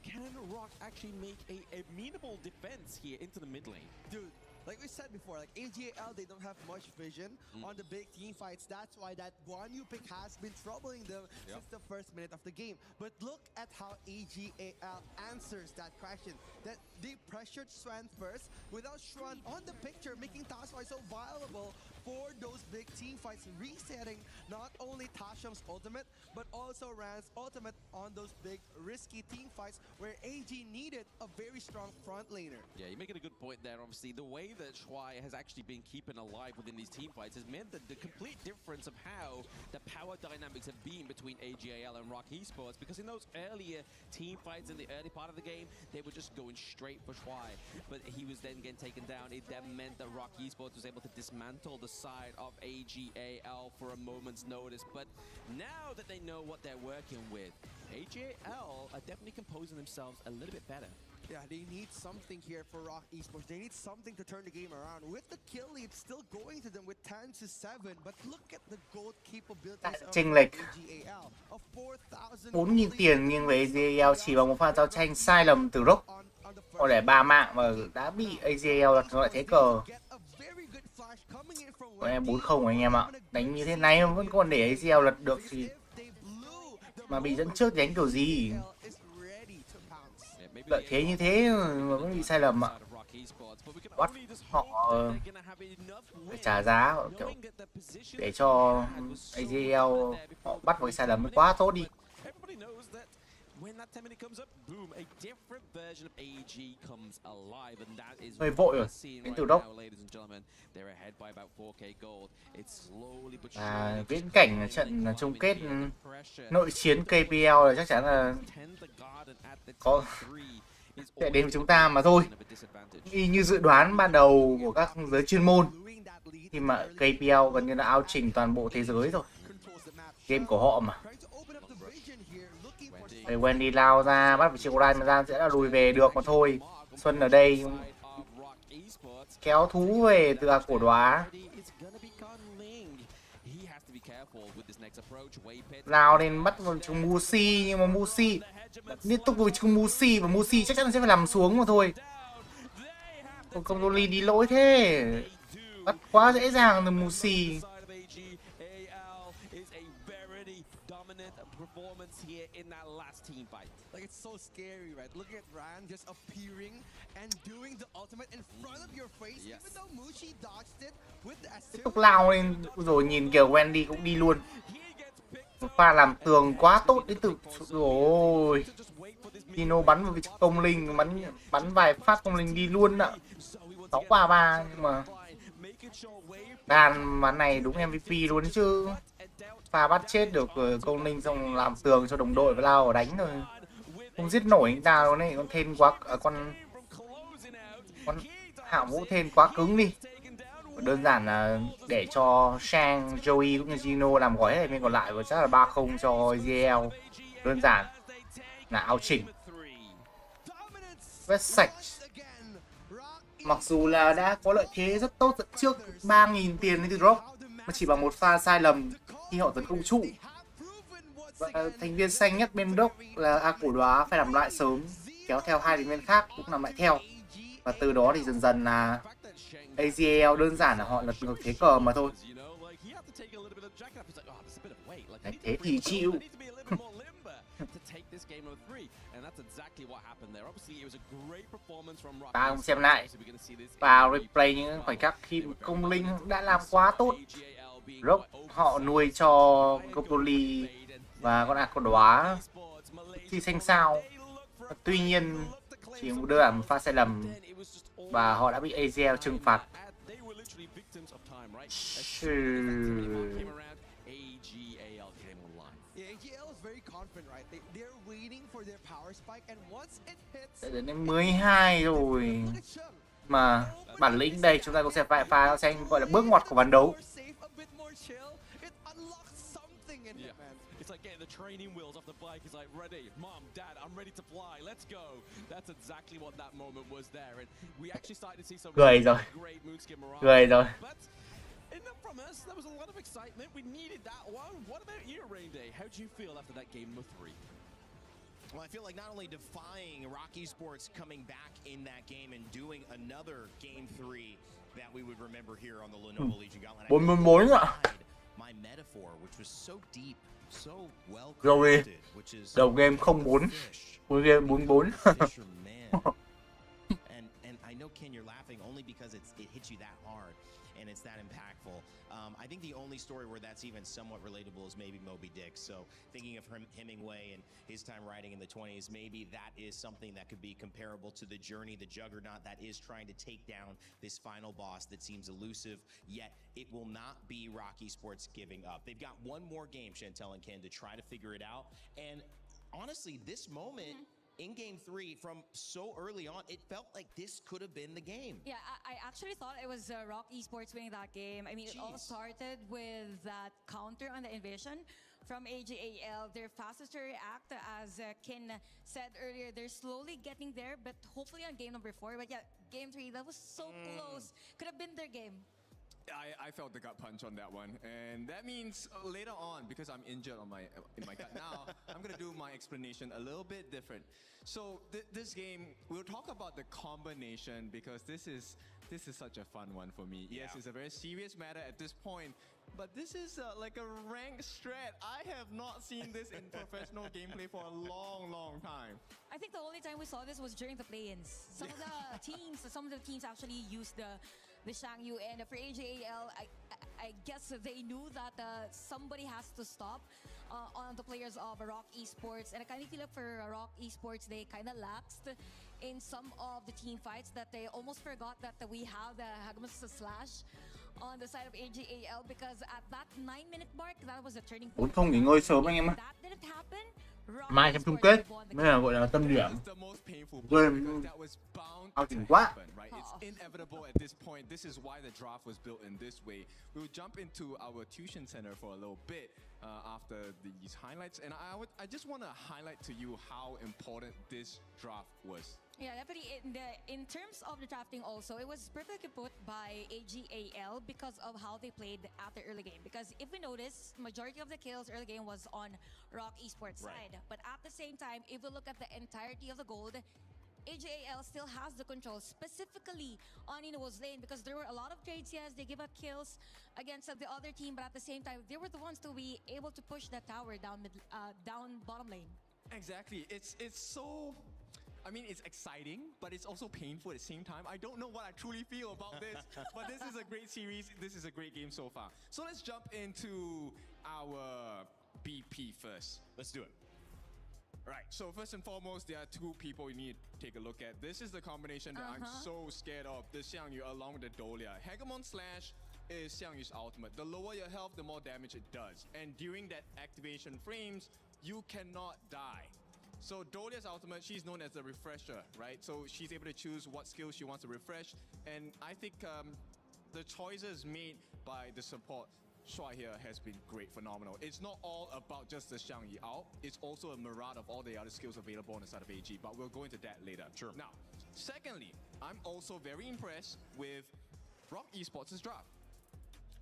S15: Can ROC actually make a amenable defense here into the mid lane?
S23: Dude, like we said before, like AG.AL, they don't have much vision on the big team fights. That's why that Guanyu pick has been troubling them since the first minute of the game. But look at how AG.AL answers that question. That they pressured Swan first without Swan on the picture, making Taswai so viable for those big team fights, resetting not only Tasham's ultimate, but also Rand's ultimate on those big risky team fights where AG needed a very strong front laner.
S15: Yeah, you're making a good point there. Obviously, the way that Shuai has actually been keeping alive within these team fights has meant that the complete difference of how the power dynamics have been between AG.AL and ROC Esports, because in those earlier team fights in the early part of the game, they were just going straight for Shuai, but he was then getting taken down. It then meant that ROC Esports was able to dismantle the side of AG.AL for a moment's notice. But now that they know what they're working with, AG.AL are definitely composing themselves a little bit better.
S23: Yeah, they need something here for ROC Esports. They need something to turn the game around. With the kill lead still going to them with 10-7, but look at the gold capabilities of
S10: chênh lệch
S23: AG.AL.
S10: 4.000 tiền nhưng với AG.AL chỉ bằng một pha giao tranh sai lầm từ ROC. Họ để 3 mạng và đã bị AG.AL đặt lại thế cờ. Có em 4-0 anh em ạ. Đánh như thế này mà vẫn còn để AG.AL lật được thì mà bị dẫn trước đánh kiểu gì. Lợi thế như thế mà vẫn bị sai lầm ạ. Bắt họ phải trả giá kiểu để cho AG.AL họ bắt vào cái sai lầm quá tốt đi. Hơi vội rồi, đến từ đốc. Viễn cảnh trận chung kết nội chiến KPL là chắc chắn là có sẽ đến với chúng ta mà thôi. Y như dự đoán ban đầu của các giới chuyên môn thì mà KPL gần như là ao chỉnh toàn bộ thế giới rồi. Game của họ mà. Để Wendy lao ra bắt phải chịu Ryan ra sẽ là lùi về được mà thôi. Xuân ở đây kéo thú về từ cổ đóa. Lao lên bắt vào chung Musi nhưng mà Musi liên tục với chung Musi và Musi chắc chắn sẽ phải nằm xuống mà thôi. Công Dolly đi lỗi thế. Bắt quá dễ dàng từ Musi.
S23: Like it's so scary, right? Look at Ryan just appearing and doing the ultimate in front of your face, even though Mushi dodged it with the
S10: tiếp tục lao lên rồi nhìn kiểu Wendy cũng đi luôn. Một pha làm tường quá tốt đến từ rồi. Dino bắn vào vị trí công linh, bắn vài phát công linh đi luôn ạ. 6-3-3 nhưng mà đàn ván này đúng MVP luôn chứ. Pha bắt chết được công linh xong làm tường cho đồng đội và lao vào đánh rồi. Không giết nổi anh ta luôn ấy, con thêm quá con Hạo Vũ thêm quá cứng đi. Đơn giản là để cho Shang, Joey cũng như Gino làm gói hết bên còn lại và chắc là 3-0 cho AG.AL. Đơn giản là áo chỉnh. Vết sạch. Mặc dù là đã có lợi thế rất tốt dẫn trước 3.000 tiền từ ROC mà chỉ bằng một pha sai lầm khi họ tấn công trụ. Và thành viên xanh nhất bên ROC là cổ đóa phải làm lại sớm, kéo theo hai thành viên khác cũng làm lại theo. Và từ đó thì dần dần là AG.AL đơn giản là họ lật ngược thế cờ mà thôi. Đấy, thế thì chịu. Ta không xem lại và replay những khoảnh khắc khi công linh đã làm quá tốt. ROC họ nuôi cho Copoly và con cổ đóa thi xanh sao. Tuy nhiên chỉ đưa ra một pha sai lầm và họ đã bị AG.AL trừng phạt. Đến 12 rồi mà bản lĩnh đây chúng ta cũng sẽ phải pha xanh gọi là bước ngoặt của ván đấu.
S15: It's like getting the training wheels off the bike. He's like, ready, mom, dad, I'm ready to fly. Let's go. That's exactly what that moment was there. And we actually started to see some great moonscape morale. But enough from us. There was a lot of excitement. We needed that one. What about you, Rain Day? How do you feel after that game number 3?
S5: Well, I feel like not only defying ROC Esports coming back in that game and doing another game 3 that we would remember here on the Lenovo Legion Gauntlet.
S10: 44 ạ.
S5: My metaphor, which was so deep.
S10: Rồi đầu game 0-4, cuối game 4-4.
S5: And I know Ken, you're laughing only because it hits you that hard and it's that impactful. I think the only story where that's even somewhat relatable is maybe Moby Dick. So thinking of Hemingway and his time writing in the 20s, maybe that is something that could be comparable to the journey, the juggernaut that is trying to take down this final boss that seems elusive, yet it will not be ROC Esports giving up. They've got one more game, Chantel and Ken, to try to figure it out. And honestly, this moment in game 3 from so early on, it felt like this could have been the game.
S4: Yeah, I actually thought it was ROC Esports winning that game. I mean, it all started with that counter on the invasion from AG.AL. They're fastest to react, as Ken said earlier. They're slowly getting there, but hopefully on game number 4. But yeah, game 3, that was so close. Could have been their game.
S16: I felt the gut punch on that one, and that means later on, because I'm injured on in my gut now, I'm gonna do my explanation a little bit different. So this game, we'll talk about the combination because this is This is such a fun one for me. Yes, it's a very serious matter at this point, but this is like a ranked strat. I have not seen this in professional gameplay for a long time.
S4: I think the only time we saw this was during the play-ins. Some of the teams actually used the Shangyu, and for AG.AL, I guess they knew that somebody has to stop on the players of ROC Esports, and I kind of feel like for ROC Esports, they kind of laxed in some of the team fights, that they almost forgot that we have the Hagmus Slash on the side of AG.AL, because at that 9-minute mark, that was a turning point.
S10: 4-0 nghỉ ngơi sớm anh em ạ.
S4: That didn't happen.
S10: Mai trong chung kết mới là gọi là tâm điểm. Game ao chỉnh quá.
S16: It's inevitable at this point. This is why the draft was built in this way. We'll jump into our tuition center for a little bit after these highlights, and I just want to highlight to you how important this draft was.
S4: Yeah, definitely. In terms of the drafting also, it was perfectly put by AG.AL because of how they played at the early game. Because if we notice, majority of the kills early game was on ROC Esports side. But at the same time, if we look at the entirety of the gold, AG.AL still has the control, specifically on Ino's lane, because there were a lot of trades. Yes, they give up kills against the other team, but at the same time, they were the ones to be able to push that tower down bottom lane.
S16: Exactly. It's so. I mean, it's exciting, but it's also painful at the same time. I don't know what I truly feel about this, but this is a great series. This is a great game so far. So let's jump into our BP first.
S5: Let's do it.
S16: Right, so first and foremost, there are two people you need to take a look at. This is the combination that I'm so scared of. The Xiangyu along with the Dolia. Hegemon Slash is Xiangyu's ultimate. The lower your health, the more damage it does. And during that activation frames, you cannot die. So Dolia's ultimate, she's known as the refresher, right? So she's able to choose what skills she wants to refresh. And I think the choices made by the support Shuai here has been great, phenomenal. It's not all about just the Xiangyu out. It's also a mirage of all the other skills available on the side of AG, but we'll go into that later.
S5: Sure.
S16: Now, secondly, I'm also very impressed with ROC Esports' draft.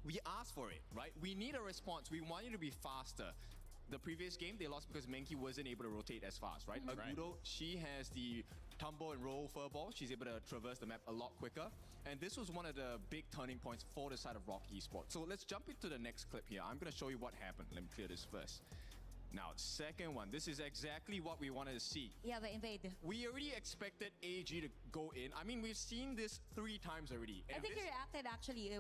S16: We asked for it, right? We need a response. We want you to be faster. The previous game, they lost because Menki wasn't able to rotate as fast, right? Agudo, she has the tumble and roll furball. She's able to traverse the map a lot quicker. And this was one of the big turning points for the side of ROC Esports. So let's jump into the next clip here. I'm going to show you what happened. Let me clear this first. Now, second one, this is exactly what we wanted to see.
S4: Yeah, the invade.
S16: We already expected AG to go in. I mean, we've seen this 3 times already.
S4: I think you reacted actually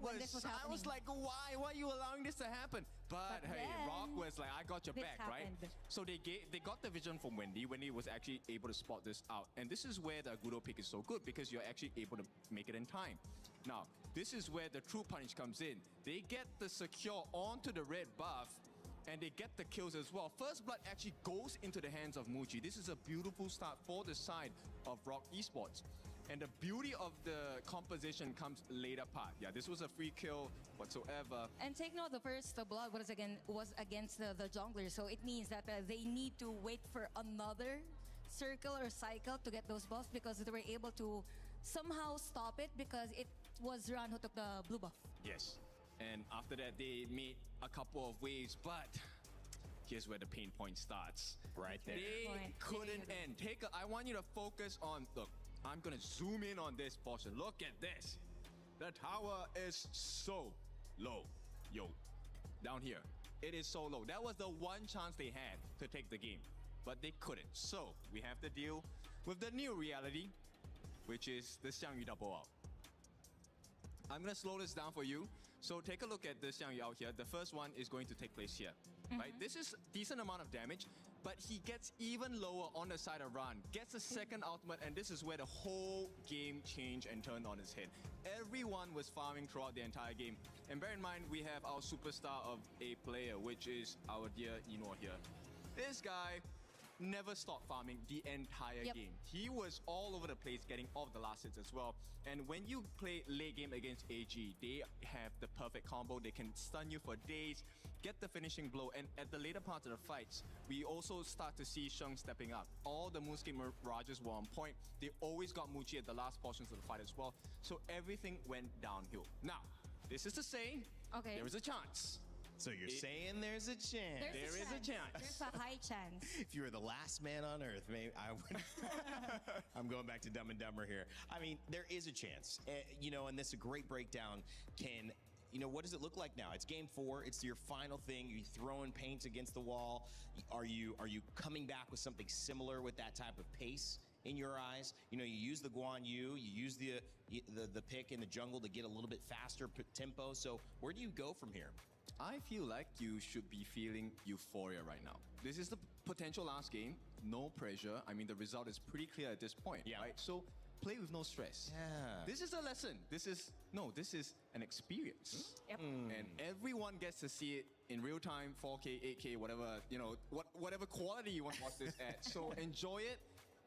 S4: when this was happening.
S16: I was like, why? Why are you allowing this to happen? But hey, ROC was like, I got your back, right? So they got the vision from Wendy. Wendy was actually able to spot this out. And this is where the Agudo pick is so good, because you're actually able to make it in time. Now, this is where the true punish comes in. They get the secure onto the red buff, and they get the kills as well. First blood actually goes into the hands of Muji. This is a beautiful start for the side of ROC Esports. And the beauty of the composition comes later part. Yeah, this was a free kill whatsoever.
S4: And take note, the first blood was against the jungler. So it means that they need to wait for another circle or cycle to get those buffs, because they were able to somehow stop it, because it was Ran who took the blue buff.
S16: Yes. And after that, they made a couple of waves, but here's where the pain point starts.
S5: Right there.
S16: They couldn't end. I want you to focus on, look, I'm going to zoom in on this portion. Look at this. The tower is so low. Yo, down here, it is so low. That was the one chance they had to take the game, but they couldn't. So we have to deal with the new reality, which is the Xiangyu double out. I'm going to slow this down for you. So take a look at the Xiangyu out here. The first one is going to take place here, right? This is decent amount of damage, but he gets even lower on the side of Ran, gets a second ultimate, and this is where the whole game changed and turned on its head. Everyone was farming throughout the entire game. And bear in mind, we have our superstar of a player, which is our dear Ino here. This guy never stopped farming the entire game. He was all over the place, getting all the last hits as well. And when you play late game against AG, they have the perfect combo. They can stun you for days, get the finishing blow. And at the later parts of the fights, we also start to see Sheng stepping up. All the Moonscape Mirages were on point. They always got Muji at the last portions of the fight as well. So everything went downhill. Now, this is to say, there is a chance
S5: So you're saying there's a chance.
S4: There is a chance. There's a high chance.
S5: If you were the last man on earth, maybe I would. I'm going back to Dumb and Dumber here. I mean, there is a chance. You know, and this is a great breakdown. What does it look like now? It's game 4. It's your final thing. You're throwing paints against the wall. Are you coming back with something similar with that type of pace in your eyes? You know, you use the Guan Yu, you use the pick in the jungle to get a little bit faster tempo. So where do you go from here?
S16: I feel like you should be feeling euphoria right now. This is the potential last game. No pressure. I mean, the result is pretty clear at this point, right? So play with no stress.
S5: Yeah.
S16: This is a lesson. This is an experience.
S4: Yep.
S16: And everyone gets to see it in real time, 4K, 8K, whatever, whatever quality you want to watch this at. So enjoy it.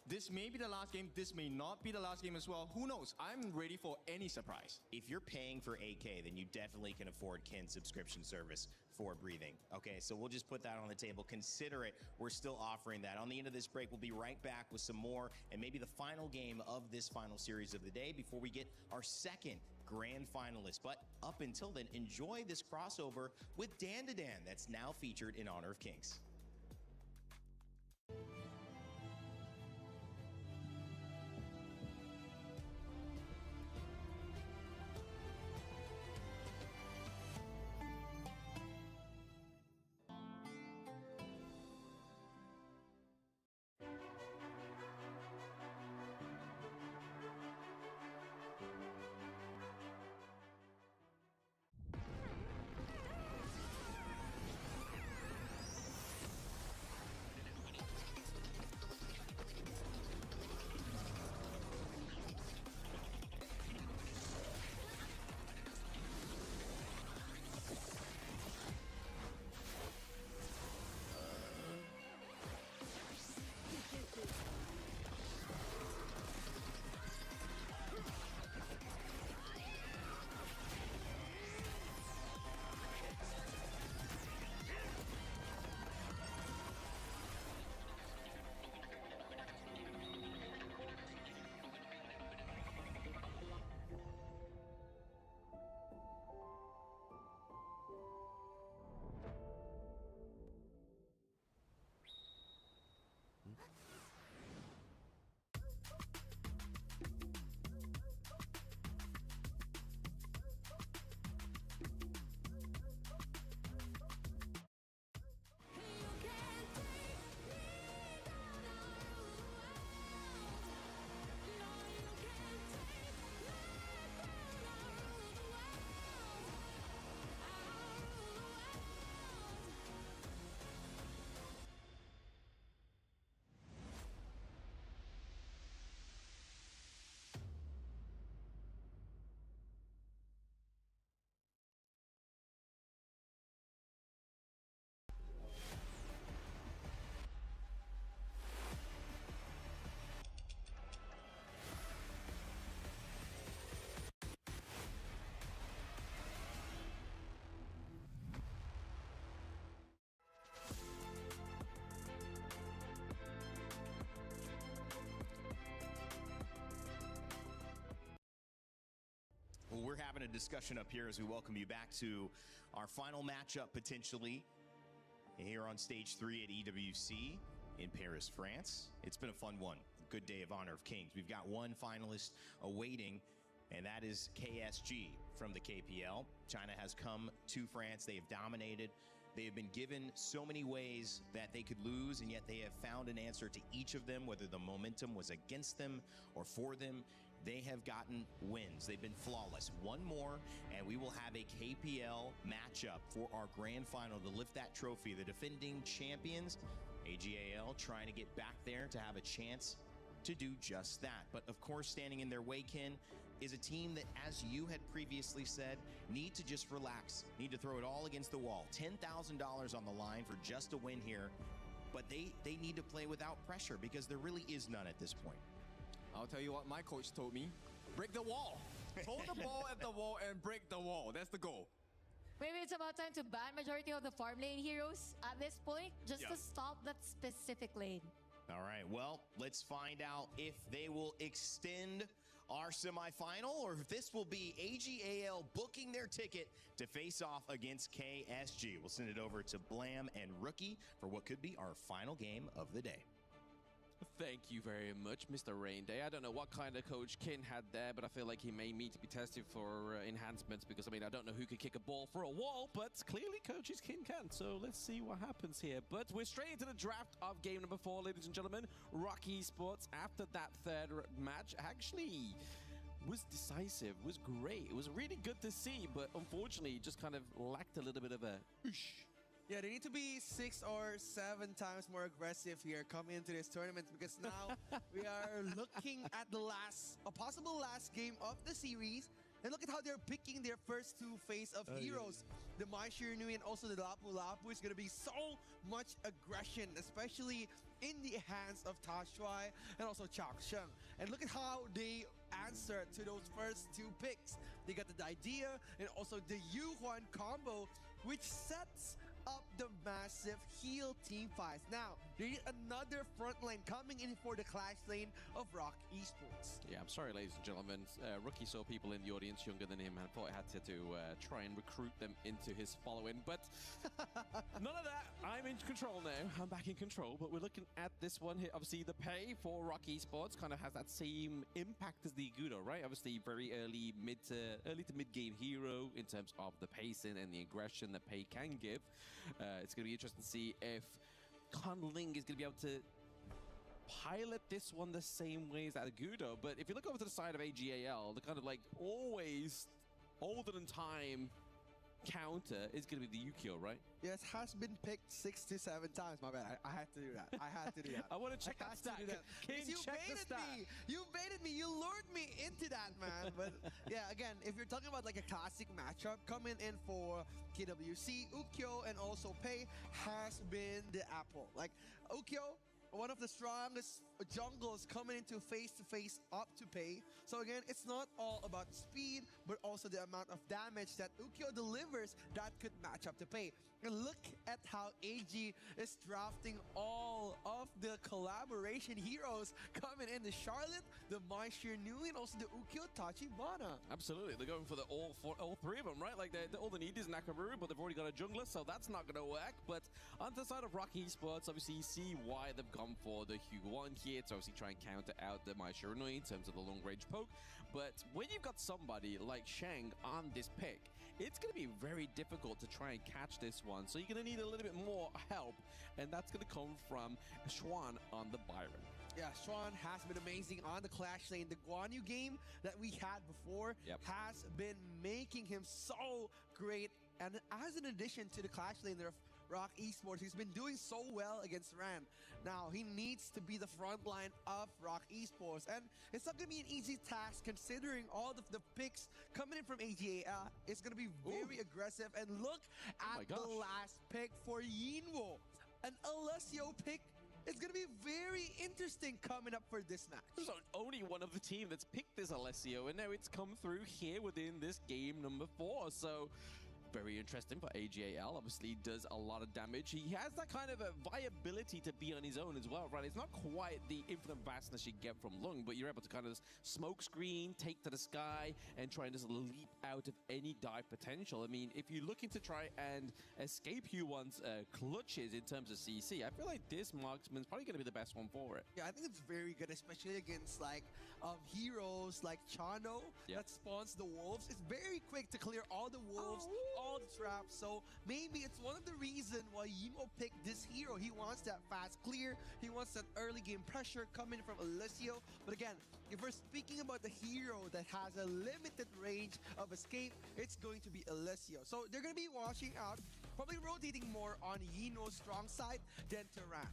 S16: This may be the last game. This may not be the last game as well. Who knows? I'm ready for any surprise.
S5: If you're paying for AK, then you definitely can afford Ken's subscription service for breathing. Okay, so we'll just put that on the table. Consider it. We're still offering that. On the end of this break, we'll be right back with some more and maybe the final game of this final series of the day before we get our second grand finalist. But up until then, enjoy this crossover with Dan to Dan that's now featured in Honor of Kings. Well, we're having a discussion up here as we welcome you back to our final matchup, potentially, here on Stage 3 at EWC in Paris, France. It's been a fun one. Good day of Honor of Kings. We've got one finalist awaiting, and that is KSG from the KPL. China has come to France. They have dominated. They have been given so many ways that they could lose, and yet they have found an answer to each of them, whether the momentum was against them or for them. They have gotten wins. They've been flawless. One more, and we will have a KPL matchup for our grand final to lift that trophy. The defending champions, AG.AL, trying to get back there to have a chance to do just that. But of course, standing in their way, Ken, is a team that, as you had previously said, need to just relax, need to throw it all against the wall. $10,000 on the line for just a win here, but they need to play without pressure because there really is none at this point.
S16: I'll tell you what my coach told me. Break the wall. Throw the ball at the wall and break the wall. That's the goal.
S4: Maybe it's about time to ban majority of the farm lane heroes at this point, just to stop that specific lane.
S5: All right, well, let's find out if they will extend our semifinal, or if this will be AG.AL booking their ticket to face off against KSG. We'll send it over to Blam and Rookie for what could be our final game of the day.
S15: Thank you very much, Mr. Rainday. I don't know what kind of coach Kin had there, but I feel like he may need to be tested for enhancements because, I mean, I don't know who could kick a ball for a wall, but clearly coaches Kin can. So let's see what happens here. But we're straight into the draft of game number 4, ladies and gentlemen. ROC Esports, after that third match, actually was decisive, was great. It was really good to see, but unfortunately just kind of lacked a little bit of a oosh.
S23: Yeah, they need to be 6 or 7 times more aggressive here coming into this tournament, because now we are looking at the possible last game of the series. And look at how they're picking their first 2 phase of heroes. The Mai Shiranui and also the Lapu Lapu is going to be so much aggression, especially in the hands of Ta Shuai and also Chak Sheng. And look at how they answered to those first 2 picks. They got the idea and also the Yu Huan combo, which sets up the massive heal team fights. Now, they need another front line coming in for the clash lane of ROC Esports.
S15: Yeah, I'm sorry, ladies and gentlemen. Rookie saw people in the audience younger than him and thought I had to try and recruit them into his following. But none of that. I'm in control now. I'm back in control. But we're looking at this one here. Obviously, the pay for ROC Esports kind of has that same impact as the Gudo, right? Obviously, very early to mid-game hero in terms of the pacing and the aggression that pay can give. It's going to be interesting to see if Kunling is going to be able to pilot this one the same way as that Gudo. But if you look over to the side of AG.AL, the kind of like always older than time counter is going to be the Yukio, right?
S23: Yes, has been picked 6 to 7 times. My bad. I had to do that. I had to do that.
S15: I want to check that stat.
S23: You baited me. You baited me. You lured me into that, man. But yeah, again, if you're talking about like a classic matchup, coming in for KWC, Ukyo and also Pei has been the apple. Like Ukyo, one of the strongest jungles coming into face-to-face up to Pei. So again, it's not all about speed, but also the amount of damage that Ukyo delivers that could match up to Pei. And look at how AG is drafting all of the collaboration heroes coming in. The Charlotte, the Mai Shiranui, and also the Ukyo Tachibana.
S15: Absolutely. They're going for all 3 of them, right? Like all they need is Nakamura, but they've already got a jungler, so that's not going to work. But on the side of ROC Esports, obviously you see why they've gone for the Huguan here to obviously try and counter out the Mai Shiranui in terms of the long-range poke. But when you've got somebody like Shang on this pick, it's going to be very difficult to try and catch this one. So you're going to need a little bit more help, and that's going to come from Xuan on the Byron.
S23: Yeah, Xuan has been amazing on the clash lane. The Guan Yu game that we had before has been making him so great. And as an addition to the clash lane there of ROC Esports, he's been doing so well against Ran. Now, he needs to be the front line of ROC Esports. And it's not going to be an easy task considering all of the picks coming in from AG.AL. It's going to be very aggressive. And look at the last pick for Yinwo. An Alessio pick. It's going to be very interesting coming up for this match.
S15: There's only one of the team that's picked this Alessio, and now it's come through here within this game number 4. So very interesting for AG.AL. Obviously does a lot of damage. He has that kind of a viability to be on his own as well, right? It's not quite the infinite vastness you get from Lung, but you're able to kind of smoke screen, take to the sky, and try and just leap out of any dive potential. I mean, if you're looking to try and escape Huan's clutches in terms of CC, I feel like this marksman's probably going to be the best one for it.
S23: Yeah, I think it's very good, especially against like heroes like Chano that spawns the wolves. It's very quick to clear all the wolves, all the traps. So maybe it's one of the reasons why Yimo picked this hero. He wants that fast clear. He wants that early game pressure coming from Alessio. But again, if we're speaking about the hero that has a limited range of escape, it's going to be Alessio. So they're going to be watching out, probably rotating more on Yino's strong side than Tehran.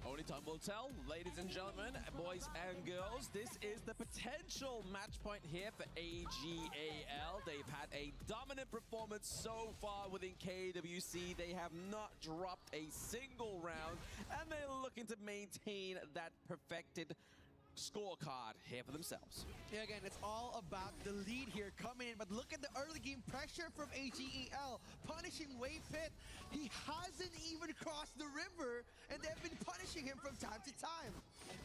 S15: Only time will tell, ladies and gentlemen, boys and girls. This is the potential match point here for AG.AL. They've had a dominant performance so far within KWC. They have not dropped a single round, and they're looking to maintain that perfected scorecard here for themselves.
S23: Yeah, again, it's all about the lead here coming in, but look at the early game pressure from AG.AL, punishing Wave Pit. He hasn't even crossed the river, and they've been punishing him from time to time.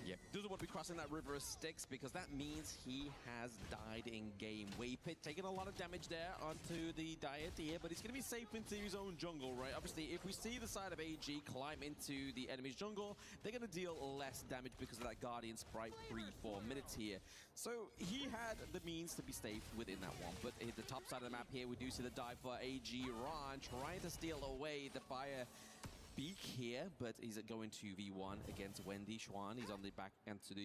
S15: Yep, doesn't want to be crossing that river of Styx because that means he has died in game. Waypit taking a lot of damage there onto the Diet here, but he's going to be safe into his own jungle, right? Obviously, if we see the side of AG climb into the enemy's jungle, they're going to deal less damage because of that Guardian Sprite 3-4 minutes here. So he had the means to be safe within that one, but at the top side of the map here, we do see the dive for AG. Ron trying to steal away the fire Beak here, but he's going to V1 against Wendy Xuan. He's on the back end to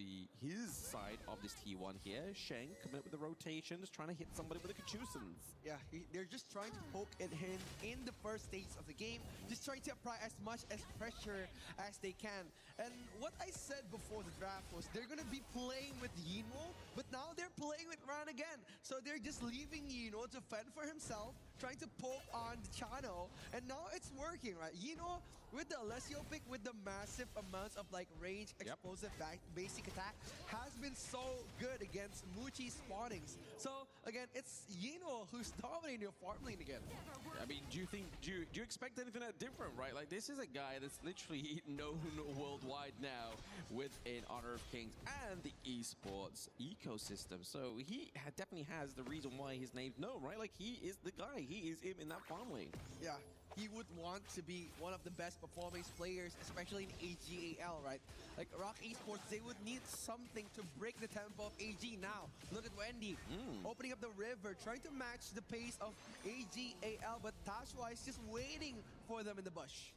S15: his side of this T1 here. Sheng coming up with the rotations, trying to hit somebody with the Kachusans.
S23: Yeah, they're just trying to poke at him in the first stage of the game, just trying to apply as much as pressure as they can. And what I said before the draft was they're going to be playing with Yino, but now they're playing with Ran again. So they're just leaving Yino to fend for himself, trying to poke on the channel, and now it's working, right? Yino with the Alessio pick, with the massive amounts of like range, explosive basic attack, has been so good against Muchi spawnings. So again, it's Yino who's dominating your farm lane again.
S15: I mean, do you expect anything that different, right? Like, this is a guy that's literally known worldwide now within Honor of Kings and the esports ecosystem. So he definitely has the reason why his name's known, right? Like, he is the guy. He is him in that farm lane.
S23: Yeah. He would want to be one of the best performing players, especially in AG.AL, right? Like ROC Esports, they would need something to break the tempo of AG now. Look at Wendy, opening up the river, trying to match the pace of AG.AL, but Tashua is just waiting for them in the bush.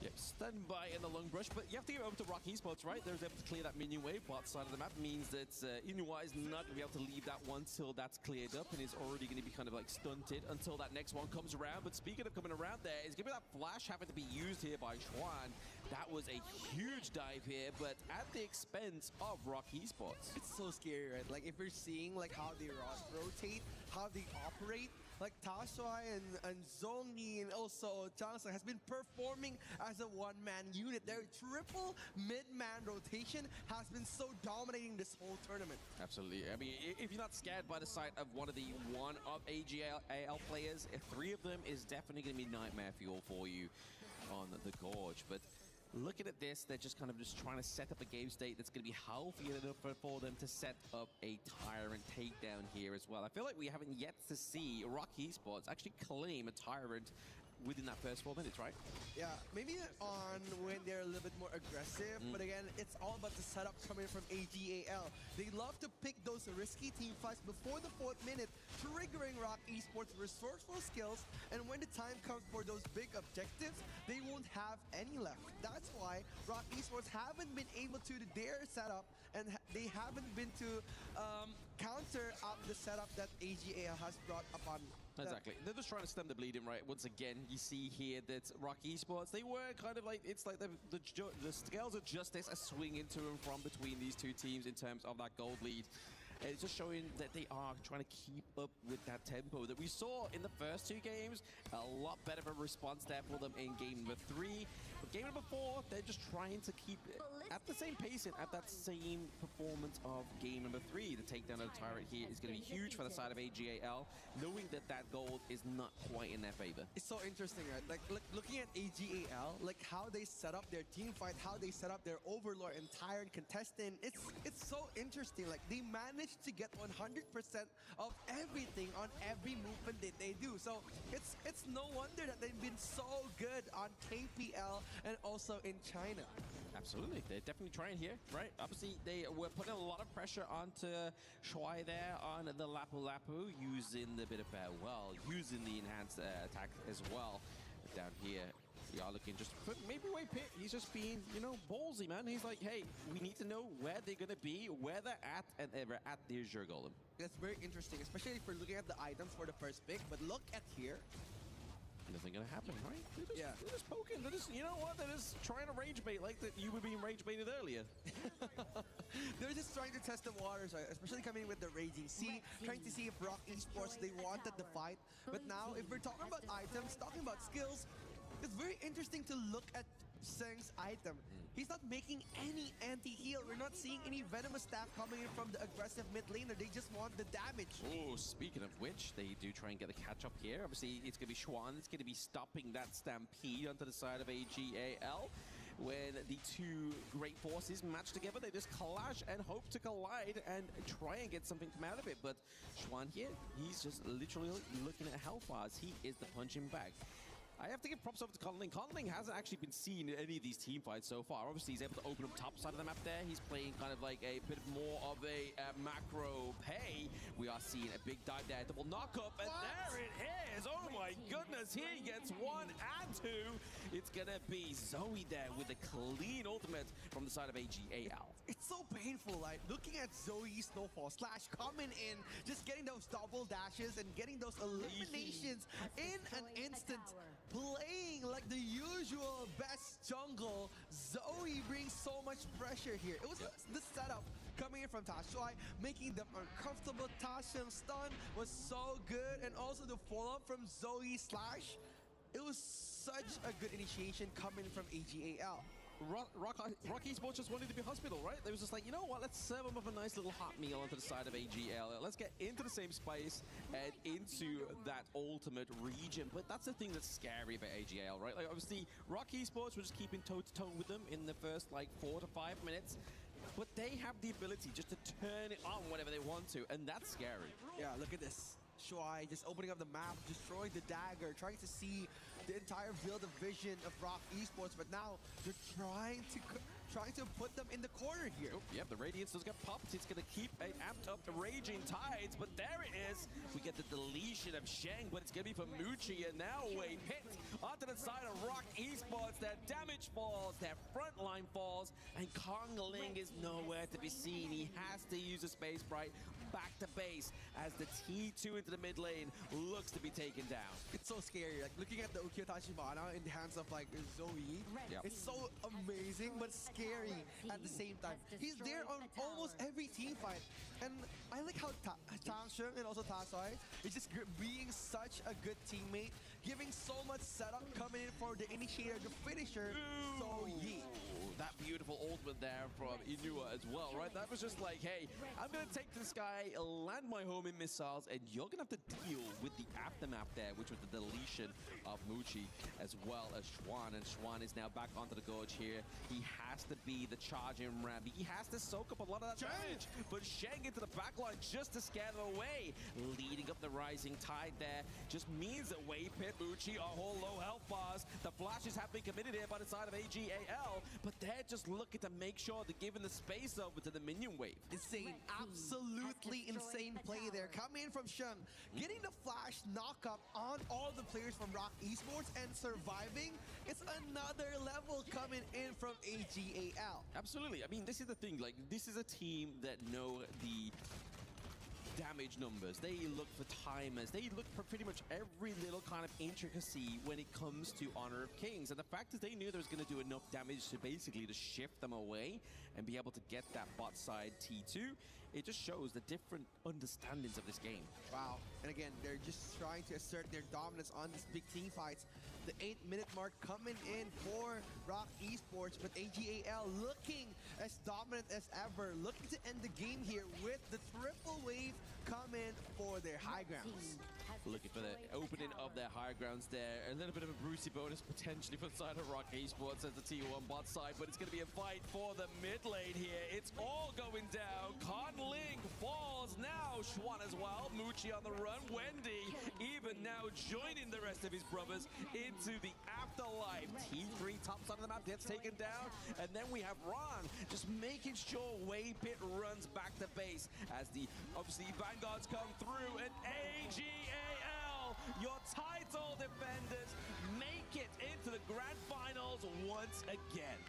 S15: Yep, stand by in the long brush, but you have to give it over to ROC Esports, right? They're able to clear that minion wave. Bot side of the map means that Inua is not going to be able to leave that one till that's cleared up, and is already going to be kind of like stunted until that next one comes around. But speaking of coming around there, is going to be that flash having to be used here by Xuan. That was a huge dive here, but at the expense of ROC Esports.
S23: It's so scary, right? Like, if you're seeing like how they rotate, how they operate, like Tashua and Zongi and also Johnson has been performing as a one-man unit. Their triple mid-man rotation has been so dominating this whole tournament.
S15: Absolutely. I mean, if you're not scared by the sight of one of AG.AL players, 3 of them is definitely going to be nightmare fuel for you on the Gorge. But looking at this, they're just kind of trying to set up a game state that's going to be healthy enough for them to set up a Tyrant takedown here as well. I feel like we haven't yet to see ROC Esports actually claim a Tyrant within that first 4 minutes, right?
S23: Yeah, maybe on when they're a little bit more aggressive, but again, it's all about the setup coming from AG.AL. They love to pick those risky team fights before the 4th minute, triggering ROC Esports' resourceful skills, and when the time comes for those big objectives, they won't have any left. That's why ROC Esports haven't been able to do their setup, and they haven't been to counter up the setup that AG.AL has brought upon.
S15: Exactly. They're just trying to stem the bleeding, right? Once again, you see here that ROC Esports, they were kind of like, it's like the scales of justice are swinging to and from between these two teams in terms of that gold lead. And it's just showing that they are trying to keep up with that tempo that we saw in the first 2 games. A lot better of a response there for them in game number 3. But game number 4, they're just trying to keep it at the same pace and at that same performance of game number 3. The takedown of the Tyrant here is going to be huge for the side of AG.AL, knowing that that gold is not quite in their favor.
S23: It's so interesting, right? Like, looking at AG.AL, like how they set up their team fight, how they set up their Overlord and Tyrant contestant. It's so interesting. Like, they managed to get 100% of everything on every movement that they do. So it's no wonder that they've been so good on KPL and also in China.
S15: Absolutely, they're definitely trying here, right? Obviously, they were putting a lot of pressure onto Shuai there on the Lapu Lapu, using the bit of using the enhanced attack as well. Down here, we are looking just for maybe Waypit. He's just being, you know, ballsy, man. He's like, hey, we need to know where they're going to be, where they're at, and they're at the Azure Golem.
S23: That's very interesting, especially if we're looking at the items for the first pick. But look at here.
S15: Nothing gonna happen, right? They're just poking. They're just, you know what? They're just trying to rage bait like that you were being rage baited earlier.
S23: They're just trying to test the waters, right? Especially coming in with the Raging Sea, trying to see if ROC Esports, they wanted the fight. But now, if we're talking about items, talking about skills, it's very interesting to look at Seng's item. He's not making any anti-heal. We're not seeing any venomous staff coming in from the aggressive mid laner. They just want the damage.
S15: Oh, speaking of which, they do try and get the catch-up here. Obviously, it's going to be Xuan. It's going to be stopping that stampede onto the side of AG.AL. when the two great forces match together. They just clash and hope to collide and try and get something come out of it. But Xuan here, he's just literally looking at Hellfires. He is the punching bag. I have to give props over to Conling. Conling hasn't actually been seen in any of these team fights so far. Obviously, he's able to open up top side of the map there. He's playing kind of like a bit more of a macro pay. We are seeing a big dive there. Double knock up, and there it is. Oh my goodness. Here he gets 1 and 2. It's going to be Zoe there with a clean ultimate from the side of AG.AL.
S23: It's so painful, like looking at Zoe's Snowfall Slash coming in, just getting those double dashes and getting those eliminations in an instant. Playing like the usual best jungle, Zoe brings so much pressure here. It was the setup coming in from Tashuai, making them uncomfortable. Tasham's stun was so good, and also the follow-up from Zoe Slash. It was such a good initiation coming from AG.AL.
S15: ROC Esports just wanted to be hospital, right? They was just like, you know what, let's serve them up a nice little hot meal onto the side of AG.AL. Let's get into the same space and into that ultimate region. But that's the thing that's scary about AG.AL, right? Like, obviously, ROC Esports were just keeping toe-to-toe with them in the first, like, 4 to 5 minutes. But they have the ability just to turn it on whenever they want to, and that's scary.
S23: Yeah, look at this. Shuai just opening up the map, destroying the dagger, trying to see the entire field of vision of ROC Esports, but now they're trying to put them in the corner here.
S15: Oh, yep, the Radiance does get popped. It's going to keep it amped up the Raging Tides, but there it is. We get the deletion of Sheng, but it's going to be for Muchi, and now Wei Pit onto the side of ROC Esports. Their damage falls, their front line falls, and Kong Ling is nowhere to be seen. He has to use a Space Bright back to base as the T2 into the mid lane looks to be taken down.
S23: It's so scary, like looking at the Ukiyo Tachibana in the hands of like Zoe.
S15: Yep.
S23: It's so amazing but scary at the same time. He's there on almost every team fight, and I like how Tangsheng and also Tasai is just being such a good teammate, giving so much setup, coming in for the initiator, the finisher. So yeah.
S15: That beautiful ultimate there from Inua as well, right? That was just like, hey, I'm going to take this guy, land my homing missiles, and you're going to have to deal with the aftermath there, which was the deletion of Muchi as well as Xuan. And Xuan is now back onto the gorge here. He has to be the charging ram. He has to soak up a lot of that damage. But Sheng into the backline just to scare them away. Leading up the Rising Tide there just means that Wei Pit, Muchi are all low health bars. The flashes have been committed here by the side of AG.AL, but they're just looking to make sure they're giving the space over to the minion wave.
S23: Insane, absolutely insane play there. Coming in from Sheng, getting the flash knockup on all the players from ROC Esports and surviving. It's another level coming in from AG.AL.
S15: Absolutely. I mean, this is the thing. Like, this is a team that know the damage numbers. They look for timers. They look for pretty much every little kind of intricacy when it comes to Honor of Kings. And the fact is they knew they was going to do enough damage to basically to shift them away and be able to get that bot side T2. It just shows the different understandings of this game.
S23: Wow. And again, they're just trying to assert their dominance on these big team fights. The 8-minute mark coming in for ROC Esports, but AG.AL looking as dominant as ever, looking to end the game here with the triple wave coming for their high grounds.
S15: Looking for the opening of their high grounds there. A little bit of a Brucey bonus potentially for the side of ROC Esports as the T1 bot side, but it's going to be a fight for the mid lane here. It's all going down. Con Ling falls now. Xuan as well. Muchi on the run. Wendy even now joining the rest of his brothers into the afterlife. T3 top side of the map gets taken down, and then we have Ron just making sure Wei Pit runs back to base as the obviously Vanguards come through, and AG.AL, your title defenders, make it into the grand finals once again.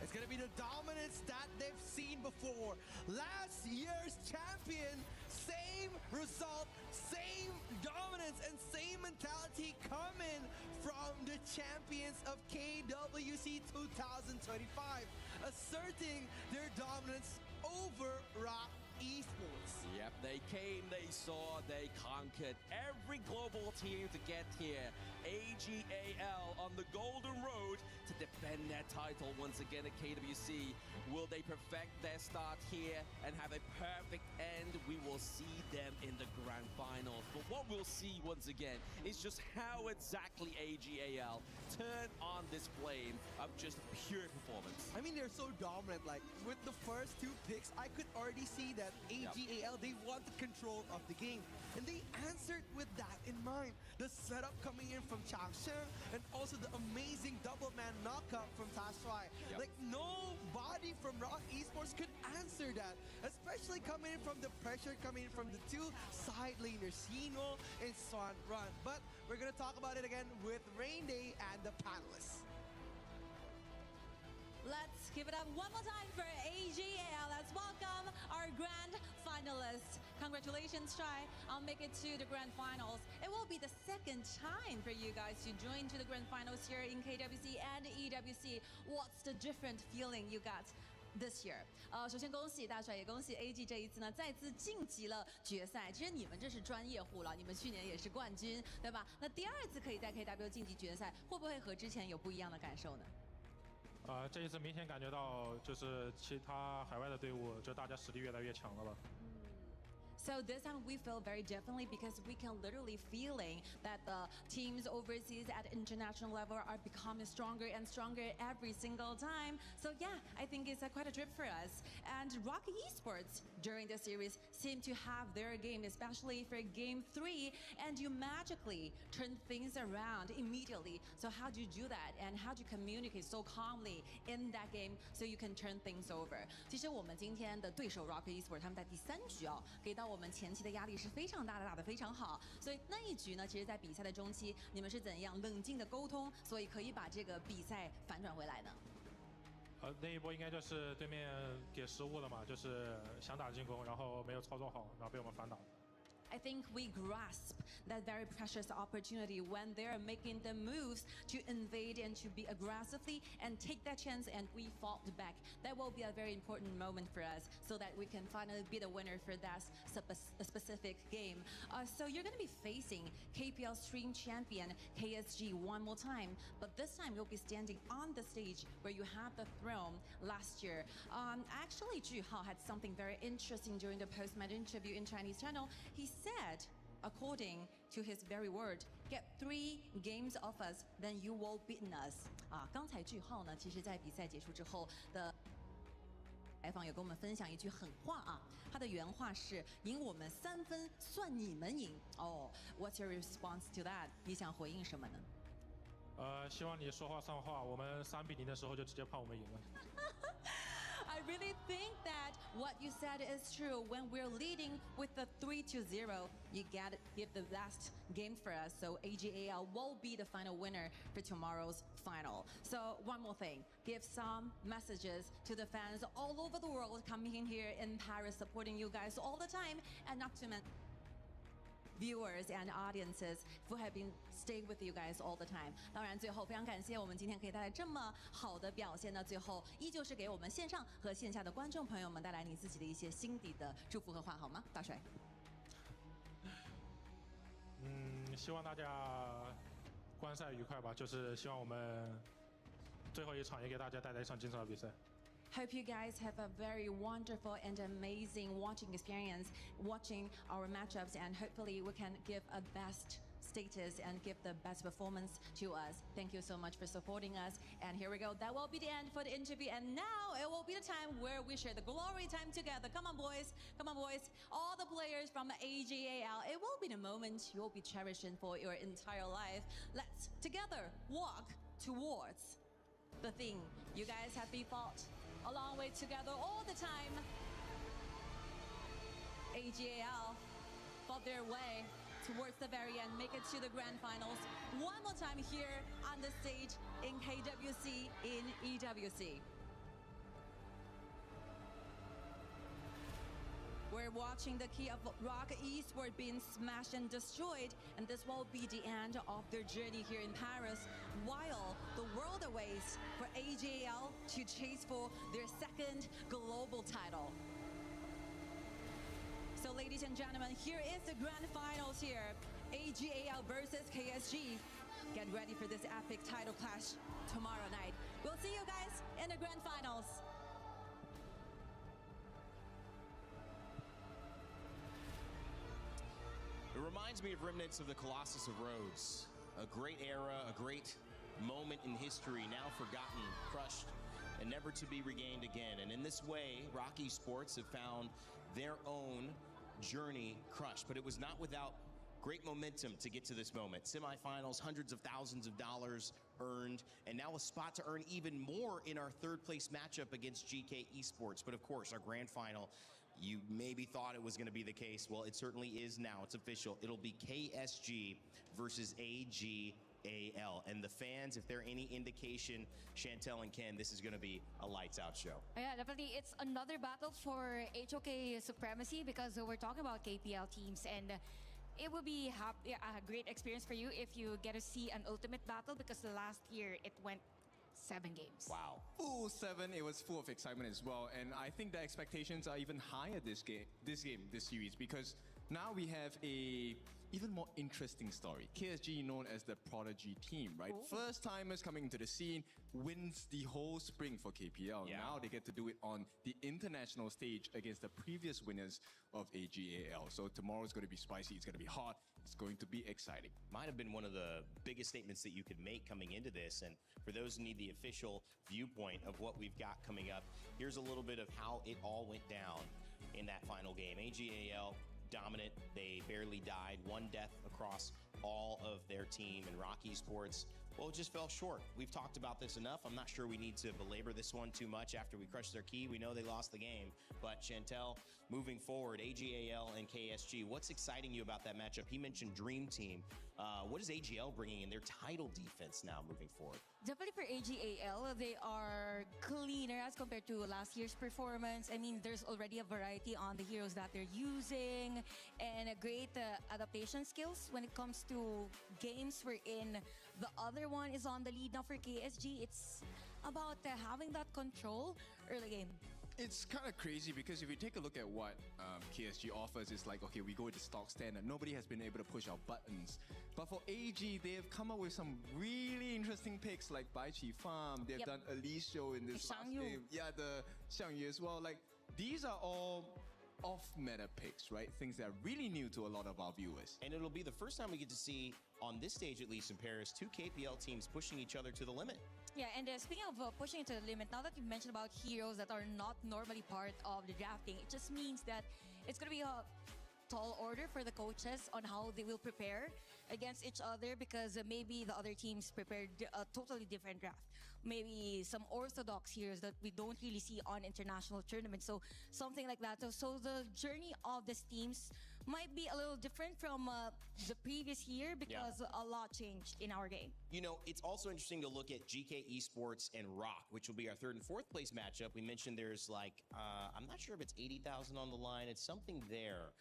S23: It's going to be the dominance that they've seen before. Last year's champion, same result, same dominance, and same mentality coming from the champions of KWC 2025, asserting their dominance over ROC Esports.
S15: Yep, they came, they saw, they conquered every global team to get here. AG.AL on the golden road to defend their title once again at KWC. Will they perfect their start here and have a perfect end? We will see them in the grand finals. But what will see once again is just how exactly AG.AL turn on this flame of just pure performance.
S23: I mean, they're so dominant. Like, with the first 2 picks, I could already see that AG.AL, they wanted control of the game. And they answered with that in mind. The setup coming in from Changsheng, and also the amazing double-man knockout from Tashuai. Like, nobody from ROC Esports could answer that. Especially coming in from the pressure, coming in from the 2 side laners, Sino and Swan Run. But we're going to talk about it again with Rain Day and the panelists.
S2: Let's give it up one more time for AG.AL. Let's welcome our grand finalists. Congratulations, Shai, on making it to the grand finals. It will be the second time for you guys to join to the grand finals here in KWC and EWC. What's the different feeling you got this year? 首先恭喜大帅，也恭喜 AG 这一次呢再次晋级了决赛。其实你们这是专业户了，你们去年也是冠军，对吧？那第2次可以在 KW 晋级决赛，会不会和之前有不一样的感受呢？
S17: 这一次明显感觉到，就是其他海外的队伍，就大家实力越来越强了吧。
S2: So this time we feel very differently because we can literally feeling that the teams overseas at international level are becoming stronger and stronger every single time. So yeah, I think it's quite a trip for us. And ROC Esports during the series seem to have their game, especially for game 3, and you magically turn things around immediately. So how do you do that, and how do you communicate so calmly in that game so you can turn things over? 其实我们今天的对手 ROC Esports 他们在第3局给到我们前期的压力是非常大的，打得非常好。所以那一局呢，其实在比赛的中期，你们是怎样冷静的沟通，所以可以把这个比赛反转回来呢？
S17: 那一波应该就是对面给失误了嘛，就是想打进攻，然后没有操作好，然后被我们反打。
S2: I think we grasp that very precious opportunity when they're making the moves to invade and to be aggressively and take that chance, and we fought back. That will be a very important moment for us so that we can finally be the winner for that specific game. So you're going to be facing KPL Stream Champion KSG one more time, but this time you'll be standing on the stage where you had the throne last year. Actually, Zhu-Hao had something very interesting during the post-match interview in Chinese channel. He said, according to his very word, get 3 games of us, then you will beaten us. 刚才句号呢，其实在比赛结束之后的采访有跟我们分享一句狠话他的原话是赢我们3分，算你们赢。What's your response to that? 你想回应什么呢？
S17: 希望你说话算话，我们3-0的时候就直接判我们赢了。
S2: I really think that what you said is true. When we're leading with the 3-0, you gotta give the last game for us. So AG.AL will be the final winner for tomorrow's final. So one more thing, give some messages to the fans all over the world coming in here in Paris, supporting you guys all the time, and not to mention viewers and audiences who have been staying with you guys all the time. 当然最后非常感谢我们今天可以带来这么好的表现呢，最后依旧是给我们线上和线下的观众朋友们带来你自己的一些心底的祝福和话，好吗？大帅。
S17: 希望大家观赛愉快吧，就是希望我们最后一场也给大家带来一场精彩的比赛。
S2: Hope you guys have a very wonderful and amazing watching experience watching our matchups, and hopefully we can give a best status and give the best performance to us. Thank you so much for supporting us. And here we go. That will be the end for the interview. And now it will be the time where we share the glory time together. Come on, boys. Come on, boys. All the players from AG.AL. It will be the moment you'll be cherishing for your entire life. Let's together walk towards the thing you guys have been fought a long way together all the time. AG.AL fought their way towards the very end, make it to the grand finals one more time here on the stage in KWC, in EWC. We're watching the key of ROC Esports being smashed and destroyed, and this will be the end of their journey here in Paris, while the world awaits for AG.AL to chase for their second global title. So ladies and gentlemen, here is the grand finals here. AG.AL versus KSG. Get ready for this epic title clash tomorrow night. We'll see you guys in the grand finals.
S5: reminds me of remnants of the Colossus of Rhodes. A great era, a great moment in history, now forgotten, crushed, and never to be regained again. And in this way, ROC Esports have found their own journey crushed. But it was not without great momentum to get to this moment. Semifinals, hundreds of thousands of dollars earned, and now a spot to earn even more in our third place matchup against Geekay Esports. But of course, our grand final, you maybe thought it was going to be the case. Well, it certainly is now. It's official. It'll be KSG versus AG.AL. And the fans, if they're any indication, Chantel and Ken, this is going to be a lights-out show.
S4: Yeah, definitely. It's another battle for HOK supremacy because we're talking about KPL teams, and it will be a great experience for you if you get to see an ultimate battle, because last year it went 7 games.
S5: Wow.
S16: Full 7, it was full of excitement as well. And I think the expectations are even higher this series, because now we have a even more interesting story. KSG known as the prodigy team, right?
S4: Ooh.
S16: First timers coming into the scene, wins the whole spring for KPL.
S5: Yeah.
S16: Now they get to do it on the international stage against the previous winners of AG.AL. So tomorrow's going to be spicy, it's going to be hot, it's going to be exciting.
S5: Might have been one of the biggest statements that you could make coming into this. And for those who need the official viewpoint of what we've got coming up, here's a little bit of how it all went down in that final game. AG.AL dominant, they barely died, 1 death across all of their team, and ROC Esports, well, it just fell short. We've talked about this enough. I'm not sure we need to belabor this one too much after we crushed their key. We know they lost the game, but Chantel, moving forward, AG.AL and KSG, what's exciting you about that matchup? He mentioned Dream Team. What is AG.AL bringing in their title defense now moving forward?
S4: Definitely for AG.AL, they are cleaner as compared to last year's performance. I mean, there's already a variety on the heroes that they're using, and a great adaptation skills when it comes to games wherein the other one is on the lead. Now for KSG, it's about having that control early game.
S16: It's kind of crazy because if you take a look at what KSG offers, it's like, okay, we go with the stock standard. Nobody has been able to push our buttons. But for AG, they have come up with some really interesting picks like Bai Chi Farm. They've done Alicio in this last game. Yeah, the Xiangyu as well. Like, these are all off-meta picks, right? Things that are really new to a lot of our viewers.
S5: And it'll be the first time we get to see, on this stage at least in Paris, 2 KPL teams pushing each other to the limit.
S4: Yeah, and speaking of pushing it to the limit, now that you've mentioned about heroes that are not normally part of the drafting, it just means that it's going to be a tall order for the coaches on how they will prepare against each other, because maybe the other teams prepared a totally different draft. Maybe some orthodox heroes that we don't really see on international tournaments. So something like that. So the journey of these teams might be a little different from the previous year, because a lot changed in our game.
S5: You know, it's also interesting to look at Geekay Esports and ROC, which will be our 3rd and 4th place matchup. We mentioned there's like, I'm not sure if it's 80,000 on the line. It's something there.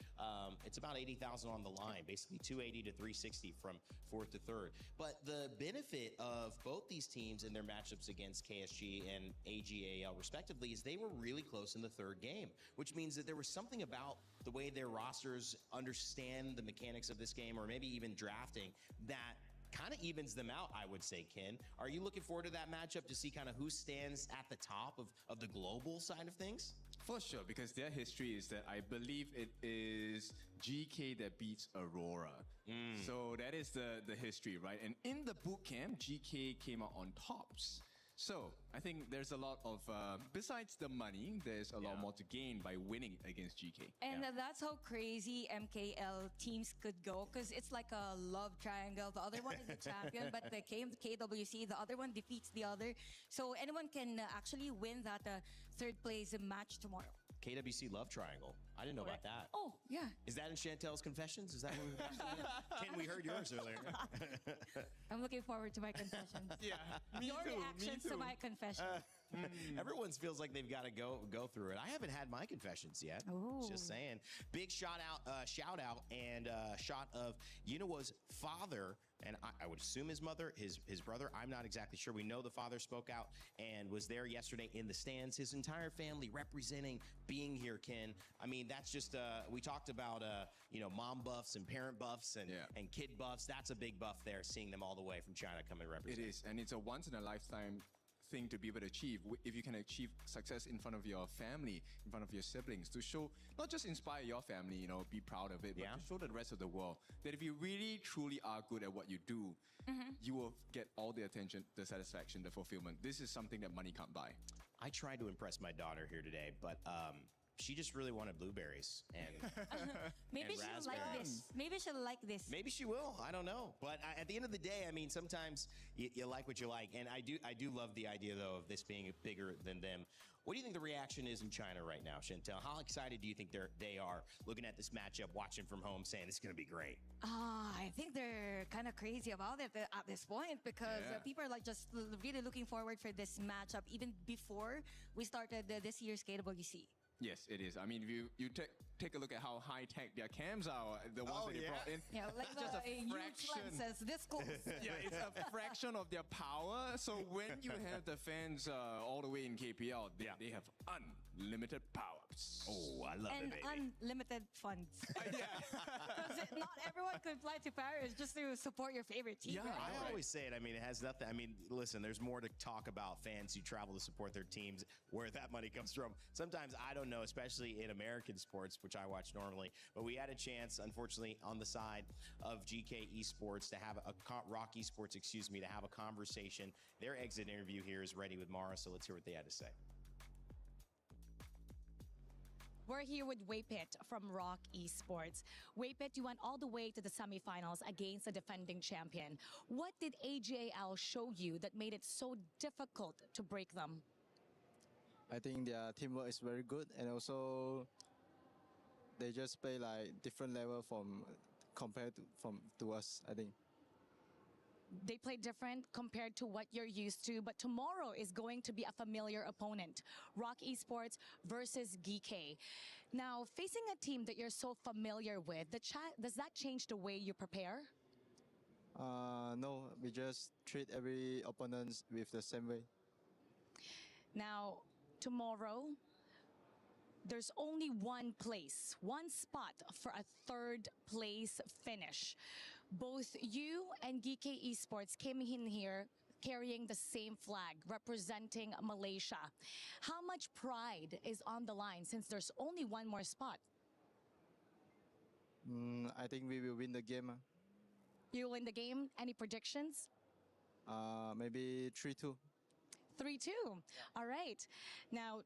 S5: It's about 80,000 on the line, basically 280 to 360 from 4th to 3rd. But the benefit of both these teams and their matchups against KSG and AG.AL respectively is they were really close in the 3rd game, which means that there was something about the way their rosters understand the mechanics of this game, or maybe even drafting, that kind of evens them out, I would say, Ken. Are you looking forward to that matchup to see kind of who stands at the top of the global side of things?
S16: For sure, because their history is that I believe it is GK that beats Aurora. So that is the history, right? And in the boot camp, GK came out on tops. So I think there's a lot of, besides the money, there's a lot more to gain by winning against GK.
S4: And that's how crazy MKL teams could go, because it's like a love triangle. The other one is the champion, but the KWC, the other one defeats the other. So anyone can actually win that 3rd place match tomorrow.
S5: KWC love triangle. I didn't know about that.
S4: Oh, yeah.
S5: Is that in Chantel's confessions? Is that what we've got? Ken, we heard yours earlier.
S4: I'm looking forward to my confessions.
S16: Yeah,
S4: Your reactions to my confession.
S5: Everyone feels like they've got to go through it. I haven't had my confessions yet.
S4: Ooh.
S5: Just saying. Big shout out and shot of Yunawa's father, and I would assume his mother, his brother. I'm not exactly sure. We know the father spoke out and was there yesterday in the stands. His entire family representing, being here, Ken. I mean, that's just, we talked about, mom buffs and parent buffs and kid buffs. That's a big buff there, seeing them all the way from China come and represent.
S16: It is, and it's a once-in-a-lifetime thing to be able to achieve. If you can achieve success in front of your family, in front of your siblings, to show, not just inspire your family, you know, be proud of it, but to show the rest of the world that if you really truly are good at what you do, you will get all the attention, the satisfaction, the fulfillment. This is something that money can't buy.
S5: I tried to impress my daughter here today, but she just really wanted blueberries and
S4: Maybe
S5: and
S4: she'll like this. Maybe she'll like this.
S5: Maybe she will. I don't know. But at the end of the day, I mean, sometimes you like what you like, and I do love the idea though of this being bigger than them. What do you think the reaction is in China right now, Chantel? How excited do you think they are looking at this matchup, watching from home, saying this is going to be great?
S4: I think they're kind of crazy about it at this point because people are like just really looking forward for this matchup even before we started this year's AWC.
S16: Yes, it is. I mean, if you take a look at how high-tech their cams are, the ones that they brought in.
S4: Yeah, like
S16: just a
S4: huge
S16: fraction.
S4: lenses, this close.
S16: Yeah, it's a fraction of their power. So when you have the fans all the way in KPL, they have unlimited power-ups.
S5: Oh, I love
S4: and
S5: it, baby.
S4: unlimited funds. Because not everyone could fly to Paris just to support your favorite team.
S5: Yeah,
S4: right?
S5: I always say it. I mean, it has nothing. I mean, listen, there's more to talk about fans who travel to support their teams, where that money comes from. Sometimes I don't know, especially in American sports, which I watch normally. But we had a chance, unfortunately, on the side of Geekay Esports to have ROC Esports, excuse me, to have a conversation. Their exit interview here is ready with Mara, so let's hear what they had to say.
S3: We're here with Waypit from ROC Esports. Waypit, you went all the way to the semifinals against the defending champion. What did AG.AL show you that made it so difficult to break them?
S13: I think their teamwork is very good, and also they just play like different level compared to us, I think.
S3: They play different compared to what you're used to, but tomorrow is going to be a familiar opponent, ROC Esports versus Geekay. Now, facing a team that you're so familiar with, does that change the way you prepare?
S13: No, we just treat every opponent with the same way.
S3: Now, tomorrow, there's only one place, one spot for a third place finish. Both you and Geekay Esports came in here carrying the same flag, representing Malaysia. How much pride is on the line since there's only one more spot?
S13: I think we will win the game.
S3: You'll win the game. Any predictions?
S13: Maybe 3-2.
S3: 3-2. All right. Now,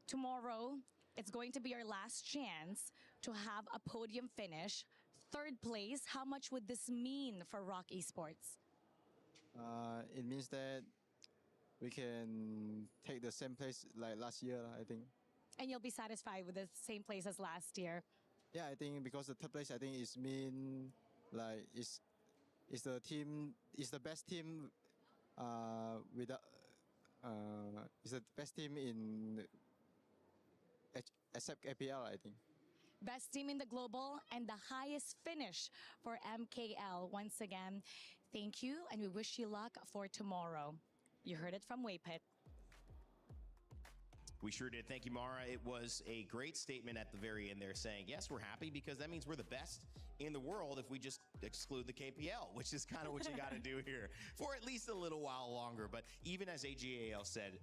S3: tomorrow, it's going to be our last chance to have a podium finish. Third place, how much would this mean for ROC Esports?
S13: It means that we can take the same place like last year, I think.
S3: And you'll be satisfied with the same place as last year?
S13: Yeah, I think because the third place, I think is mean like is the team is the best team without is the best team in except APL, I think.
S3: Best team in the global and the highest finish for MKL. Once again, thank you and we wish you luck for tomorrow. You heard it from Waypit.
S5: We sure did. Thank you, Mara. It was a great statement at the very end there saying, yes, we're happy because that means we're the best in the world if we just exclude the KPL, which is kind of what you got to do here for at least a little while longer. But even as AG.AL said,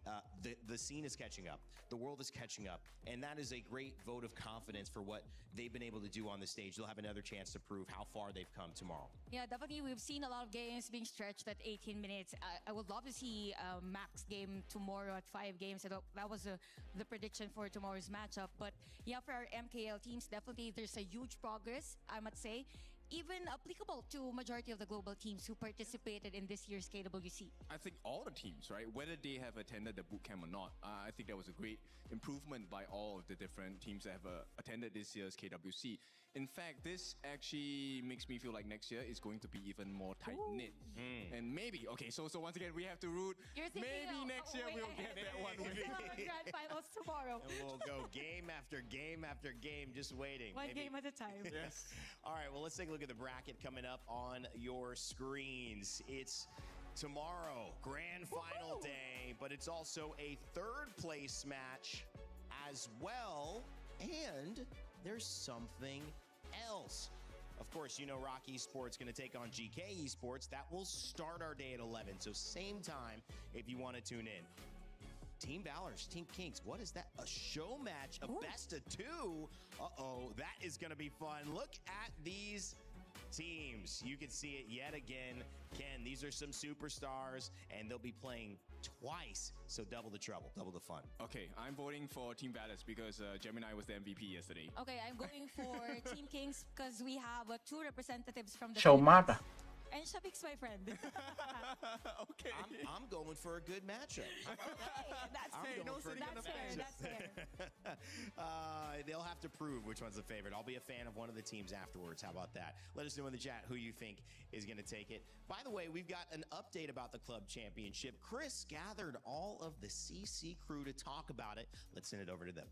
S5: the scene is catching up. The world is catching up. And that is a great vote of confidence for what they've been able to do on the stage. They'll have another chance to prove how far they've come tomorrow.
S4: Yeah, definitely. We've seen a lot of games being stretched at 18 minutes. I would love to see a max game tomorrow at 5 games. That was the prediction for tomorrow's matchup. But yeah, for our MKL teams, definitely there's a huge progress, I must say, even applicable to majority of the global teams who participated in this year's KWC.
S16: I think all the teams, right, whether they have attended the bootcamp or not, I think that was a great improvement by all of the different teams that have attended this year's KWC. In fact, this actually makes me feel like next year is going to be even more tight-knit. And maybe, okay, so once again, we have to root. Maybe next year we'll get that one win.
S3: Grand finals tomorrow.
S5: And we'll go game after game after game, just waiting.
S3: One game at a time.
S5: Yes. All right, well, let's take a look at the bracket coming up on your screens. It's tomorrow, grand final day, but it's also a third place match as well. And there's something else. Of course, you know ROC Esports going to take on Geekay Esports. That will start our day at 11, so same time if you want to tune in. Team Valor's Team Kings, what is that? A show match, a best of two? Uh-oh, that is going to be fun. Look at these teams. You can see it yet again. Ken, these are some superstars, and they'll be playing twice, so double the trouble, double the fun.
S16: Okay, I'm voting for Team Valor's because Gemini was the MVP yesterday.
S4: Okay, I'm going for Team Kings because we have two representatives from the
S10: Show
S4: Philippines.
S10: mata.
S4: And Shabik's my friend.
S16: Okay.
S5: I'm going for a good matchup.
S4: That's fair. That's fair.
S5: They'll have to prove which one's the favorite. I'll be a fan of one of the teams afterwards. How about that? Let us know in the chat who you think is going to take it. By the way, we've got an update about the club championship. Chris gathered all of the CC crew to talk about it. Let's send it over to them.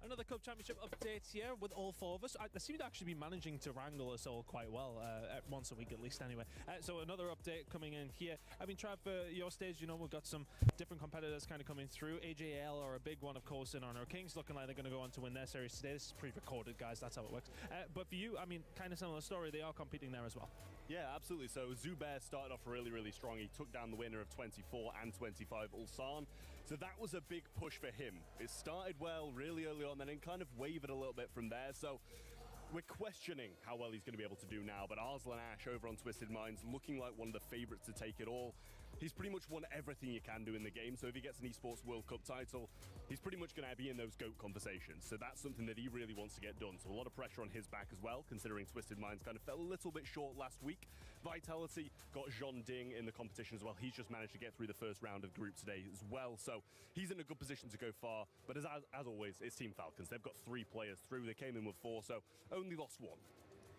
S18: Another Club Championship update here with all four of us. They seem to actually be managing to wrangle us all quite well, once a week at least anyway. So another update coming in here. I mean, Trav, for your stage, you know, we've got some different competitors kind of coming through. AG.AL are a big one, of course, in Honor Kings, looking like they're going to go on to win their series today. This is pre-recorded, guys, that's how it works. But for you, I mean, kind of similar story, they are competing there as well.
S20: Yeah, absolutely. So Zubair started off really, really strong. He took down the winner of 24 and 25, Ulsan. So that was a big push for him. It started well really early on, then it kind of wavered a little bit from there. So we're questioning how well he's going to be able to do now. But Arslan Ash over on Twisted Minds looking like one of the favorites to take it all. He's pretty much won everything you can do in the game. So if he gets an Esports World Cup title, he's pretty much going to be in those GOAT conversations. So that's something that he really wants to get done. So a lot of pressure on his back as well, considering Twisted Minds kind of fell a little bit short last week. Vitality got Jean Ding in the competition as well. He's just managed to get through the first round of the group today as well. So he's in a good position to go far. But as always, it's Team Falcons. They've got 3 players through. They came in with 4, so only lost 1.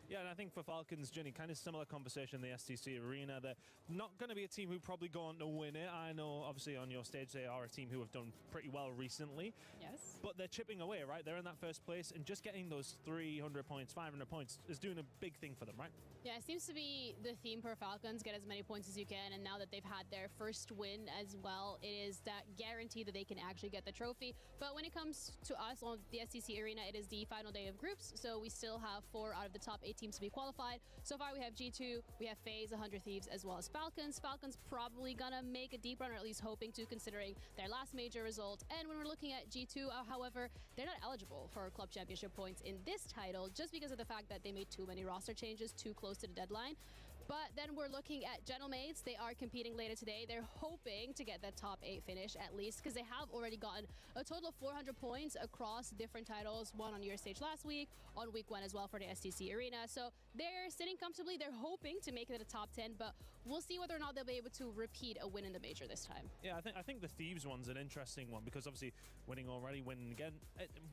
S18: Yeah, and I think for Falcons, Jenny, kind of similar conversation in the STC arena. They're not going to be a team who probably go on to win it. I know, obviously, on your stage, they are a team who have done pretty well recently.
S3: Yes.
S18: But they're chipping away, right? They're in that first place, and just getting those 300 points, 500 points is doing a big thing for them, right?
S21: Yeah, it seems to be the theme for Falcons, get as many points as you can, and now that they've had their first win as well, it is that guarantee that they can actually get the trophy. But when it comes to us on the STC arena, it is the final day of groups, so we still have 4 out of the top 8 teams to be qualified. So far we have G2, we have FaZe, 100 Thieves, as well as Falcons. Falcons probably gonna make a deep run, or at least hoping to, considering their last major result. And when we're looking at G2, however, they're not eligible for club championship points in this title, just because of the fact that they made too many roster changes too close to the deadline. But then we're looking at Gentlemaids. They are competing later today. They're hoping to get that top 8 finish at least, because they have already gotten a total of 400 points across different titles. One on your stage last week, on week 1 as well for the STC arena. So they're sitting comfortably. They're hoping to make it a top 10, but we'll see whether or not they'll be able to repeat a win in the major this time.
S18: Yeah, I think the Thieves one's an interesting one, because obviously winning already, winning again.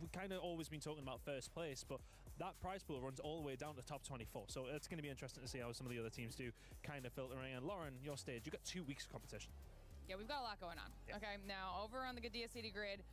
S18: We've kind of always been talking about first place, but that prize pool runs all the way down to top 24. So it's going to be interesting to see how some of the other teams do kind of filtering. And Lauren, your stage, you've got 2 weeks of competition.
S24: Yeah, we've got a lot going on. Yeah. Okay, now over on the Gadia City grid,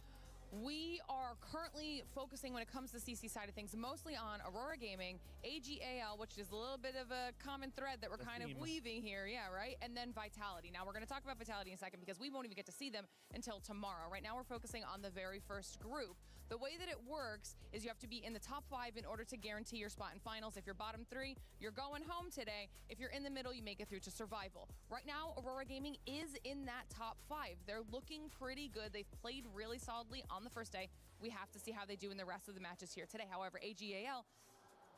S24: we are currently focusing, when it comes to the CC side of things, mostly on Aurora Gaming, AG.AL, which is a little bit of a common thread that we're kind of weaving here, yeah, right? And then Vitality. Now, we're going to talk about Vitality in a second because we won't even get to see them until tomorrow. Right now, we're focusing on the very first group. The way that it works is you have to be in the top 5 in order to guarantee your spot in finals. If you're bottom 3, you're going home today. If you're in the middle, you make it through to survival. Right now, Aurora Gaming is in that top 5. They're looking pretty good. They've played really solidly on the first day. We have to see how they do in the rest of the matches here today. However, AG.AL,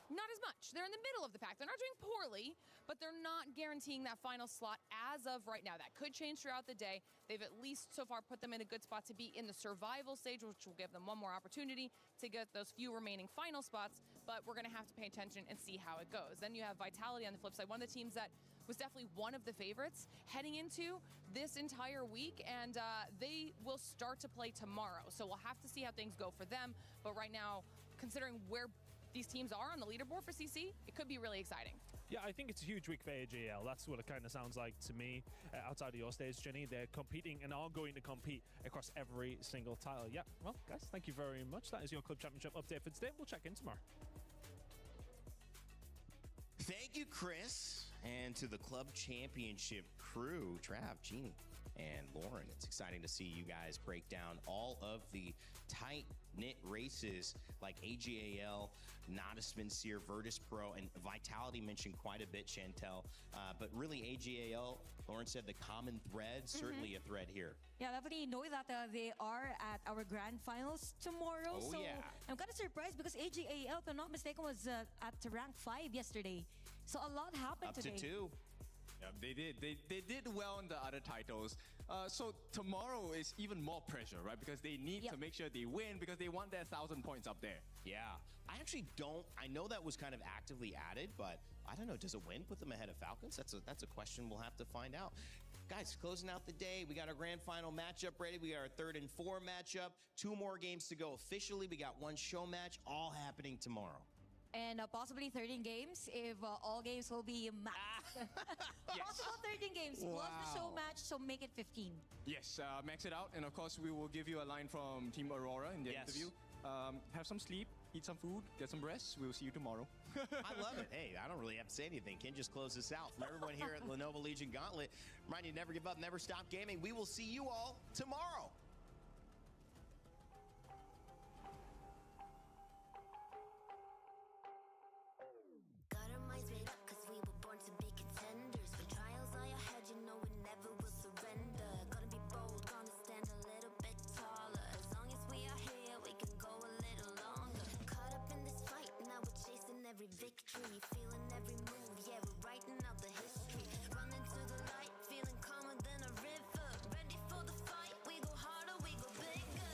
S24: not as much. They're in the middle of the pack. They're not doing poorly, but they're not guaranteeing that final slot as of right now. That could change throughout the day. They've at least so far put them in a good spot to be in the survival stage, which will give them one more opportunity to get those few remaining final spots, but we're going to have to pay attention and see how it goes. Then you have Vitality on the flip side, one of the teams that was definitely one of the favorites heading into this entire week, and they will start to play tomorrow. So we'll have to see how things go for them. But right now, considering where these teams are on the leaderboard for CC, it could be really exciting.
S18: Yeah, I think it's a huge week for AG.AL. That's what it kind of sounds like to me. Outside of your stage, Jenny, they're competing and are going to compete across every single title. Yeah, well, guys, thank you very much. That is your Club Championship update for today. We'll check in tomorrow.
S5: Thank you, Chris. And to the Club Championship crew, Trav, Jeannie, and Lauren. It's exciting to see you guys break down all of the tight knit races like AG.AL, Not a Spinseer, Virtus Pro, and Vitality mentioned quite a bit, Chantel. But really, AG.AL, Lauren said the common thread, certainly a thread here.
S4: Yeah, definitely know that they are at our grand finals tomorrow.
S5: Oh,
S4: so
S5: yeah.
S4: I'm kind of surprised because AG.AL, if I'm not mistaken, was at rank 5 yesterday. So a lot happened today.
S5: Up to 2.
S16: Yeah, they did. They did well in the other titles. So tomorrow is even more pressure, right? Because they need to make sure they win because they want their 1,000 points up there.
S5: Yeah, I actually don't. I know that was kind of actively added, but I don't know. Does it win? Put them ahead of Falcons? That's a question we'll have to find out. Guys, closing out the day, we got our grand final matchup ready. We got our 3rd and 4 matchup. 2 more games to go officially. We got 1 show match, all happening tomorrow.
S4: And possibly 13 games if all games will be maxed. Possible 13 games plus the show match, so make it 15.
S16: Yes, max it out. And of course, we will give you a line from Team Aurora in the interview. Have some sleep, eat some food, get some rest. We'll see you tomorrow.
S5: I love it. Hey, I don't really have to say anything. Ken just closed this out. From everyone here at Lenovo Legion Gauntlet, remind you to never give up, never stop gaming. We will see you all tomorrow.
S6: Every victory, feeling every move, yeah, we're writing out the history. Running to the light, feeling calmer than a river. Ready for the fight, we go harder, we go bigger.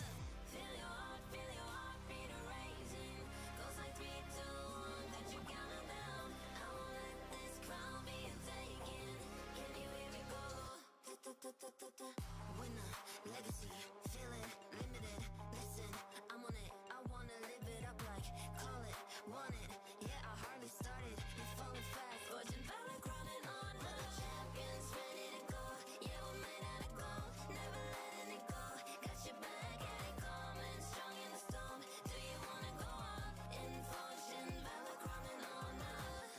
S6: Feel your heartbeat raising. Goes like 3, 2, 1, that you counting down. I won't let this crown be taken. Can you hear it go? Winner, legacy, feel it, limited. Listen, I'm on it, I wanna live it up like, call it, want it. Started, you're falling fast, forging valor, crowning on the champions, ready to go. Yeah, we're made out of gold, never letting it go. Got your back, yeah, they coming, strong in the storm. Do you wanna go up in fortune, valor, crowning on us?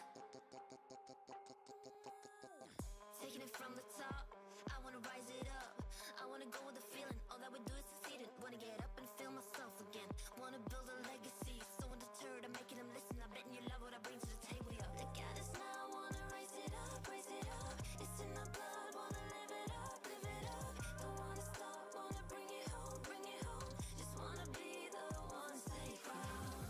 S6: Taking it from the top, I wanna rise it up. I wanna go with the feeling, all that we do is succeeding. Wanna get up and feel myself again. Wanna build a legacy, so undeterred, I'm making them listen. I bet you love what I bring to the table, yo. Look at us now, wanna raise it up, raise it up. It's in the blood, wanna live it up, live it up. Don't wanna stop, wanna bring it home, bring it home. Just wanna be the one, stay proud.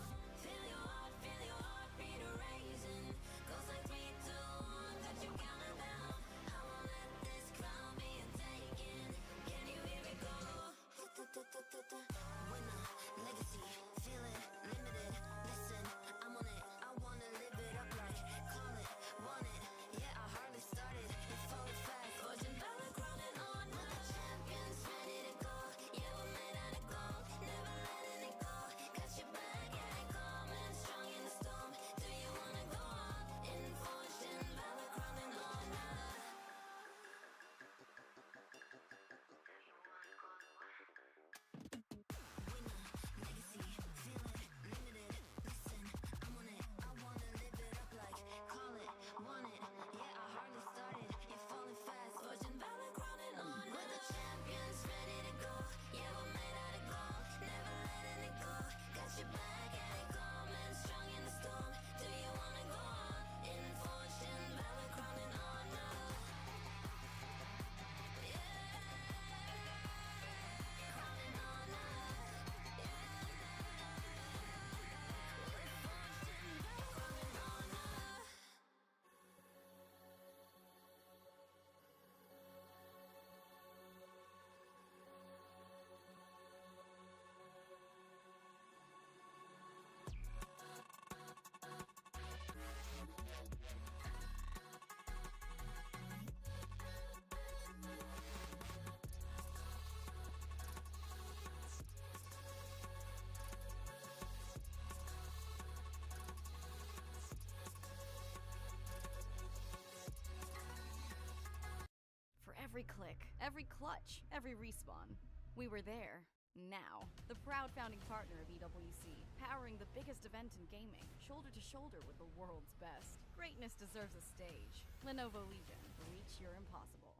S6: Feel your heartbeat raising. Goes like 3, 2, 1, got you counting down. I won't let this crown be taken. Can you hear it go? Winner, legacy, feel it, limited. Listen, I'm on it, I wanna live it up like, call it, want it. Yeah, I hardly started, you're falling fast, forging valor, crowning on the champions, ready to go. Yeah, we're made out of gold, never letting it go. Got your back, yeah, they coming, strong in the storm. Do you wanna go up in fortune, valor, crowning on us?
S11: Every click, every clutch, every respawn. We were there. Now, the proud founding partner of EWC, powering the biggest event in gaming, shoulder to shoulder with the world's best. Greatness deserves a stage. Lenovo Legion, reach your impossible.